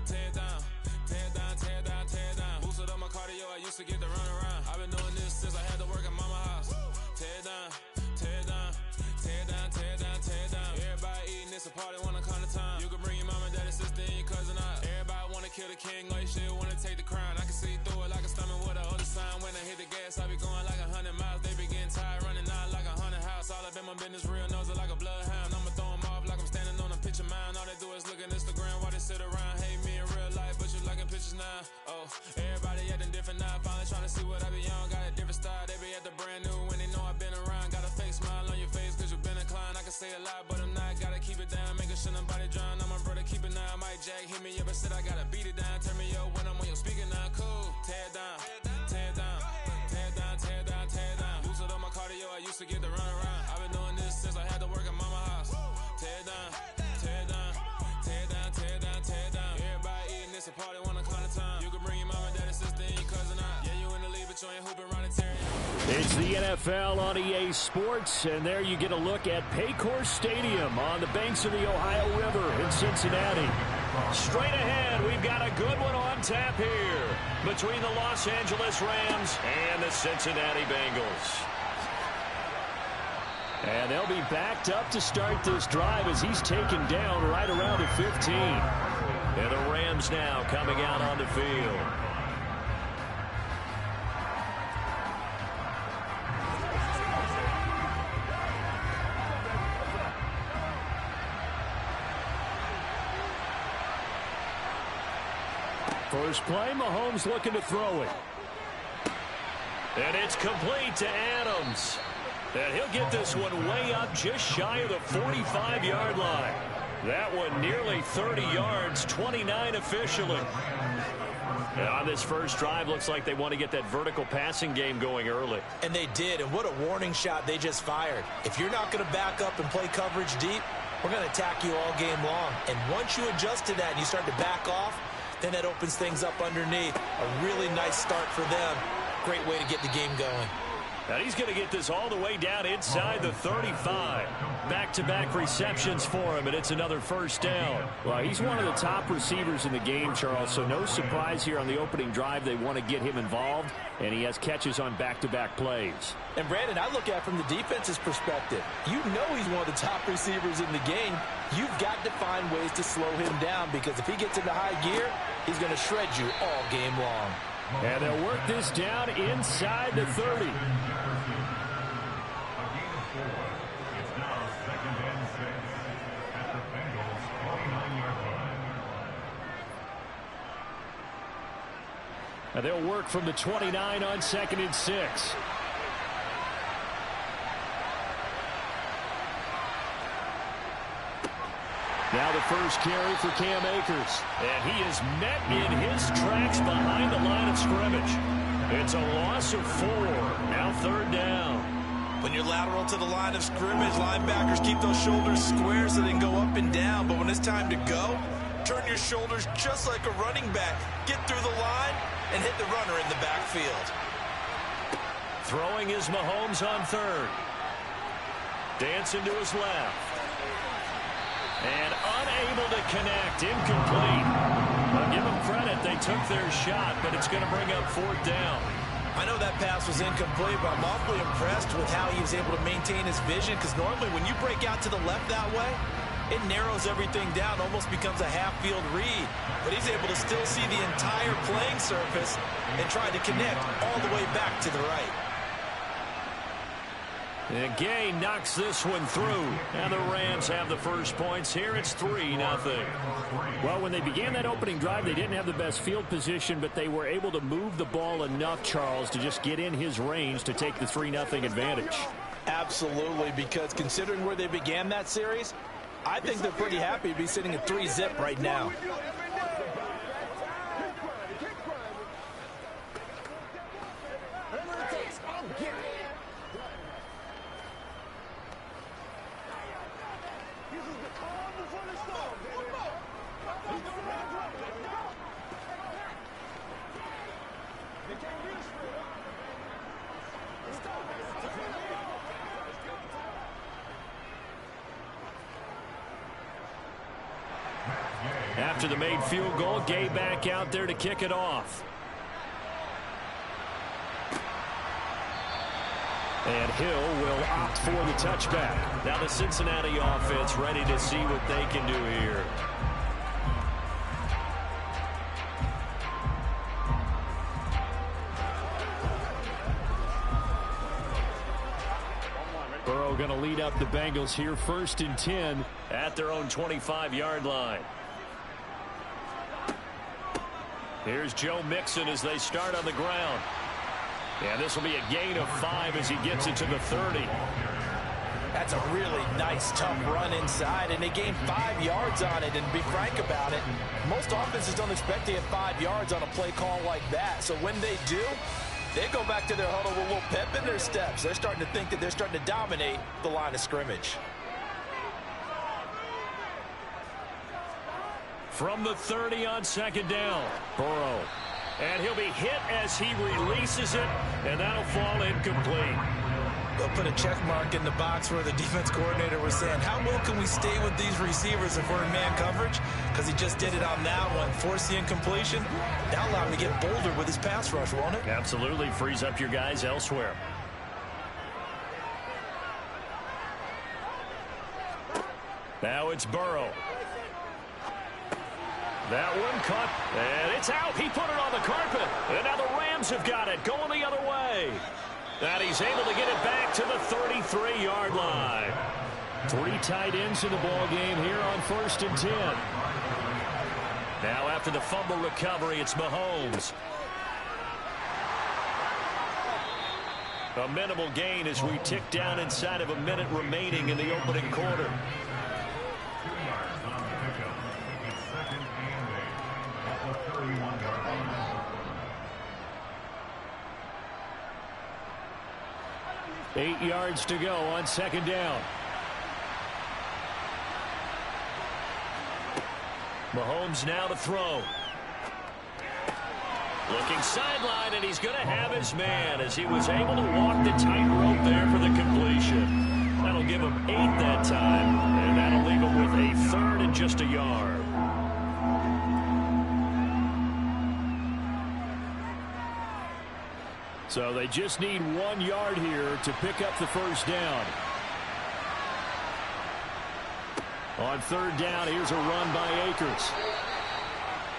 tear down, tear down, tear down, tear down. Boosted up my cardio, I used to get to run around. I've been doing this since I had to work at mama house. Tear down, tear down, tear down, tear down, tear down. Everybody eating, it's a party, wanna come to time. You can bring your mama, daddy, sister, and your cousin out. Everybody wanna kill the king, or you still wanna take the crown. I can see through it like a stomach with a other sign. When I hit the gas, I be going like 100 miles. They be getting tired, running out like 100 house. All up in my business, real nose like a bloodhound. I'ma throw them off like I'm standing on a picture mound. All they do is look at Instagram while they sit around. Hate me in real life, but you liking pictures now. Oh, everybody acting different now. Finally trying to see what I be on. Got a different style, they be at the brand new when they know I've been around. Got a fake smile on your face cause you been inclined. I can say a lot, but I'm not. Gotta keep it down, making sure nobody drown. I'm my brother, keep it now. Mike Jack hit me up and said I gotta beat it down. Turn me up when I'm on your speaker now. Cool, tear down, tear down, tear down, tear down, tear down. Boosted up my cardio, I used to get to run around. I've been doing this since I had to work at mama house. Tear down, tear down, tear down, tear down, tear down. Everybody eating, it's a party, wanna climb the time. You can bring your mama, daddy, sister, and your cousin out. Yeah, you in the league, but you ain't hooping, running, tearing. It's the NFL on EA Sports, and there you get a look at Paycor Stadium on the banks of the Ohio River in Cincinnati. Straight ahead, we've got a good one on tap here between the Los Angeles Rams and the Cincinnati Bengals. And they'll be backed up to start this drive as he's taken down right around the 15. And the Rams now coming out on the field. First play, Mahomes looking to throw it. And it's complete to Adams. And he'll get this one way up just shy of the 45-yard line. That one nearly 30 yards, 29 officially. And on this first drive, looks like they want to get that vertical passing game going early. And they did, and what a warning shot they just fired. If you're not going to back up and play coverage deep, we're going to attack you all game long. And once you adjust to that and you start to back off, then that opens things up underneath. A really nice start for them. Great way to get the game going. Now he's going to get this all the way down inside the 35. Back-to-back receptions for him, and it's another first down. Well, he's one of the top receivers in the game, Charles, so no surprise here on the opening drive. They want to get him involved, and he has catches on back-to-back plays. And, Brandon, I look at it from the defense's perspective. You know he's one of the top receivers in the game. You've got to find ways to slow him down because if he gets into high gear, he's going to shred you all game long. And they'll work this down inside the 30. And they'll work from the 29 on 2nd and 6. Now the first carry for Cam Akers. And he is met in his tracks behind the line of scrimmage. It's a loss of 4. Now 3rd down. When you're lateral to the line of scrimmage, linebackers keep those shoulders square so they can go up and down. But when it's time to go, turn your shoulders just like a running back. Get through the line and hit the runner in the backfield. Throwing is Mahomes on 3rd. Dancing to his left. And unable to connect. Incomplete. I'll give them credit. They took their shot, but it's going to bring up 4th down. I know that pass was incomplete, but I'm awfully impressed with how he was able to maintain his vision because normally when you break out to the left that way, it narrows everything down, almost becomes a half-field read. But he's able to still see the entire playing surface and try to connect all the way back to the right. And Gay knocks this one through. And the Rams have the first points here. It's 3-0. Well, when they began that opening drive, they didn't have the best field position, but they were able to move the ball enough, Charles, to just get in his range to take the 3-0 advantage. Absolutely, because considering where they began that series, I think they're pretty happy to be sitting at 3-zip right now. After the made field goal, Gay back out there to kick it off. And Hill will opt for the touchback. Now the Cincinnati offense ready to see what they can do here. Burrow going to lead up the Bengals here, 1st and 10 at their own 25-yard line. Here's Joe Mixon as they start on the ground. And this will be a gain of 5 as he gets it to the 30. That's a really nice, tough run inside, and they gained 5 yards on it. And to be frank about it, most offenses don't expect to get 5 yards on a play call like that. So when they do, they go back to their huddle with a little pep in their steps. They're starting to think that they're starting to dominate the line of scrimmage. From the 30 on 2nd down, Burrow. And he'll be hit as he releases it, and that'll fall incomplete. They'll put a check mark in the box where the defense coordinator was saying, how well can we stay with these receivers if we're in man coverage? Because he just did it on that one, forced the incompletion. That'll allow him to get bolder with his pass rush, won't it? Absolutely, frees up your guys elsewhere. Now it's Burrow. That one caught, and it's out. He put it on the carpet, and now the Rams have got it, going the other way. And he's able to get it back to the 33-yard line. 3 tight ends in the ball game here on 1st and 10. Now after the fumble recovery, it's Mahomes. A minimal gain as we tick down inside of a minute remaining in the opening quarter. 8 yards to go on 2nd down. Mahomes now to throw. Looking sideline, and he's going to have his man as he was able to walk the tightrope there for the completion. That'll give him 8 that time, and that'll leave him with a 3rd and just a yard. So they just need 1 yard here to pick up the 1st down. On 3rd down, here's a run by Akers.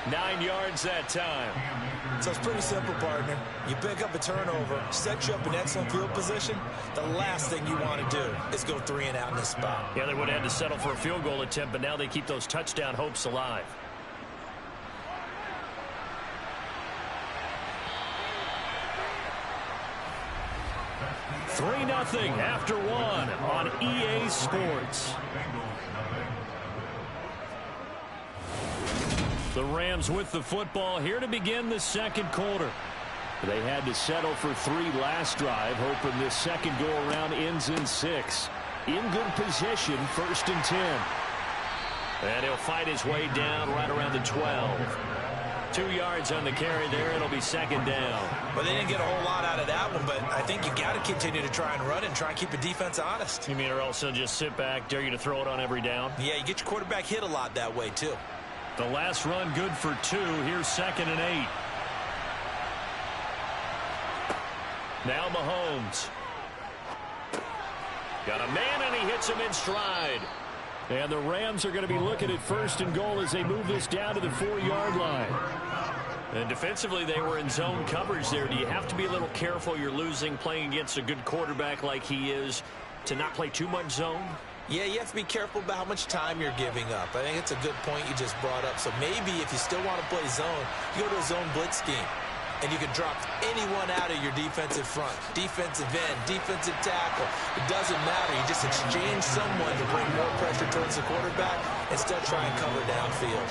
9 yards that time. So it's pretty simple, partner. You pick up a turnover, set you up in excellent field position. The last thing you want to do is go 3 and out in this spot. Yeah, they would have had to settle for a field goal attempt, but now they keep those touchdown hopes alive. 3-0 after 1 on EA Sports. The Rams with the football here to begin the 2nd quarter. They had to settle for 3 last drive, hoping this second go-around ends in 6. In good position, 1st and 10. And he'll fight his way down right around the 12. 2 yards on the carry there. It'll be 2nd down. Well, they didn't get a whole lot out of that one, but I think you got to continue to try and run and try and keep the defense honest. You mean or also just sit back, dare you to throw it on every down? Yeah, you get your quarterback hit a lot that way, too. The last run good for 2. Here's 2nd and 8. Now Mahomes. Got a man, and he hits him in stride. And the Rams are going to be looking at 1st and goal as they move this down to the 4-yard line. And defensively, they were in zone coverage there. Do you have to be a little careful? You're losing, playing against a good quarterback like he is, to not play too much zone? Yeah, you have to be careful about how much time you're giving up. I think it's a good point you just brought up. So maybe if you still want to play zone, you go to a zone blitz scheme. And you can drop anyone out of your defensive front. Defensive end, defensive tackle. It doesn't matter. You just exchange someone to bring more pressure towards the quarterback and still try and cover downfield.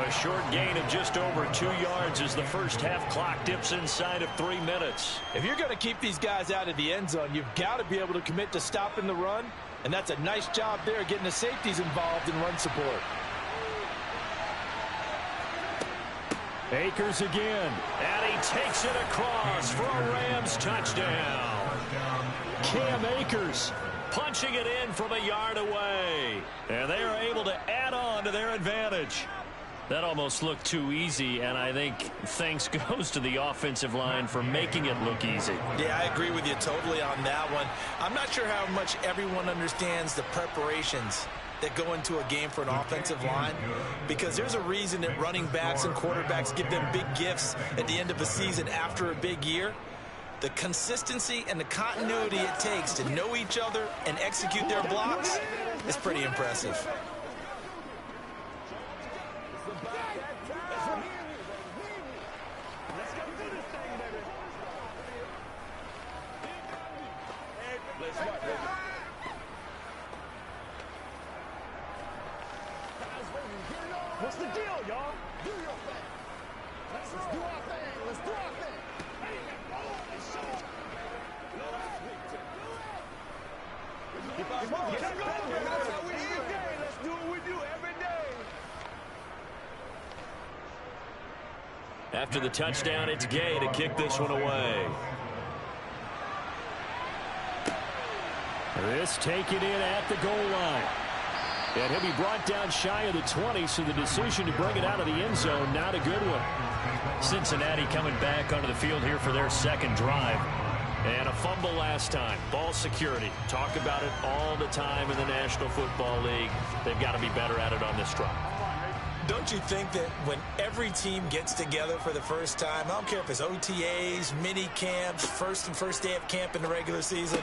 A short gain of just over 2 yards as the first half clock dips inside of 3 minutes. If you're going to keep these guys out of the end zone, you've got to be able to commit to stopping the run. And that's a nice job there, getting the safeties involved in run support. Akers again, and he takes it across for a Rams touchdown. Cam Akers punching it in from a yard away. And they are able to add on to their advantage. That almost looked too easy, and I think thanks goes to the offensive line for making it look easy. Yeah, I agree with you totally on that one. I'm not sure how much everyone understands the preparations that go into a game for an offensive line, because there's a reason that running backs and quarterbacks give them big gifts at the end of a season after a big year. The consistency and the continuity it takes to know each other and execute their blocks is pretty impressive. What's the deal, y'all? Do your thing. Let's do our thing. Let's do our thing. Keep on going, man. That's how we do it. Let's do what we do every day. After the touchdown, it's Gay to kick this one away. This taken in at the goal line. And he'll be brought down shy of the 20, so the decision to bring it out of the end zone, not a good one. Cincinnati coming back onto the field here for their second drive. And a fumble last time. Ball security. Talk about it all the time in the National Football League. They've got to be better at it on this drive. Don't you think that when every team gets together for the first time, I don't care if it's OTAs, mini camps, first day of camp in the regular season,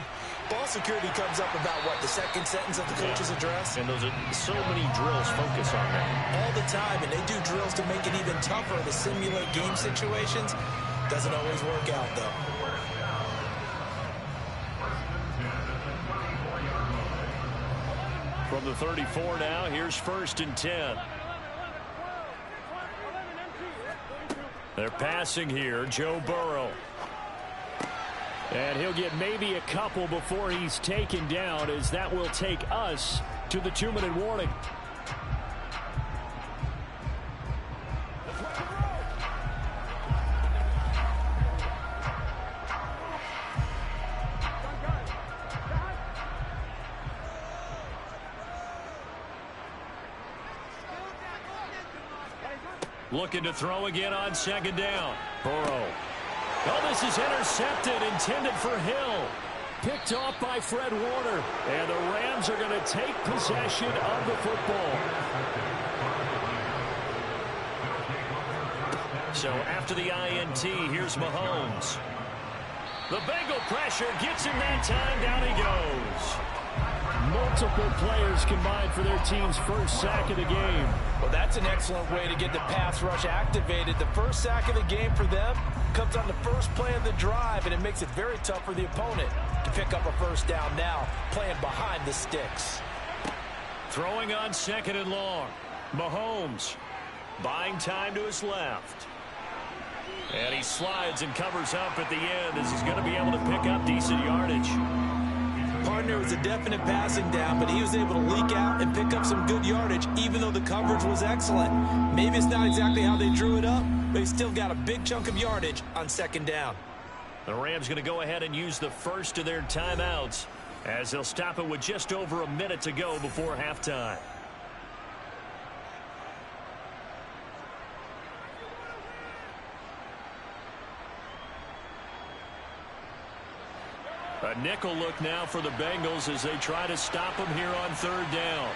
ball security comes up about what, the second sentence of the coach's address? And those are so many drills focus on that. All the time, and they do drills to make it even tougher to simulate game situations. Doesn't always work out, though. From the 34 now, here's 1st and 10. They're passing here, Joe Burrow. And he'll get maybe a couple before he's taken down, as that will take us to the 2-minute warning. Looking to throw again on 2nd down. Burrow. Oh, this is intercepted, intended for Hill. Picked off by Fred Warner. And the Rams are going to take possession of the football. So after the INT, here's Mahomes. The Bengal pressure gets him that time. Down he goes. Multiple players combined for their team's first sack of the game. Well, that's an excellent way to get the pass rush activated. The first sack of the game for them comes on the first play of the drive, and it makes it very tough for the opponent to pick up a first down now, playing behind the sticks. Throwing on 2nd and long. Mahomes buying time to his left. And he slides and covers up at the end as he's going to be able to pick up decent yardage. Partner was a definite passing down, but he was able to leak out and pick up some good yardage, even though the coverage was excellent. Maybe it's not exactly how they drew it up, but he still got a big chunk of yardage on 2nd down. The Rams going to go ahead and use the first of their timeouts, as they'll stop it with just over a minute to go before halftime. A nickel look now for the Bengals as they try to stop him here on 3rd down.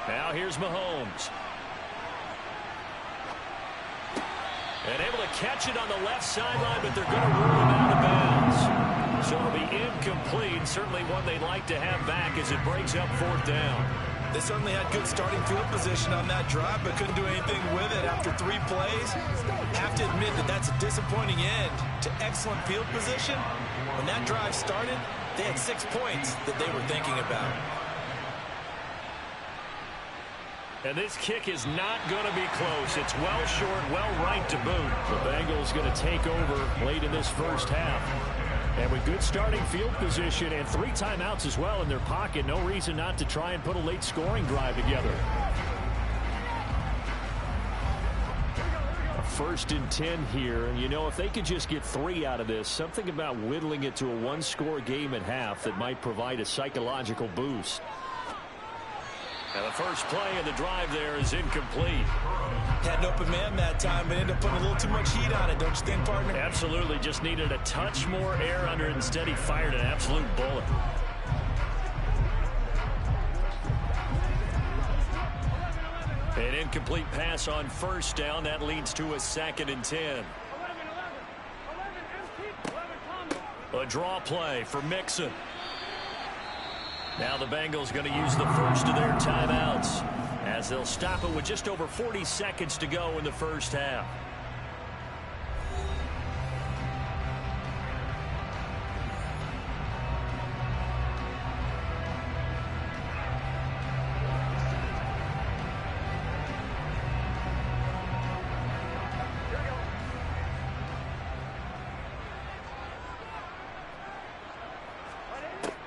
Now here's Mahomes. And able to catch it on the left sideline, but they're going to rule him out of bounds. So it'll be incomplete. Certainly one they'd like to have back as it breaks up 4th down. They certainly had good starting field position on that drive, but couldn't do anything with it after 3 plays. Have to admit that that's a disappointing end to excellent field position. When that drive started, they had 6 points that they were thinking about. And this kick is not going to be close. It's well short, well right to boot. The Bengals going to take over late in this first half. And with good starting field position and 3 timeouts as well in their pocket, no reason not to try and put a late scoring drive together. A 1st and 10 here, and you know, if they could just get 3 out of this, something about whittling it to a 1-score game at half that might provide a psychological boost. And the first play of the drive there is incomplete. Had an open man that time, but ended up putting a little too much heat on it, don't you think, partner? Absolutely. Just needed a touch more air under it. Instead, he fired an absolute bullet. An incomplete pass on 1st down. That leads to a 2nd and 10. A draw play for Mixon. Now the Bengals going to use the first of their timeouts as they'll stop it with just over 40 seconds to go in the first half.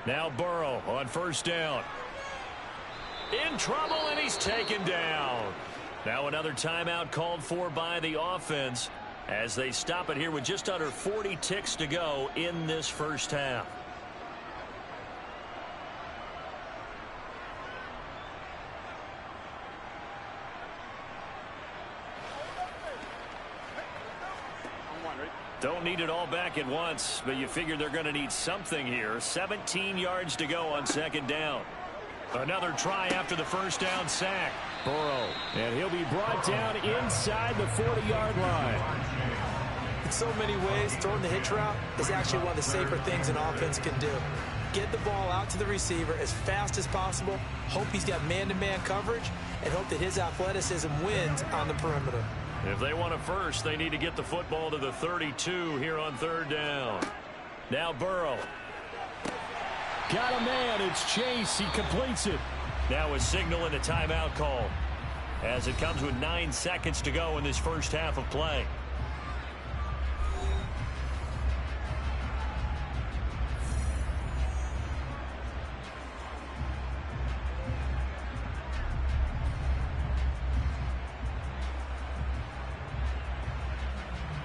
Now Burrow on 1st down. In trouble, and he's taken down. Now another timeout called for by the offense as they stop it here with just under 40 ticks to go in this first half. Don't need it all back at once, but you figure they're going to need something here. 17 yards to go on second down. Another try after the first down sack. Burrow, and he'll be brought down inside the 40-yard line. In so many ways, throwing the hitch route is actually one of the safer things an offense can do. Get the ball out to the receiver as fast as possible, hope he's got man-to-man coverage, and hope that his athleticism wins on the perimeter. If they want a first, they need to get the football to the 32 here on third down. Now Burrow. Got a man. It's Chase. He completes it. Now a signal and a timeout call as it comes with 9 seconds to go in this first half of play.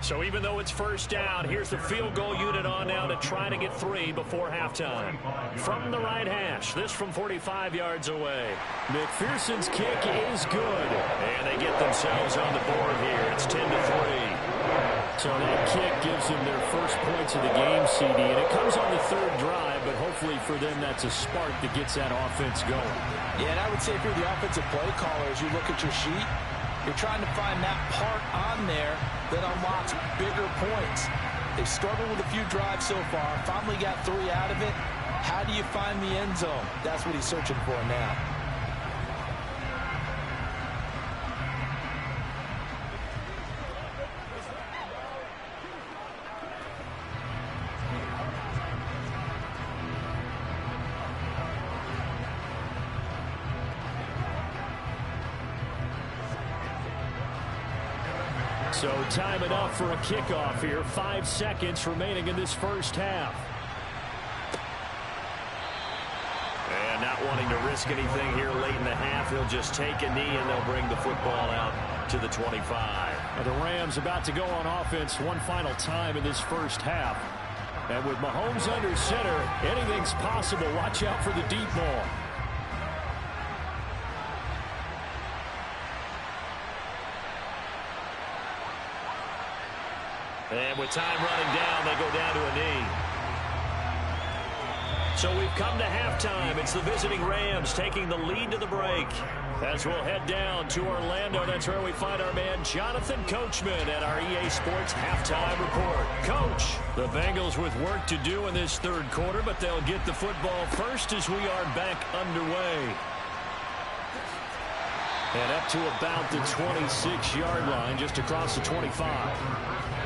So even though it's first down, here's the field goal unit on now to try to get 3 before halftime. From the right hash, this from 45 yards away. McPherson's kick is good. And they get themselves on the board here. It's 10-3. So that kick gives them their first points of the game, CD. And it comes on the third drive, but hopefully for them that's a spark that gets that offense going. Yeah, and I would say if you're the offensive play caller, as you look at your sheet, you're trying to find that part on there that unlocks bigger points. They've struggled with a few drives so far. Finally got 3 out of it. How do you find the end zone? That's what he's searching for now. So time enough for a kickoff here. 5 seconds remaining in this first half. And not wanting to risk anything here late in the half, he'll just take a knee and they'll bring the football out to the 25. Now the Rams about to go on offense one final time in this first half. And with Mahomes under center, anything's possible. Watch out for the deep ball. And with time running down, they go down to a knee. So we've come to halftime. It's the visiting Rams taking the lead to the break. As we'll head down to Orlando, that's where we find our man Jonathan Coachman at our EA Sports Halftime Report. Coach, the Bengals with work to do in this third quarter, but they'll get the football first as we are back underway. And up to about the 26-yard line, just across the 25.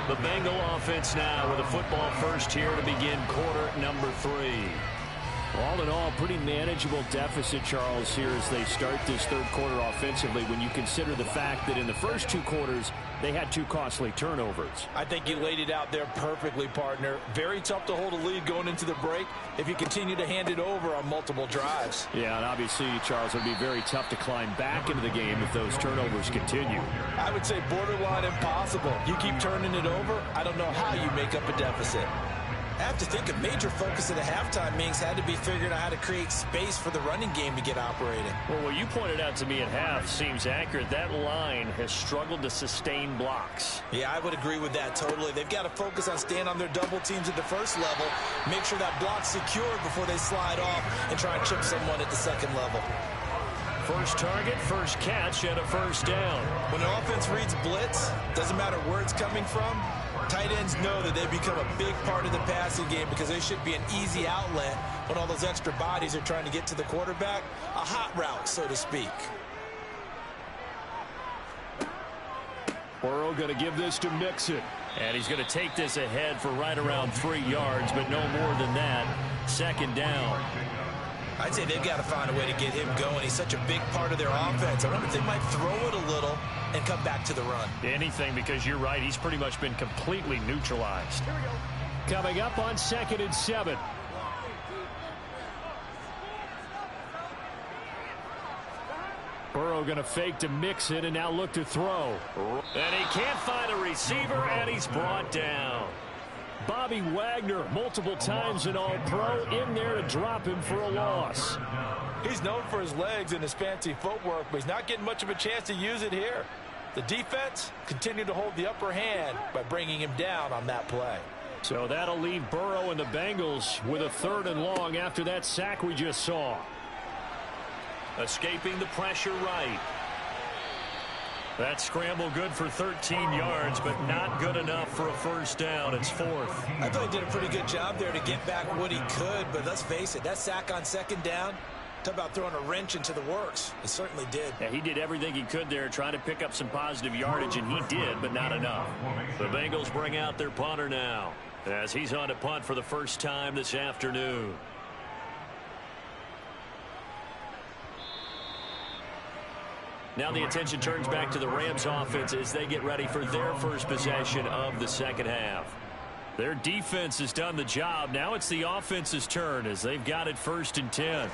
The Bengal offense now with a football first here to begin quarter number 3. All in all, pretty manageable deficit, Charles, here as they start this third quarter offensively when you consider the fact that in the first 2 quarters, they had 2 costly turnovers. I think you laid it out there perfectly, partner. Very tough to hold a lead going into the break if you continue to hand it over on multiple drives. Yeah, and obviously, Charles, it would be very tough to climb back into the game if those turnovers continue. I would say borderline impossible. You keep turning it over, I don't know how you make up a deficit. I have to think a major focus at the halftime meetings had to be figuring out how to create space for the running game to get operating. Well, what you pointed out to me at half seems accurate. That line has struggled to sustain blocks. Yeah, I would agree with that totally. They've got to focus on staying on their double teams at the first level, make sure that block's secured before they slide off and try and chip someone at the second level. First target, first catch, and a first down. When an offense reads blitz, doesn't matter where it's coming from, tight ends know that they become a big part of the passing game because they should be an easy outlet when all those extra bodies are trying to get to the quarterback. A hot route, so to speak. Burrow going to give this to Mixon. And he's going to take this ahead for right around 3 yards, but no more than that. Second down. I'd say they've got to find a way to get him going. He's such a big part of their offense. I wonder if they might throw it a little and come back to the run. Anything, because you're right. He's pretty much been completely neutralized. Coming up on 2nd and 7. Burrow going to fake to mix it and now look to throw. And he can't find a receiver, and he's brought down. Bobby Wagner, multiple times an All-Pro, in there to drop him for a loss. He's known for his legs and his fancy footwork, but he's not getting much of a chance to use it here. The defense continued to hold the upper hand by bringing him down on that play. So that'll leave Burrow and the Bengals with a 3rd and long after that sack we just saw. Escaping the pressure right. That scramble good for 13 yards, but not good enough for a 1st down. It's 4th. I thought he did a pretty good job there to get back what he could, but let's face it, that sack on 2nd down, talk about throwing a wrench into the works. It certainly did. Yeah, he did everything he could there, trying to pick up some positive yardage, and he did, but not enough. The Bengals bring out their punter now, as he's on to punt for the first time this afternoon. Now the attention turns back to the Rams offense as they get ready for their first possession of the second half. Their defense has done the job. Now it's the offense's turn as they've got it 1st and 10.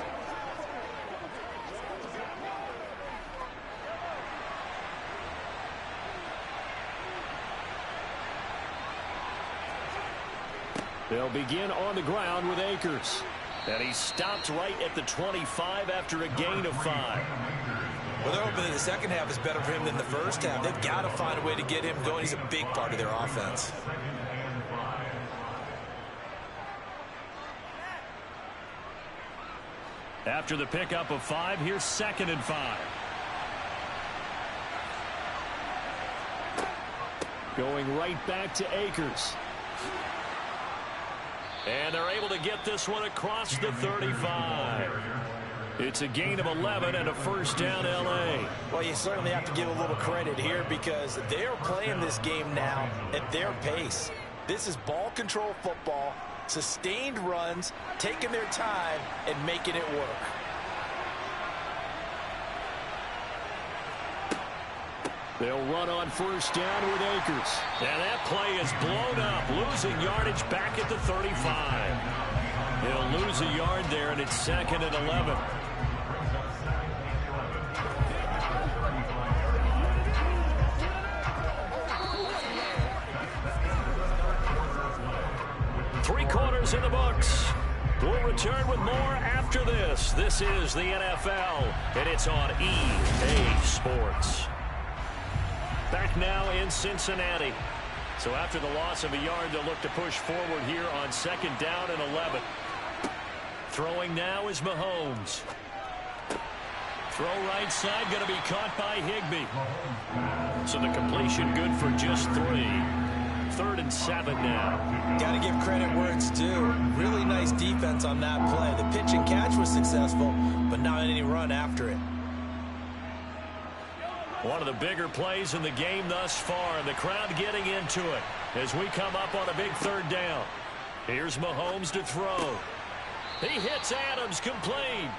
They'll begin on the ground with Akers. And he stopped right at the 25 after a gain of 5. Well, they're hoping that the second half is better for him than the first half. They've got to find a way to get him going. He's a big part of their offense. After the pickup of 5, here's 2nd and 5. Going right back to Akers. And they're able to get this one across the 35. It's a gain of 11 and a 1st down L.A. Well, you certainly have to give a little credit here because they're playing this game now at their pace. This is ball control football, sustained runs, taking their time, and making it work. They'll run on 1st down with Akers. And that play is blown up, losing yardage back at the 35. He'll lose a yard there, and it's 2nd and 11. Three quarters in the books. We'll return with more after this. This is the NFL, and it's on EA Sports. Back now in Cincinnati. So after the loss of a yard, they'll look to push forward here on 2nd down and 11. Throwing now is Mahomes. Throw right side, going to be caught by Higbee. So the completion good for just 3. 3rd and 7 now. Got to give credit where it's due. Really nice defense on that play. The pitch and catch was successful, but not any run after it. One of the bigger plays in the game thus far, and the crowd getting into it as we come up on a big 3rd down. Here's Mahomes to throw. He hits Adams complete.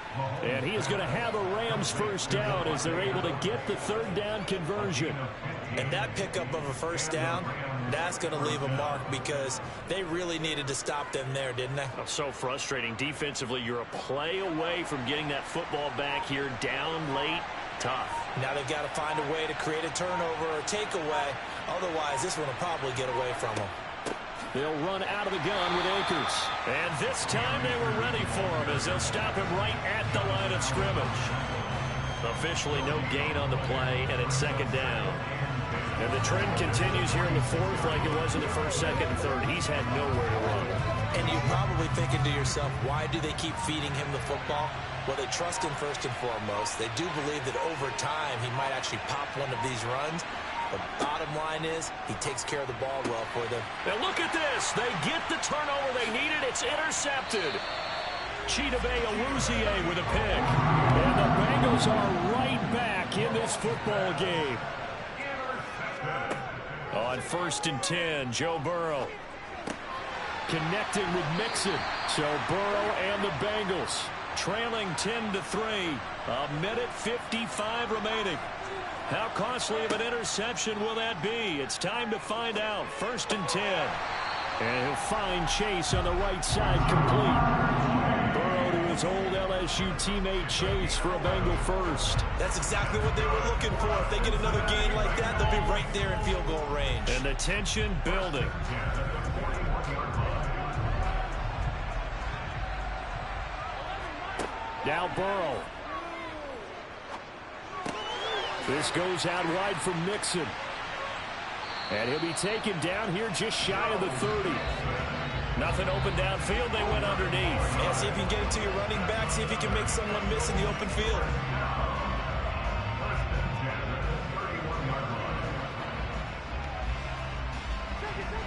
And he is going to have a Rams 1st down as they're able to get the 3rd down conversion. And that pickup of a 1st down, that's going to leave a mark because they really needed to stop them there, didn't they? Oh, so frustrating. Defensively, you're a play away from getting that football back here down late. Tough. Now they've got to find a way to create a turnover or a takeaway. Otherwise, this one will probably get away from them. They'll run out of the gun with Akers. And this time they were ready for him as they'll stop him right at the line of scrimmage. Officially no gain on the play, and it's 2nd down. And the trend continues here in the 4th like it was in the 1st, 2nd, and 3rd. He's had nowhere to run. And you're probably thinking to yourself, why do they keep feeding him the football? Well, they trust him first and foremost. They do believe that over time he might actually pop one of these runs. The bottom line is he takes care of the ball well for them. Now look at this. They get the turnover they needed. It's intercepted. Chidobe Awuzie with a pick. And the Bengals are right back in this football game. On 1st and 10, Joe Burrow connecting with Mixon. So Burrow and the Bengals trailing 10-3. 1:55 remaining. How costly of an interception will that be? It's time to find out. 1st and 10. And he'll find Chase on the right side complete. Burrow to his his old LSU teammate Chase for a Bengal first. That's exactly what they were looking for. If they get another gain like that, they'll be right there in field goal range. And the tension building. Now Burrow. This goes out wide for Mixon. And he'll be taken down here just shy of the 30. Nothing open downfield. They went underneath. Yeah, see if you can get it to your running back. See if you can make someone miss in the open field.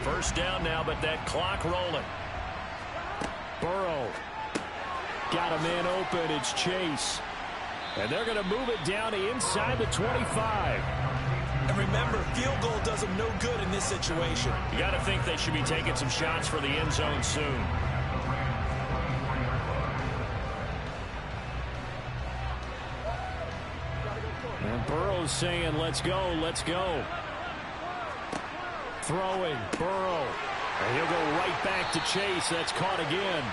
First down now, but that clock rolling. Burrow. Got a man open. It's Chase. And they're going to move it down to inside the 25. And remember, field goal does them no good in this situation. You got to think they should be taking some shots for the end zone soon. And Burrow's saying, let's go, let's go. Throwing, Burrow. And he'll go right back to Chase. That's caught again.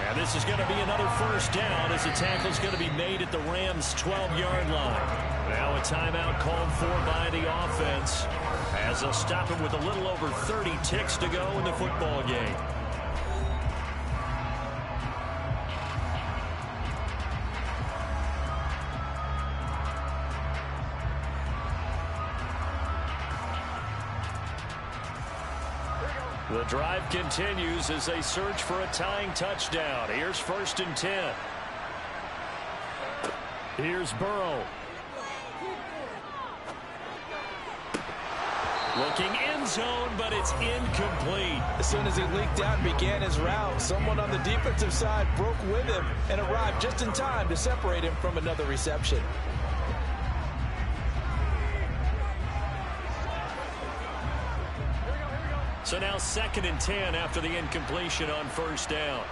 And this is going to be another first down as the tackle's going to be made at the Rams' 12-yard line. Now a timeout called for by the offense as they'll stop him with a little over 30 ticks to go in the football game. The drive continues as they search for a tying touchdown. Here's 1st and 10. Here's Burrow. Looking end zone, but it's incomplete. As soon as he leaked out and began his route, someone on the defensive side broke with him and arrived just in time to separate him from another reception. So now 2nd and 10 after the incompletion on first down.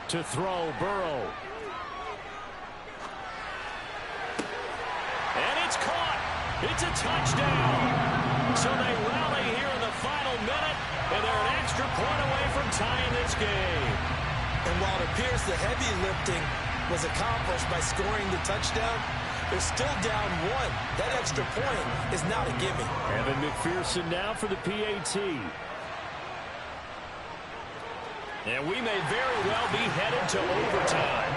To throw, Burrow. And it's caught. It's a touchdown. So they rally here in the final minute, and they're an extra point away from tying this game. And while it appears the heavy lifting was accomplished by scoring the touchdown, they're still down 1. That extra point is not a gimme. Evan McPherson now for the PAT. And we may very well be headed to overtime.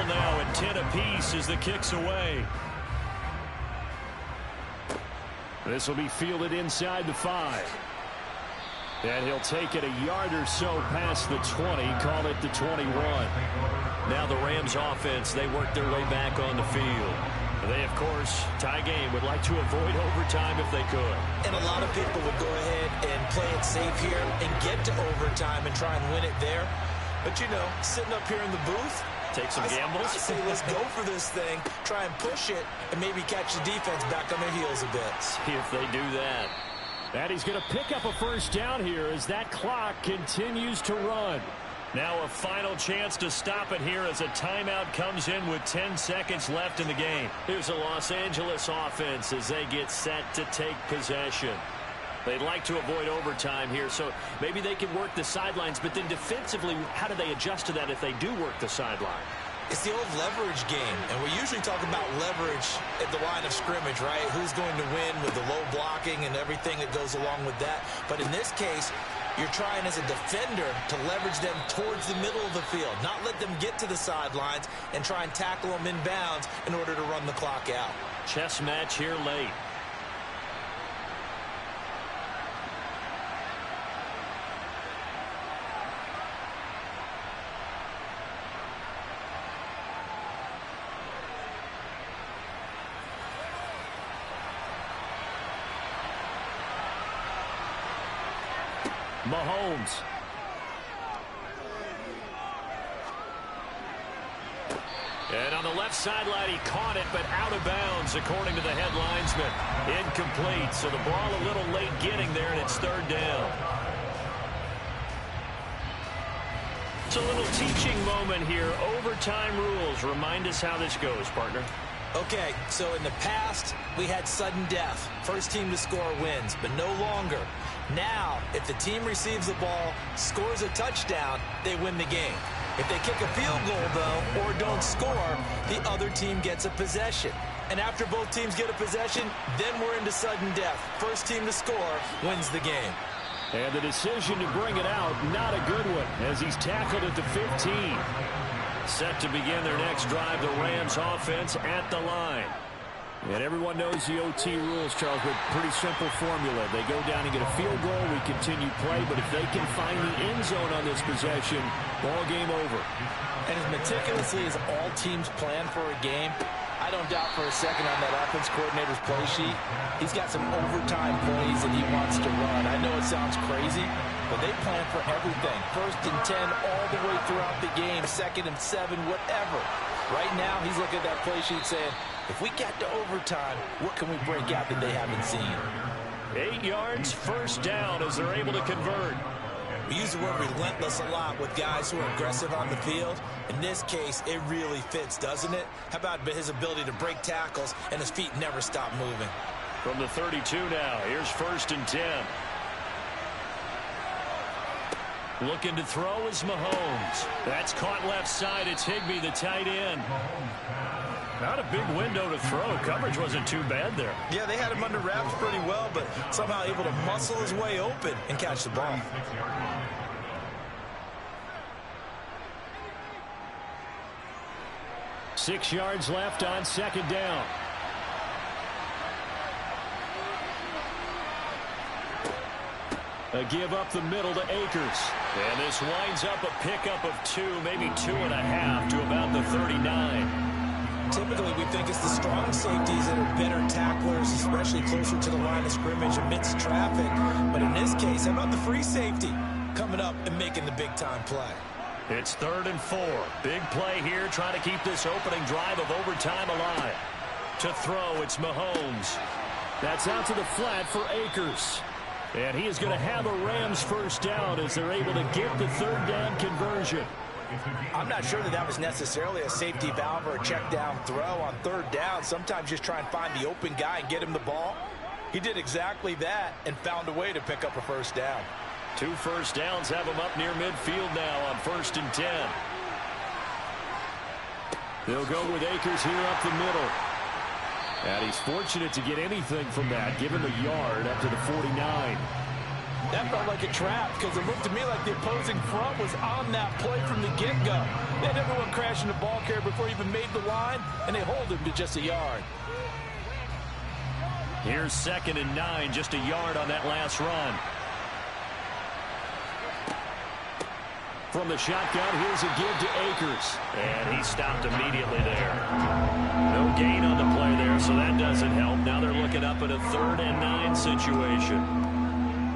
Now at 10 apiece as the kick's away. This will be fielded inside the 5. And he'll take it a yard or so past the 20, call it the 21. Now the Rams offense, they work their way back on the field. They, of course, tie game, would like to avoid overtime if they could. And a lot of people would go ahead and play it safe here and get to overtime and try and win it there. But, you know, sitting up here in the booth, take some gambles. I say let's go for this thing, try and push it, and maybe catch the defense back on their heels a bit. See if they do that. And he's going to pick up a first down here as that clock continues to run. Now a final chance to stop it here as a timeout comes in with 10 seconds left in the game. Here's the Los Angeles offense as they get set to take possession. They'd like to avoid overtime here, so maybe they can work the sidelines, but then defensively, how do they adjust to that if they do work the sideline? It's the old leverage game, and we usually talk about leverage at the line of scrimmage, right? Who's going to win with the low blocking and everything that goes along with that. But in this case, you're trying as a defender to leverage them towards the middle of the field, not let them get to the sidelines and try and tackle them in bounds in order to run the clock out. Chess match here late. Mahomes. And on the left sideline, he caught it, but out of bounds, according to the head linesman. Incomplete, so the ball a little late getting there, and it's third down. It's a little teaching moment here. Overtime rules. Remind us how this goes, partner. Okay, so in the past, we had sudden death. First team to score wins, but no longer. Now, if the team receives the ball, scores a touchdown, they win the game. If they kick a field goal, though, or don't score, the other team gets a possession. And after both teams get a possession, then we're into sudden death. First team to score wins the game. And the decision to bring it out, not a good one, as he's tackled at the 15. Set to begin their next drive, the Rams offense at the line. And everyone knows the OT rules, Charles, but pretty simple formula. They go down and get a field goal, we continue play, but if they can find the end zone on this possession, ball game over. And as meticulously as all teams plan for a game, I don't doubt for a second on that offense coordinator's play sheet, he's got some overtime plays that he wants to run. I know it sounds crazy, but they plan for everything. 1st and 10 all the way throughout the game, 2nd and 7, whatever. Right now, he's looking at that play sheet saying, if we get to overtime, what can we break out that they haven't seen? 8 yards, first down as they're able to convert. We use the word relentless a lot with guys who are aggressive on the field. In this case, it really fits, doesn't it? How about his ability to break tackles and his feet never stop moving? From the 32 now, here's 1st and 10. Looking to throw is Mahomes. That's caught left side. It's Higbee, the tight end. Not a big window to throw. Coverage wasn't too bad there. Yeah, they had him under wraps pretty well, but somehow able to muscle his way open and catch the ball. Six yards left on 2nd down. A give up the middle to Akers. And this winds up a pickup of 2, maybe 2.5 to about the 39. Typically, we think it's the strong safeties that are better tacklers, especially closer to the line of scrimmage amidst traffic. But in this case, how about the free safety coming up and making the big-time play? It's 3rd and 4. Big play here, trying to keep this opening drive of overtime alive. To throw, it's Mahomes. That's out to the flat for Akers. And he is going to have a Rams first down as they're able to get the 3rd down conversion. I'm not sure that was necessarily a safety valve or a check down throw on 3rd down. Sometimes just try and find the open guy and get him the ball. He did exactly that and found a way to pick up a first down. 2 first downs have him up near midfield now on 1st and 10. They'll go with Akers here up the middle. And he's fortunate to get anything from that, given the yard up to the 49. That felt like a trap because it looked to me like the opposing front was on that play from the get-go. They had everyone crashing the ball carrier before he even made the line, and they hold him to just a yard. Here's 2nd and 9, just a yard on that last run. From the shotgun, here's a give to Akers. And he stopped immediately there. No gain on the play there, so that doesn't help. Now they're looking up at a 3rd and 9 situation.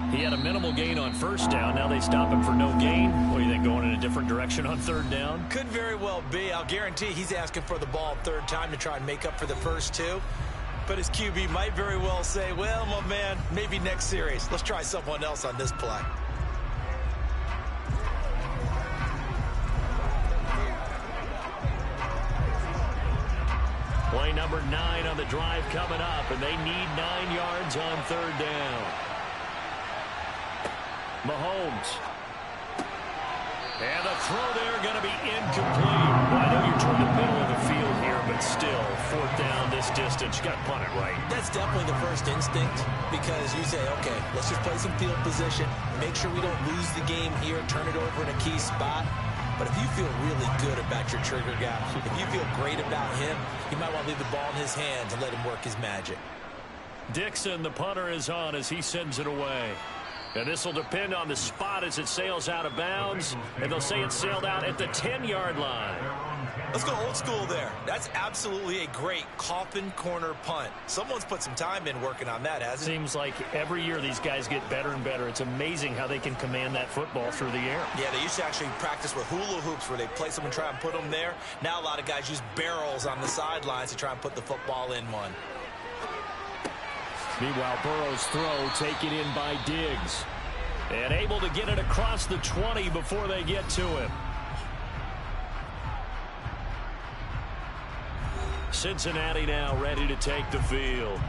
He had a minimal gain on 1st down. Now they stop him for no gain. What do you think, going in a different direction on 3rd down? Could very well be. I'll guarantee he's asking for the ball 3rd time to try and make up for the first 2. But his QB might very well say, well, my man, maybe next series. Let's try someone else on this play. Play number 9 on the drive coming up, and they need 9 yards on 3rd down. Mahomes. And the throw there going to be incomplete. Well, I know you're toward the middle of the field here, but still, 4th down this distance. You got to punt it right. That's definitely the first instinct because you say, okay, let's just play some field position, make sure we don't lose the game here, turn it over in a key spot. But if you feel really good about your trigger guy, if you feel great about him, you might want to leave the ball in his hands and let him work his magic. Dixon, the punter, is on as he sends it away. And this will depend on the spot as it sails out of bounds. And they'll say it sailed out at the 10-yard line. Let's go old school there. That's absolutely a great coffin corner punt. Someone's put some time in working on that, hasn't it? Seems like every year these guys get better and better. It's amazing how they can command that football through the air. Yeah, they used to actually practice with hula hoops where they place them and try and put them there. Now a lot of guys use barrels on the sidelines to try and put the football in one. Meanwhile, Burrow's throw taken in by Diggs. And able to get it across the 20 before they get to him. Cincinnati now ready to take the field.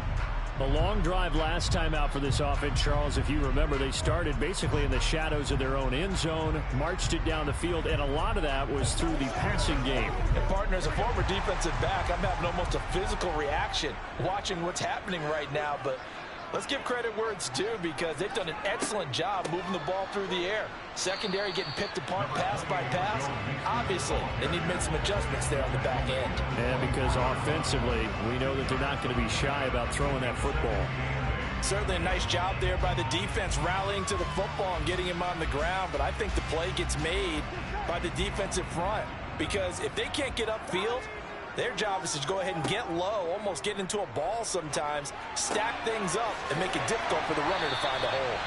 A long drive last time out for this offense, Charles. If you remember, they started basically in the shadows of their own end zone, marched it down the field, and a lot of that was through the passing game. And partner, as a former defensive back, I'm having almost a physical reaction watching what's happening right now. But let's give credit where it's due, because they've done an excellent job moving the ball through the air. Secondary getting picked apart pass by pass. Obviously, they need to make some adjustments there on the back end. And because offensively, we know that they're not going to be shy about throwing that football. Certainly a nice job there by the defense rallying to the football and getting him on the ground. But I think the play gets made by the defensive front, because if they can't get upfield, their job is to go ahead and get low, almost get into a ball sometimes, stack things up, and make it difficult for the runner to find a hole.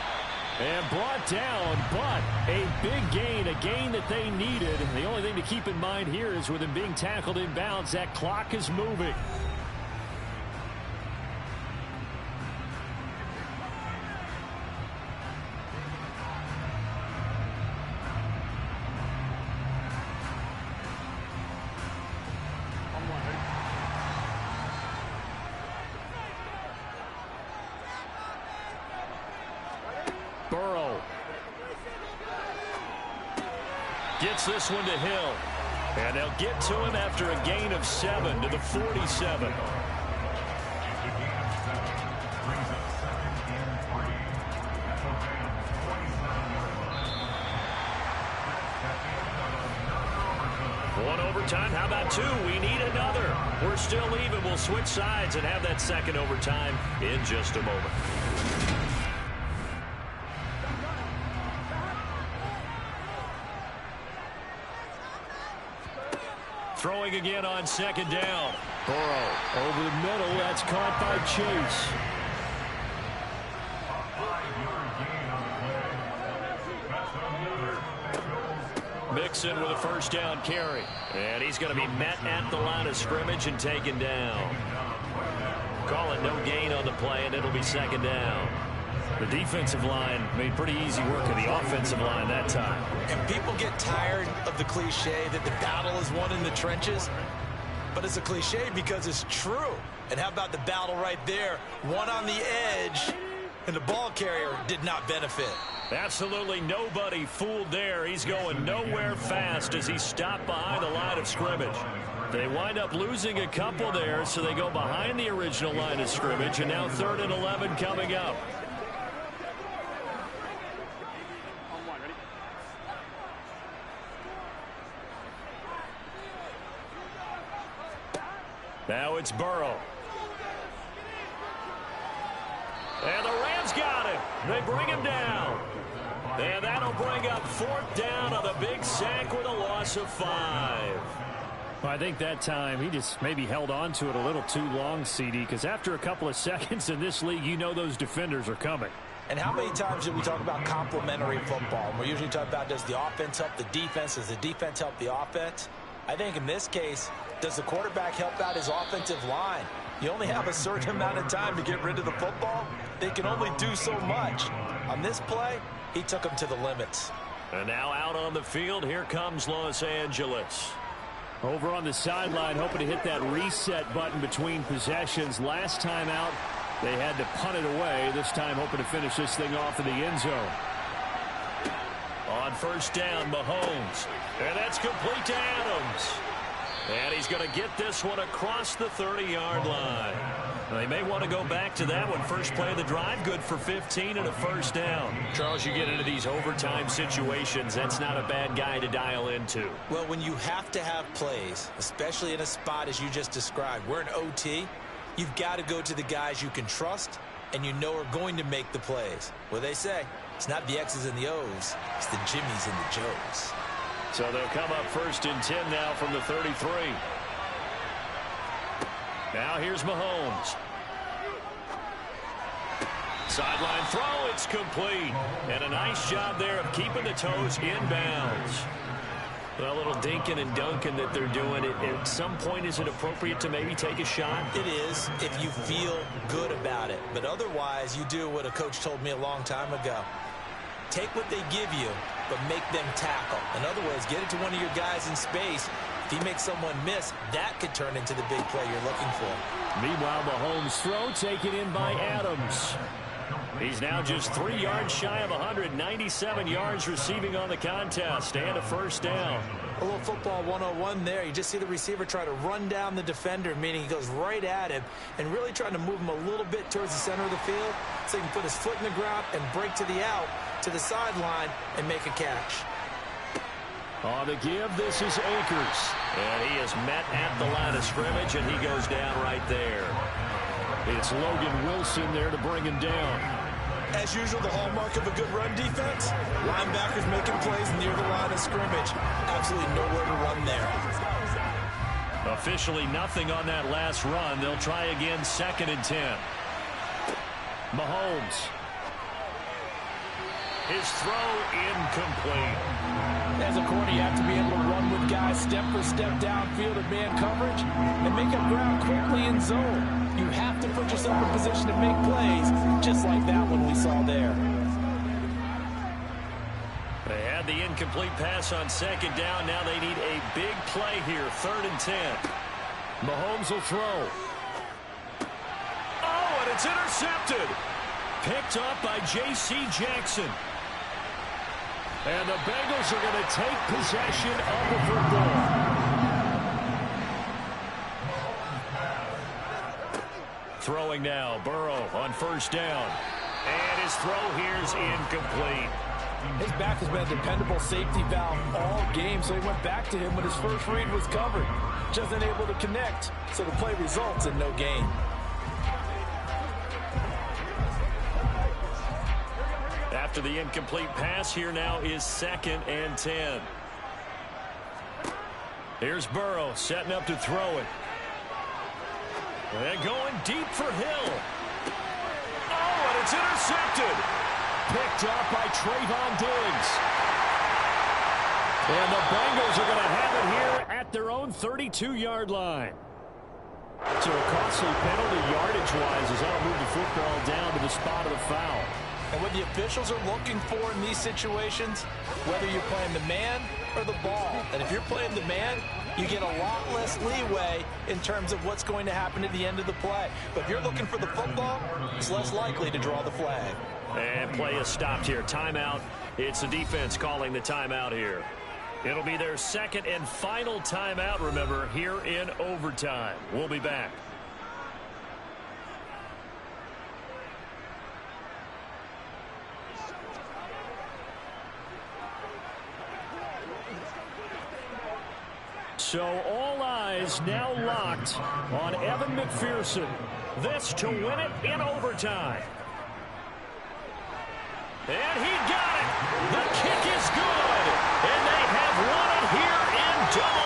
And brought down, but a big gain, a gain that they needed. The only thing to keep in mind here is with him being tackled in bounds, that clock is moving. Burrow gets this one to Hill. And they'll get to him after a gain of 7 to the 47. One overtime. How about 2? We need another. We're still even. We'll switch sides and have that second overtime in just a moment. Throwing again on second down. Burrow over the middle. That's caught by Chase. Mixon with a first down carry. And he's going to be met at the line of scrimmage and taken down. Call it no gain on the play, and it'll be second down. The defensive line made pretty easy work of the offensive line that time. And people get tired of the cliche that the battle is won in the trenches. But it's a cliche because it's true. And how about the battle right there? One on the edge, and the ball carrier did not benefit. Absolutely nobody fooled there. He's going nowhere fast as he stopped behind the line of scrimmage. They wind up losing a couple there, so they go behind the original line of scrimmage, and now 3rd and 11 coming up. Now it's Burrow. And the Rams got him. They bring him down. And that'll bring up 4th down on the big sack with a loss of 5. Well, I think that time he just maybe held on to it a little too long, CD, because after a couple of seconds in this league, you know those defenders are coming. And how many times do we talk about complementary football? We're usually talking about, does the offense help the defense? Does the defense help the offense? I think in this case, does the quarterback help out his offensive line? You only have a certain amount of time to get rid of the football. They can only do so much. On this play, he took them to the limits. And now out on the field, here comes Los Angeles. Over on the sideline, hoping to hit that reset button between possessions. Last time out, they had to punt it away. This time hoping to finish this thing off in the end zone. On first down, Mahomes. And that's complete to Adams. And he's going to get this one across the 30-yard line. Now, they may want to go back to that one. First play of the drive, good for 15 and a first down. Charles, you get into these overtime situations, that's not a bad guy to dial into. Well, when you have to have plays, especially in a spot as you just described, we're in OT, you've got to go to the guys you can trust and you know are going to make the plays. What they say, It's not the X's and the O's. It's the Jimmies and the Joes. So they'll come up 1st and 10 now from the 33. Now here's Mahomes. Sideline throw, it's complete. And a nice job there of keeping the toes inbounds. A little dinking and dunking that they're doing. At some point, is it appropriate to maybe take a shot? It is if you feel good about it. But otherwise, you do what a coach told me a long time ago. Take what they give you, but make them tackle. In other words, get it to one of your guys in space. If he makes someone miss, that could turn into the big play you're looking for. Meanwhile, Mahomes' throw taken in by Adams. He's now just 3 yards shy of 197 yards receiving on the contest and a first down. A little football 101 there. You just see the receiver try to run down the defender, meaning he goes right at him and really trying to move him a little bit towards the center of the field so he can put his foot in the ground and break to the out, to the sideline, and make a catch. On the give, this is Akers. And he is met at the line of scrimmage, and he goes down right there. It's Logan Wilson there to bring him down. As usual, the hallmark of a good run defense, linebackers making plays near the line of scrimmage. Absolutely nowhere to run there. Officially nothing on that last run. They'll try again 2nd and 10. Mahomes. His throw incomplete. As a corner, you have to be able to run with guys step for step downfield at man coverage and make up ground quickly in zone. You have to put yourself in position to make plays, just like that one we saw there. They had the incomplete pass on 2nd down. Now they need a big play here, 3rd and 10. Mahomes will throw. Oh, and it's intercepted. Picked up by J.C. Jackson. And the Bengals are going to take possession of the football. Throwing now, Burrow on 1st down. And his throw here is incomplete. His back has been a dependable safety valve all game, so he went back to him when his first read was covered. Just unable to connect, so the play results in no gain. After the incomplete pass, here now is 2nd and 10. Here's Burrow setting up to throw it. And going deep for Hill. Oh, and it's intercepted. Picked up by Trayvon Diggs. And the Bengals are going to have it here at their own 32-yard line. So a costly penalty yardage-wise as that'll move the football down to the spot of the foul. And what the officials are looking for in these situations, whether you're playing the man or the ball. And if you're playing the man, you get a lot less leeway in terms of what's going to happen at the end of the play. But if you're looking for the football, it's less likely to draw the flag. And play is stopped here. Timeout. It's the defense calling the timeout here. It'll be their 2nd and final timeout, remember, here in overtime. We'll be back. So all eyes now locked on Evan McPherson. This to win it in overtime. And he got it. The kick is good. And they have won it here in double.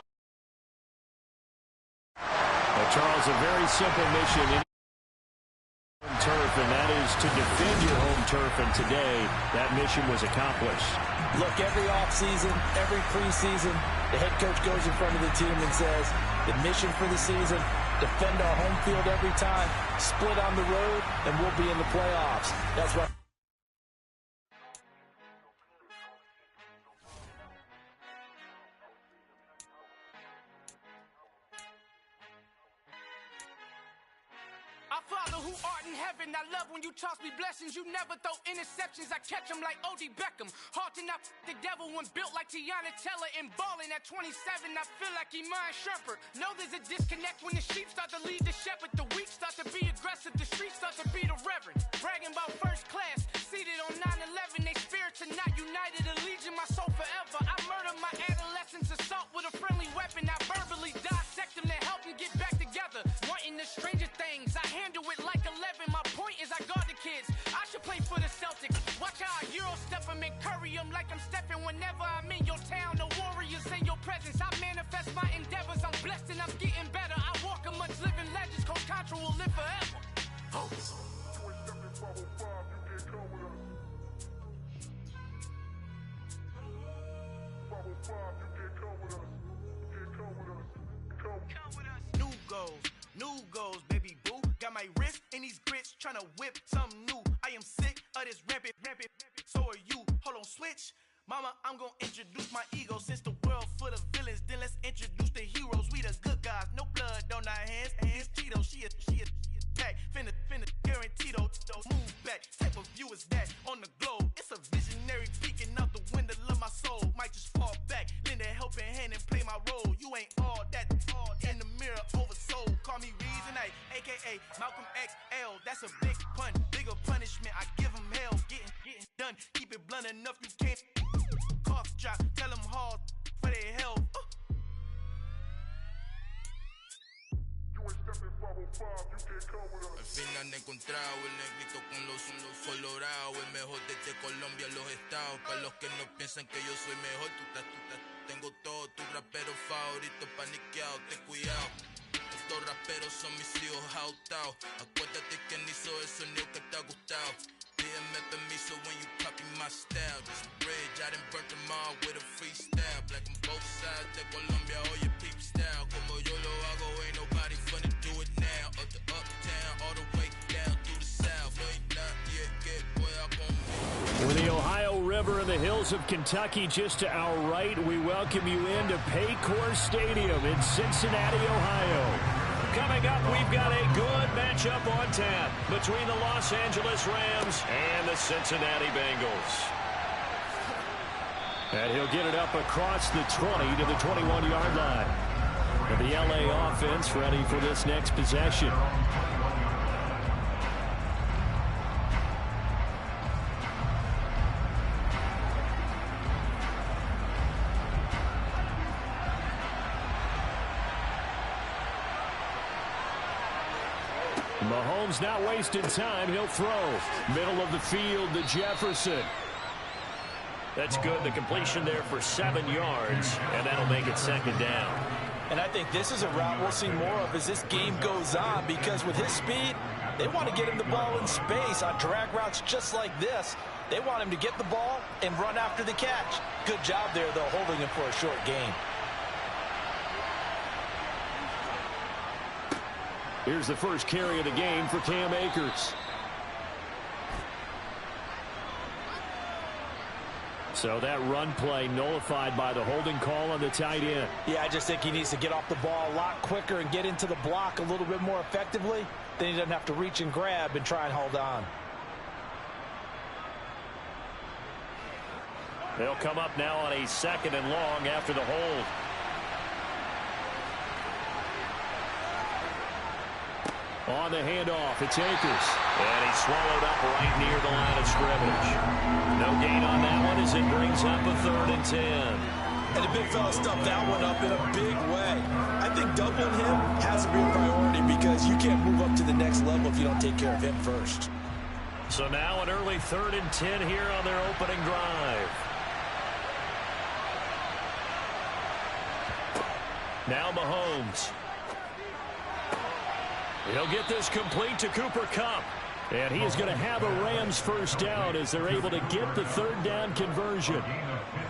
Well, Charles, a very simple mission in home turf, and that is to defend your home turf. And today, that mission was accomplished. Look, every offseason, every preseason, the head coach goes in front of the team and says, the mission for the season, defend our home field every time, split on the road, and we'll be in the playoffs. That's right. Father who art in heaven, I love when you toss me blessings. You never throw interceptions, I catch them like O.D. Beckham. Hard to knock the devil when built like Tiana Teller. And balling at 27, I feel like Iman Shumpert. Know there's a disconnect when the sheep start to lead the shepherd. The weak start to be aggressive, the streets start to be the reverend. Bragging about first class, seated on 9/11. They spirits are not united, a legion, my soul forever. I murder my adolescence, assault with a friendly weapon. I verbally dissect them to help them get back together. Wanting the stranger things, I handle it like 11. My point is I guard the kids. I should play for the Celtics. Watch how our Euro and curry them like I'm Stephen. Whenever I'm in your town, the warriors in your presence. I manifest my endeavors. I'm blessed and I'm getting better. I walk amongst living legends. Coach Contra will live forever. New goals, baby boo. Got my wrist in these grits, tryna whip something new. I am sick of this rampant. So are you. Hold on, switch. Mama, I'm gonna introduce my ego. Since the world full of villains, then let's introduce the heroes. We the good guys, no blood on our hands. Hands Tito, she a back. Finna, guaranteed move back. Type of view is that on the globe? It's a visionary peeking out the window of my soul. Might just fall back, lend a helping hand and play my role. You ain't all that in the mirror oversold. Call me Reason A, aka Malcolm XL. That's a big pun, bigger punishment. I give him hell, getting done. Keep it blunt enough, you can't cough drop. Tell them hard for their health. Al fin han encontrado el negrito con los colorados, el mejor desde Colombia, los estados. Para los que no piensan que yo soy mejor, tengo todo, tu rapero favorito paniqueado, ten cuidado. Estos raperos son mis hijos jautados. Acuérdate quién hizo el sonido que te ha gustado. Pídeme permiso when you copy my style. This bridge, I done burnt them all with a freestyle. Black on both sides de Colombia, oye peep style. Como yo lo hago, ain't nobody finna do it now. Up to uptown, all the way down through the south. No, ain't not yet, get pueda conmigo. With the Ohio River and the hills of Kentucky just to our right, we welcome you into Paycor Stadium in Cincinnati, Ohio. Coming up, we've got a good matchup on tap between the Los Angeles Rams and the Cincinnati Bengals. And he'll get it up across the 20 to the 21-yard line. And the LA offense ready for this next possession. Mahomes not wasting time. He'll throw. Middle of the field to Jefferson. That's good. The completion there for 7 yards, and that'll make it second down. And I think this is a route we'll see more of as this game goes on, because with his speed, they want to get him the ball in space on drag routes just like this. They want him to get the ball and run after the catch. Good job there, though, holding him for a short gain. Here's the first carry of the game for Cam Akers. So that run play nullified by the holding call on the tight end. Yeah, I just think he needs to get off the ball a lot quicker and get into the block a little bit more effectively. Then he doesn't have to reach and grab and try and hold on. They'll come up now on a 2nd and long after the hold. On the handoff, it's Akers. And he's swallowed up right near the line of scrimmage. No gain on that one as it brings up a 3rd and 10. And the big fella stuffed that one up in a big way. I think doubling him has to be a priority, because you can't move up to the next level if you don't take care of him first. So now an early 3rd and 10 here on their opening drive. Now Mahomes. He'll get this complete to Cooper Kupp. And he is going to have a Rams first down as they're able to get the 3rd down conversion.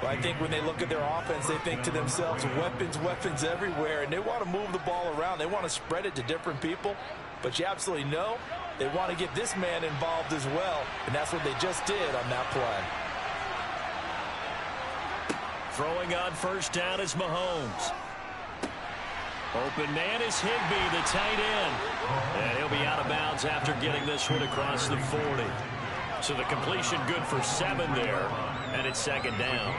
Well, I think when they look at their offense, they think to themselves, weapons everywhere, and they want to move the ball around. They want to spread it to different people. But you absolutely know they want to get this man involved as well, and that's what they just did on that play. Throwing on first down is Mahomes. Open man is Higbee, the tight end. And he'll be out of bounds after getting this one across the 40. So the completion good for 7 there, and it's 2nd down.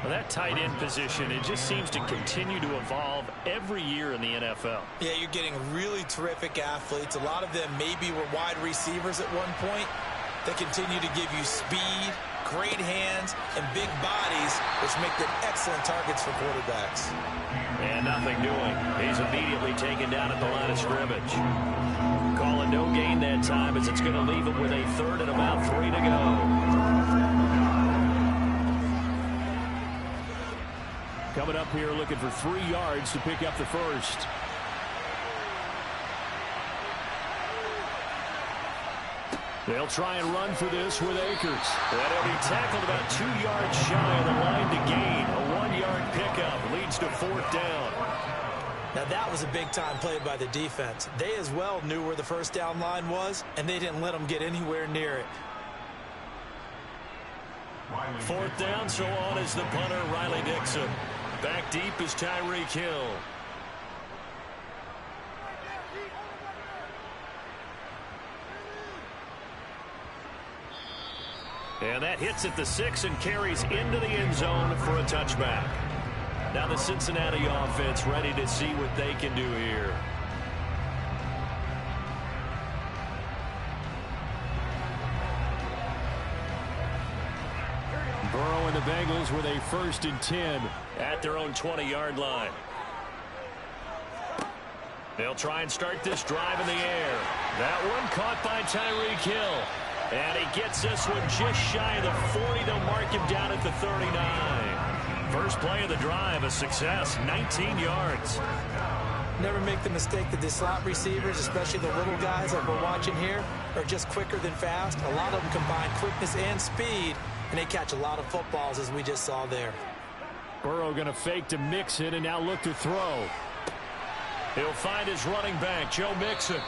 Well, that tight end position, it just seems to continue to evolve every year in the NFL. Yeah, you're getting really terrific athletes. A lot of them maybe were wide receivers at one point. They continue to give you speed, great hands, and big bodies, which make them excellent targets for quarterbacks. And nothing doing. He's immediately taken down at the line of scrimmage. Calling no gain that time, as it's going to leave him with a 3rd and about 3 to go. coming up here looking for 3 yards to pick up the first. They'll try and run for this with Akers. And he'll be tackled about 2 yards shy of the line to gain. A 1-yard pickup leads to 4th down. Now that was a big-time play by the defense. They as well knew where the first down line was, and they didn't let them get anywhere near it. 4th down, so on is the punter, Riley Dixon. Back deep is Tyreek Hill. And that hits at the 6 and carries into the end zone for a touchback. Now the Cincinnati offense ready to see what they can do here. Burrow and the Bengals with a 1st and 10 at their own 20-yard line. They'll try and start this drive in the air. That one caught by Tyreek Hill. And he gets this one just shy of the 40. They'll mark him down at the 39. First play of the drive, a success, 19 yards. Never make the mistake that the slot receivers, especially the little guys like we're watching here, are just quicker than fast. A lot of them combine quickness and speed, and they catch a lot of footballs, as we just saw there. Burrow going to fake to Mixon and now look to throw. He'll find his running back, Joe Mixon.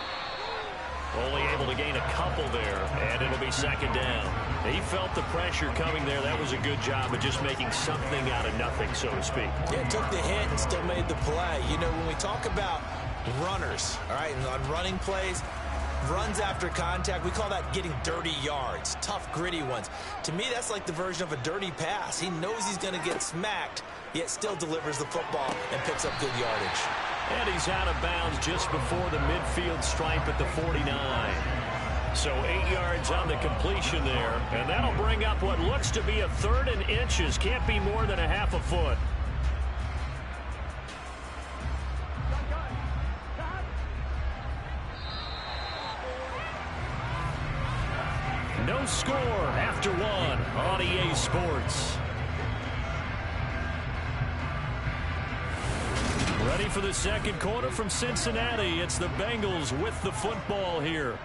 Only able to gain a couple there, and it'll be 2nd down. He felt the pressure coming there. That was a good job of just making something out of nothing, so to speak. Yeah, took the hit and still made the play. You know, when we talk about runners, all right, and on running plays, runs after contact, we call that getting dirty yards, tough, gritty ones. To me, that's like the version of a dirty pass. He knows he's going to get smacked, yet still delivers the football and picks up good yardage. And he's out of bounds just before the midfield stripe at the 49. So 8 yards on the completion there. And that'll bring up what looks to be a 3rd and inches. Can't be more than a half a foot. No score after 1 on EA Sports. Ready for the 2nd quarter from Cincinnati. It's the Bengals with the football here,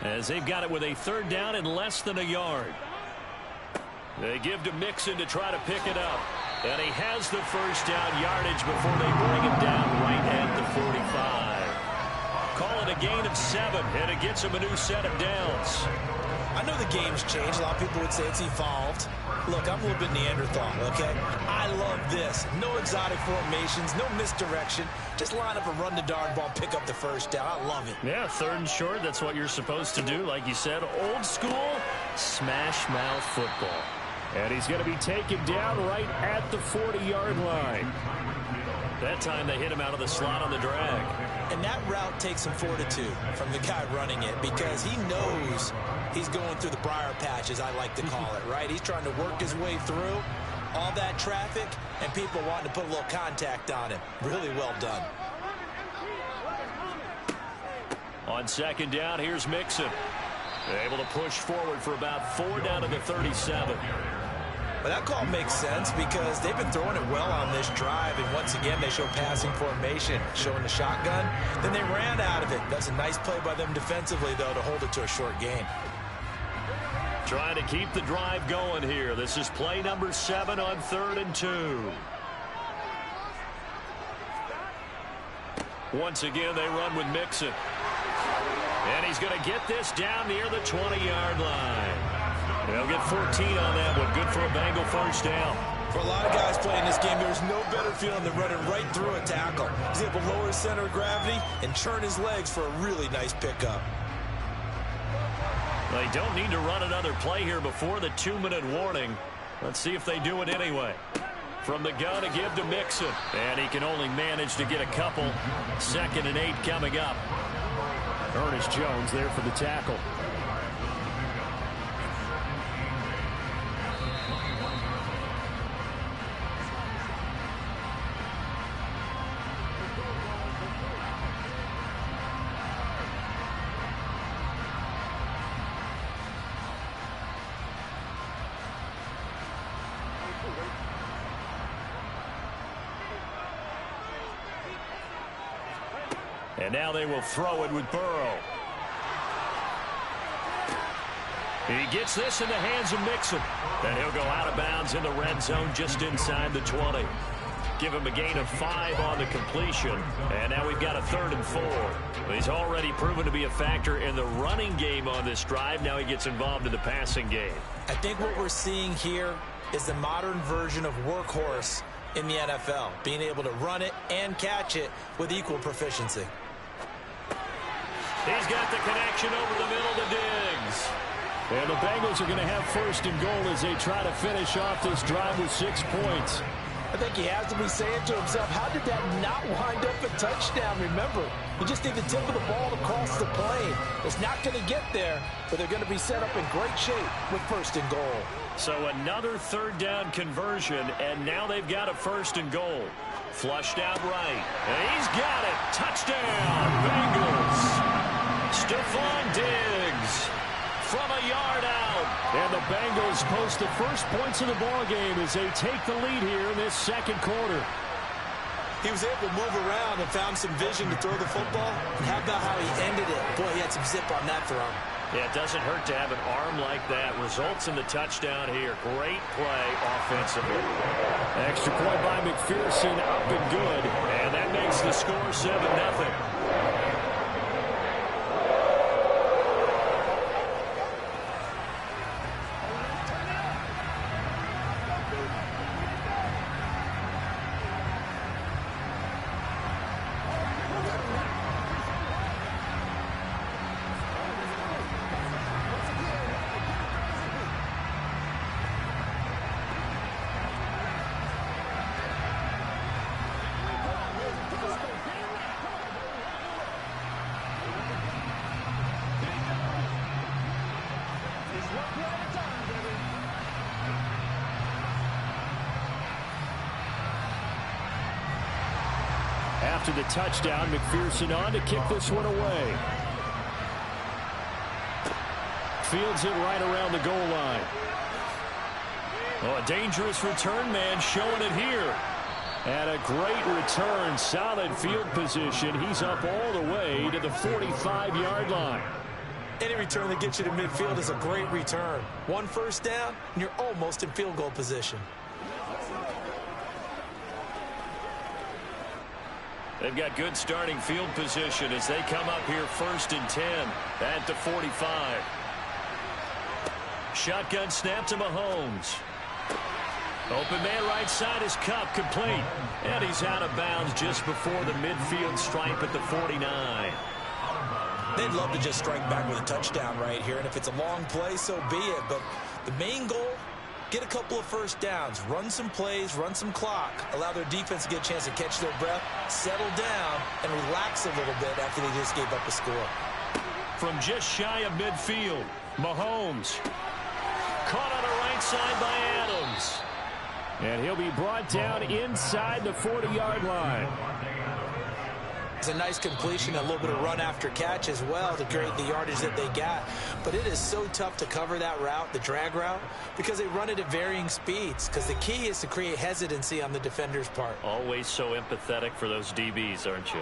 as they've got it with a 3rd down and less than a yard. They give to Mixon to try to pick it up. And he has the 1st down yardage before they bring him down right at the 45. Call it a gain of 7, and it gets him a new set of downs. I know the game's changed. A lot of people would say it's evolved. Look, I'm a little bit Neanderthal, okay? I love this. No exotic formations, no misdirection. Just line up and run the darn ball, pick up the 1st down. I love it. Yeah, 3rd and short, that's what you're supposed to do. Like you said, old school, smash mouth football. And he's going to be taken down right at the 40-yard line. That time they hit him out of the slot on the drag. And that route takes some fortitude from the guy running it, because he knows he's going through the briar patch, as I like to call it, right? He's trying to work his way through all that traffic and people wanting to put a little contact on him. Really well done. On 2nd down, here's Mixon. They're able to push forward for about 4 down to the 37. But that call makes sense because they've been throwing it well on this drive, and once again they show passing formation, showing the shotgun. Then they ran out of it. That's a nice play by them defensively, though, to hold it to a short gain. Trying to keep the drive going here. This is play number 7 on 3rd and 2. Once again, they run with Mixon. And he's going to get this down near the 20-yard line. They'll get 14 on that one. Good for a Bengal 1st down. For a lot of guys playing this game, there's no better feeling than running right through a tackle. He's able to lower his center of gravity and turn his legs for a really nice pickup. They don't need to run another play here before the 2-minute warning. Let's see if they do it anyway. From the gun to give to Mixon. And he can only manage to get a couple. 2nd and 8 coming up. Ernest Jones there for the tackle. And now they will throw it with Burrow. He gets this in the hands of Mixon. And he'll go out of bounds in the red zone just inside the 20. Give him a gain of 5 on the completion. And now we've got a 3rd and 4. He's already proven to be a factor in the running game on this drive. Now he gets involved in the passing game. I think what we're seeing here is the modern version of workhorse in the NFL, being able to run it and catch it with equal proficiency. He's got the connection over the middle to Diggs. And the Bengals are going to have 1st and goal as they try to finish off this drive with 6 points. I think he has to be saying to himself, how did that not wind up a touchdown? Remember, you just need the tip of the ball across the plane. It's not going to get there, but they're going to be set up in great shape with 1st and goal. So another 3rd down conversion, and now they've got a 1st and goal. Flushed out right. And he's got it. Touchdown, Bengals. Stephon Diggs from a yard out. And the Bengals post the first points of the ball game as they take the lead here in this 2nd quarter. He was able to move around and found some vision to throw the football. And how about how he ended it? Boy, he had some zip on that throw. Yeah, it doesn't hurt to have an arm like that. Results in the touchdown here. Great play offensively. Extra point by McPherson, up and good. And that makes the score 7-0. After the touchdown, McPherson on to kick this one away. Fields it right around the goal line. Oh, a dangerous return man showing it here. And a great return, solid field position. He's up all the way to the 45-yard line. Any return that gets you to midfield is a great return. 1 first down, and you're almost in field goal position. They've got good starting field position as they come up here 1st and 10 at the 45. Shotgun snap to Mahomes. Open man right side is Cup, complete. And he's out of bounds just before the midfield stripe at the 49. They'd love to just strike back with a touchdown right here, and if it's a long play, so be it. But the main goal, get a couple of first downs, run some plays, run some clock, allow their defense to get a chance to catch their breath, settle down, and relax a little bit after they just gave up a score. From just shy of midfield, Mahomes caught on the right side by Adams. And he'll be brought down inside the 40-yard line. It's a nice completion, a little bit of run after catch as well to create the yardage that they got. But it is so tough to cover that route, the drag route, because they run it at varying speeds. Because the key is to create hesitancy on the defender's part. Always so empathetic for those DBs, aren't you?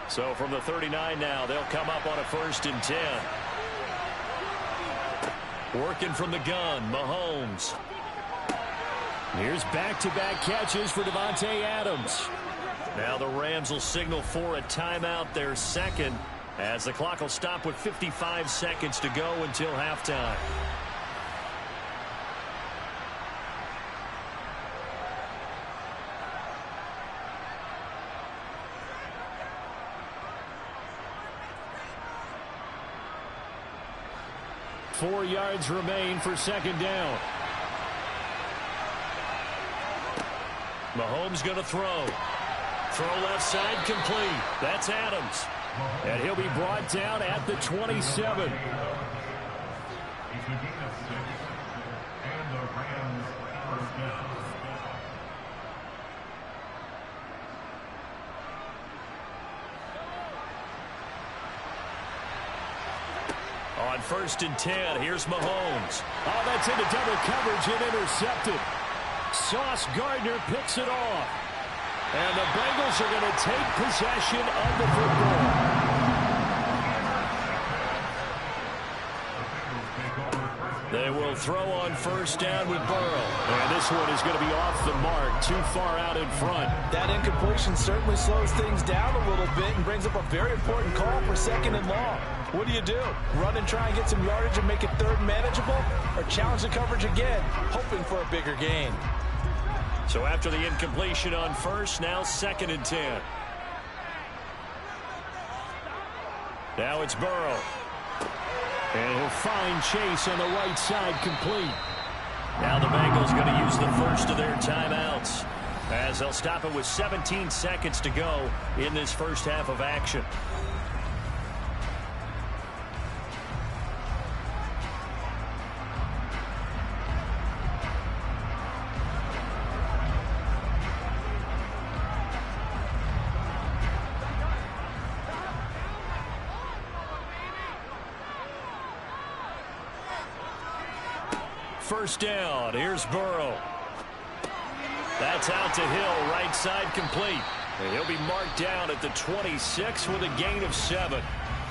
So from the 39 now, they'll come up on a 1st and 10. Working from the gun, Mahomes. Here's back-to-back catches for Devontae Adams. Now the Rams will signal for a timeout, their 2nd, as the clock will stop with 55 seconds to go until halftime. Four yards remain for 2nd down. Mahomes going to throw. Throw left side complete. That's Adams. And he'll be brought down at the 27. On 1st and 10, here's Mahomes. Oh, that's into double coverage and intercepted. Sauce Gardner picks it off. And the Bengals are going to take possession of the football. They will throw on 1st down with Burrow. And this one is going to be off the mark, too far out in front. That incompletion certainly slows things down a little bit and brings up a very important call for 2nd and long. What do? Run and try and get some yardage and make it 3rd and manageable? Or challenge the coverage again, hoping for a bigger gain? So after the incompletion on 1st, now 2nd and 10. Now it's Burrow. And he'll find Chase on the right side complete. Now the Bengals going to use the first of their timeouts, as they'll stop it with 17 seconds to go in this first half of action. First down, here's Burrow. That's out to Hill, right side complete. And he'll be marked down at the 26 with a gain of 7.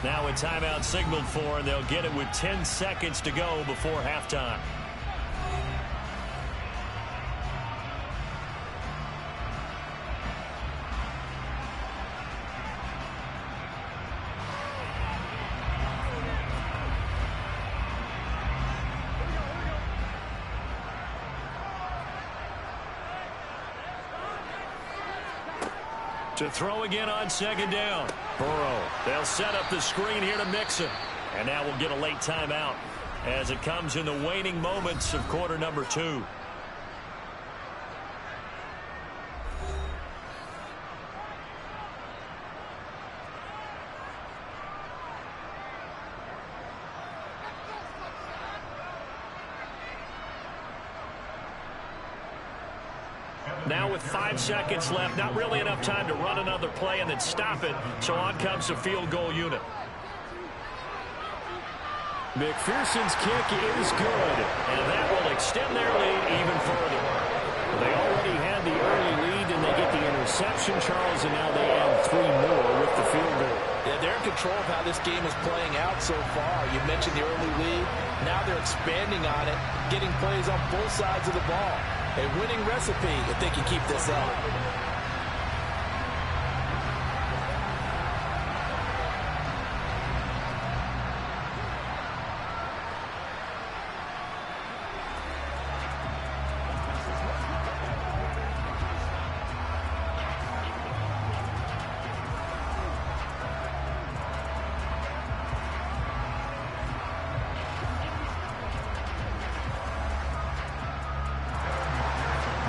Now a timeout signaled for, and they'll get it with 10 seconds to go before halftime. To throw again on 2nd down. Burrow. They'll set up the screen here to Mixon. And now we'll get a late timeout as it comes in the waning moments of quarter number 2. Now with 5 seconds left, not really enough time to run another play and then stop it, so on comes the field goal unit. McPherson's kick is good, and that will extend their lead even further. They already had the early lead, and they get the interception, Charles, and now they add 3 more with the field goal. Yeah, they're in control of how this game is playing out so far. You mentioned the early lead. Now they're expanding on it, getting plays on both sides of the ball. A winning recipe if they can keep this up.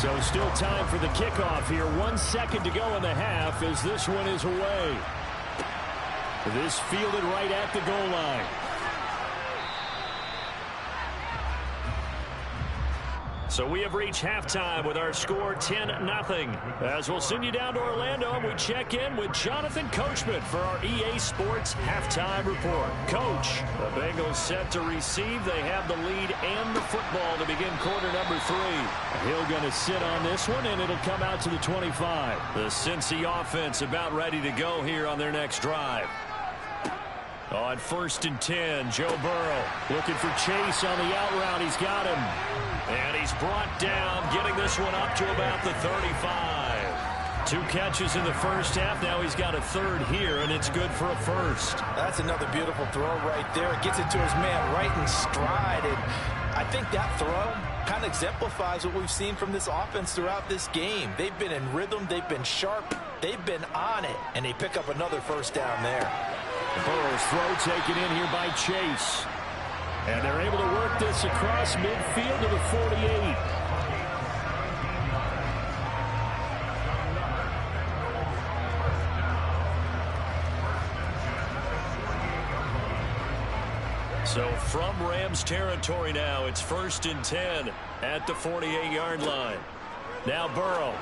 So still time for the kickoff here. 1 second to go in the half as this one is away. This fielded right at the goal line. So we have reached halftime with our score 10-0. As we'll send you down to Orlando, and we check in with Jonathan Coachman for our EA Sports Halftime Report. Coach, the Bengals set to receive. They have the lead and the football to begin quarter number 3. Hill going to sit on this one, and it'll come out to the 25. The Cincy offense about ready to go here on their next drive. On 1st and 10, Joe Burrow looking for Chase on the out route. He's got him. And he's brought down, getting this one up to about the 35. 2 catches in the first half. Now he's got a 3rd here, and it's good for a 1st. That's another beautiful throw right there. It gets it to his man right in stride. And I think that throw kind of exemplifies what we've seen from this offense throughout this game. They've been in rhythm. They've been sharp. They've been on it. And they pick up another 1st down there. Burrow's throw taken in here by Chase. And they're able to work this across midfield to the 48. So from Rams territory now, it's 1st and 10 at the 48-yard line. Now Burrow.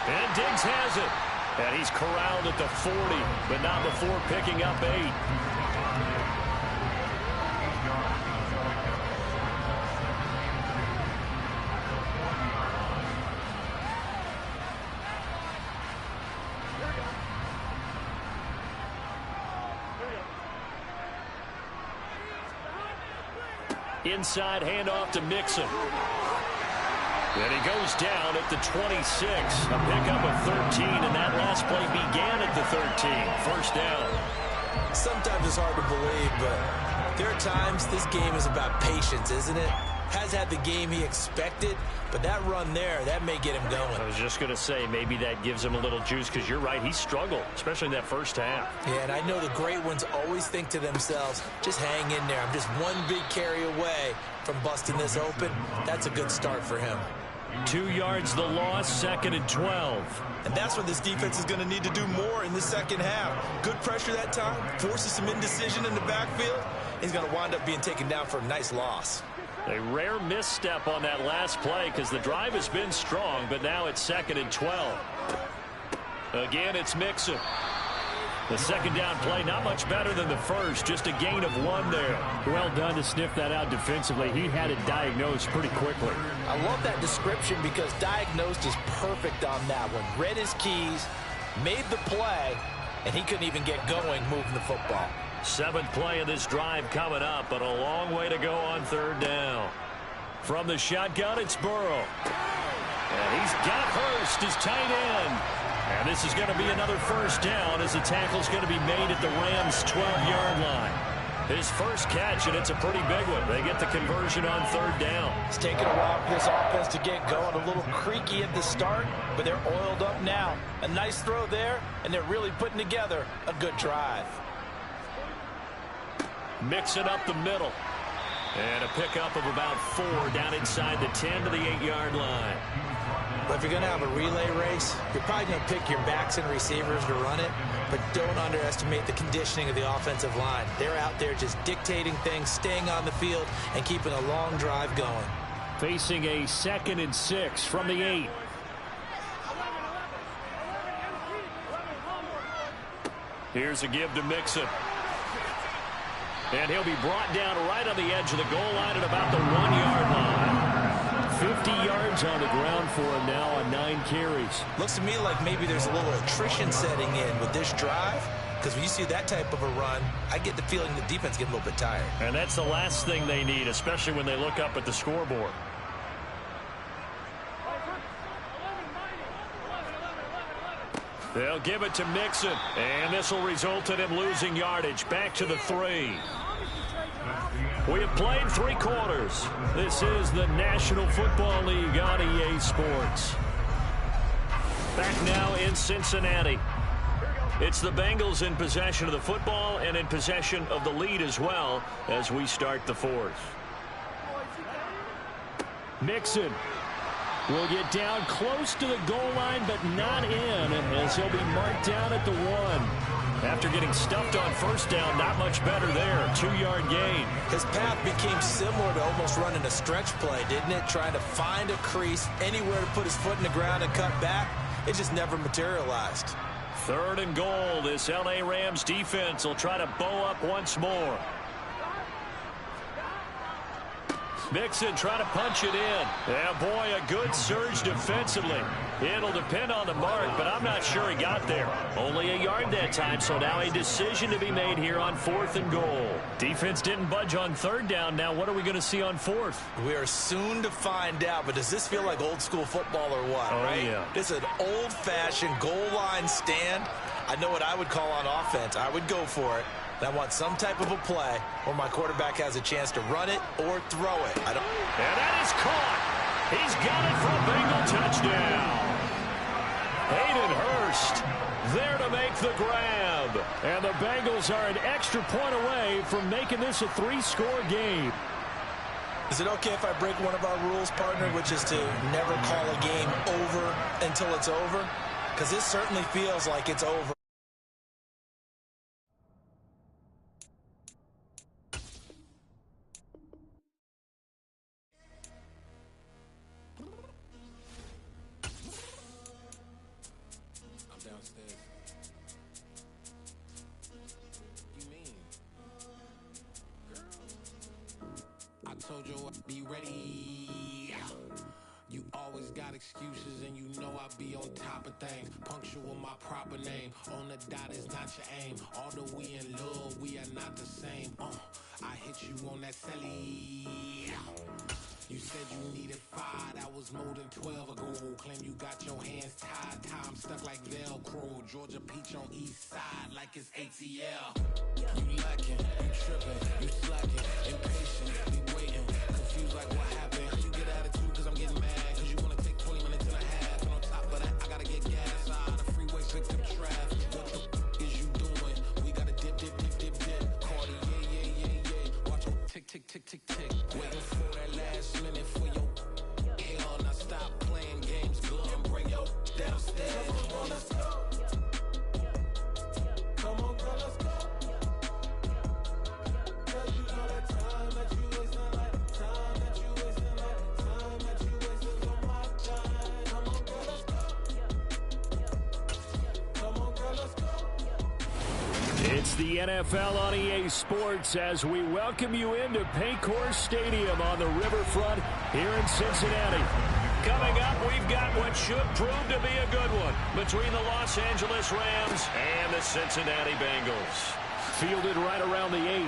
And Diggs has it. And he's corralled at the 40, but not before picking up 8. Inside handoff to Mixon. And he goes down at the 26. A pickup of 13, and that last play began at the 13. First down. Sometimes it's hard to believe, but there are times this game is about patience, isn't it? Has had the game he expected, but that run there, that may get him going. I was just going to say, maybe that gives him a little juice, because you're right, he struggled, especially in that first half. Yeah, and I know the great ones always think to themselves, just hang in there. I'm just one big carry away from busting this open. That's a good start for him. 2 yards the loss, 2nd and 12. And that's what this defense is going to need to do more in the second half. Good pressure that time, forces some indecision in the backfield. He's going to wind up being taken down for a nice loss. A rare misstep on that last play because the drive has been strong, but now it's 2nd and 12. Again, it's Mixon. The second down play, not much better than the first, just a gain of 1 there. Well done to sniff that out defensively. He had it diagnosed pretty quickly. I love that description because diagnosed is perfect on that one. Read his keys, made the play, and he couldn't even get going moving the football. 7th play of this drive coming up, but a long way to go on 3rd down. From the shotgun, it's Burrow. And he's got Hurst, his tight end. And this is going to be another first down as the tackle's going to be made at the Rams' 12-yard line. His first catch, and it's a pretty big one. They get the conversion on 3rd down. It's taken a while for this offense to get going. A little creaky at the start, but they're oiled up now. A nice throw there, and they're really putting together a good drive. Mix it up the middle. And a pickup of about 4 down inside the 10 to the 8-yard line. But if you're going to have a relay race, you're probably going to pick your backs and receivers to run it, but don't underestimate the conditioning of the offensive line. They're out there just dictating things, staying on the field, and keeping a long drive going. Facing a 2nd and 6 from the 8. Here's a give to Mixon. And he'll be brought down right on the edge of the goal line at about the 1-yard line. 50 yards on the ground for him now on 9 carries. Looks to me like maybe there's a little attrition setting in with this drive, because when you see that type of a run, I get the feeling the defense gets a little bit tired. And that's the last thing they need, especially when they look up at the scoreboard. They'll give it to Mixon, and this will result in him losing yardage. Back to the 3. We have played 3 quarters. This is the National Football League on EA Sports. Back now in Cincinnati. It's the Bengals in possession of the football and in possession of the lead as well as we start the 4th. Mixon will get down close to the goal line, but not in, as he'll be marked down at the 1. After getting stuffed on first down, not much better there. 2-yard gain. His path became similar to almost running a stretch play, didn't it? Trying to find a crease, anywhere to put his foot in the ground and cut back. It just never materialized. 3rd and goal. This L.A. Rams defense will try to bow up once more. Mixon trying to punch it in. Yeah, boy, a good surge defensively. It'll depend on the mark, but I'm not sure he got there. Only a yard that time, so now a decision to be made here on 4th and goal. Defense didn't budge on 3rd down. Now what are we going to see on 4th? We are soon to find out, but does this feel like old school football or what, right? Yeah. This is an old-fashioned goal line stand. I know what I would call on offense. I would go for it. I want some type of a play where my quarterback has a chance to run it or throw it. And that is caught. He's got it for a Bengal touchdown. Hayden Hurst there to make the grab. And the Bengals are an extra point away from making this a 3-score game. Is it okay if I break one of our rules, partner, which is to never call a game over until it's over? Because this certainly feels like it's over. Told you I'd be ready. You always got excuses and you know I be on top of things. Punctual my proper name. On the dot is not your aim. Although we in love, we are not the same. I hit you on that celly. You said you needed 5, that was more than 12 ago. Claim you got your hands tied, time stuck like Velcro. Georgia peach on east side like it's ATL. You lacking, you tripping, you slacking, impatient, be waiting, confused like what happened. You get attitude cause I'm getting mad, cause you wanna take 20 minutes and a half. And on top of that, I gotta get gas out of the freeway, fix them traffic. What the is you doing? We gotta dip, Cardi, yeah. Watch your tick, tick, tick, tick, tick. Waiting for that last minute for your hell. Now stop playing games, go and bring your downstairs. Come on, let's go. Come on, girl, let's go. Cause you know that time that you wasting, like time that you wasting, like time that you wasting on my time. Come on, girl, let's go. Come on, girl, let's go. It's the NFL on EA Sports as we welcome you into Paycor Stadium on the riverfront here in Cincinnati. Coming up, we've got what should prove to be a good one between the Los Angeles Rams and the Cincinnati Bengals. Fielded right around the 8.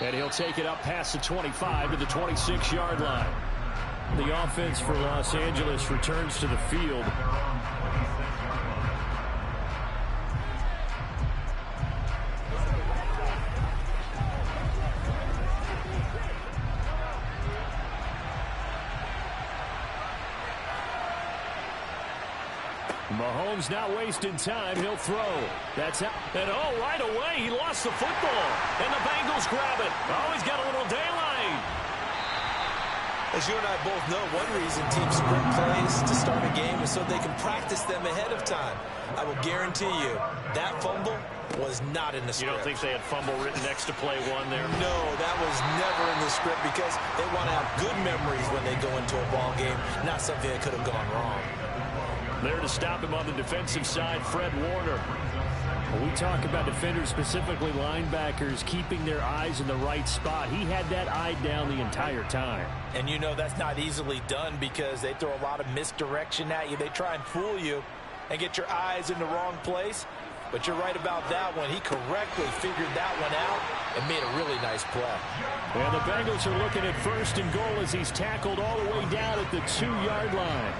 And he'll take it up past the 25 to the 26-yard line. The offense for Los Angeles returns to the field. Mahomes not wasting time. He'll throw. That's out. And right away, he lost the football. And the Bengals grab it. Oh, he's got a little daylight. As you and I both know, one reason teams sprint plays to start a game is so they can practice them ahead of time. I will guarantee you that fumble was not in the script. You don't think they had fumble written next to play one there? No, that was never in the script because they want to have good memories when they go into a ball game, not something that could have gone wrong. There to stop him on the defensive side, Fred Warner. When we talk about defenders, specifically linebackers, keeping their eyes in the right spot, he had that eye down the entire time. And you know that's not easily done because they throw a lot of misdirection at you. They try and fool you and get your eyes in the wrong place. But you're right about that one. He correctly figured that one out and made a really nice play. And the Bengals are looking at 1st and goal as he's tackled all the way down at the 2-yard line.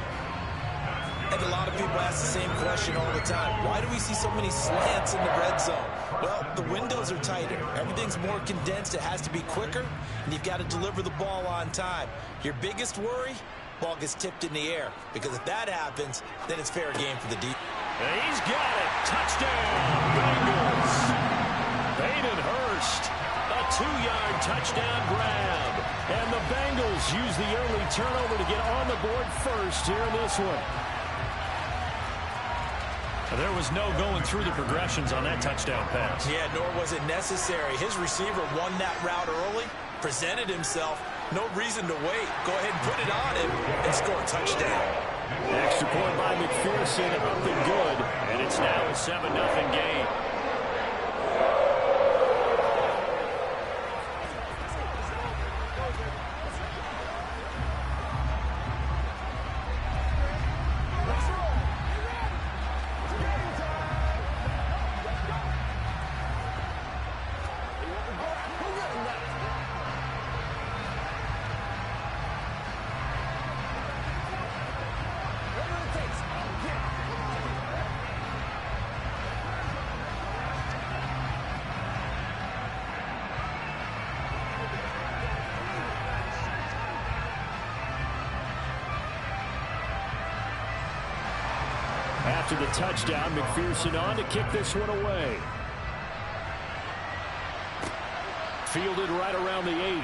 I think a lot of people ask the same question all the time. Why do we see so many slants in the red zone? Well, the windows are tighter. Everything's more condensed. It has to be quicker, and you've got to deliver the ball on time. Your biggest worry? Ball gets tipped in the air. Because if that happens, then it's fair game for the deep. And he's got it. Touchdown, Bengals. Hayden Hurst, a 2-yard touchdown grab. And the Bengals use the early turnover to get on the board first here in this one. There was no going through the progressions on that touchdown pass. Yeah, nor was it necessary. His receiver won that route early, presented himself. No reason to wait. Go ahead and put it on him and score a touchdown. Extra point by McPherson, up and good. And it's now a 7-0 game. After the touchdown, McPherson on to kick this one away. Fielded right around the 8.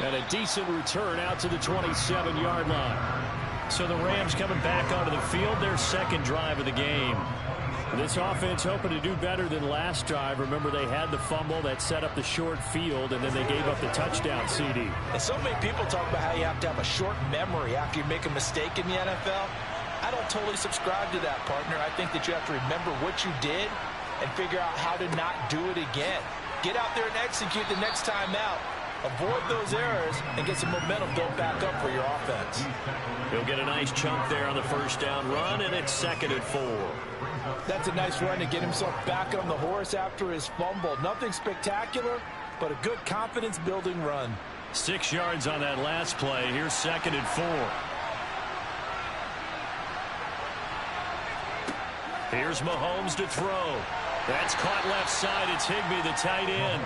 And a decent return out to the 27-yard line. So the Rams coming back onto the field, their second drive of the game. This offense hoping to do better than last drive. Remember, they had the fumble that set up the short field, and then they gave up the touchdown CD. And so many people talk about how you have to have a short memory after you make a mistake in the NFL. I don't totally subscribe to that, partner. I think that you have to remember what you did and figure out how to not do it again. Get out there and execute the next time out. Avoid those errors and get some momentum built back up for your offense. He'll get a nice chunk there on the first down run, and it's 2nd and 4. That's a nice run to get himself back on the horse after his fumble. Nothing spectacular, but a good confidence-building run. 6 yards on that last play. Here's 2nd and 4. Here's Mahomes to throw. That's caught left side. It's Higbee, the tight end.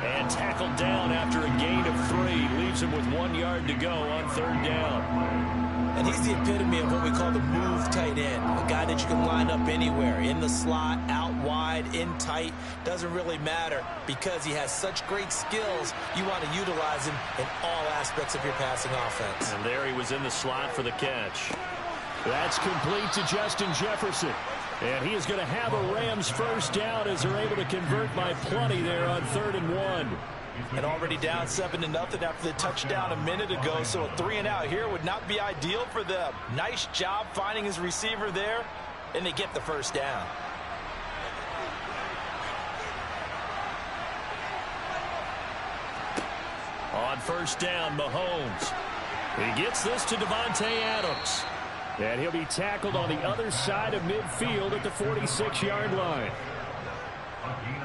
And tackled down after a gain of 3. Leaves him with 1 yard to go on 3rd down. And he's the epitome of what we call the move tight end. A guy that you can line up anywhere. In the slot, out wide, in tight. Doesn't really matter because he has such great skills. You want to utilize him in all aspects of your passing offense. And there he was in the slot for the catch. That's complete to Justin Jefferson. And he is going to have a Rams first down as they're able to convert by plenty there on 3rd and 1. And already down 7-0 after the touchdown a minute ago, so a 3-and-out here would not be ideal for them. Nice job finding his receiver there, and they get the first down. On 1st down, Mahomes. He gets this to Devontae Adams. And he'll be tackled on the other side of midfield at the 46-yard line.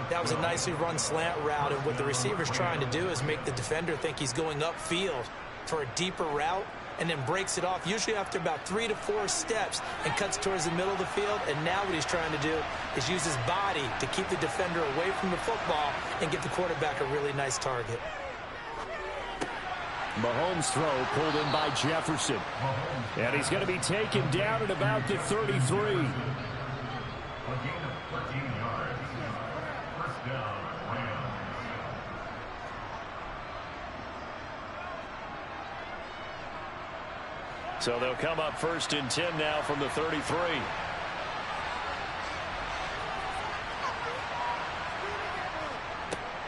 That was a nicely run slant route, and what the receiver's trying to do is make the defender think he's going upfield for a deeper route and then breaks it off, usually after about 3 to 4 steps, and cuts towards the middle of the field. And now what he's trying to do is use his body to keep the defender away from the football and give the quarterback a really nice target. Mahomes' throw pulled in by Jefferson. And he's going to be taken down at about the 33. So they'll come up 1st and 10 now from the 33.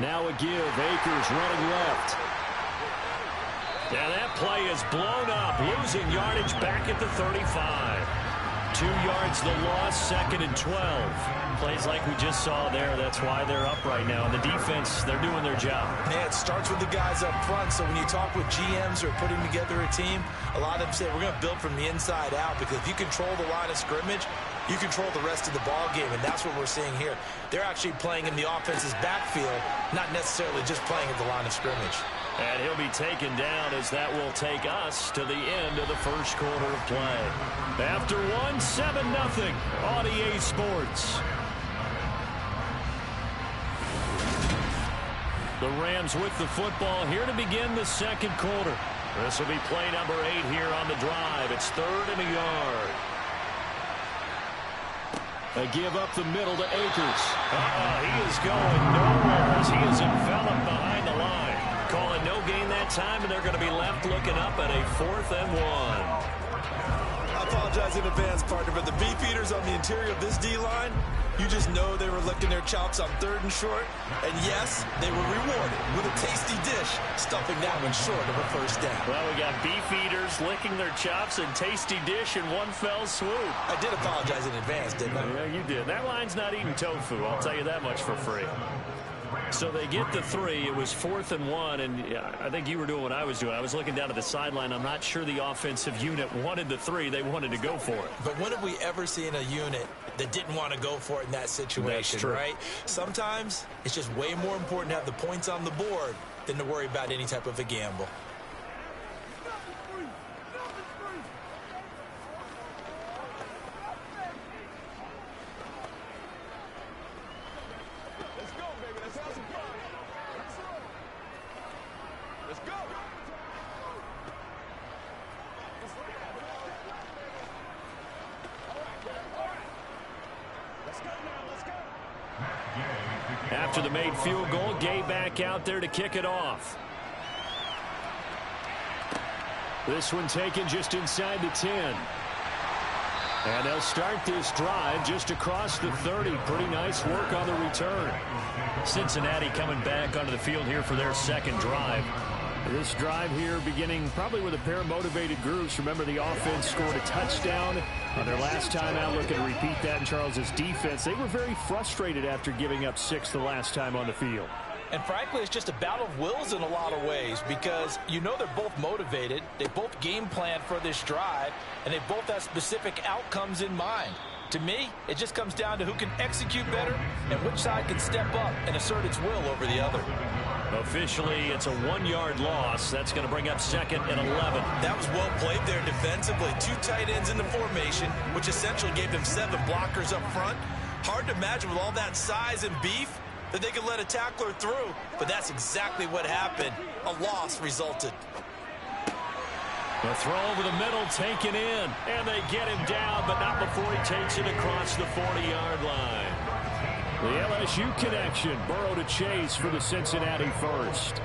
Now a give. Akers running left. And that play is blown up, losing yardage back at the 35. 2 yards the loss, 2nd and 12. Plays like we just saw there. That's why they're up right now. And the defense, they're doing their job. Man, it starts with the guys up front. So when you talk with GMs or putting together a team, a lot of them say we're going to build from the inside out, because if you control the line of scrimmage, you control the rest of the ball game, and that's what we're seeing here. They're actually playing in the offense's backfield, not necessarily just playing at the line of scrimmage. And he'll be taken down as that will take us to the end of the first quarter of play. After 7-0 on EA Sports. The Rams with the football here to begin the second quarter. This will be play number 8 here on the drive. It's 3rd and a yard. A give up the middle to Akers. He is going nowhere as he is enveloped behind the line. Calling no gain that time, and they're going to be left looking up at a 4th and 1. I apologize in advance, partner, but the beefeaters on the interior of this D-line, you just know they were licking their chops on 3rd and short. And yes, they were rewarded with a tasty dish, stuffing that one short of a first down. Well, we got beefeaters licking their chops and tasty dish in one fell swoop. I did apologize in advance, didn't I? Yeah, you did. That line's not eating tofu, I'll tell you that much for free. So they get the 3. It was 4th and 1, and I think you were doing what I was doing. I was looking down at the sideline. I'm not sure the offensive unit wanted the 3. They wanted to go for it. But when have we ever seen a unit that didn't want to go for it in that situation, right? Sometimes it's just way more important to have the points on the board than to worry about any type of a gamble. After the made field goal, Gay back out there to kick it off. This one taken just inside the 10. And they'll start this drive just across the 30. Pretty nice work on the return. Cincinnati coming back onto the field here for their second drive. This drive here beginning probably with a pair of motivated groups. Remember, the offense scored a touchdown on their last time out. Looking to repeat that in Charles's defense. They were very frustrated after giving up 6 the last time on the field. And frankly, it's just a battle of wills in a lot of ways, because you know they're both motivated. They both game plan for this drive, and they both have specific outcomes in mind. To me, it just comes down to who can execute better and which side can step up and assert its will over the other. Officially, it's a 1-yard loss. That's going to bring up 2nd and 11. That was well played there defensively. 2 tight ends in the formation, which essentially gave them 7 blockers up front. Hard to imagine with all that size and beef that they could let a tackler through, but that's exactly what happened. A loss resulted. The throw over the middle taken in, and they get him down, but not before he takes it across the 40-yard line. The LSU connection, Burrow to Chase for the Cincinnati first.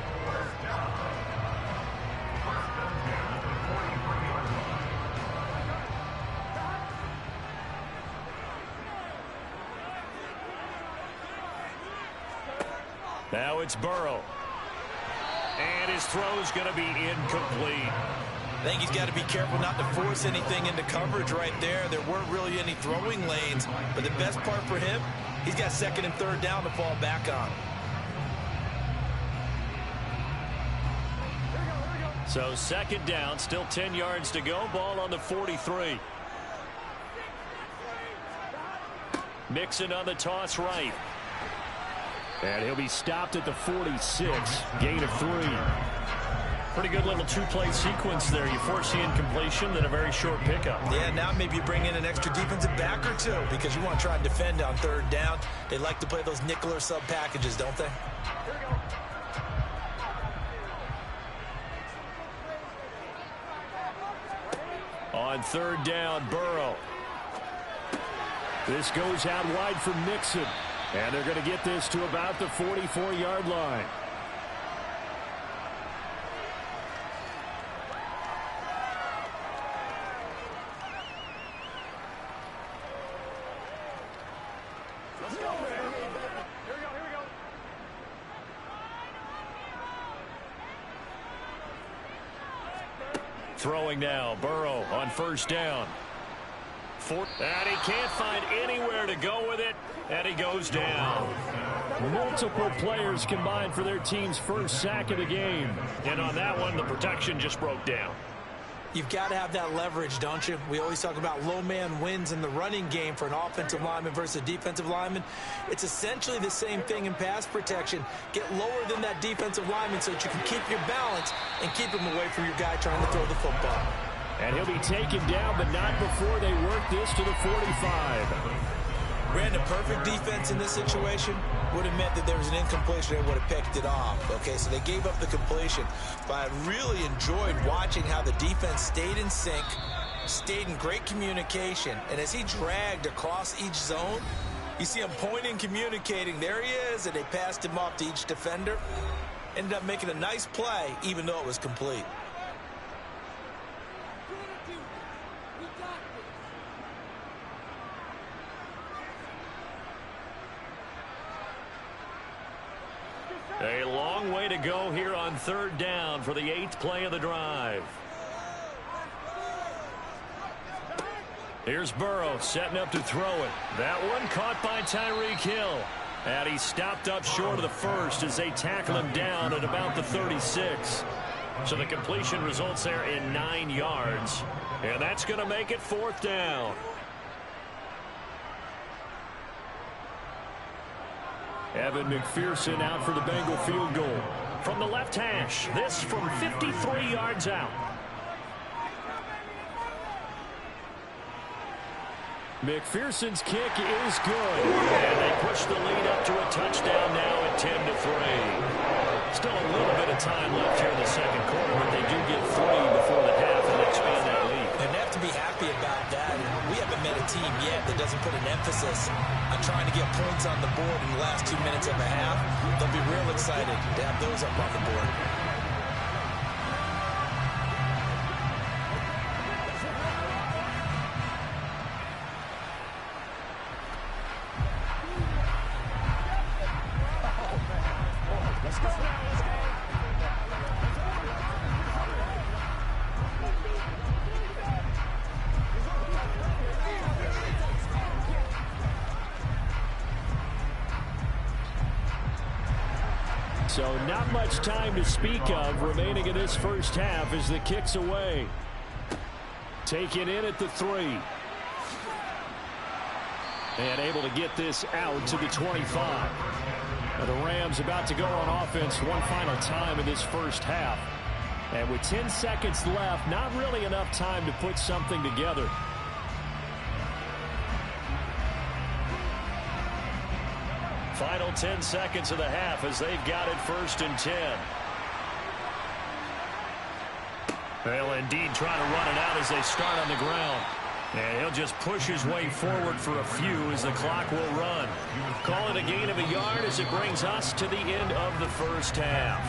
Now it's Burrow. And his throw's going to be incomplete. I think he's got to be careful not to force anything into coverage right there. There weren't really any throwing lanes, but the best part for him, he's got 2nd and 3rd down to fall back on. So 2nd down, still 10 yards to go. Ball on the 43. Mixon on the toss right. And he'll be stopped at the 46. Gain of 3. Pretty good little 2-play sequence there. You force the incompletion, then a very short pickup. Yeah, now maybe you bring in an extra defensive back or 2 because you want to try and defend on 3rd down. They like to play those nickel or sub packages, don't they? On 3rd down, Burrow. This goes out wide for Mixon. And they're going to get this to about the 44-yard line. Throwing now, Burrow on 1st down. And he can't find anywhere to go with it, and he goes down. Multiple players combined for their team's first sack of the game. And on that one, the protection just broke down. You've got to have that leverage, don't you? We always talk about low man wins in the running game for an offensive lineman versus a defensive lineman. It's essentially the same thing in pass protection. Get lower than that defensive lineman so that you can keep your balance and keep him away from your guy trying to throw the football. And he'll be taken down, but not before they work this to the 45. Ran a perfect defense in this situation. Would have meant that there was an incompletion. They would have picked it off. Okay, so they gave up the completion. But I really enjoyed watching how the defense stayed in sync, stayed in great communication. And as he dragged across each zone, you see him pointing, communicating. There he is, and they passed him off to each defender. Ended up making a nice play, even though it was complete. A long way to go here on 3rd down for the 8th play of the drive. Here's Burrow setting up to throw it. That one caught by Tyreek Hill. And he stopped up short of the 1st as they tackle him down at about the 36. So the completion results there in 9 yards. And that's going to make it 4th down. Evan McPherson out for the Bengal field goal. From the left hash, this from 53 yards out. McPherson's kick is good. And they push the lead up to a touchdown now at 10-3. Still a little bit of time left here in the 2nd quarter, but they do get 3 before the half and expand that lead. And they have to be happy about that. We haven't met a team yet that doesn't put an emphasis on trying to get points on the board in the last 2 minutes of a half. They'll be real excited to have those up on the board. So not much time to speak of remaining in this first half as the kick's away. Taken in at the 3. And able to get this out to the 25. The Rams about to go on offense one final time in this first half. And with 10 seconds left, not really enough time to put something together. Final 10 seconds of the half as they've got it 1st and 10. They'll indeed try to run it out as they start on the ground. And he'll just push his way forward for a few as the clock will run. Call it a gain of a yard as it brings us to the end of the first half.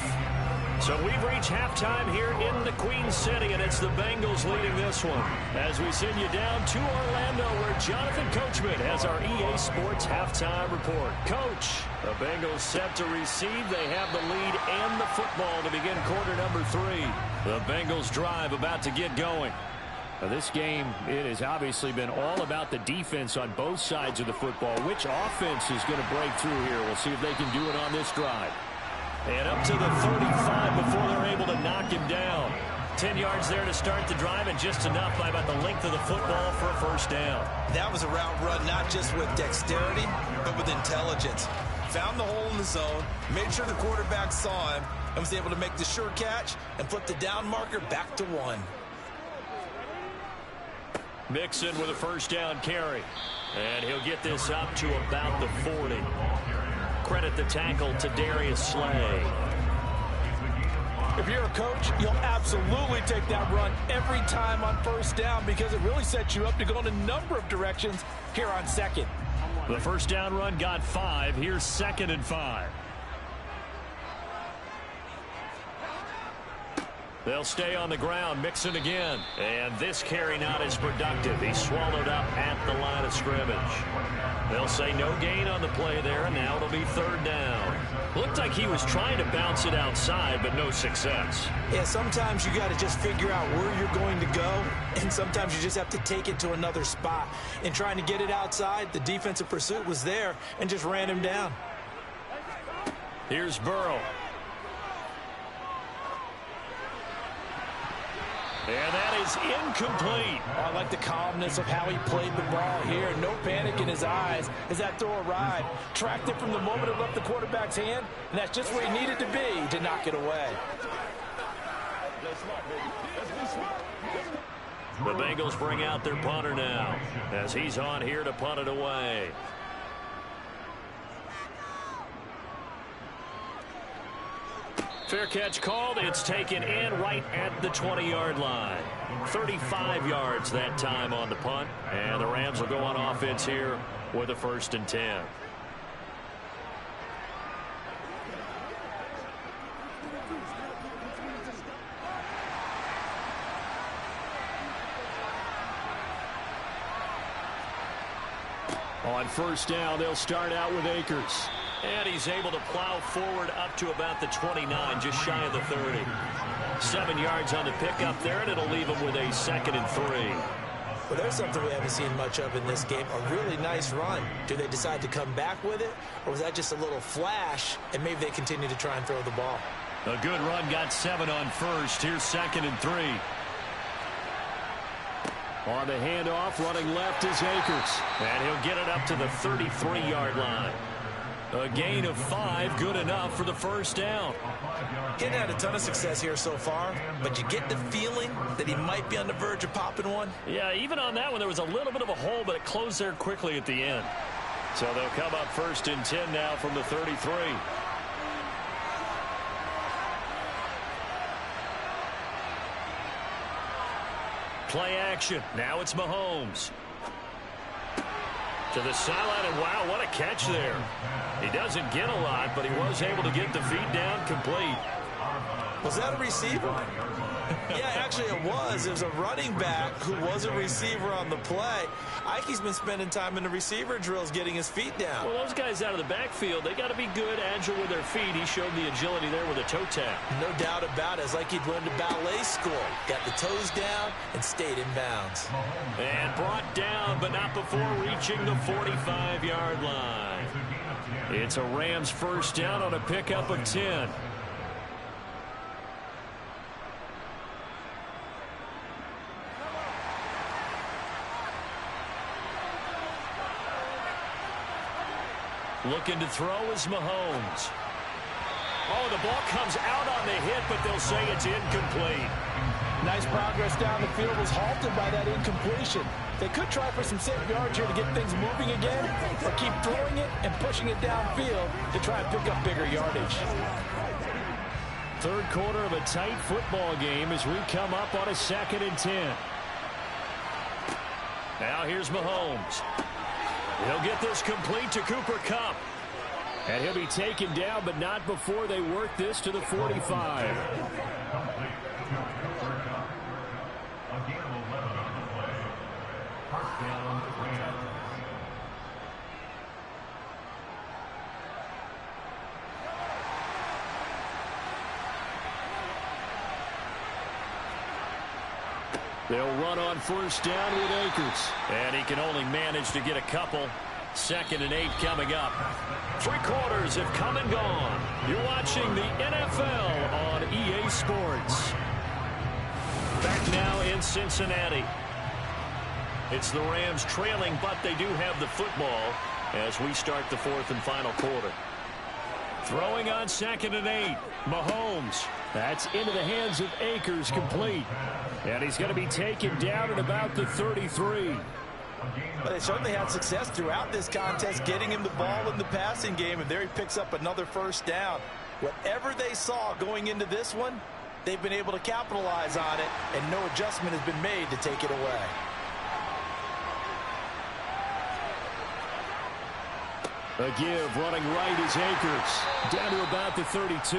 So we've reached halftime here in the Queen City, and it's the Bengals leading this one. As we send you down to Orlando, where Jonathan Coachman has our EA Sports halftime report. Coach, the Bengals set to receive. They have the lead and the football to begin quarter number 3. The Bengals drive about to get going. Now this game, it has obviously been all about the defense on both sides of the football. Which offense is going to break through here? We'll see if they can do it on this drive. And up to the 35 before they're able to knock him down. 10 yards there to start the drive, and just enough by about the length of the football for a first down. That was a route run not just with dexterity, but with intelligence. Found the hole in the zone, made sure the quarterback saw him, and was able to make the sure catch and flip the down marker back to 1. Mixon with a first down carry. And he'll get this up to about the 40. Credit the tackle to Darius Slay. If you're a coach, you'll absolutely take that run every time on first down because it really sets you up to go in a number of directions here on second. The first down run got 5. Here's 2nd and 5. They'll stay on the ground. Mixon again. And this carry not as productive. He's swallowed up at the line of scrimmage. They'll say no gain on the play there, and now it'll be 3rd down. Looked like he was trying to bounce it outside, but no success. Yeah, sometimes you got to just figure out where you're going to go, and sometimes you just have to take it to another spot. In trying to get it outside, the defensive pursuit was there and just ran him down. Here's Burrow. And that is incomplete. I like the calmness of how he played the ball here. No panic in his eyes as that throw arrived. Tracked it from the moment it left the quarterback's hand, and that's just where he needed to be to knock it away. The Bengals bring out their punter now as he's on here to punt it away. Fair catch called. It's taken in right at the 20-yard line. 35 yards that time on the punt. And the Rams will go on offense here with a 1st and 10. On 1st down, they'll start out with Akers. And he's able to plow forward up to about the 29, just shy of the 30. 7 yards on the pickup there, and it'll leave him with a 2nd and 3. Well, there's something we haven't seen much of in this game, a really nice run. Do they decide to come back with it, or was that just a little flash, and maybe they continue to try and throw the ball? A good run, got 7 on 1st. Here's 2nd and 3. On the handoff, running left is Akers. And he'll get it up to the 33-yard line. A gain of 5, good enough for the 1st down. Getting had a ton of success here so far, but you get the feeling that he might be on the verge of popping one. Yeah, even on that one, there was a little bit of a hole, but it closed there quickly at the end. So they'll come up 1st and 10 now from the 33. Play action. Now it's Mahomes. To the sideline, and wow, what a catch there. He doesn't get a lot, but he was able to get the feet down complete. Was that a receiver? Yeah, actually it was. It was a running back who was a receiver on the play. Ikey's been spending time in the receiver drills getting his feet down. Well, those guys out of the backfield, they got to be good, agile with their feet. He showed the agility there with a toe tap. No doubt about it. It's like he'd learned at ballet school. Got the toes down and stayed in bounds. And brought down, but not before reaching the 45-yard line. It's a Rams 1st down on a pickup of 10. Looking to throw is Mahomes. Oh, the ball comes out on the hit, but they'll say it's incomplete. Nice progress down the field was halted by that incompletion. They could try for some safe yards here to get things moving again, or keep throwing it and pushing it downfield to try and pick up bigger yardage. Third quarter of a tight football game as we come up on a 2nd and 10. Now here's Mahomes. He'll get this complete to Cooper Kupp. And he'll be taken down, but not before they work this to the 45. They'll run on 1st down with Akers. And he can only manage to get a couple. 2nd and 8 coming up. 3 quarters have come and gone. You're watching the NFL on EA Sports. Back now in Cincinnati. It's the Rams trailing, but they do have the football as we start the 4th and final quarter. Throwing on 2nd and 8. Mahomes. That's into the hands of Akers, complete. And he's going to be taken down at about the 33. But they certainly had success throughout this contest getting him the ball in the passing game, and there he picks up another 1st down. Whatever they saw going into this one, they've been able to capitalize on it, and no adjustment has been made to take it away. A give running right is Akers. Down to about the 32.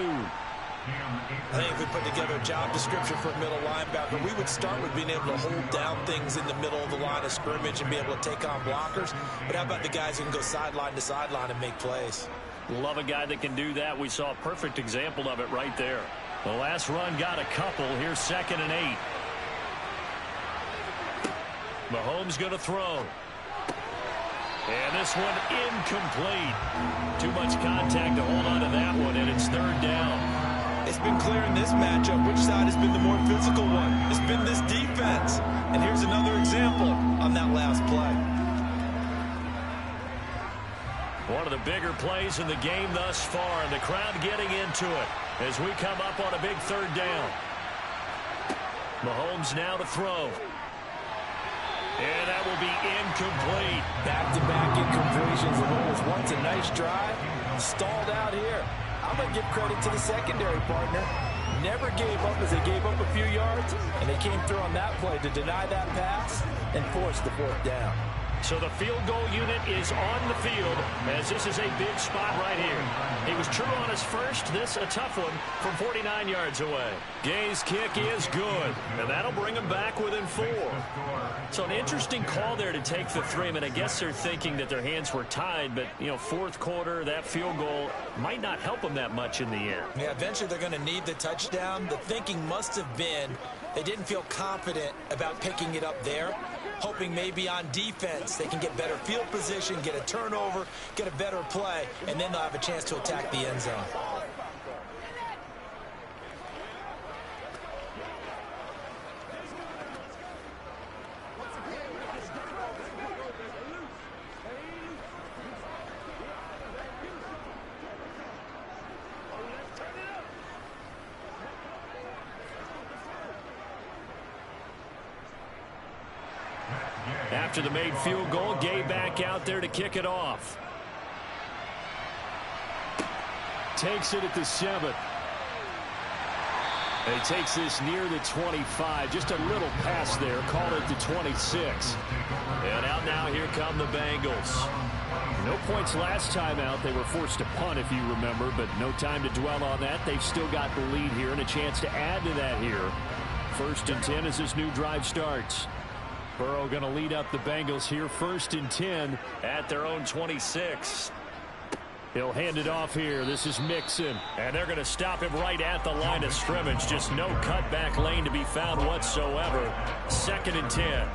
I think if we put together a job description for a middle linebacker, we would start with being able to hold down things in the middle of the line of scrimmage and be able to take on blockers. But how about the guys who can go sideline to sideline and make plays? Love a guy that can do that. We saw a perfect example of it right there. The last run got a couple. Here's 2nd and 8. Mahomes going to throw. And this one incomplete. Too much contact to hold on to that one, and it's 3rd down. It's been clear in this matchup which side has been the more physical one. It's been this defense. And here's another example on that last play. One of the bigger plays in the game thus far, and the crowd getting into it as we come up on a big 3rd down. Mahomes now to throw. And that will be incomplete. Back-to-back incompletions, and what was once a nice drive stalled out here. I'm going to give credit to the secondary partner. Never gave up as they gave up a few yards, and they came through on that play to deny that pass and force the 4th down. So the field goal unit is on the field as this is a big spot right here. He was true on his first. This a tough one from 49 yards away. Gay's kick is good, and that'll bring him back within 4. So an interesting call there to take the 3. I mean, I guess they're thinking that their hands were tied, but, you know, 4th quarter, that field goal might not help them that much in the end. Yeah, eventually they're going to need the touchdown. The thinking must have been they didn't feel confident about picking it up there, hoping maybe on defense they can get better field position, get a turnover, get a better play, and then they'll have a chance to attack the end zone. After the made field goal, Gay back out there to kick it off. Takes it at the 7. He takes this near the 25. Just a little pass there. Call it the 26. And out now, here come the Bengals. No points last time out. They were forced to punt, if you remember, but no time to dwell on that. They've still got the lead here and a chance to add to that here. 1st and 10 as this new drive starts. Burrow going to lead up the Bengals here. 1st and 10 at their own 26. He'll hand it off here. This is Mixon. And they're going to stop him right at the line of scrimmage. Just no cutback lane to be found whatsoever. 2nd and 10.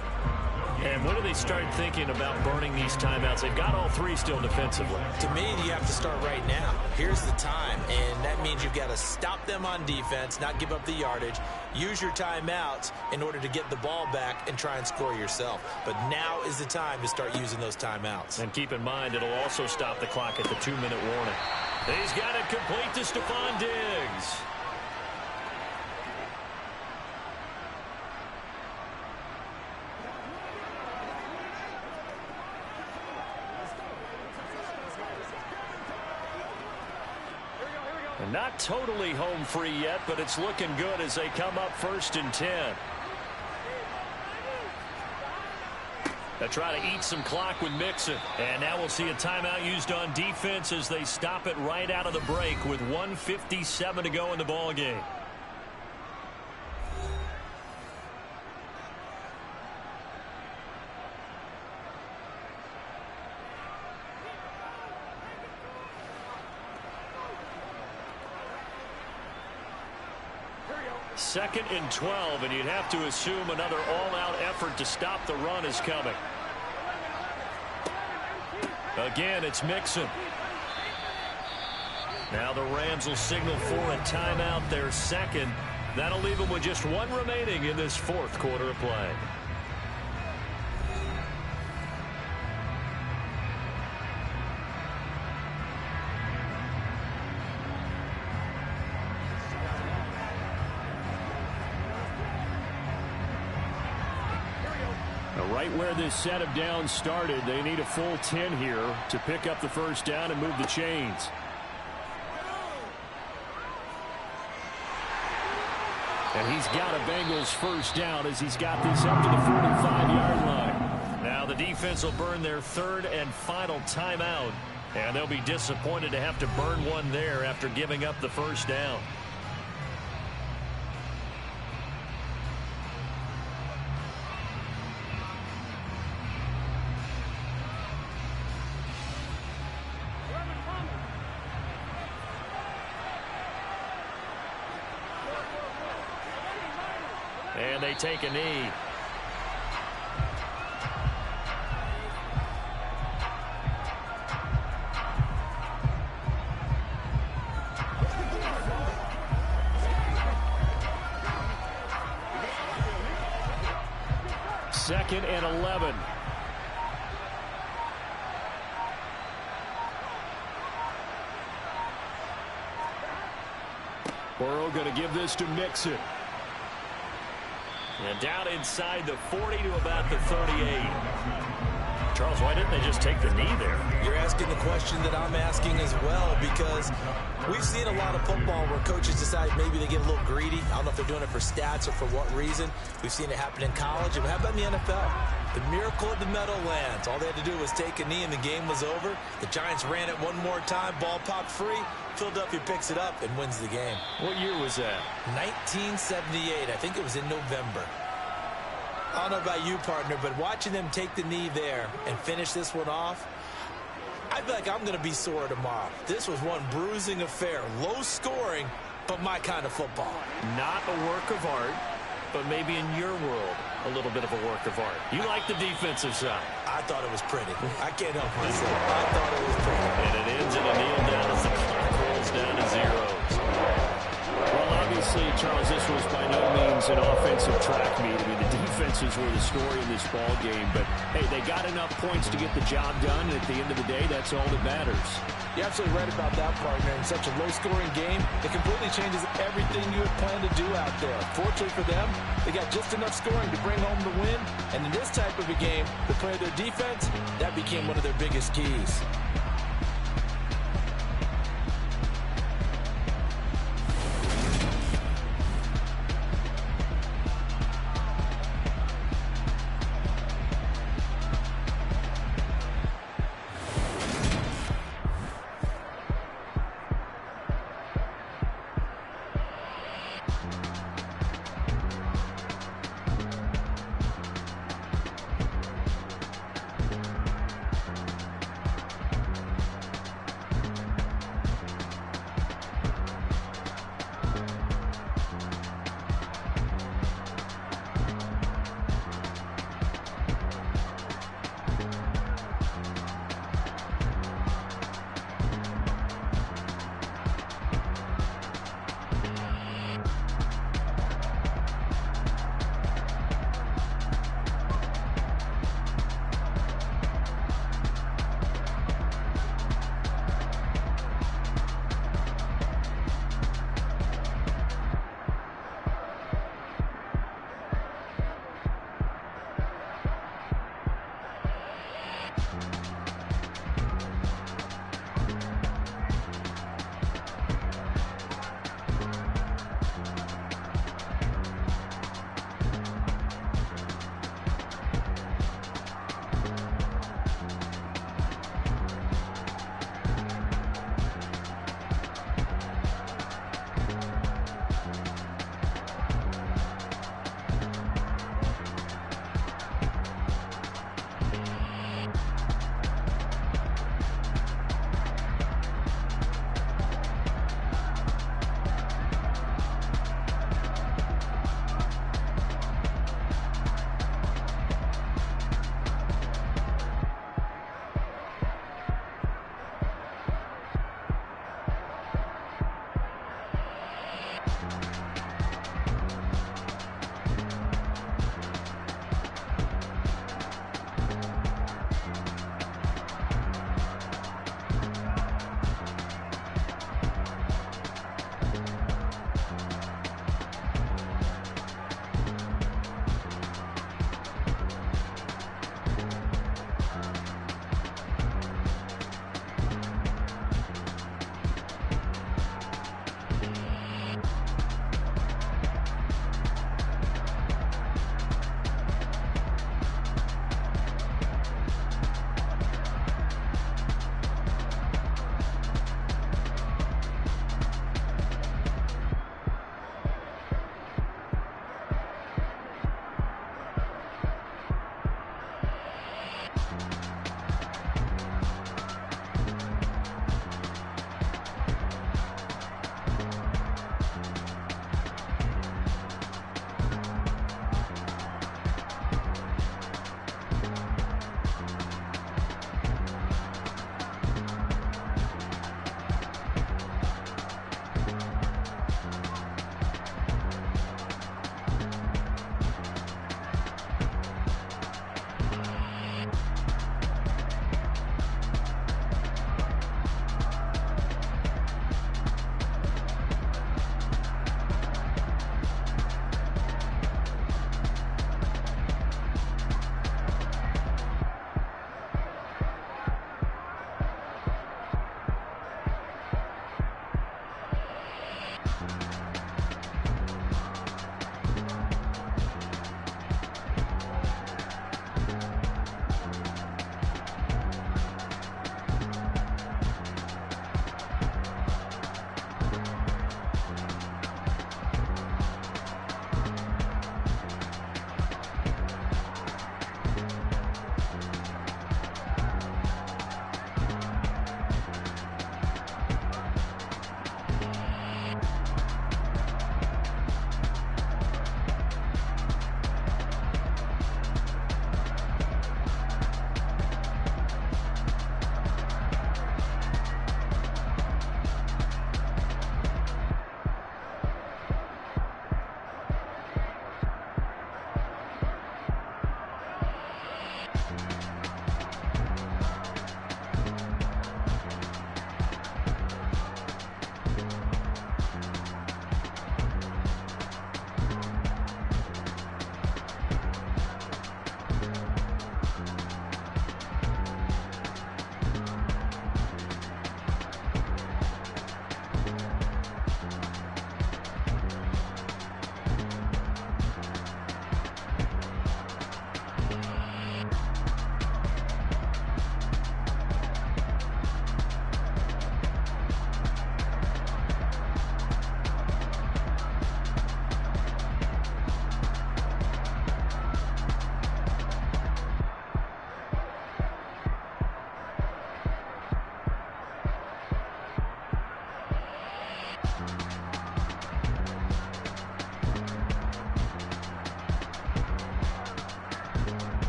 And when do they start thinking about burning these timeouts? They've got all three still defensively. To me, you have to start right now. Here's the time, and that means you've got to stop them on defense, not give up the yardage, use your timeouts in order to get the ball back and try and score yourself. But now is the time to start using those timeouts. And keep in mind, it'll also stop the clock at the 2-minute warning. He's got it complete to Stephon Diggs. And not totally home free yet, but it's looking good as they come up 1st and 10. They'll try to eat some clock with Mixon. And now we'll see a timeout used on defense as they stop it right out of the break with 1:57 to go in the ball game. Second and 12, and you'd have to assume another all-out effort to stop the run is coming. Again, it's Mixon. Now the Rams will signal for a timeout, their second. That'll leave them with just one remaining in this fourth quarter of play. Right where this set of downs started, they need a full 10 here to pick up the first down and move the chains. And he's got a Bengals first down as he's got this up to the 45-yard line. Now the defense will burn their third and final timeout, and they'll be disappointed to have to burn one there after giving up the first down. And they take a knee. Second and 11. Burrow going to give this to Mixon. And down inside the 40 to about the 38. Charles, why didn't they just take the knee there? You're asking the question that I'm asking as well, because we've seen a lot of football where coaches decide maybe they get a little greedy. I don't know if they're doing it for stats or for what reason. We've seen it happen in college. And how about in the NFL? The miracle of the Meadowlands. All they had to do was take a knee and the game was over. The Giants ran it one more time. Ball popped free. Philadelphia picks it up and wins the game. What year was that? 1978. I think it was in November. I don't know about you, partner, but watching them take the knee there and finish this one off, I feel like I'm going to be sore tomorrow. This was one bruising affair. Low scoring, but my kind of football. Not a work of art, but maybe in your world, a little bit of a work of art. You like the defensive side. I thought it was pretty. I can't help myself. I thought it was pretty. And it ends in a kneel down as the clock rolls down to zeros. Well, obviously, Charles, this was by no means an offensive track meet. I mean, the defenses were the story in this ball game. But, hey, they got enough points to get the job done. And at the end of the day, that's all that matters. You're absolutely right about that, partner. In such a low-scoring game, it completely changes everything you had planned to do out there. Fortunately for them, they got just enough scoring to bring home the win. And in this type of a game, to play their defense, that became one of their biggest keys.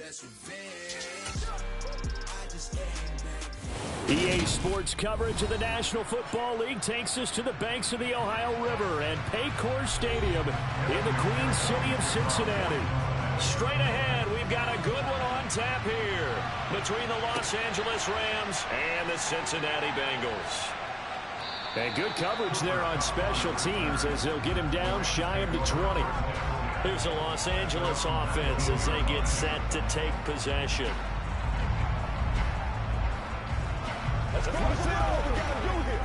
That's revenge. I just came back. EA Sports coverage of the National Football League takes us to the banks of the Ohio River and Paycor Stadium in the Queen City of Cincinnati. Straight ahead, we've got a good one on tap here between the Los Angeles Rams and the Cincinnati Bengals. And good coverage there on special teams as they'll get him down shy of the 20. Here's the Los Angeles offense as they get set to take possession. Let's go. What we gotta do here.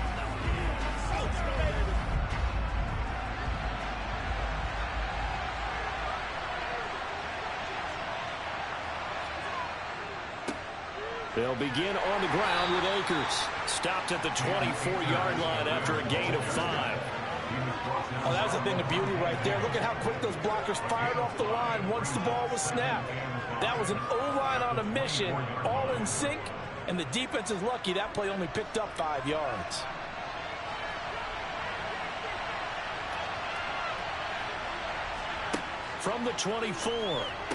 They'll begin on the ground with Akers. Stopped at the 24-yard line after a gain of 5. Oh, that was a thing of beauty right there. Look at how quick those blockers fired off the line once the ball was snapped. That was an O-line on a mission, all in sync, and the defense is lucky that play only picked up 5 yards. From the 24,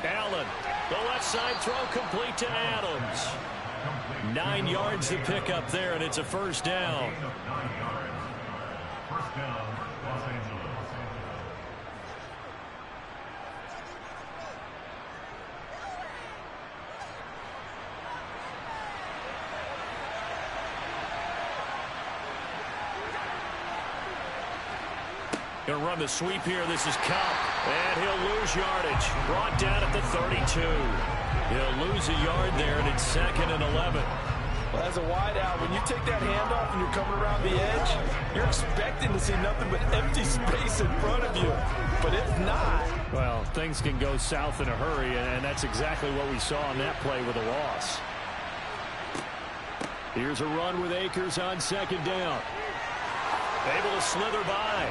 Allen. The left side throw complete to Adams. 9 yards to pick up there, and it's a first down. First down, Los Angeles. Going to run the sweep here. This is Cup. And he'll lose yardage. Brought down at the 32. He'll lose a yard there, and it's 2nd and 11. Well, as a wideout, when you take that handoff and you're coming around the edge, you're expecting to see nothing but empty space in front of you. But if not... Well, things can go south in a hurry, and that's exactly what we saw on that play with a loss. Here's a run with Akers on 2nd down. Able to slither by.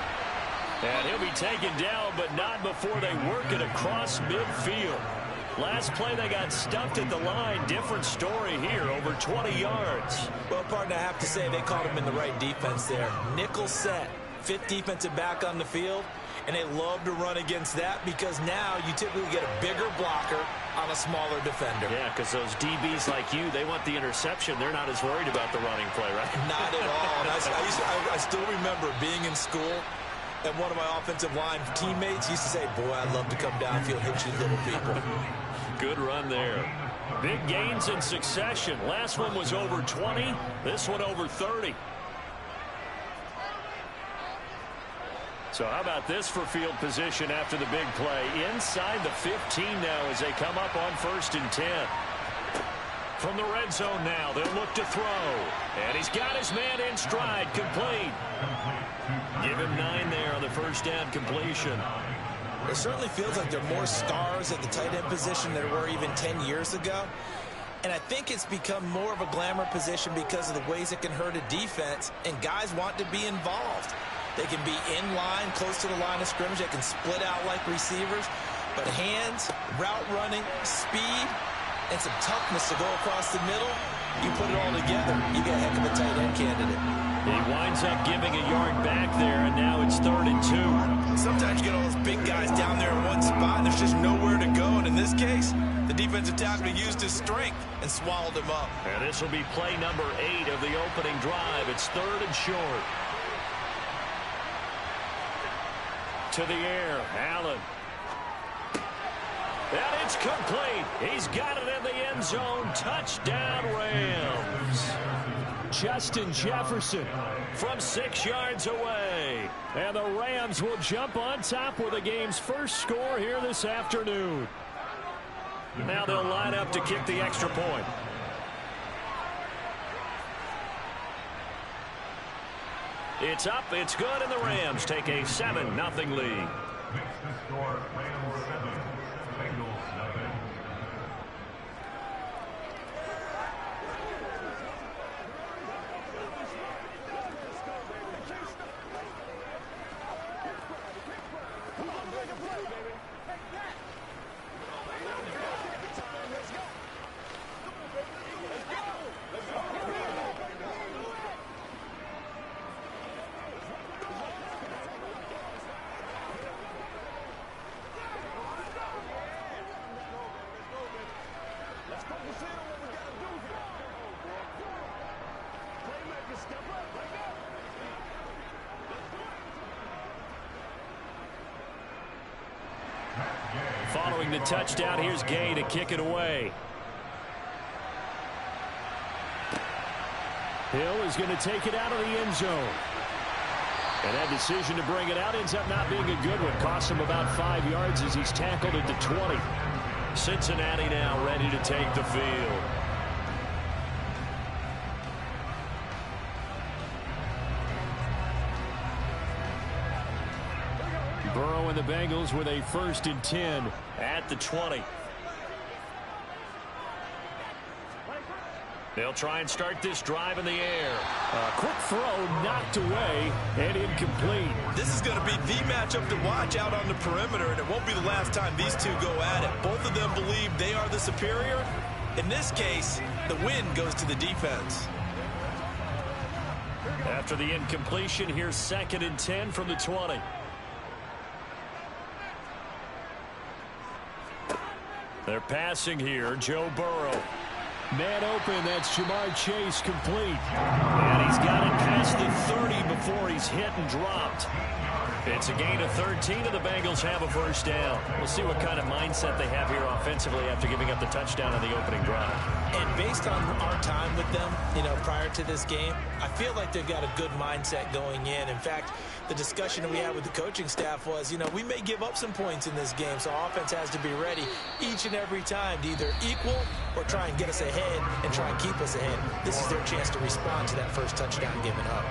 And he'll be taken down, but not before they work it across midfield. Last play, they got stuffed at the line. Different story here, over 20 yards. Well, partner, I have to say they caught him in the right defense there. Nickel set, 5th defensive back on the field, and they love to run against that because now you typically get a bigger blocker on a smaller defender. Yeah, because those DBs like you, they want the interception. They're not as worried about the running play, right? Not at all. And I still remember being in school, and one of my offensive line teammates used to say, boy, I'd love to come downfield, hit you little people. Good run there. Big gains in succession. Last one was over 20. This one over 30. So how about this for field position after the big play? Inside the 15 now as they come up on 1st and 10. From the red zone now, they'll look to throw. And he's got his man in stride, complete. Give him 9 there on the first down completion. It certainly feels like there are more stars at the tight end position than there were even 10 years ago. And I think it's become more of a glamour position because of the ways it can hurt a defense, and guys want to be involved. They can be in line, close to the line of scrimmage. They can split out like receivers. But hands, route running, speed, and some toughness to go across the middle, you put it all together, you get a heck of a tight end candidate. He winds up giving a yard back there, and now it's 3rd and 2. Sometimes you get all those big guys down there in one spot, and there's just nowhere to go. And in this case, the defensive tackle used his strength and swallowed him up. And this will be play number 8 of the opening drive. It's 3rd and short. To the air, Allen. And it's complete. He's got it in the end zone. Touchdown, Rams. Justin Jefferson from 6 yards away. And the Rams will jump on top with the game's first score here this afternoon. Now they'll line up to kick the extra point. It's up, it's good, and the Rams take a 7-0 lead. Makes the score Rams 7, Bengals nothing. Awaiting the touchdown. Here's Gay to kick it away. Hill is going to take it out of the end zone. And that decision to bring it out ends up not being a good one. Costs him about 5 yards as he's tackled at the 20. Cincinnati now ready to take the field. Burrow and the Bengals with a 1st and 10 at the 20. They'll try and start this drive in the air. A quick throw knocked away and incomplete. This is going to be the matchup to watch out on the perimeter, and it won't be the last time these two go at it. Both of them believe they are the superior. In this case, the win goes to the defense. After the incompletion, here's 2nd and 10 from the 20. They're passing here. Joe Burrow. Man open, that's Jamar Chase complete. And he's got it past the 30 before he's hit and dropped. It's a gain of 13, and the Bengals have a 1st down. We'll see what kind of mindset they have here offensively after giving up the touchdown on the opening drive. And based on our time with them, prior to this game, I feel like they've got a good mindset going in. In fact, the discussion that we had with the coaching staff was, we may give up some points in this game, so offense has to be ready each and every time to either equal or try and get us ahead and try and keep us ahead. This is their chance to respond to that first touchdown given up.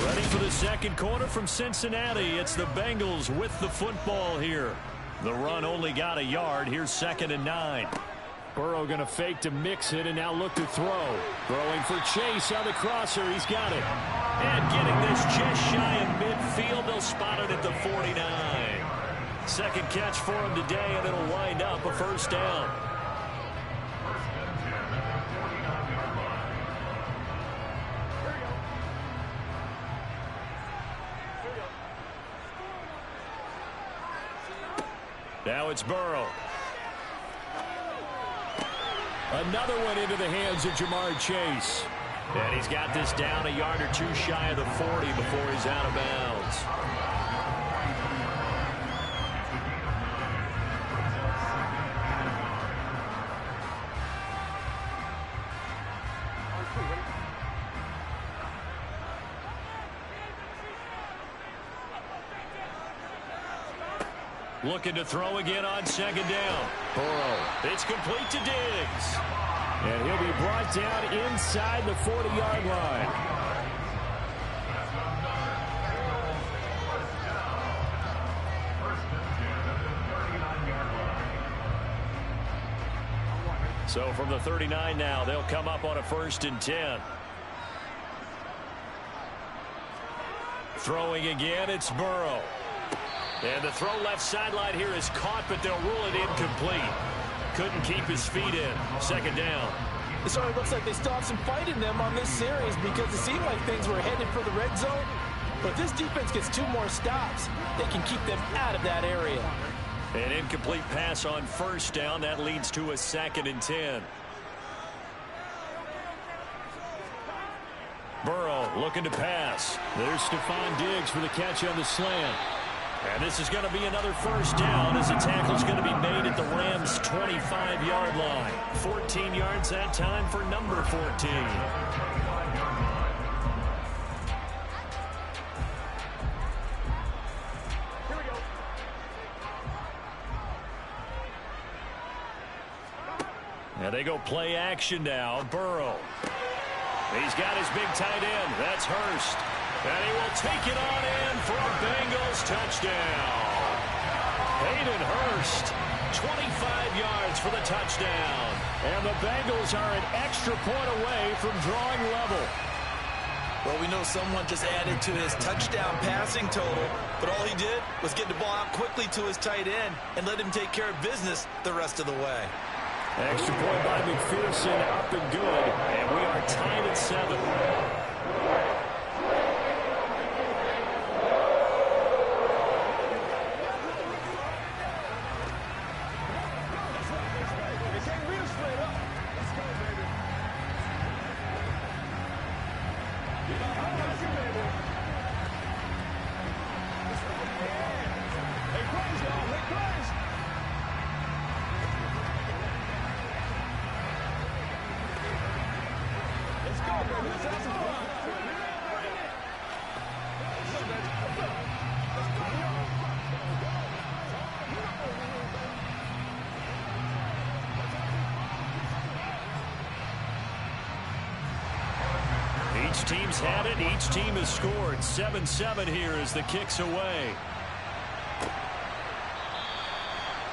Ready for the 2nd quarter from Cincinnati. It's the Bengals with the football here. The run only got a yard. Here's 2nd and 9. Burrow going to fake to mix it and now look to throw. Throwing for Chase on the crosser. He's got it. And getting this just shy of midfield. They'll spot it at the 49. 2nd catch for him today, and it'll wind up a 1st down. Now it's Burrow. Another one into the hands of Jamar Chase. And he's got this down a yard or two shy of the 40 before he's out of bounds. Looking to throw again on 2nd down. Burrow. It's complete to Diggs. And he'll be brought down inside the 40-yard line. So from the 39 now, they'll come up on a 1st and 10. Throwing again, it's Burrow. And the throw left sideline here is caught, but they'll rule it incomplete. Couldn't keep his feet in. 2nd down. It certainly looks like they still have some fight in them on this series because it seemed like things were headed for the red zone. But if this defense gets 2 more stops, they can keep them out of that area. An incomplete pass on 1st down. That leads to a 2nd and 10. Burrow looking to pass. There's Stephon Diggs for the catch on the slant. And this is going to be another 1st down as the tackle's going to be made at the Rams' 25-yard line. 14 yards that time for number 14. And they go play action now. Burrow. He's got his big tight end. That's Hurst. And he will take it on in for a Bengals touchdown. Hayden Hurst, 25 yards for the touchdown. And the Bengals are an extra point away from drawing level. Well, we know someone just added to his touchdown passing total, but all he did was get the ball out quickly to his tight end and let him take care of business the rest of the way. Extra point by McPherson, up and good. And we are tied at 7. Each team's had it. Each team has scored. 7-7 here as the kick's away.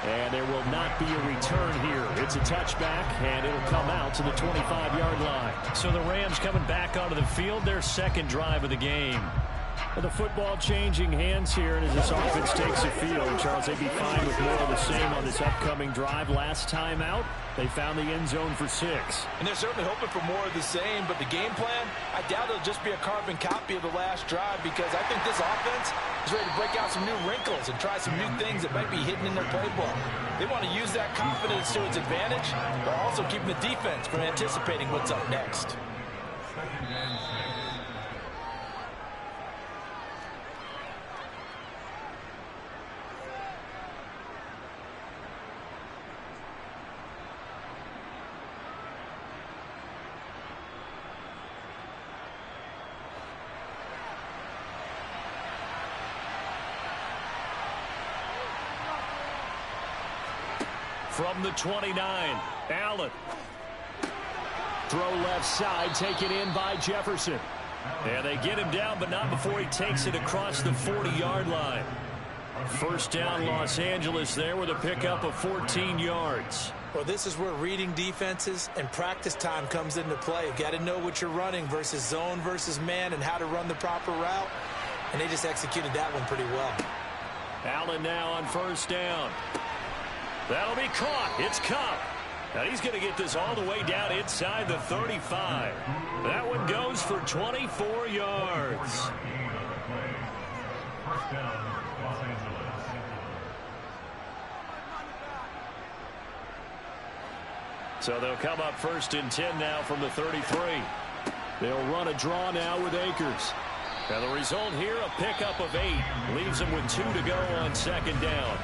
And there will not be a return here. It's a touchback, and it'll come out to the 25-yard line. So the Rams coming back onto the field, their second drive of the game. Well, the football changing hands here, and as this offense takes the field, Charles, they'd be fine with more of the same on this upcoming drive. Last time out, they found the end zone for 6. And they're certainly hoping for more of the same, but the game plan, I doubt it'll just be a carbon copy of the last drive, because I think this offense is ready to break out some new wrinkles and try some new things that might be hidden in their playbook. They want to use that confidence to its advantage, while also keeping the defense from anticipating what's up next. From the 29, Allen. Throw left side, taken in by Jefferson. And they get him down, but not before he takes it across the 40-yard line. First down, Los Angeles there with a pickup of 14 yards. Well, this is where reading defenses and practice time comes into play. You've got to know what you're running versus zone versus man and how to run the proper route. And they just executed that one pretty well. Allen now on first down. That'll be caught. It's Cup. Now he's going to get this all the way down inside the 35. That one goes for 24 yards. First down, Los Angeles. So they'll come up first and 10 now from the 33. They'll run a draw now with Akers. And the result here, a pickup of 8. Leaves them with 2 to go on second down.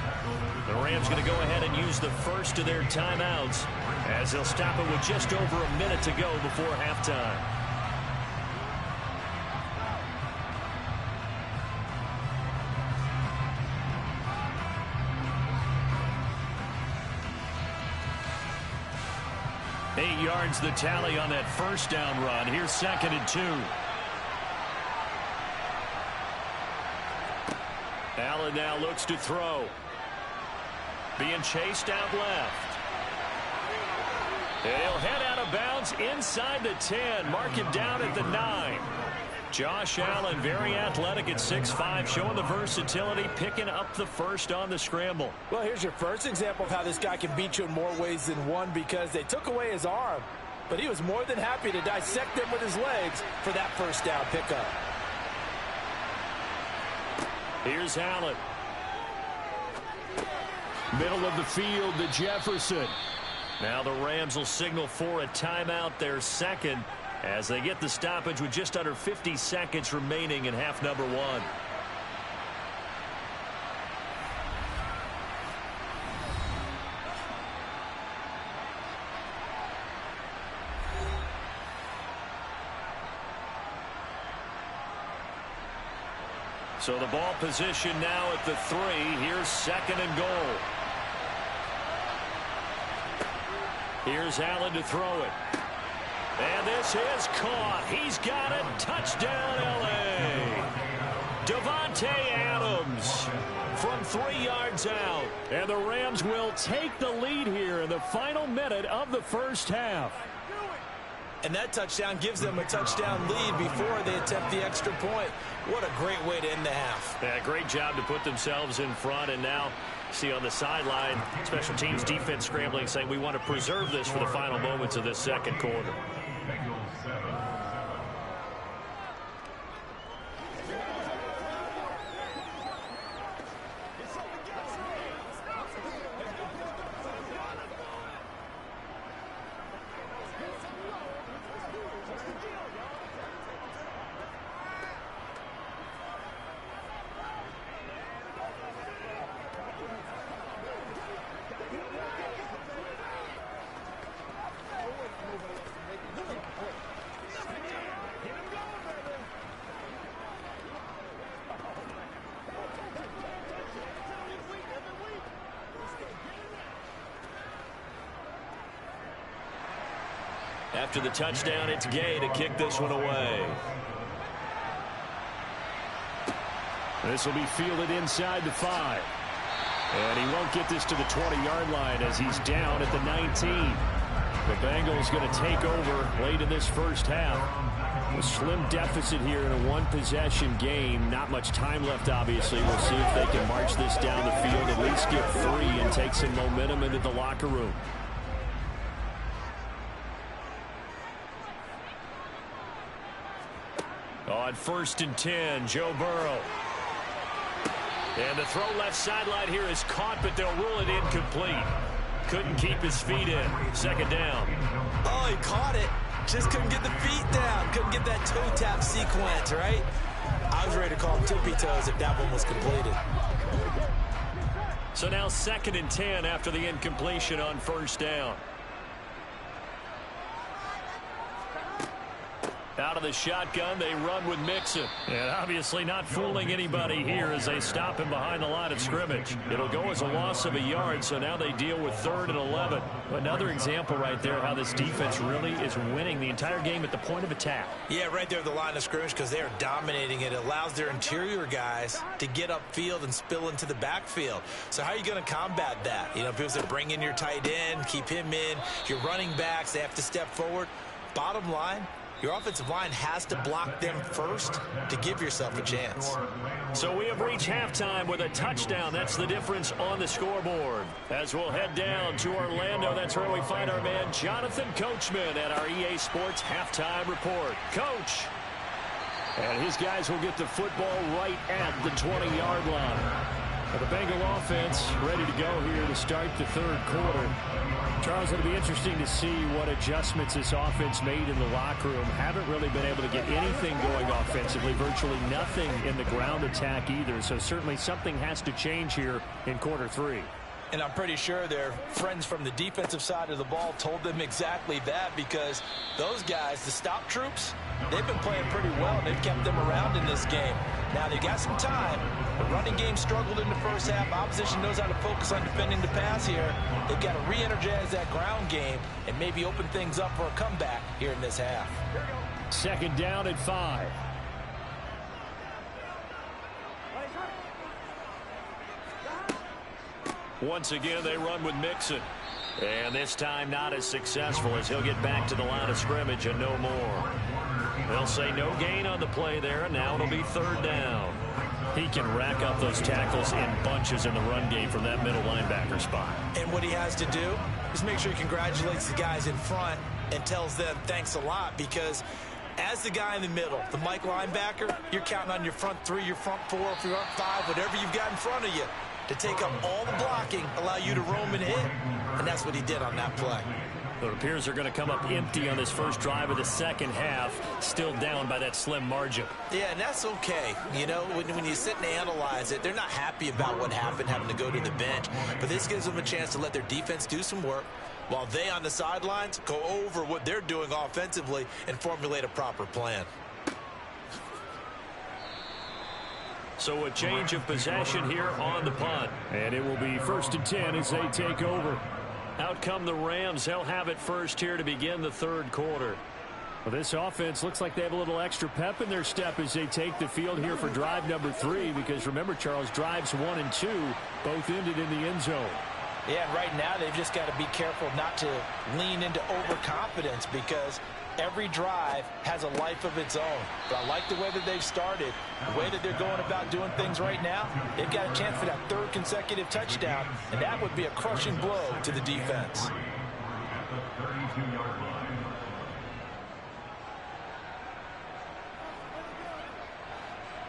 The Rams going to go ahead and use the first of their timeouts as they'll stop it with just over a minute to go before halftime. Eight yards the tally on that first down run. Here's second and 2. Allen now looks to throw. Being chased out left. And he'll head out of bounds inside the 10. Mark him down at the 9. Josh Allen, very athletic at 6'5", showing the versatility, picking up the first on the scramble. Well, here's your first example of how this guy can beat you in more ways than one, because they took away his arm, but he was more than happy to dissect them with his legs for that first down pickup. Here's Allen. Middle of the field to Jefferson. Now the Rams will signal for a timeout, their second, as they get the stoppage with just under 50 seconds remaining in half number 1. So the ball position now at the 3. Here's second and goal. Here's Allen to throw it. And this is caught. He's got it. Touchdown, L.A. Davante Adams from 3 yards out. And the Rams will take the lead here in the final minute of the first half. And that touchdown gives them a touchdown lead before they attempt the extra point. What a great way to end the half. Yeah, great job to put themselves in front. And now, see on the sideline, special teams defense scrambling, saying we want to preserve this for the final moments of this second quarter. Bengals 7. After the touchdown, it's Gay to kick this one away. This will be fielded inside the 5. And he won't get this to the 20-yard line as he's down at the 19. The Bengals going to take over late in this first half. A slim deficit here in a one-possession game. Not much time left, obviously. We'll see if they can march this down the field, at least get 3 and take some momentum into the locker room. On 1st and 10, Joe Burrow. And the throw left sideline here is caught, but they'll rule it incomplete. Couldn't keep his feet in. 2nd down. Oh, he caught it. Just couldn't get the feet down. Couldn't get that toe tap sequence, right? I was ready to call him tippy toes if that one was completed. So now 2nd and 10 after the incompletion on 1st down. Out of the shotgun, they run with Mixon. And obviously not fooling anybody here as they stop him behind the line of scrimmage. It'll go as a loss of a yard, so now they deal with 3rd and 11. Another example right there how this defense really is winning the entire game at the point of attack. Yeah, right there at the line of scrimmage because they are dominating it. It allows their interior guys to get upfield and spill into the backfield. So how are you going to combat that? You know, people say bring in your tight end, keep him in. Your running backs, they have to step forward. Bottom line, your offensive line has to block them first to give yourself a chance. So we have reached halftime with a touchdown. That's the difference on the scoreboard. As we'll head down to Orlando, that's where we find our man Jonathan Coachman at our EA Sports Halftime Report. Coach. And his guys will get the football right at the 20-yard line. The Bengal offense ready to go here to start the 3rd quarter. Charles, it'll be interesting to see what adjustments this offense made in the locker room. Haven't really been able to get anything going offensively, virtually nothing in the ground attack either. So certainly something has to change here in quarter 3. And I'm pretty sure their friends from the defensive side of the ball told them exactly that because those guys, the stop troops, they've been playing pretty well and they've kept them around in this game. Now they got some time. The running game struggled in the first half. Opposition knows how to focus on defending the pass here. They've got to re-energize that ground game and maybe open things up for a comeback here in this half. 2nd down at 5. Once again, they run with Mixon. And this time not as successful as he'll get back to the line of scrimmage and no more. They'll say no gain on the play there, and now it'll be 3rd down. He can rack up those tackles in bunches in the run game from that middle linebacker spot. And what he has to do is make sure he congratulates the guys in front and tells them thanks a lot because as the guy in the middle, the Mike linebacker, you're counting on your front 3, your front 4, your front 5, whatever you've got in front of you to take up all the blocking, allow you to roam and hit. And that's what he did on that play. It appears they're going to come up empty on this first drive of the second half, still down by that slim margin. Yeah, and that's okay. You know, when you sit and analyze it, they're not happy about what happened, having to go to the bench. But this gives them a chance to let their defense do some work while they on the sidelines go over what they're doing offensively and formulate a proper plan. So a change of possession here on the punt. And it will be 1st and 10 as they take over. Out come the Rams. They'll have it first here to begin the 3rd quarter. Well, this offense looks like they have a little extra pep in their step as they take the field here for drive number 3. Because remember, Charles, drives 1 and 2 both ended in the end zone. Yeah, and right now they've just got to be careful not to lean into overconfidence because every drive has a life of its own. But I like the way that they've started, the way that they're going about doing things right now. They've got a chance for that 3rd consecutive touchdown, and that would be a crushing blow to the defense.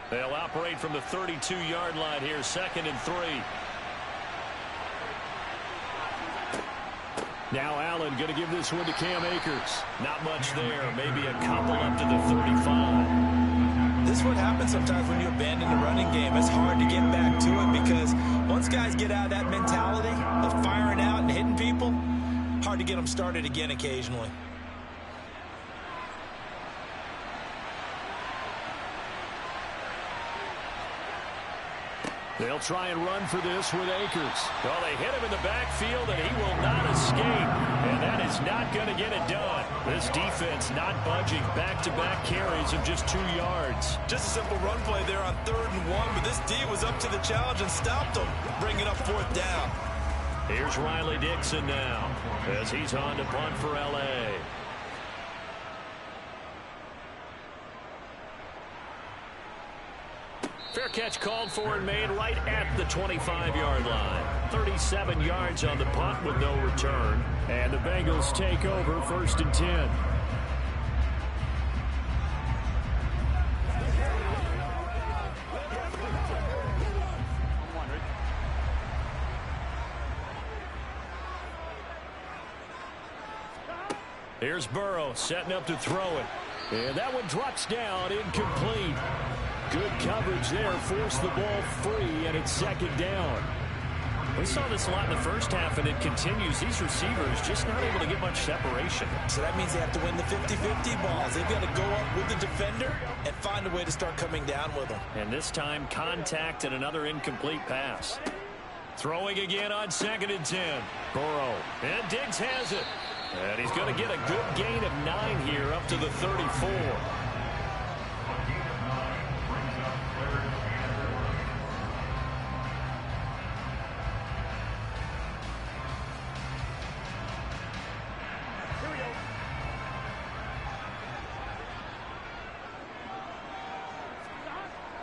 They'll operate from the 32-yard line here, 2nd and 3. Now Allen going to give this one to Cam Akers. Not much there. Maybe a couple up to the 35. This is what happens sometimes when you abandon the running game. It's hard to get back to it because once guys get out of that mentality of firing out and hitting people, hard to get them started again occasionally. They'll try and run for this with Akers. Well, they hit him in the backfield, and he will not escape. And that He's not going to get it done. This defense not budging. Back-to-back carries of just 2 yards. Just a simple run play there on 3rd and 1, but this D was up to the challenge and stopped him, bringing up 4th down. Here's Riley Dixon now as he's on to punt for L.A. Fair catch called for and made right at the 25-yard line. 37 yards on the punt with no return. And the Bengals take over 1st and 10. Here's Burrow setting up to throw it. And that one drops down, incomplete. Good coverage there, forced the ball free, and it's 2nd down. We saw this a lot in the first half, and it continues. These receivers just not able to get much separation. So that means they have to win the 50-50 balls. They've got to go up with the defender and find a way to start coming down with them. And this time, contact and another incomplete pass. Throwing again on 2nd and 10. Burrow, and Diggs has it. And he's going to get a good gain of 9 here up to the 34.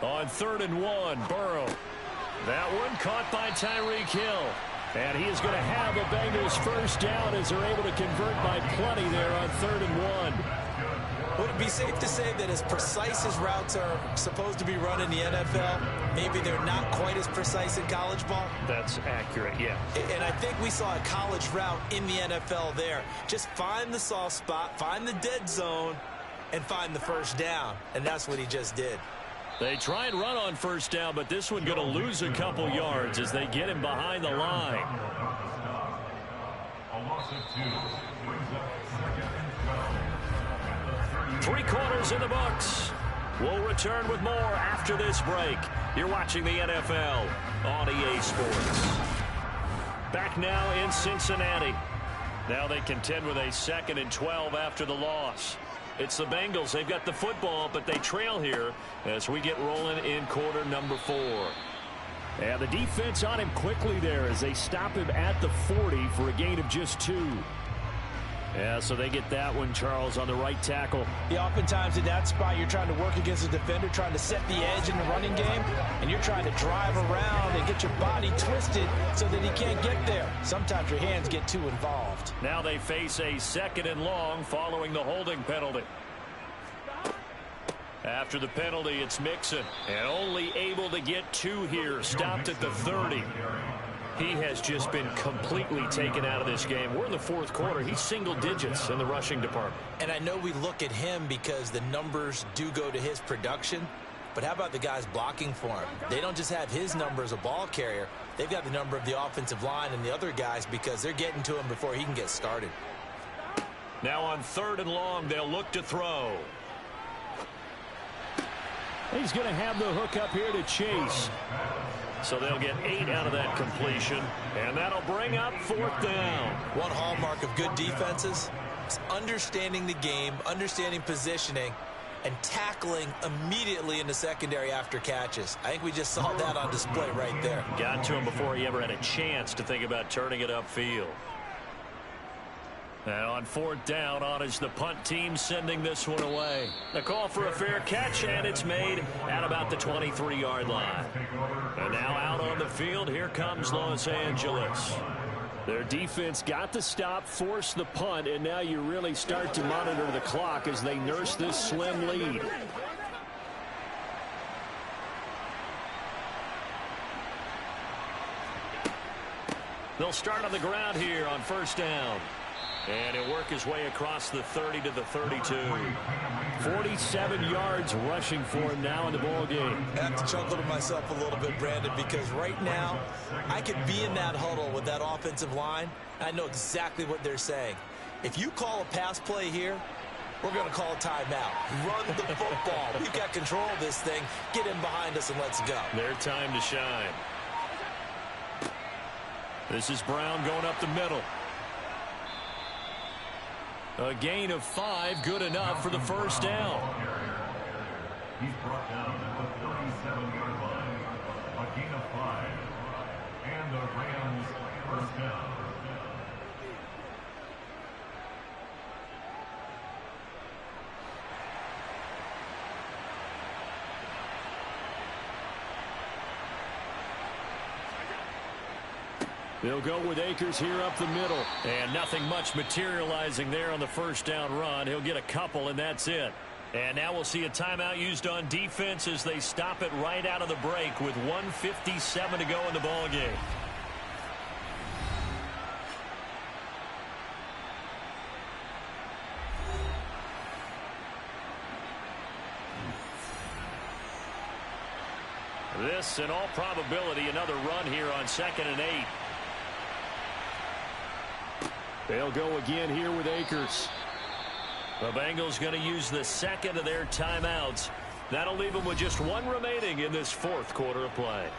On 3rd and 1, Burrow. That one caught by Tyreek Hill. And he is going to have a Bengals 1st down as they're able to convert by plenty there on 3rd and 1. Would it be safe to say that as precise as routes are supposed to be run in the NFL, maybe they're not quite as precise in college ball? That's accurate, yeah. And I think we saw a college route in the NFL there. Just find the soft spot, find the dead zone, and find the 1st down. And that's what he just did. They try and run on 1st down, but this one going to lose a couple yards as they get him behind the line. A loss of 2 brings up 2nd and 12. 3/4 in the books. We'll return with more after this break. You're watching the NFL on EA Sports. Back now in Cincinnati. Now they contend with a 2nd and 12 after the loss. It's the Bengals. They've got the football, but they trail here as we get rolling in quarter number 4. And the defense on him quickly there as they stop him at the 40 for a gain of just 2. Yeah, so they get that one, Charles, on the right tackle. Yeah, oftentimes in that spot, you're trying to work against a defender, trying to set the edge in the running game, and you're trying to drive around and get your body twisted so that he can't get there. Sometimes your hands get too involved. Now they face a 2nd and long following the holding penalty. After the penalty, it's Mixon, and only able to get 2 here, stopped at the 30. He has just been completely taken out of this game. We're in the 4th quarter. He's single digits in the rushing department. And I know we look at him because the numbers do go to his production, but how about the guys blocking for him? They don't just have his number as a ball carrier. They've got the number of the offensive line and the other guys because they're getting to him before he can get started. Now on 3rd and long, they'll look to throw. He's going to have the hook up here to Chase. So they'll get 8 out of that completion, and that'll bring up 4th down. One hallmark of good defenses is understanding the game, understanding positioning, and tackling immediately in the secondary after catches. I think we just saw that on display right there. Got to him before he ever had a chance to think about turning it upfield. And on 4th down, on is the punt team sending this one away. The call for a fair catch, and it's made at about the 23-yard line. And now out on the field, here comes Los Angeles. Their defense got the stop, forced the punt, and now you really start to monitor the clock as they nurse this slim lead. They'll start on the ground here on 1st down. And he'll work his way across the 30 to the 32. 47 yards rushing for him now in the ball game. I have to chuckle to myself a little bit, Brandon, because right now I could be in that huddle with that offensive line. I know exactly what they're saying. If you call a pass play here, we're going to call a timeout. Run the football. We've got control of this thing. Get in behind us and let's go. Their time to shine. This is Brown going up the middle. A gain of 5, good enough for the first down. He's brought down at the 37-yard line. A gain of 5. And the Rams first down. They'll go with Akers here up the middle. And nothing much materializing there on the first down run. He'll get a couple, and that's it. And now we'll see a timeout used on defense as they stop it right out of the break with 1:57 to go in the ball game. This, in all probability, another run here on 2nd and 8. They'll go again here with Akers. The Bengals going to use the second of their timeouts. That'll leave them with just one remaining in this fourth quarter of play.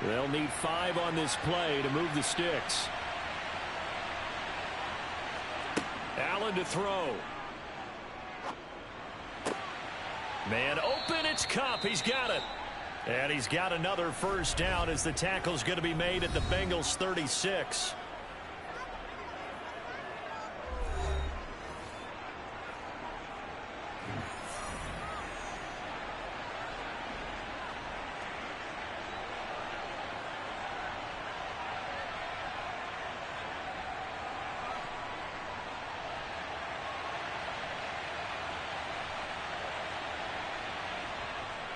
They'll need 5 on this play to move the sticks. Allen to throw. Man open, it's Kupp. He's got it. And he's got another first down as the tackle's going to be made at the Bengals 36.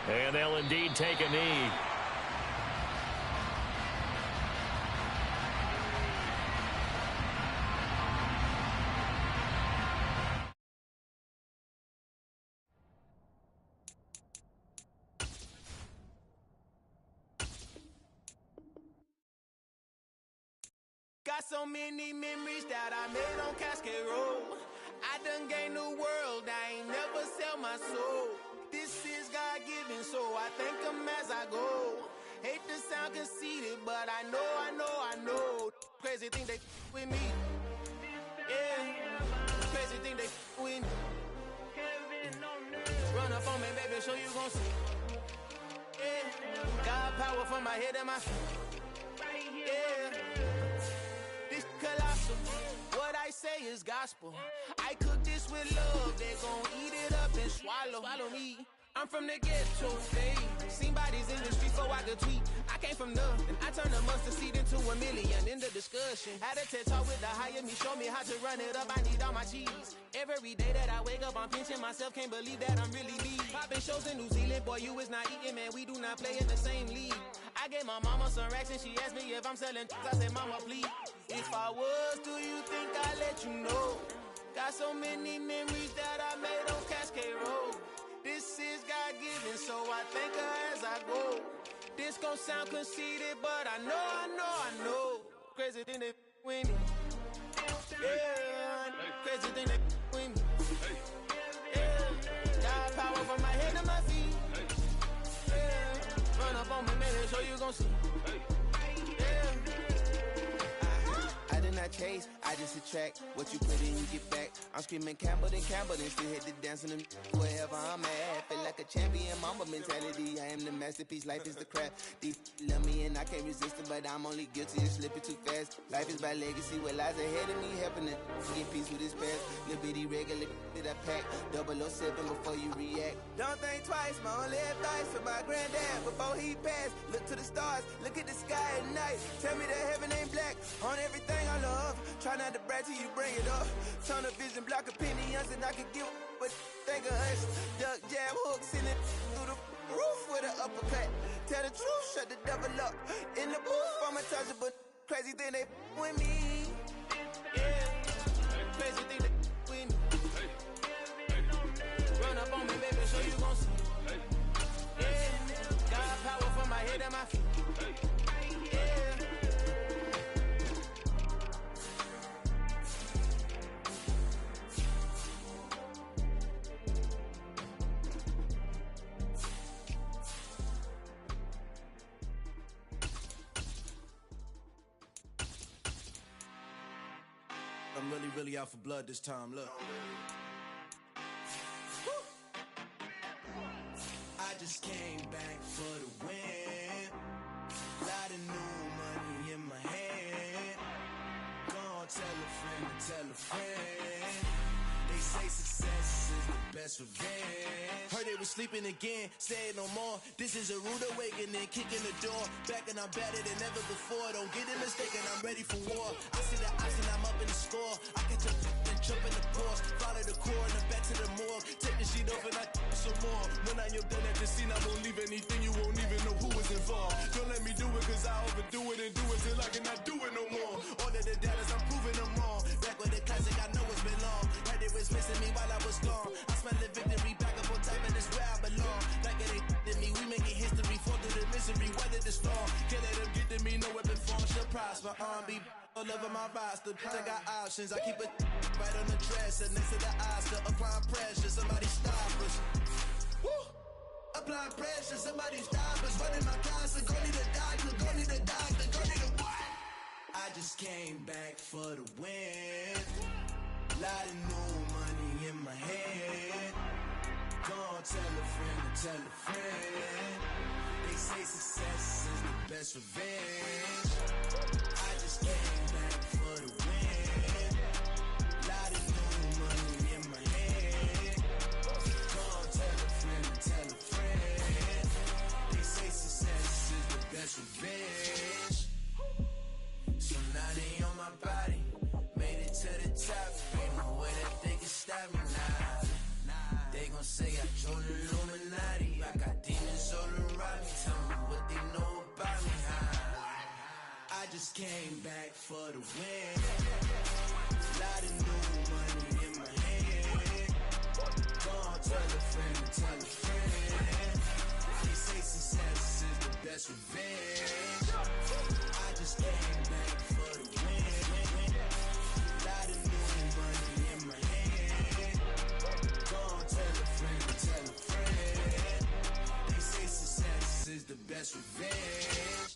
And they'll indeed take a knee. Got so many memories that I made on Cascade Road. I done gained the world, I ain't never sell my soul. This is God-given, so I thank him as I go. Hate to sound conceited, but I know. Crazy thing they with me. Yeah, crazy thing they with me. Run up on me, baby, show you gon' see. Yeah, got power from my head and my feet. Yeah, this colossal. What I say is gospel. I cook this with love. They gon' eat it up and swallow me. I'm from the ghetto, babe. Seen bodies in the street so I could tweet. I came from nothing. I turned a mustard seed into a million in the discussion. Had a TED talk with the higher me, show me how to run it up. I need all my cheese. Every day that I wake up, I'm pinching myself. Can't believe that I'm really me. Popping shows in New Zealand, boy, you is not eating, man. We do not play in the same league. I gave my mama some racks and she asked me if I'm selling. I said, mama, please. If I was, do you think I'd let you know? Got so many memories that I made on Cascade Road. This is God-given, so I thank her as I go. This gon' sound conceited, but I know. Crazy thing they with me. Yeah, crazy thing they with me. Yeah, got power from my head to my feet. Yeah, run up on me, man, so you gon' see. Yeah. I did not chase, I just attract what you put in, you get back. I'm screaming Campbell, then still hit the dance on them wherever I'm at. Feel like a champion, mamba mentality. I am the masterpiece, life is the crap. These love me and I can't resist it, but I'm only guilty of slipping too fast. Life is by legacy, what lies ahead of me, helping to get peace with his past. Little bitty regular that I pack, 007 before you react. Don't think twice, my only advice for my granddad before he passed. Look to the stars, look at the sky at night. Tell me that heaven ain't black on everything I love. Try not to brag till you bring it up. Tunnel vision, block opinions, and I can give but think of us. Duck jab hooks in it through the roof with an uppercut. Tell the truth, shut the devil up. In the booth, I'm untouchable. Crazy thing they with me. Yeah, crazy thing they with me. Run up on me, baby, so you gon' see. Yeah, got power from my head and my feet. Yeah. I'm really out for blood this time, look. I just came back for the win. Lot of new money in my hand. Gonna tell a friend. They say success is the best revenge. Heard they was sleeping again, say it no more. This is a rude awakening, kicking the door. Back and I'm better than ever before. Don't get it mistaken, I'm ready for war. I see the option, I'm up in the score. I catch a and jump in the course. Follow the core and the back to the morgue. Take the sheet off and I some more. When I am done at the scene, I won't leave anything. You won't even know who was involved. Don't let me do it, cause I overdo it and do it till I cannot do it no more. All of the doubters, I'm proving them wrong. Back with the classic, I know it's been long. Heard it was missing me while I was gone. I smell the victory, back up on time, and it's where I belong. Like it ain't to me, we making history. Fall through the misery, weather the storm. Can't let them get to me, no weapon form should prosper. R&B all over my roster, I got options. I keep it right on the dresser, next to the Oscar. Applying pressure, somebody stop us. Woo! Applying pressure, somebody stop us. Running my casa, go need a doctor, go need a doctor, go need a what? I just came back for the win. Lot of new money in my hand. Gonna tell a friend. They say success is the best revenge. I just came back for the win. Lot of new money in my hand. Gonna tell a friend. They say success is the best revenge. So now they on my body. Made it to the top. Ain't no way that they can stop me now. They gon' say I joined the Illuminati. I got demons all around me. Tell me what they know about me. I just came back for the win. Lot of new money in my hand. Gonna tell a friend. They say success is the best revenge. I just came back for the win. Lot of new money in my hand. Gonna tell a friend. They say success is the best revenge.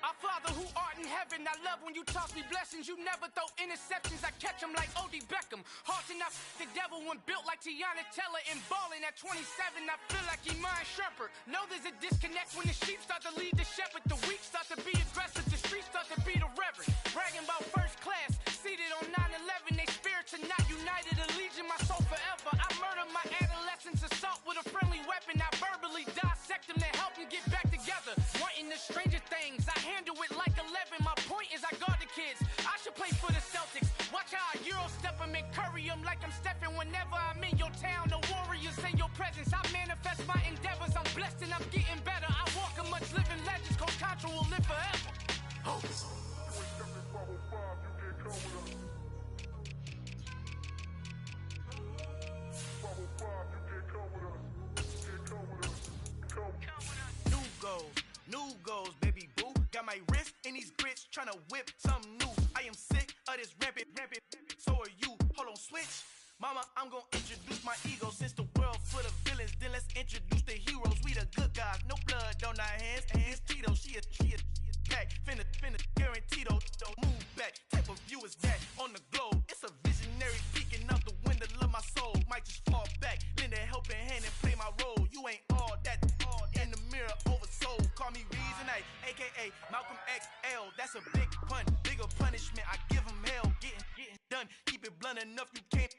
Our Father who art in heaven, I love when you toss me blessings. You never throw interceptions, I catch them like O.D. Beckham. Hard to not the devil when built like Tiana Teller. And balling at 27, I feel like Iman Shumpert. Know there's a disconnect when the sheep start to lead the shepherd. The weak start to be aggressive, the streets start to be the reverend. Bragging about first class, seated on 9/11. They spirits are not united, a legion, my soul forever. I murder my adolescence, assault with a friendly weapon. I verbally dissect them to help them get back together. Wanting the stranger things, I handle it like 11. My point is I guard the kids. I should play for the Celtics. Watch how I Euro step them and curry them like I'm stepping. Whenever I'm in your town, the warriors in your presence. I manifest my endeavors. I'm blessed and I'm getting better. I walk a much living legends. Coach Contra will live forever. Oh. New goals, baby boo. Got my wrist in these grits, tryna whip something new. I am sick of this rampant. So are you. Hold on, switch. Mama, I'm gonna introduce my ego. Since the world full of villains, then let's introduce the heroes. We the good guys, no blood on our hands. Hands Tito, she a back. Finna, guaranteed don't move back. Type of view is that on the globe? It's a visionary peeking out the window of my soul. Might just fall back, lend a helping hand and play my role. You ain't all that in the mirror oversold. Call me Reason A, aka Malcolm XL. That's a big pun, bigger punishment. I give him hell, getting done. Keep it blunt enough, you can't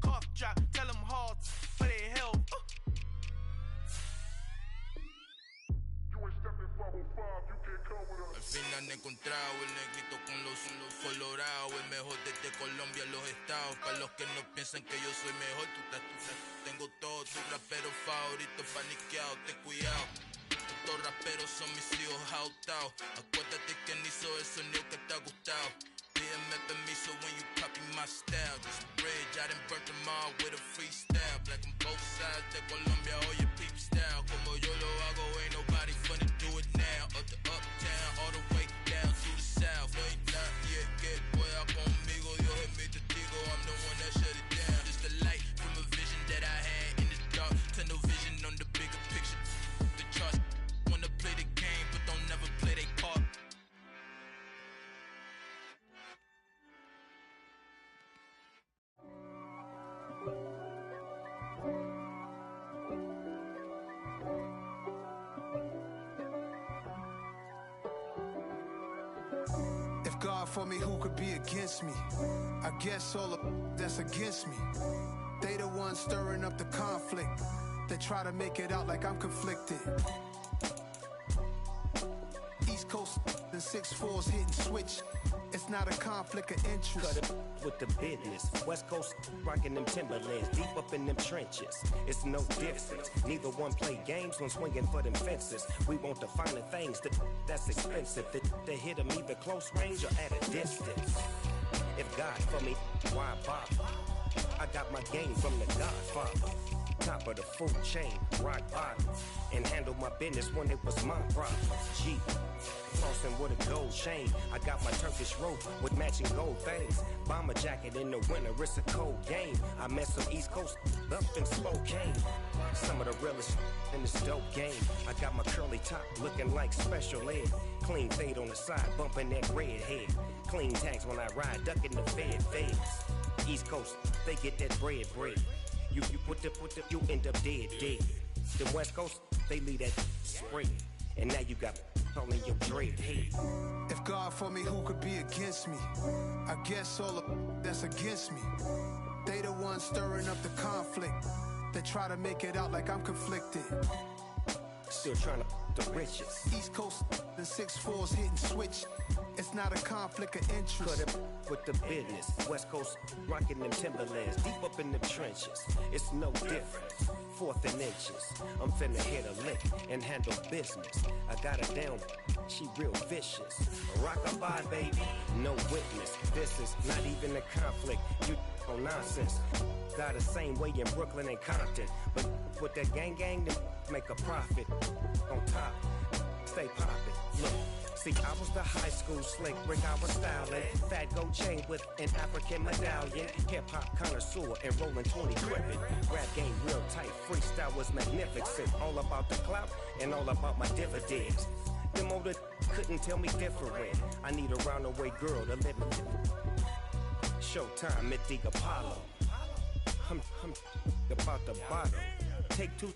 cough drop. Tell them hard for their health. Al fin han encontrado el negrito con los colorados, el mejor desde Colombia, los estados. Para los que no piensan que yo soy mejor, tengo todo, tu rapero favorito paniqueado, ten cuidado. Estos raperos son mis hijos adoptados. Acuérdate quién hizo el sonido que te ha gustado. Pídeme permiso when you copy my style. This bridge, I done burnt them all with a freestyle. Black on both sides de Colombia, oye peep style. Como yo lo hago, ain't nobody finna do it now. Up to uptown, all the way down to the south. No hay nadie que pueda conmigo, Dios es mi testigo. I'm the one that shut it down. Just the light from a vision that I had in the dark God for me, who could be against me? I guess all of that's against me. They the ones stirring up the conflict. They try to make it out like I'm conflicted. East Coast and 6'4's hitting switch. It's not a conflict of interest. Cut it with the business. West Coast rocking them Timberlands, deep up in them trenches. It's no difference. Neither one play games when swinging for them fences. We want the finer things that's expensive. They hit them either close range or at a distance. If God for me, why bother? I got my game from the Godfather. Top of the food chain, rock bottom. And handle my business when it was my problem. G. Flossing with a gold chain. I got my Turkish rope with matching gold things. Bomber jacket in the winter, it's a cold game. I met some East Coast up in Spokane. Some of the realest in this dope game. I got my curly top looking like special ed. Clean fade on the side, bumping that red head. Clean tags when I ride, ducking the feds. East Coast, they get that bread. You put the, you end up dead. Then West Coast, they leave that spray. And now you got all in your dread head. If God for me, who could be against me? I guess all of that's against me. They the ones stirring up the conflict. They try to make it out like I'm conflicted. Still trying to the riches. East Coast, the 6'4's hitting switch. It's not a conflict of interest. Cut it with the business. West Coast rocking them Timberlands, deep up in the trenches. It's no different. 4th and inches. I'm finna hit a lick and handle business. I got her down, she real vicious. Rockabye, baby, no witness. This is not even a conflict. You on nonsense. Got the same way in Brooklyn and Compton. But with that gang, then make a profit. On top, stay poppin'. Look. See, I was the high school slick Rick, I was styling. Fat gold chain with an African medallion. Hip-hop connoisseur and rolling 20 gripping. Rap game real tight, freestyle was magnificent. All about the clout and all about my dividends. Them older couldn't tell me different. I need a roundaway girl to live in. Showtime at the Apollo. I'm about the bottom. Take 2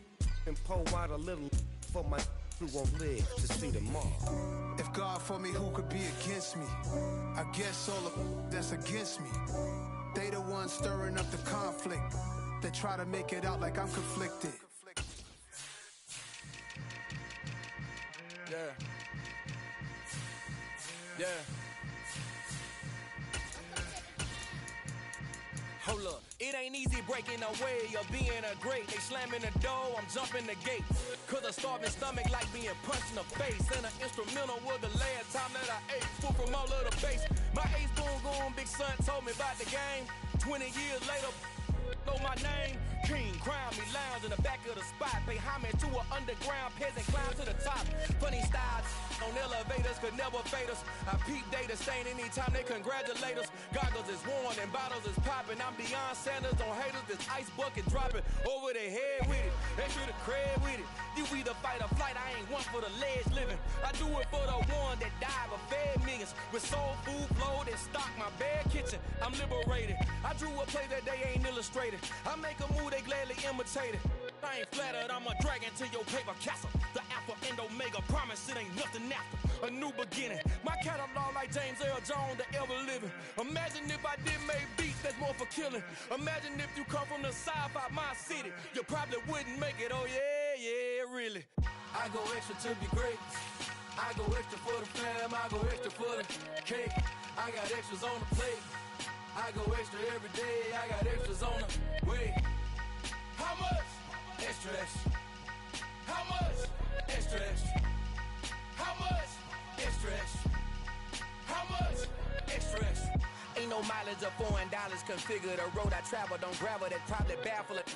and pour out a little for my who won't live to see tomorrow. If God for me, who could be against me? I guess all of that's against me. They the ones stirring up the conflict. They try to make it out like I'm conflicted. Yeah. Hold up, it ain't easy breaking away or being a great. They slamming the door, I'm jumping the gate. Cause a starving stomach like being punched in the face. And an instrumental was the last time that I ate. Food from all of the base. My ace boom goon, big son told me about the game. 20 years later, know my name. King, crown me, lounge in the back of the spot. Pay homage to an underground peasant, climb to the top. Funny styles on elevators could never fade us. I peep data stain anytime they congratulate us. Goggles is worn and bottles is popping. I'm Deion Sanders on haters, this ice bucket dropping over their head with it. They should have cred with it. You either fight or flight, I ain't one for the ledge living. I do it for the one that died but fed millions. With soul food flowed and stocked my bad kitchen. I'm liberated. I drew a play that they ain't illustrated. I make a move, they gladly imitate it. I ain't flattered, I'm a dragon to your paper castle. The Alpha and Omega, promise it ain't nothing after. A new beginning. My catalog like James Earl Jones, the ever living. Imagine if I did make beats that's more for killing. Imagine if you come from the sci-fi, my city. You probably wouldn't make it, oh yeah, really. I go extra to be great. I go extra for the fam, I go extra for the cake. I got extras on the plate. I go extra every day, I got extras on the way. How much? Extra, extra. How much? Extra, extra. How much? Extra, extra. How much? Extra, extra. Ain't no mileage of $4 configure the road I travel. Don't gravel, that probably baffle it.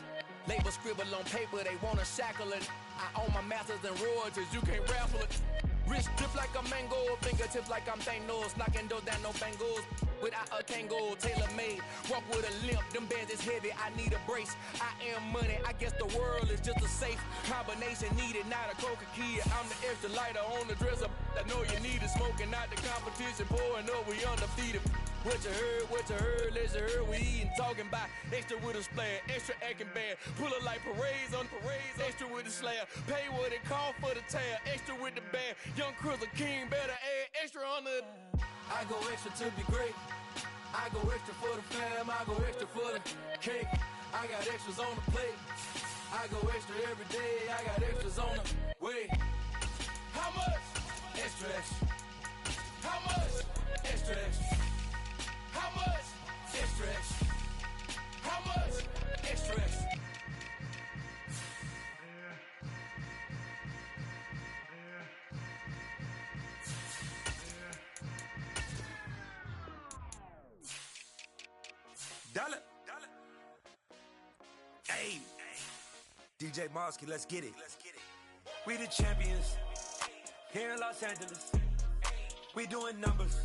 Label scribble on paper, they wanna shackle it. I own my masters and royalties, you can't raffle it. Wrist drip like a mango, fingertips like I'm Thanos. Knocking those down, no bangles. Without a tango, tailor-made. Walk with a limp, them bands is heavy, I need a brace. I am money, I guess the world is just a safe combination needed, not a coca key. I'm the extra lighter on the dresser. I know you need it, smoking out the competition, pouring up, we undefeated. What you heard, let's heard, we eating, talking about extra with a splash, extra acting bad. Pull it like parades on parades, extra with the slab. Pay what it cost for the tab, extra with the band. Young Chris, a king, better add extra on the... I go extra to be great. I go extra for the fam, I go extra for the cake. I got extras on the plate. I go extra every day, I got extras on the way. How much? Extra, extra. How much? Extra, extra. How much? Extra, extra. How much? Extra, extra. Dollar. Hey. DJ Mosky, let's get it. We the champions. Here in Los Angeles. We doing numbers.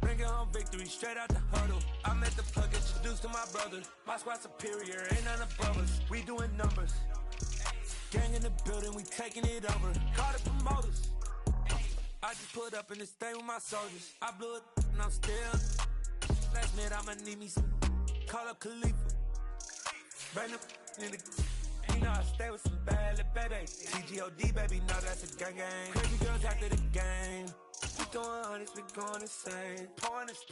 Bringing home victory straight out the huddle. I'm at the plug, introduced to my brother. My squad superior, ain't none above us. We doing numbers. Gang in the building, we taking it over. Call the promoters. I just put up in this thing with my soldiers. I blew it and I'm still. Last minute I'ma need me some. Call up Khalifa. Bring them in the. You know I stay with some bad little baby. TGOD baby, know that's a gang gang. Crazy girls after the game. We doing hundreds, we going insane. Pouring this.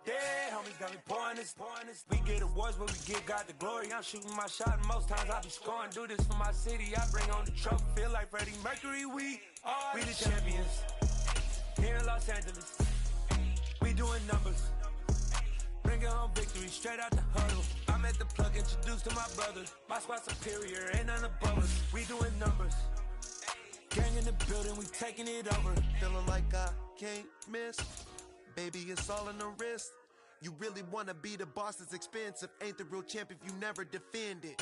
Yeah, homies got me pouring this. We get awards, but we give God the glory. I'm shooting my shot, and most times I be scoring. Do this for my city, I bring on the trophy. Feel like Freddie Mercury, we the champions. Here in Los Angeles, we doing numbers. Bringing home victory straight out the huddle. I'm at the plug, introduced to my brother. My squad superior, ain't none above us. We doing numbers. Gang in the building, we taking it over. Feeling like I can't miss. Baby, it's all in the wrist. You really wanna be the boss, it's expensive. Ain't the real champ if you never defend it.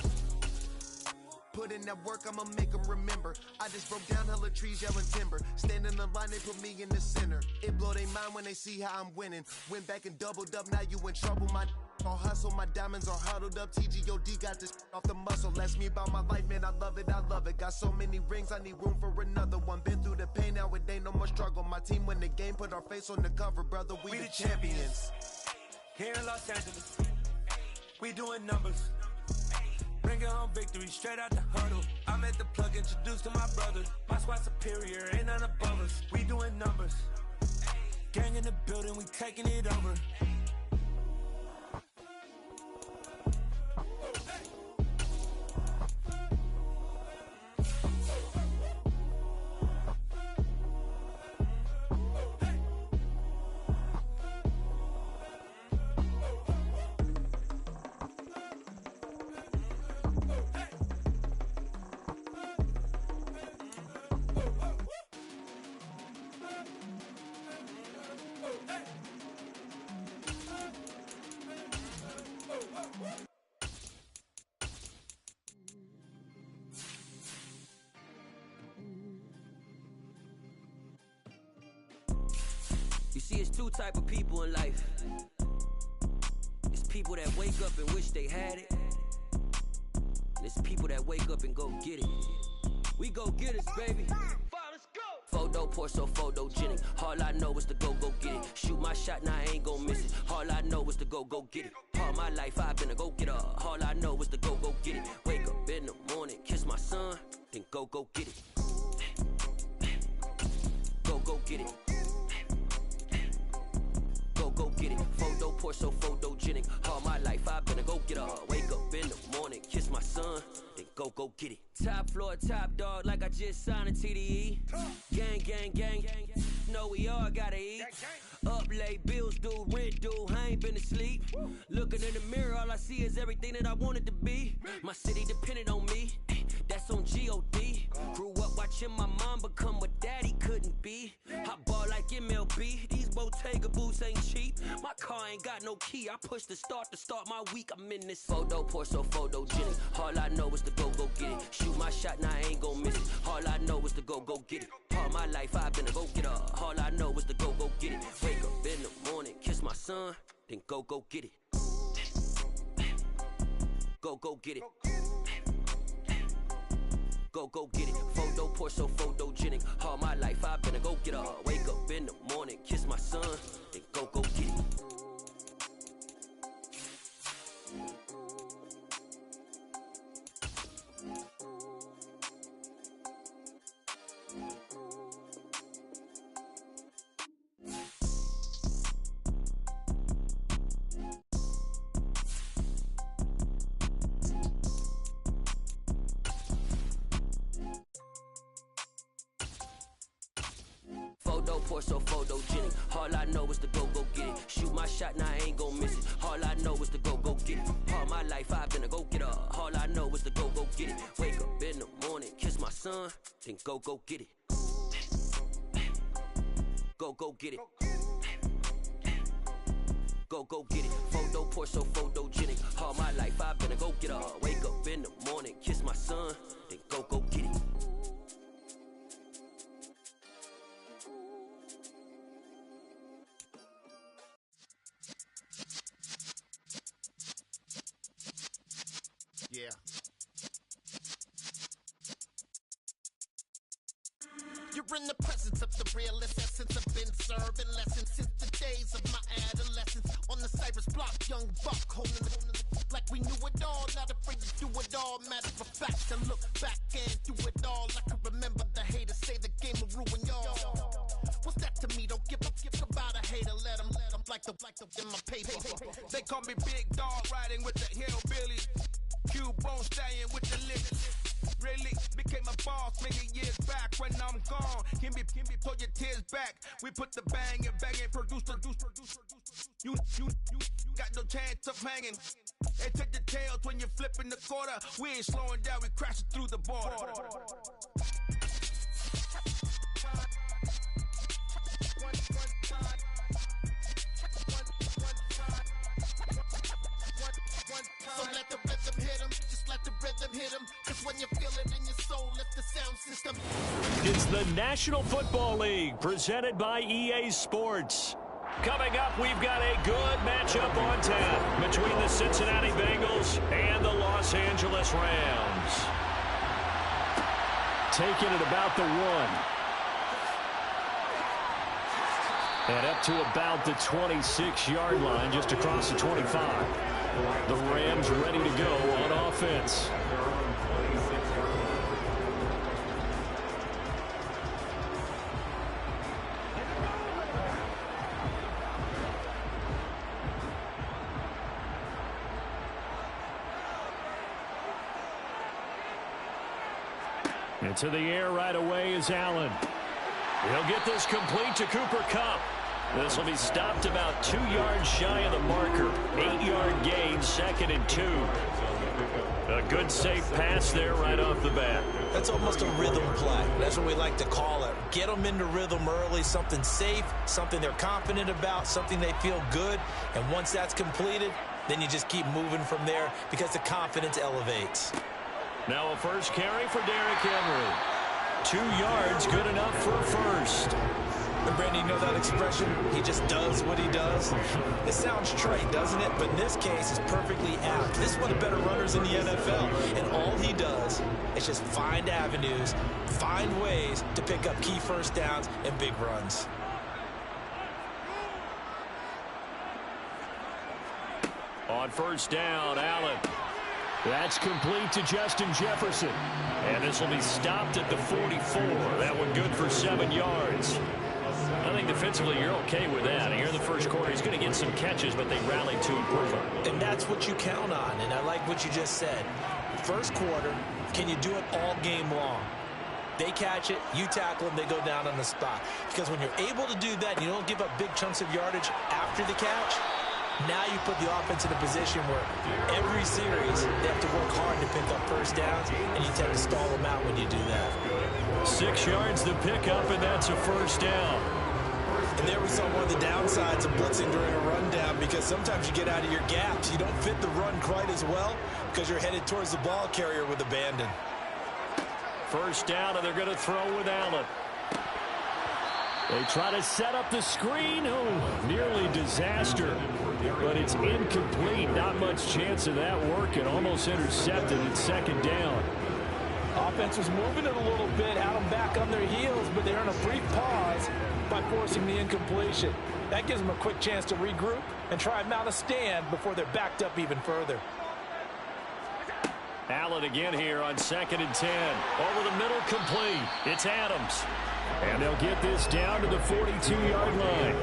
Put in that work, I'ma make them remember. I just broke down hella trees, yelling timber. Stand in the line, they put me in the center. It blow they mind when they see how I'm winning. Went back and doubled up, now you in trouble. My all hustle, my diamonds are huddled up. TGOD got this off the muscle. Ask me about my life, man, I love it. Got so many rings, I need room for another one. Been through the pain, now it ain't no more struggle. My team win the game, put our face on the cover, brother. We the champions. Here in Los Angeles, we doing numbers. Bringing home victory straight out the huddle. I'm at the plug, introduced to my brother. My squad superior, ain't none above us. We doing numbers. Gang in the building, we taking it over. You see, it's two type of people in life. It's people that wake up and wish they had it. And it's people that wake up and go get it. We go get it, baby. Photo pour so photogenic. All I know is to go get it. Shoot my shot, now I ain't gon' miss it. All I know is to go get it. All my life I've been a go getter. All I know is to go get it. Wake up in the morning, kiss my son, then go get it. Go get it. Go get it. Photo pour so photogenic. All my life I've been a go getter. Wake up in the morning, kiss my son, then go get it. Top floor, top dog, like I just signed a TDE. Gang. Know we all gotta eat. Up late, bills due, rent due, I ain't been asleep. Looking in the mirror, all I see is everything that I wanted to be. My city depended on me, that's on G.O.D. Grew up watching my mom become what daddy couldn't be. I ball like MLB, these Bottega boots ain't cheap. My car ain't got no key, I push the start to start my week. I'm in this photo pour so photogenic. All I know is to go get it. Shoot my shot, now I ain't gon' miss it. All I know is to go get it. All my life I've been a go getter. All I know is to go get it. Wake up in the morning, kiss my son, then go get it. Go get it. Go get it. Photo pour so photogenic. All my life I've been a go getter. Wake up in the morning, kiss my son, then go get it. pour so photogenic. All I know is to go get it. Shoot my shot, now I ain't gon' miss it. All I know is to go get it. All my life I've been a go-getter. All I know is to go get it. Wake up in the morning, kiss my son, then go get it. Go get it. Go get it. Photo pour so photogenic. All my life I've been a go-getter. Wake up in the morning, kiss my son, then go get it. Yeah. You're in the presence of the realest essence. I've been serving lessons since the days of my adolescence. On the Cypress block, young buck holding the like we knew it all. Not afraid to do it all. Matter of fact, to look back and do it all. I can remember the haters say the game will ruin y'all. What's that to me? Don't give about a hater. Let them like the in my paper. They call me Big Dog, riding with the hillbillies. Cubone staying with the lips. Really became a boss many years back. When I'm gone, can be pull your tears back. We put the bang and produce. You got no chance of hanging. And take the tails when you're flipping the quarter. We ain't slowing down, we crashing through the border. So let the rhythm hit him, just let the rhythm hit him. Cause when you feel it in your soul, lift the sound system. It's the National Football League presented by EA Sports. Coming up, we've got a good matchup on tap between the Cincinnati Bengals and the Los Angeles Rams. Taking it about the 1. And up to about the 26-yard line, just across the 25. The Rams ready to go on offense. Into the air right away is Allen. He'll get this complete to Cooper Kupp. This will be stopped about 2 yards shy of the marker. 8-yard gain, 2nd and 2. A good safe pass there right off the bat. That's almost a rhythm play. That's what we like to call it. Get them into rhythm early, something safe, something they're confident about, something they feel good. And once that's completed, then you just keep moving from there because the confidence elevates. Now a first carry for Derrick Henry. 2 yards, good enough for a first. And Brandon, you know that expression? He just does what he does. It sounds trite, doesn't it? But in this case, it's perfectly apt. This is one of the better runners in the NFL. And all he does is just find avenues, find ways to pick up key first downs and big runs. On first down, Allen. That's complete to Justin Jefferson. And this will be stopped at the 44. That one good for 7 yards. I think defensively you're okay with that. Here in the first quarter, he's going to get some catches, but they rallied to improve him. And that's what you count on, and I like what you just said. First quarter, can you do it all game long? They catch it, you tackle them, they go down on the spot. Because when you're able to do that, you don't give up big chunks of yardage after the catch, now you put the offense in a position where every series they have to work hard to pick up first downs, and you tend to stall them out when you do that. 6 yards to pick up, and that's a first down. And there we saw one of the downsides of blitzing during a rundown, because sometimes you get out of your gaps. You don't fit the run quite as well because you're headed towards the ball carrier with abandon. First down, and they're going to throw with Allen. They try to set up the screen. Oh, nearly disaster. But it's incomplete. Not much chance of that working. Almost intercepted. It's second down. Offense was moving it a little bit, had them back on their heels, but they're in a brief pause by forcing the incompletion. That gives them a quick chance to regroup and try and mount a stand before they're backed up even further. Allen again here on 2nd and 10. Over the middle, complete. It's Adams. And they'll get this down to the 42-yard line.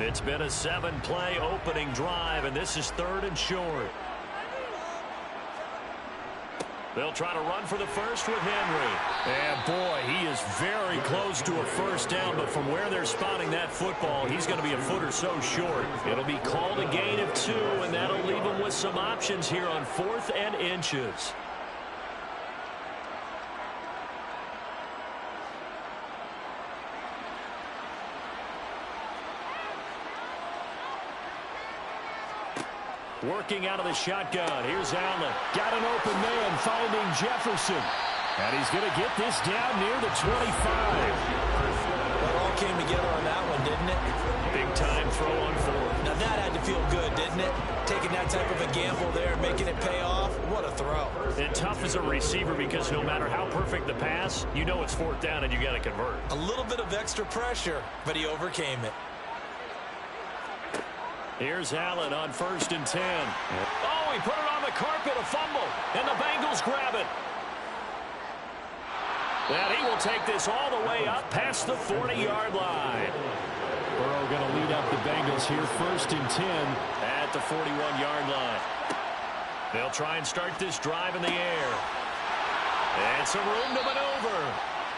It's been a 7-play opening drive, and this is 3rd and short. They'll try to run for the first with Henry. And, boy, he is very close to a first down, but from where they're spotting that football, he's going to be a foot or so short. It'll be called a gain of 2, and that'll leave him with some options here on 4th and inches. Working out of the shotgun. Here's Allen. Got an open man, finding Jefferson. And he's going to get this down near the 25. It all came together on that one, didn't it? Big time throw on 4th. Now that had to feel good, didn't it? Taking that type of a gamble there and making it pay off. What a throw. And tough as a receiver because no matter how perfect the pass, you know it's 4th down and you got to convert. A little bit of extra pressure, but he overcame it. Here's Allen on 1st and 10. Oh, he put it on the carpet, a fumble, and the Bengals grab it. And he will take this all the way up past the 40-yard line. Burrow going to lead up the Bengals here, 1st and 10 at the 41-yard line. They'll try and start this drive in the air. And some room to maneuver.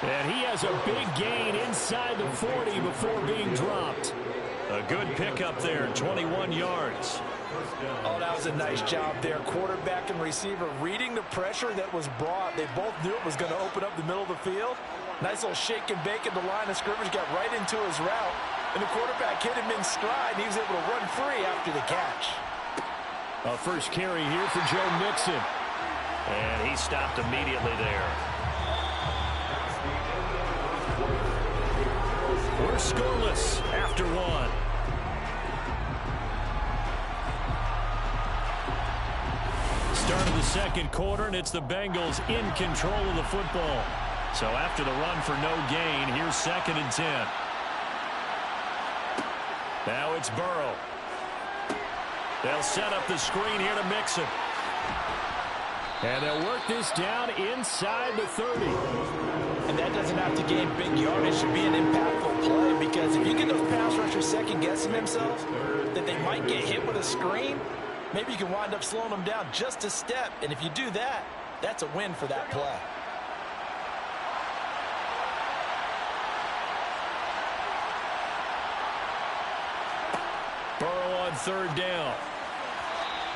And he has a big gain inside the 40 before being dropped. A good pickup there, 21 yards. Oh, that was a nice job there. Quarterback and receiver reading the pressure that was brought. They both knew it was going to open up the middle of the field. Nice little shake and bake at the line of scrimmage, got right into his route. And the quarterback hit him in stride, and he was able to run free after the catch. A first carry here for Joe Mixon. And he stopped immediately there. We're scoreless after 1. Start of the second quarter, and it's the Bengals in control of the football. So after the run for no gain, here's 2nd and 10. Now it's Burrow. They'll set up the screen here to Mixon. And they'll work this down inside the 30. And that doesn't have to gain big yardage to be an impactful play, because if you get those pass rushers second-guessing themselves that they might get hit with a screen, maybe you can wind up slowing them down just a step. And if you do that, that's a win for that play. Burrow on 3rd down.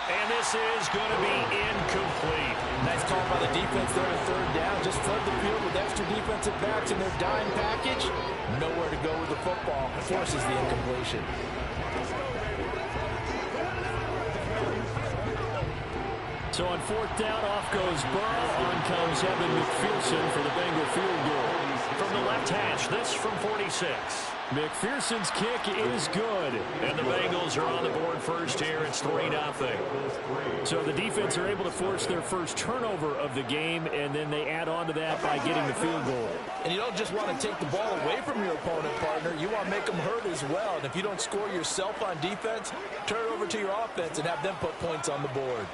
And this is going to be incomplete. Nice call by the defense there on 3rd down. Just flood the field with extra defensive backs in their dime package. Nowhere to go with the football. Forces the incompletion. So on 4th down, off goes Burrow. On comes Evan McPherson for the Bengal field goal. From the left hash, this from 46. McPherson's kick is good. And the Bengals are on the board first here. It's 3-0. So the defense are able to force their first turnover of the game, and then they add on to that by getting the field goal. And you don't just want to take the ball away from your opponent, partner. You want to make them hurt as well. And if you don't score yourself on defense, turn it over to your offense and have them put points on the board.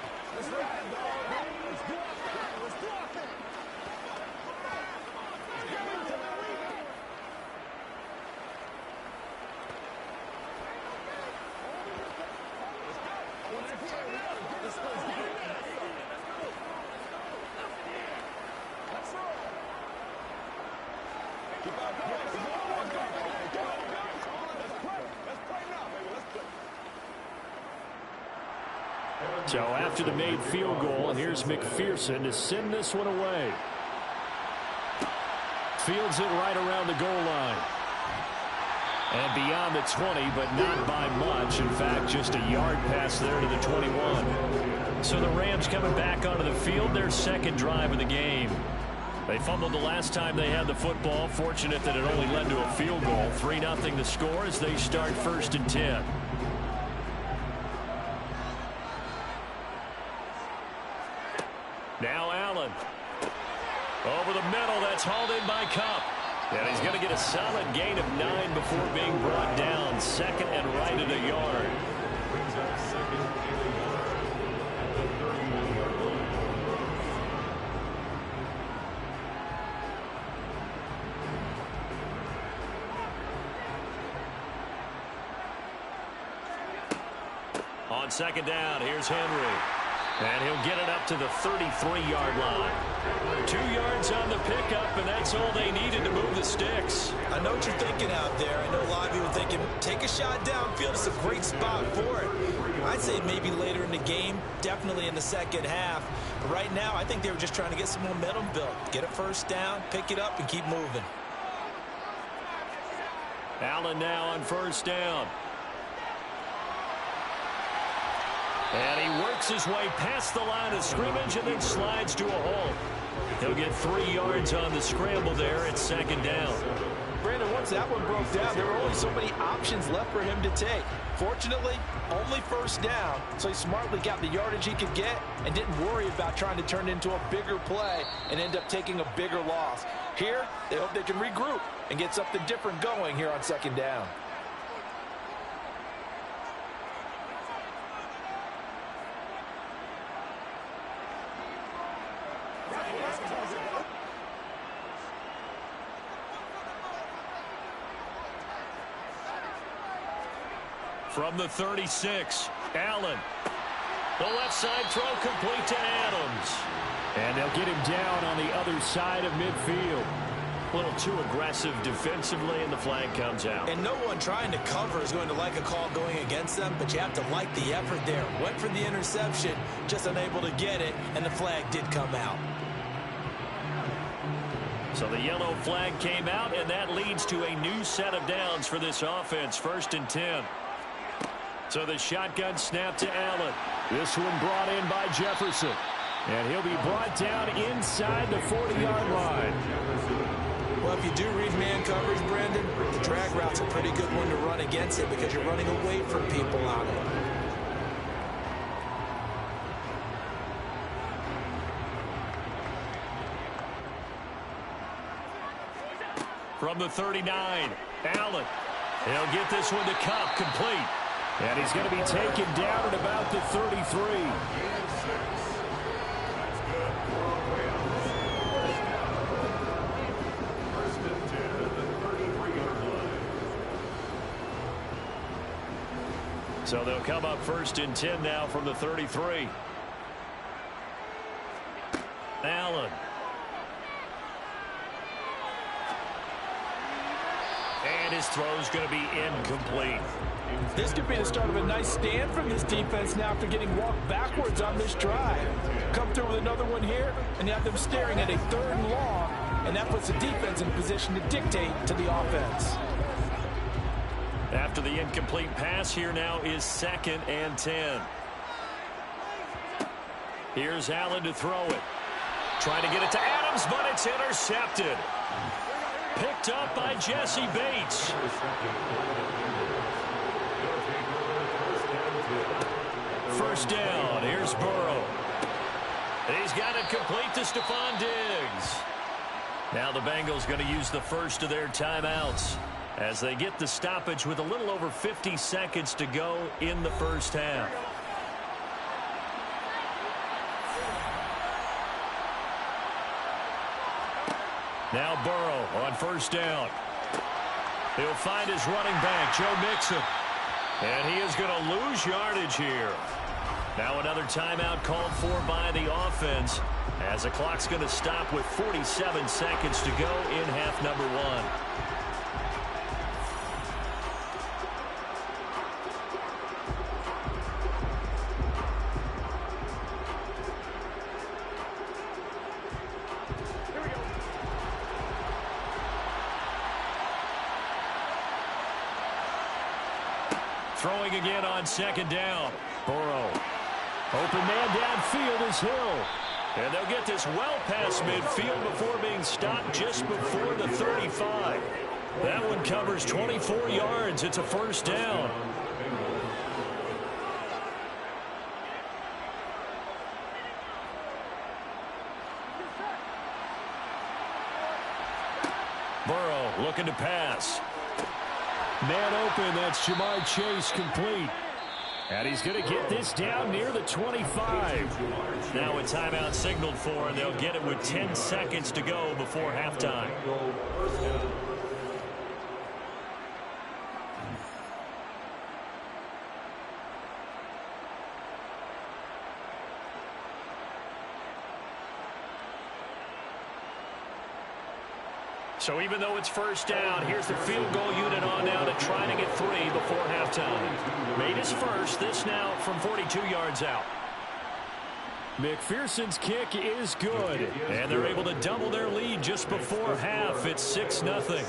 So after the made field goal, here's McPherson to send this one away. Fields it right around the goal line. And beyond the 20, but not by much. In fact, just a yard pass there to the 21. So the Rams coming back onto the field, their second drive of the game. They fumbled the last time they had the football. Fortunate that it only led to a field goal. 3-0 the score as they start 1st and 10. Now Allen. Over the middle, that's hauled in by Cup. And he's going to get a solid gain of 9 before being brought down. 2nd and right at a yard. on second down, here's Henry. And he'll get it up to the 33-yard line. 2 yards on the pickup, and that's all they needed to move the sticks. I know what you're thinking out there. I know a lot of people are thinking, take a shot downfield. It's a great spot for it. I'd say maybe later in the game, definitely in the second half. But right now, I think they were just trying to get some momentum built. Get a first down, pick it up, and keep moving. Allen now on first down. And he works his way past the line of scrimmage and then slides to a halt. He'll get 3 yards on the scramble there at second down. Brandon, once that one broke down, there were only so many options left for him to take. Fortunately, only first down, so he smartly got the yardage he could get and didn't worry about trying to turn it into a bigger play and end up taking a bigger loss. Here, they hope they can regroup and get something different going here on second down. From the 36, Allen. The left side throw complete to Adams. And they'll get him down on the other side of midfield. A little too aggressive defensively, and the flag comes out. And no one trying to cover is going to like a call going against them, but you have to like the effort there. Went for the interception, just unable to get it, and the flag did come out. So the yellow flag came out, and that leads to a new set of downs for this offense. 1st and 10. So the shotgun snap to Allen. This one brought in by Jefferson. And he'll be brought down inside the 40-yard line. Well, if you do read man coverage, Brandon, the drag route's a pretty good one to run against it because you're running away from people on it. From the 39, Allen. He'll get this one to Cup, complete. And he's going to be taken down at about the 33. So they'll come up 1st and 10 now from the 33. Allen. And his throw's going to be incomplete. This could be the start of a nice stand from this defense now after getting walked backwards on this drive. Come through with another one here, and you have them staring at a 3rd and long, and that puts the defense in a position to dictate to the offense. After the incomplete pass, here now is 2nd and 10. Here's Allen to throw it. Trying to get it to Adams, but it's intercepted. Picked up by Jesse Bates. First down. Here's Burrow. He's got it complete to Stephon Diggs. Now the Bengals going to use the first of their timeouts as they get the stoppage with a little over 50 seconds to go in the first half. Now Burrow on first down. He'll find his running back, Joe Mixon. And he is going to lose yardage here. Now another timeout called for by the offense as the clock's going to stop with 47 seconds to go in half number 1. Throwing again on second down. Burrow. Open man downfield is Hill. And they'll get this well past midfield before being stopped just before the 35. That one covers 24 yards. It's a first down. Burrow looking to pass. Man open, that's Jamar Chase, complete. And he's going to get this down near the 25. Now a timeout signaled for, and they'll get it with 10 seconds to go before halftime. So even though it's first down, here's the field goal unit on now to try to get 3 before halftime. Made his first, this now from 42 yards out. McPherson's kick is good, and they're able to double their lead just before half. It's 6-0.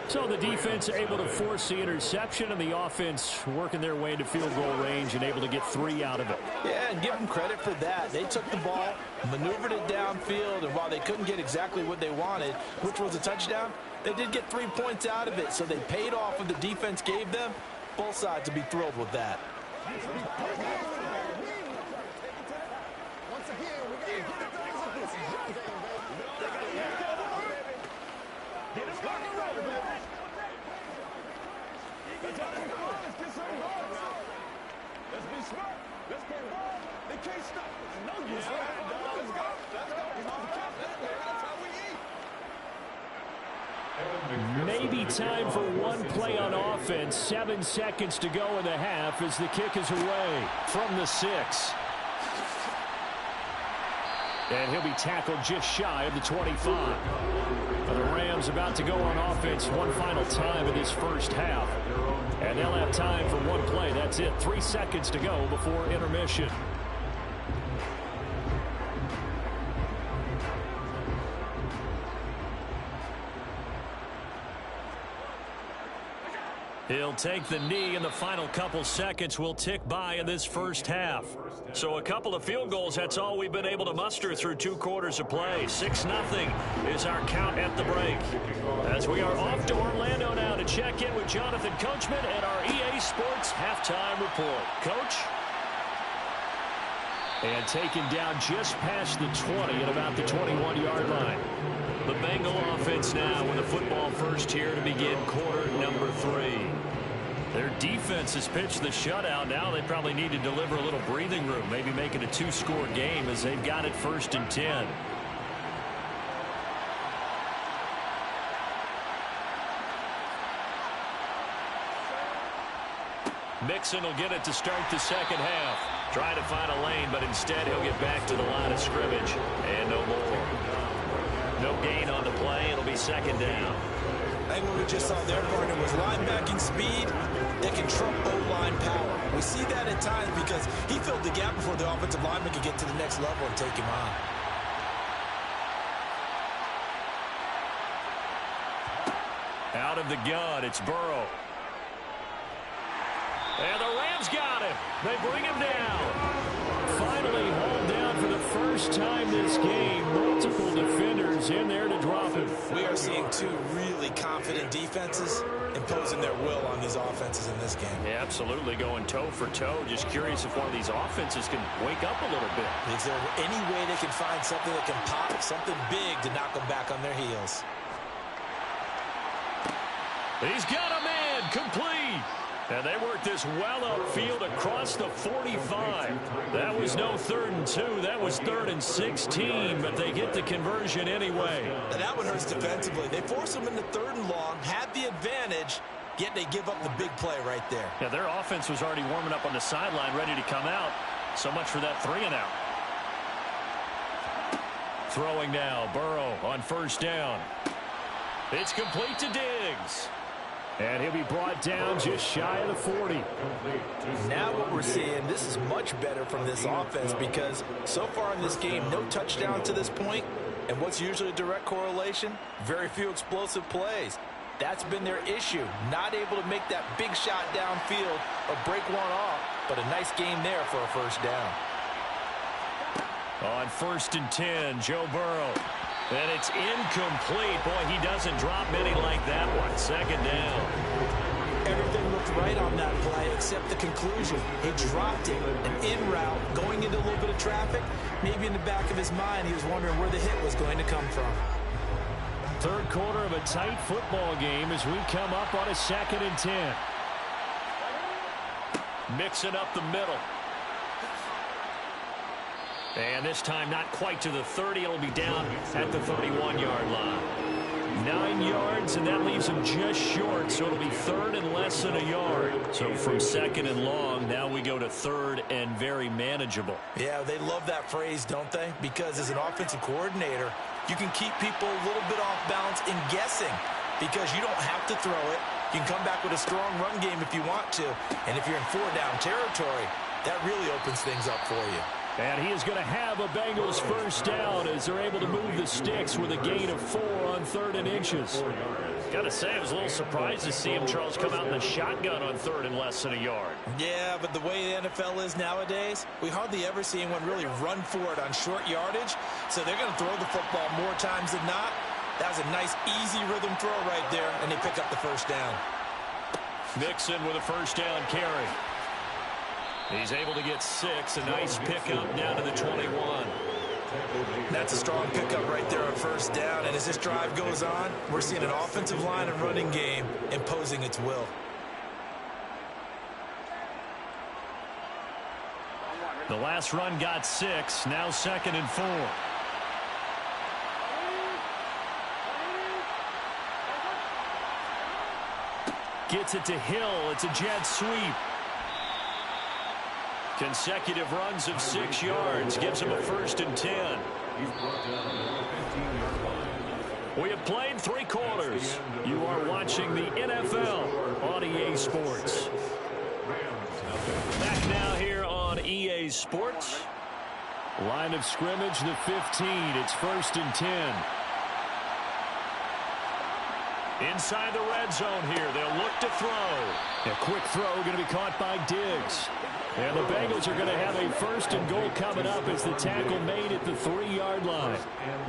So the defense able to force the interception, and the offense working their way into field goal range and able to get 3 out of it. Yeah, and give them credit for that. They took the ball, maneuvered it downfield, and while they couldn't get exactly what they wanted, which was a touchdown, they did get 3 points out of it, so they paid off what the defense gave them. Both sides would be thrilled with that. Maybe time for one play on offense. 7 seconds to go in the half as the kick is away from the 6. And he'll be tackled just shy of the 25. The Rams about to go on offense one final time in this first half. And they'll have time for one play. That's it. 3 seconds to go before intermission. He'll take the knee, and the final couple seconds will tick by in this first half. So a couple of field goals, that's all we've been able to muster through 2 quarters of play. 6-0 is our count at the break. As we are off to Orlando now to check in with Jonathan Coachman and our EA Sports Halftime Report. Coach? And taken down just past the 20 at about the 21-yard line. The Bengal offense now with the football first here to begin quarter number 3. Their defense has pitched the shutout. Now they probably need to deliver a little breathing room, maybe make it a 2-score game as they've got it 1st and 10. Mixon will get it to start the second half. Try to find a lane, but instead he'll get back to the line of scrimmage. And no more. No gain on the play. It'll be 2nd down. I think what we just saw there, partner, was linebacking speed that can trump O-line power. We see that at times because he filled the gap before the offensive lineman could get to the next level and take him on. Out of the gun, it's Burrow. And the Rams got him. They bring him down. Finally hauled down for the first time this game. Multiple defenders in there to drop him. We are seeing 2 really confident defenses imposing their will on these offenses in this game. Yeah, absolutely, going toe for toe. Just curious if one of these offenses can wake up a little bit. Is there any way they can find something that can pop, something big to knock them back on their heels? He's got a man complete. And they work this well upfield across the 45. That was no 3rd and 2. That was 3rd and 16, but they get the conversion anyway. Now that one hurts defensively. They force them into 3rd and long, had the advantage, yet they give up the big play right there. Yeah, their offense was already warming up on the sideline, ready to come out. So much for that 3 and out. Throwing now, Burrow on 1st down. It's complete to Diggs. And he'll be brought down just shy of the 40. Now what we're seeing, this is much better from this offense because so far in this game, no touchdown to this point. And what's usually a direct correlation? Very few explosive plays. That's been their issue. Not able to make that big shot downfield or break one off. But a nice game there for a 1st down. On 1st and 10, Joe Burrow. And it's incomplete. Boy, he doesn't drop many like that one. 2nd down. Everything looked right on that play except the conclusion. He dropped it, an in route, going into a little bit of traffic. Maybe in the back of his mind, he was wondering where the hit was going to come from. 3rd quarter of a tight football game as we come up on a 2nd and 10. Mixing up the middle. And this time not quite to the 30. It'll be down at the 31-yard line. 9 yards, and that leaves him just short, so it'll be 3rd and less than a yard. So from 2nd and long, now we go to 3rd and very manageable. Yeah, they love that phrase, don't they? Because as an offensive coordinator, you can keep people a little bit off balance in guessing because you don't have to throw it. You can come back with a strong run game if you want to. And if you're in 4-down territory, that really opens things up for you. And he is going to have a Bengals first down as they're able to move the sticks with a gain of 4 on 3rd and inches. Got to say, I was a little surprised to see him, Charles, come out in the shotgun on 3rd and less than a yard. Yeah, but the way the NFL is nowadays, we hardly ever see anyone really run for it on short yardage. So they're going to throw the football more times than not. That was a nice, easy rhythm throw right there, and they pick up the first down. Mixon with a first down carry. He's able to get 6. A nice pickup down to the 21. That's a strong pickup right there on first down. And as this drive goes on, we're seeing an offensive line and running game imposing its will. The last run got 6. Now 2nd and 4. Gets it to Hill. It's a jet sweep. Consecutive runs of 6 yards gives him a 1st and 10. We have played 3 quarters. You are watching the NFL on EA Sports. Back now here on EA Sports. Line of scrimmage, the 15. It's 1st and 10. Inside the red zone here. They'll look to throw. A quick throw going to be caught by Diggs. And the Bengals are going to have a 1st and goal coming up as the tackle made at the 3-yard line.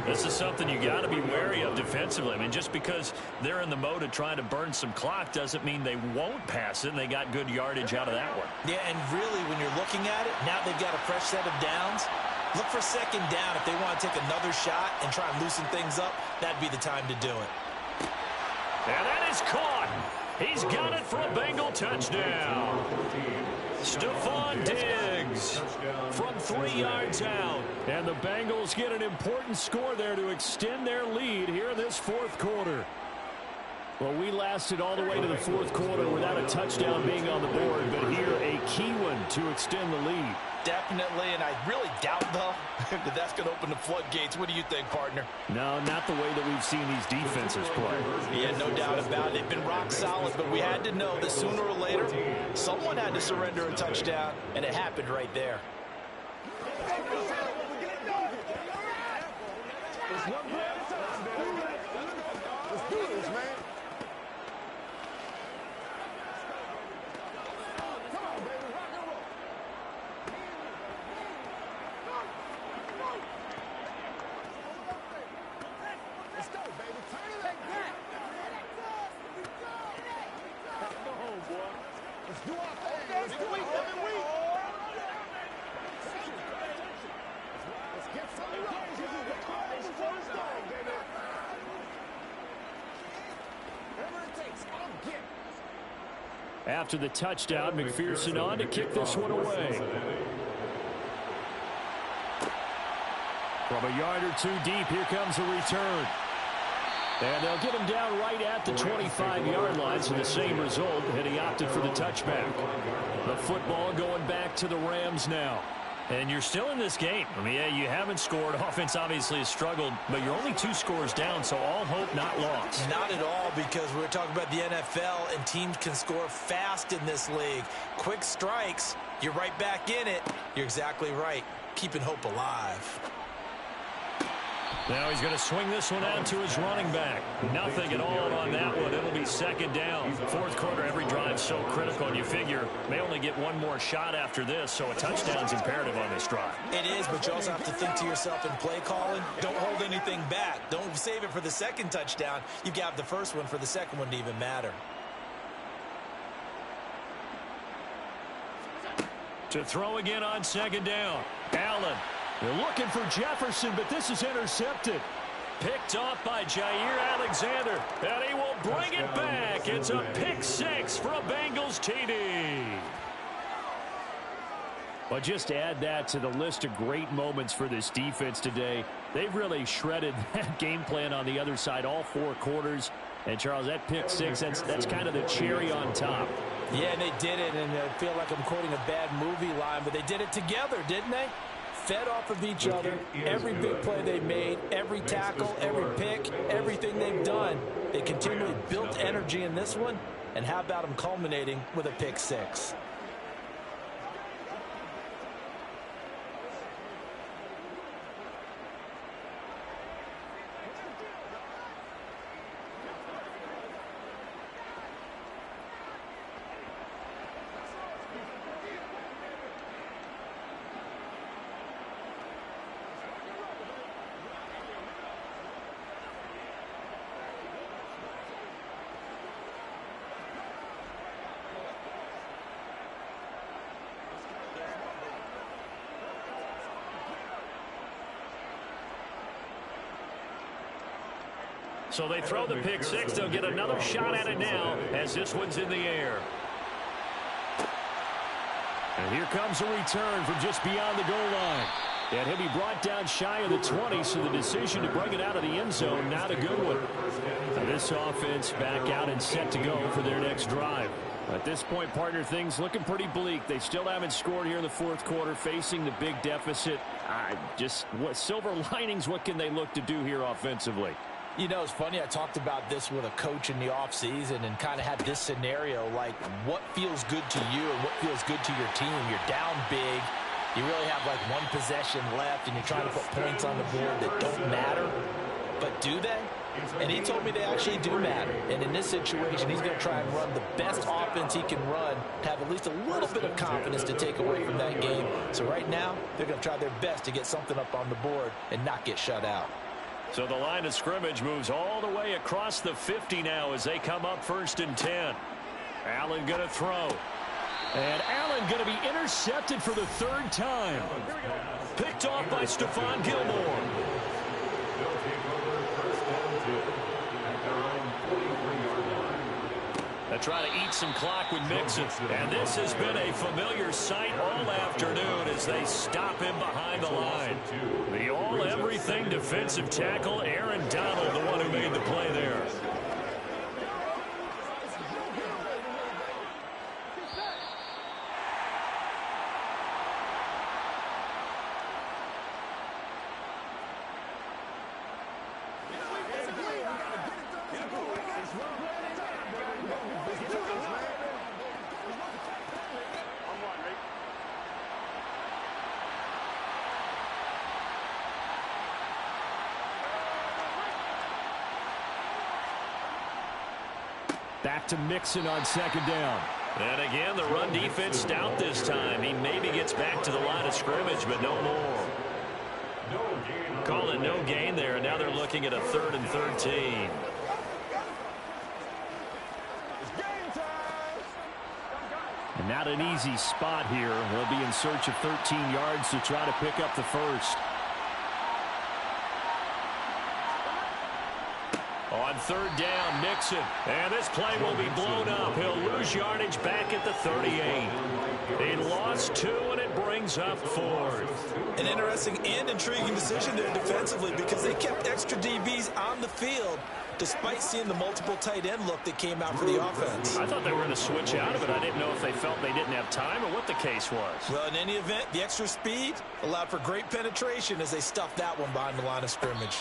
This is something you got to be wary of defensively. I mean, just because they're in the mode of trying to burn some clock doesn't mean they won't pass it, and they got good yardage out of that one. Yeah, and really, when you're looking at it, now they've got a fresh set of downs. Look for 2nd down. If they want to take another shot and try and loosen things up, that'd be the time to do it. And that is caught. He's got it for a Bengal touchdown. Stephon Diggs from 3 yards out. And the Bengals get an important score there to extend their lead here in this 4th quarter. Well, we lasted all the way to the 4th quarter without a touchdown being on the board, but here a key one to extend the lead. Definitely, and I really doubt, though, that that's going to open the floodgates. What do you think, partner? No, not the way that we've seen these defenses play. Yeah, no doubt about it. They've been rock solid, but we had to know that sooner or later, someone had to surrender a touchdown, and it happened right there. Let's do this, man. After the touchdown, McPherson on to kick this one away. From a yard or 2 deep, here comes a return. And they'll get him down right at the 25-yard line, so the same result, and he opted for the touchback. The football going back to the Rams now. And you're still in this game. I mean, yeah, you haven't scored. Offense obviously has struggled, but you're only 2 scores down, so all hope not lost. Not at all, because we're talking about the NFL, and teams can score fast in this league. Quick strikes, you're right back in it. You're exactly right. Keeping hope alive. Now he's going to swing this one out to his running back. Nothing at all on that one. It'll be 2nd down. 4th quarter, every drive's so critical, and you figure may only get one more shot after this, so a touchdown's imperative on this drive. It is, but you also have to think to yourself in play calling, don't hold anything back. Don't save it for the 2nd touchdown. You've got the 1st one for the 2nd one to even matter. To throw again on 2nd down. Allen. They're looking for Jefferson, but this is intercepted. Picked off by Jair Alexander, and he will bring it back. It's a pick 6 for a Bengals TD. But just add that to the list of great moments for this defense today. They've really shredded that game plan on the other side all 4 quarters. And, Charles, that pick six, that's kind of the cherry on top. Yeah, and they did it, and I feel like I'm quoting a bad movie line, but they did it together, didn't they? Fed off of each other, every big play they made, every tackle, every pick, everything they've done. They continually built energy in this one, and how about them culminating with a pick six? So they throw the pick six. They'll get another shot at it now as this one's in the air. And here comes a return from just beyond the goal line. And he'll be brought down shy of the 20, so the decision to bring it out of the end zone, not a good one. Now this offense back out and set to go for their next drive. At this point, partner, things looking pretty bleak. They still haven't scored here in the 4th quarter, facing the big deficit. Just what silver linings, what can they look to do here offensively? You know, it's funny, I talked about this with a coach in the offseason and kind of had this scenario, like what feels good to you and what feels good to your team. You're down big. You really have like one possession left, and you're trying to put points on the board that don't matter. But do they? And he told me they actually do matter. And in this situation, he's going to try and run the best offense he can run to have at least a little bit of confidence to take away from that game. So right now, they're going to try their best to get something up on the board and not get shut out. So the line of scrimmage moves all the way across the 50 now as they come up 1st and 10. Allen going to throw. And Allen going to be intercepted for the 3rd time. Picked off by Stephon Gilmore. They try to eat some clock with Mixon. And this has been a familiar sight all afternoon as they stop him behind the line. The all-everything defensive tackle, Aaron Donald, the one who made the play there. Back to Mixon on 2nd down. And again, the run defense stout this time. He maybe gets back to the line of scrimmage, but no more. Call it no gain there, and now they're looking at a 3rd and 13. And not an easy spot here. They'll be in search of 13 yards to try to pick up the first. On 3rd down, Mixon. And this play will be blown up. He'll lose yardage back at the 38. He lost 2, and it brings up 4th. An interesting and intriguing decision there defensively because they kept extra DBs on the field despite seeing the multiple tight end look that came out for the offense. I thought they were going to switch out of it. I didn't know if they felt they didn't have time or what the case was. Well, in any event, the extra speed allowed for great penetration as they stuffed that one behind the line of scrimmage.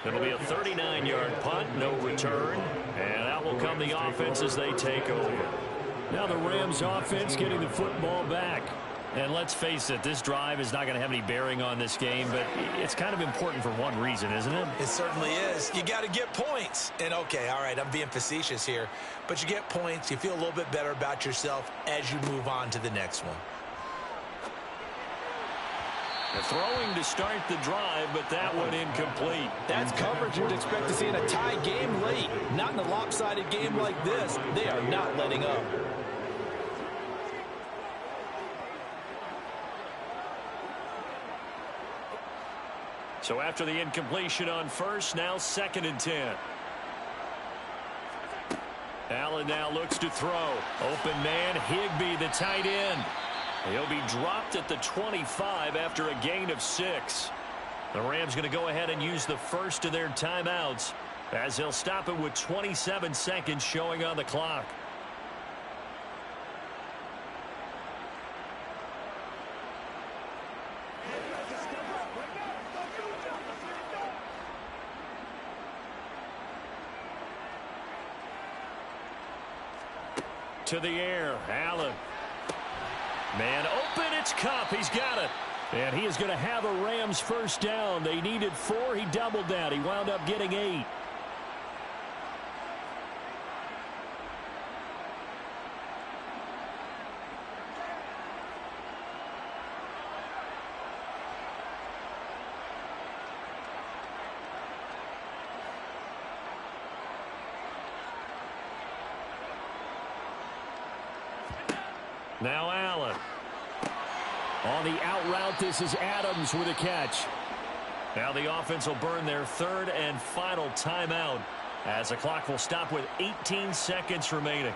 It'll be a 39-yard punt, no return, and out will come the offense as they take over. Now the Rams offense getting the football back. And let's face it, this drive is not going to have any bearing on this game, but it's kind of important for one reason, isn't it? It certainly is. You got to get points. And, okay, all right, I'm being facetious here, but you get points, you feel a little bit better about yourself as you move on to the next one. They're throwing to start the drive, but that one incomplete. That's coverage you'd expect to see in a tie game late. Not in a lopsided game like this. They are not letting up. So after the incompletion on first, now 2nd and 10. Allen now looks to throw. Open man, Higbee, the tight end. He'll be dropped at the 25 after a gain of 6. The Rams going to go ahead and use the first of their timeouts as they'll stop it with 27 seconds showing on the clock. To the air, Allen. Man open, it's Cup. He's got it. And he is going to have a Rams first down. They needed 4. He doubled that. He wound up getting 8. Now Allen. On the out route, this is Adams with a catch. Now the offense will burn their third and final timeout as the clock will stop with 18 seconds remaining.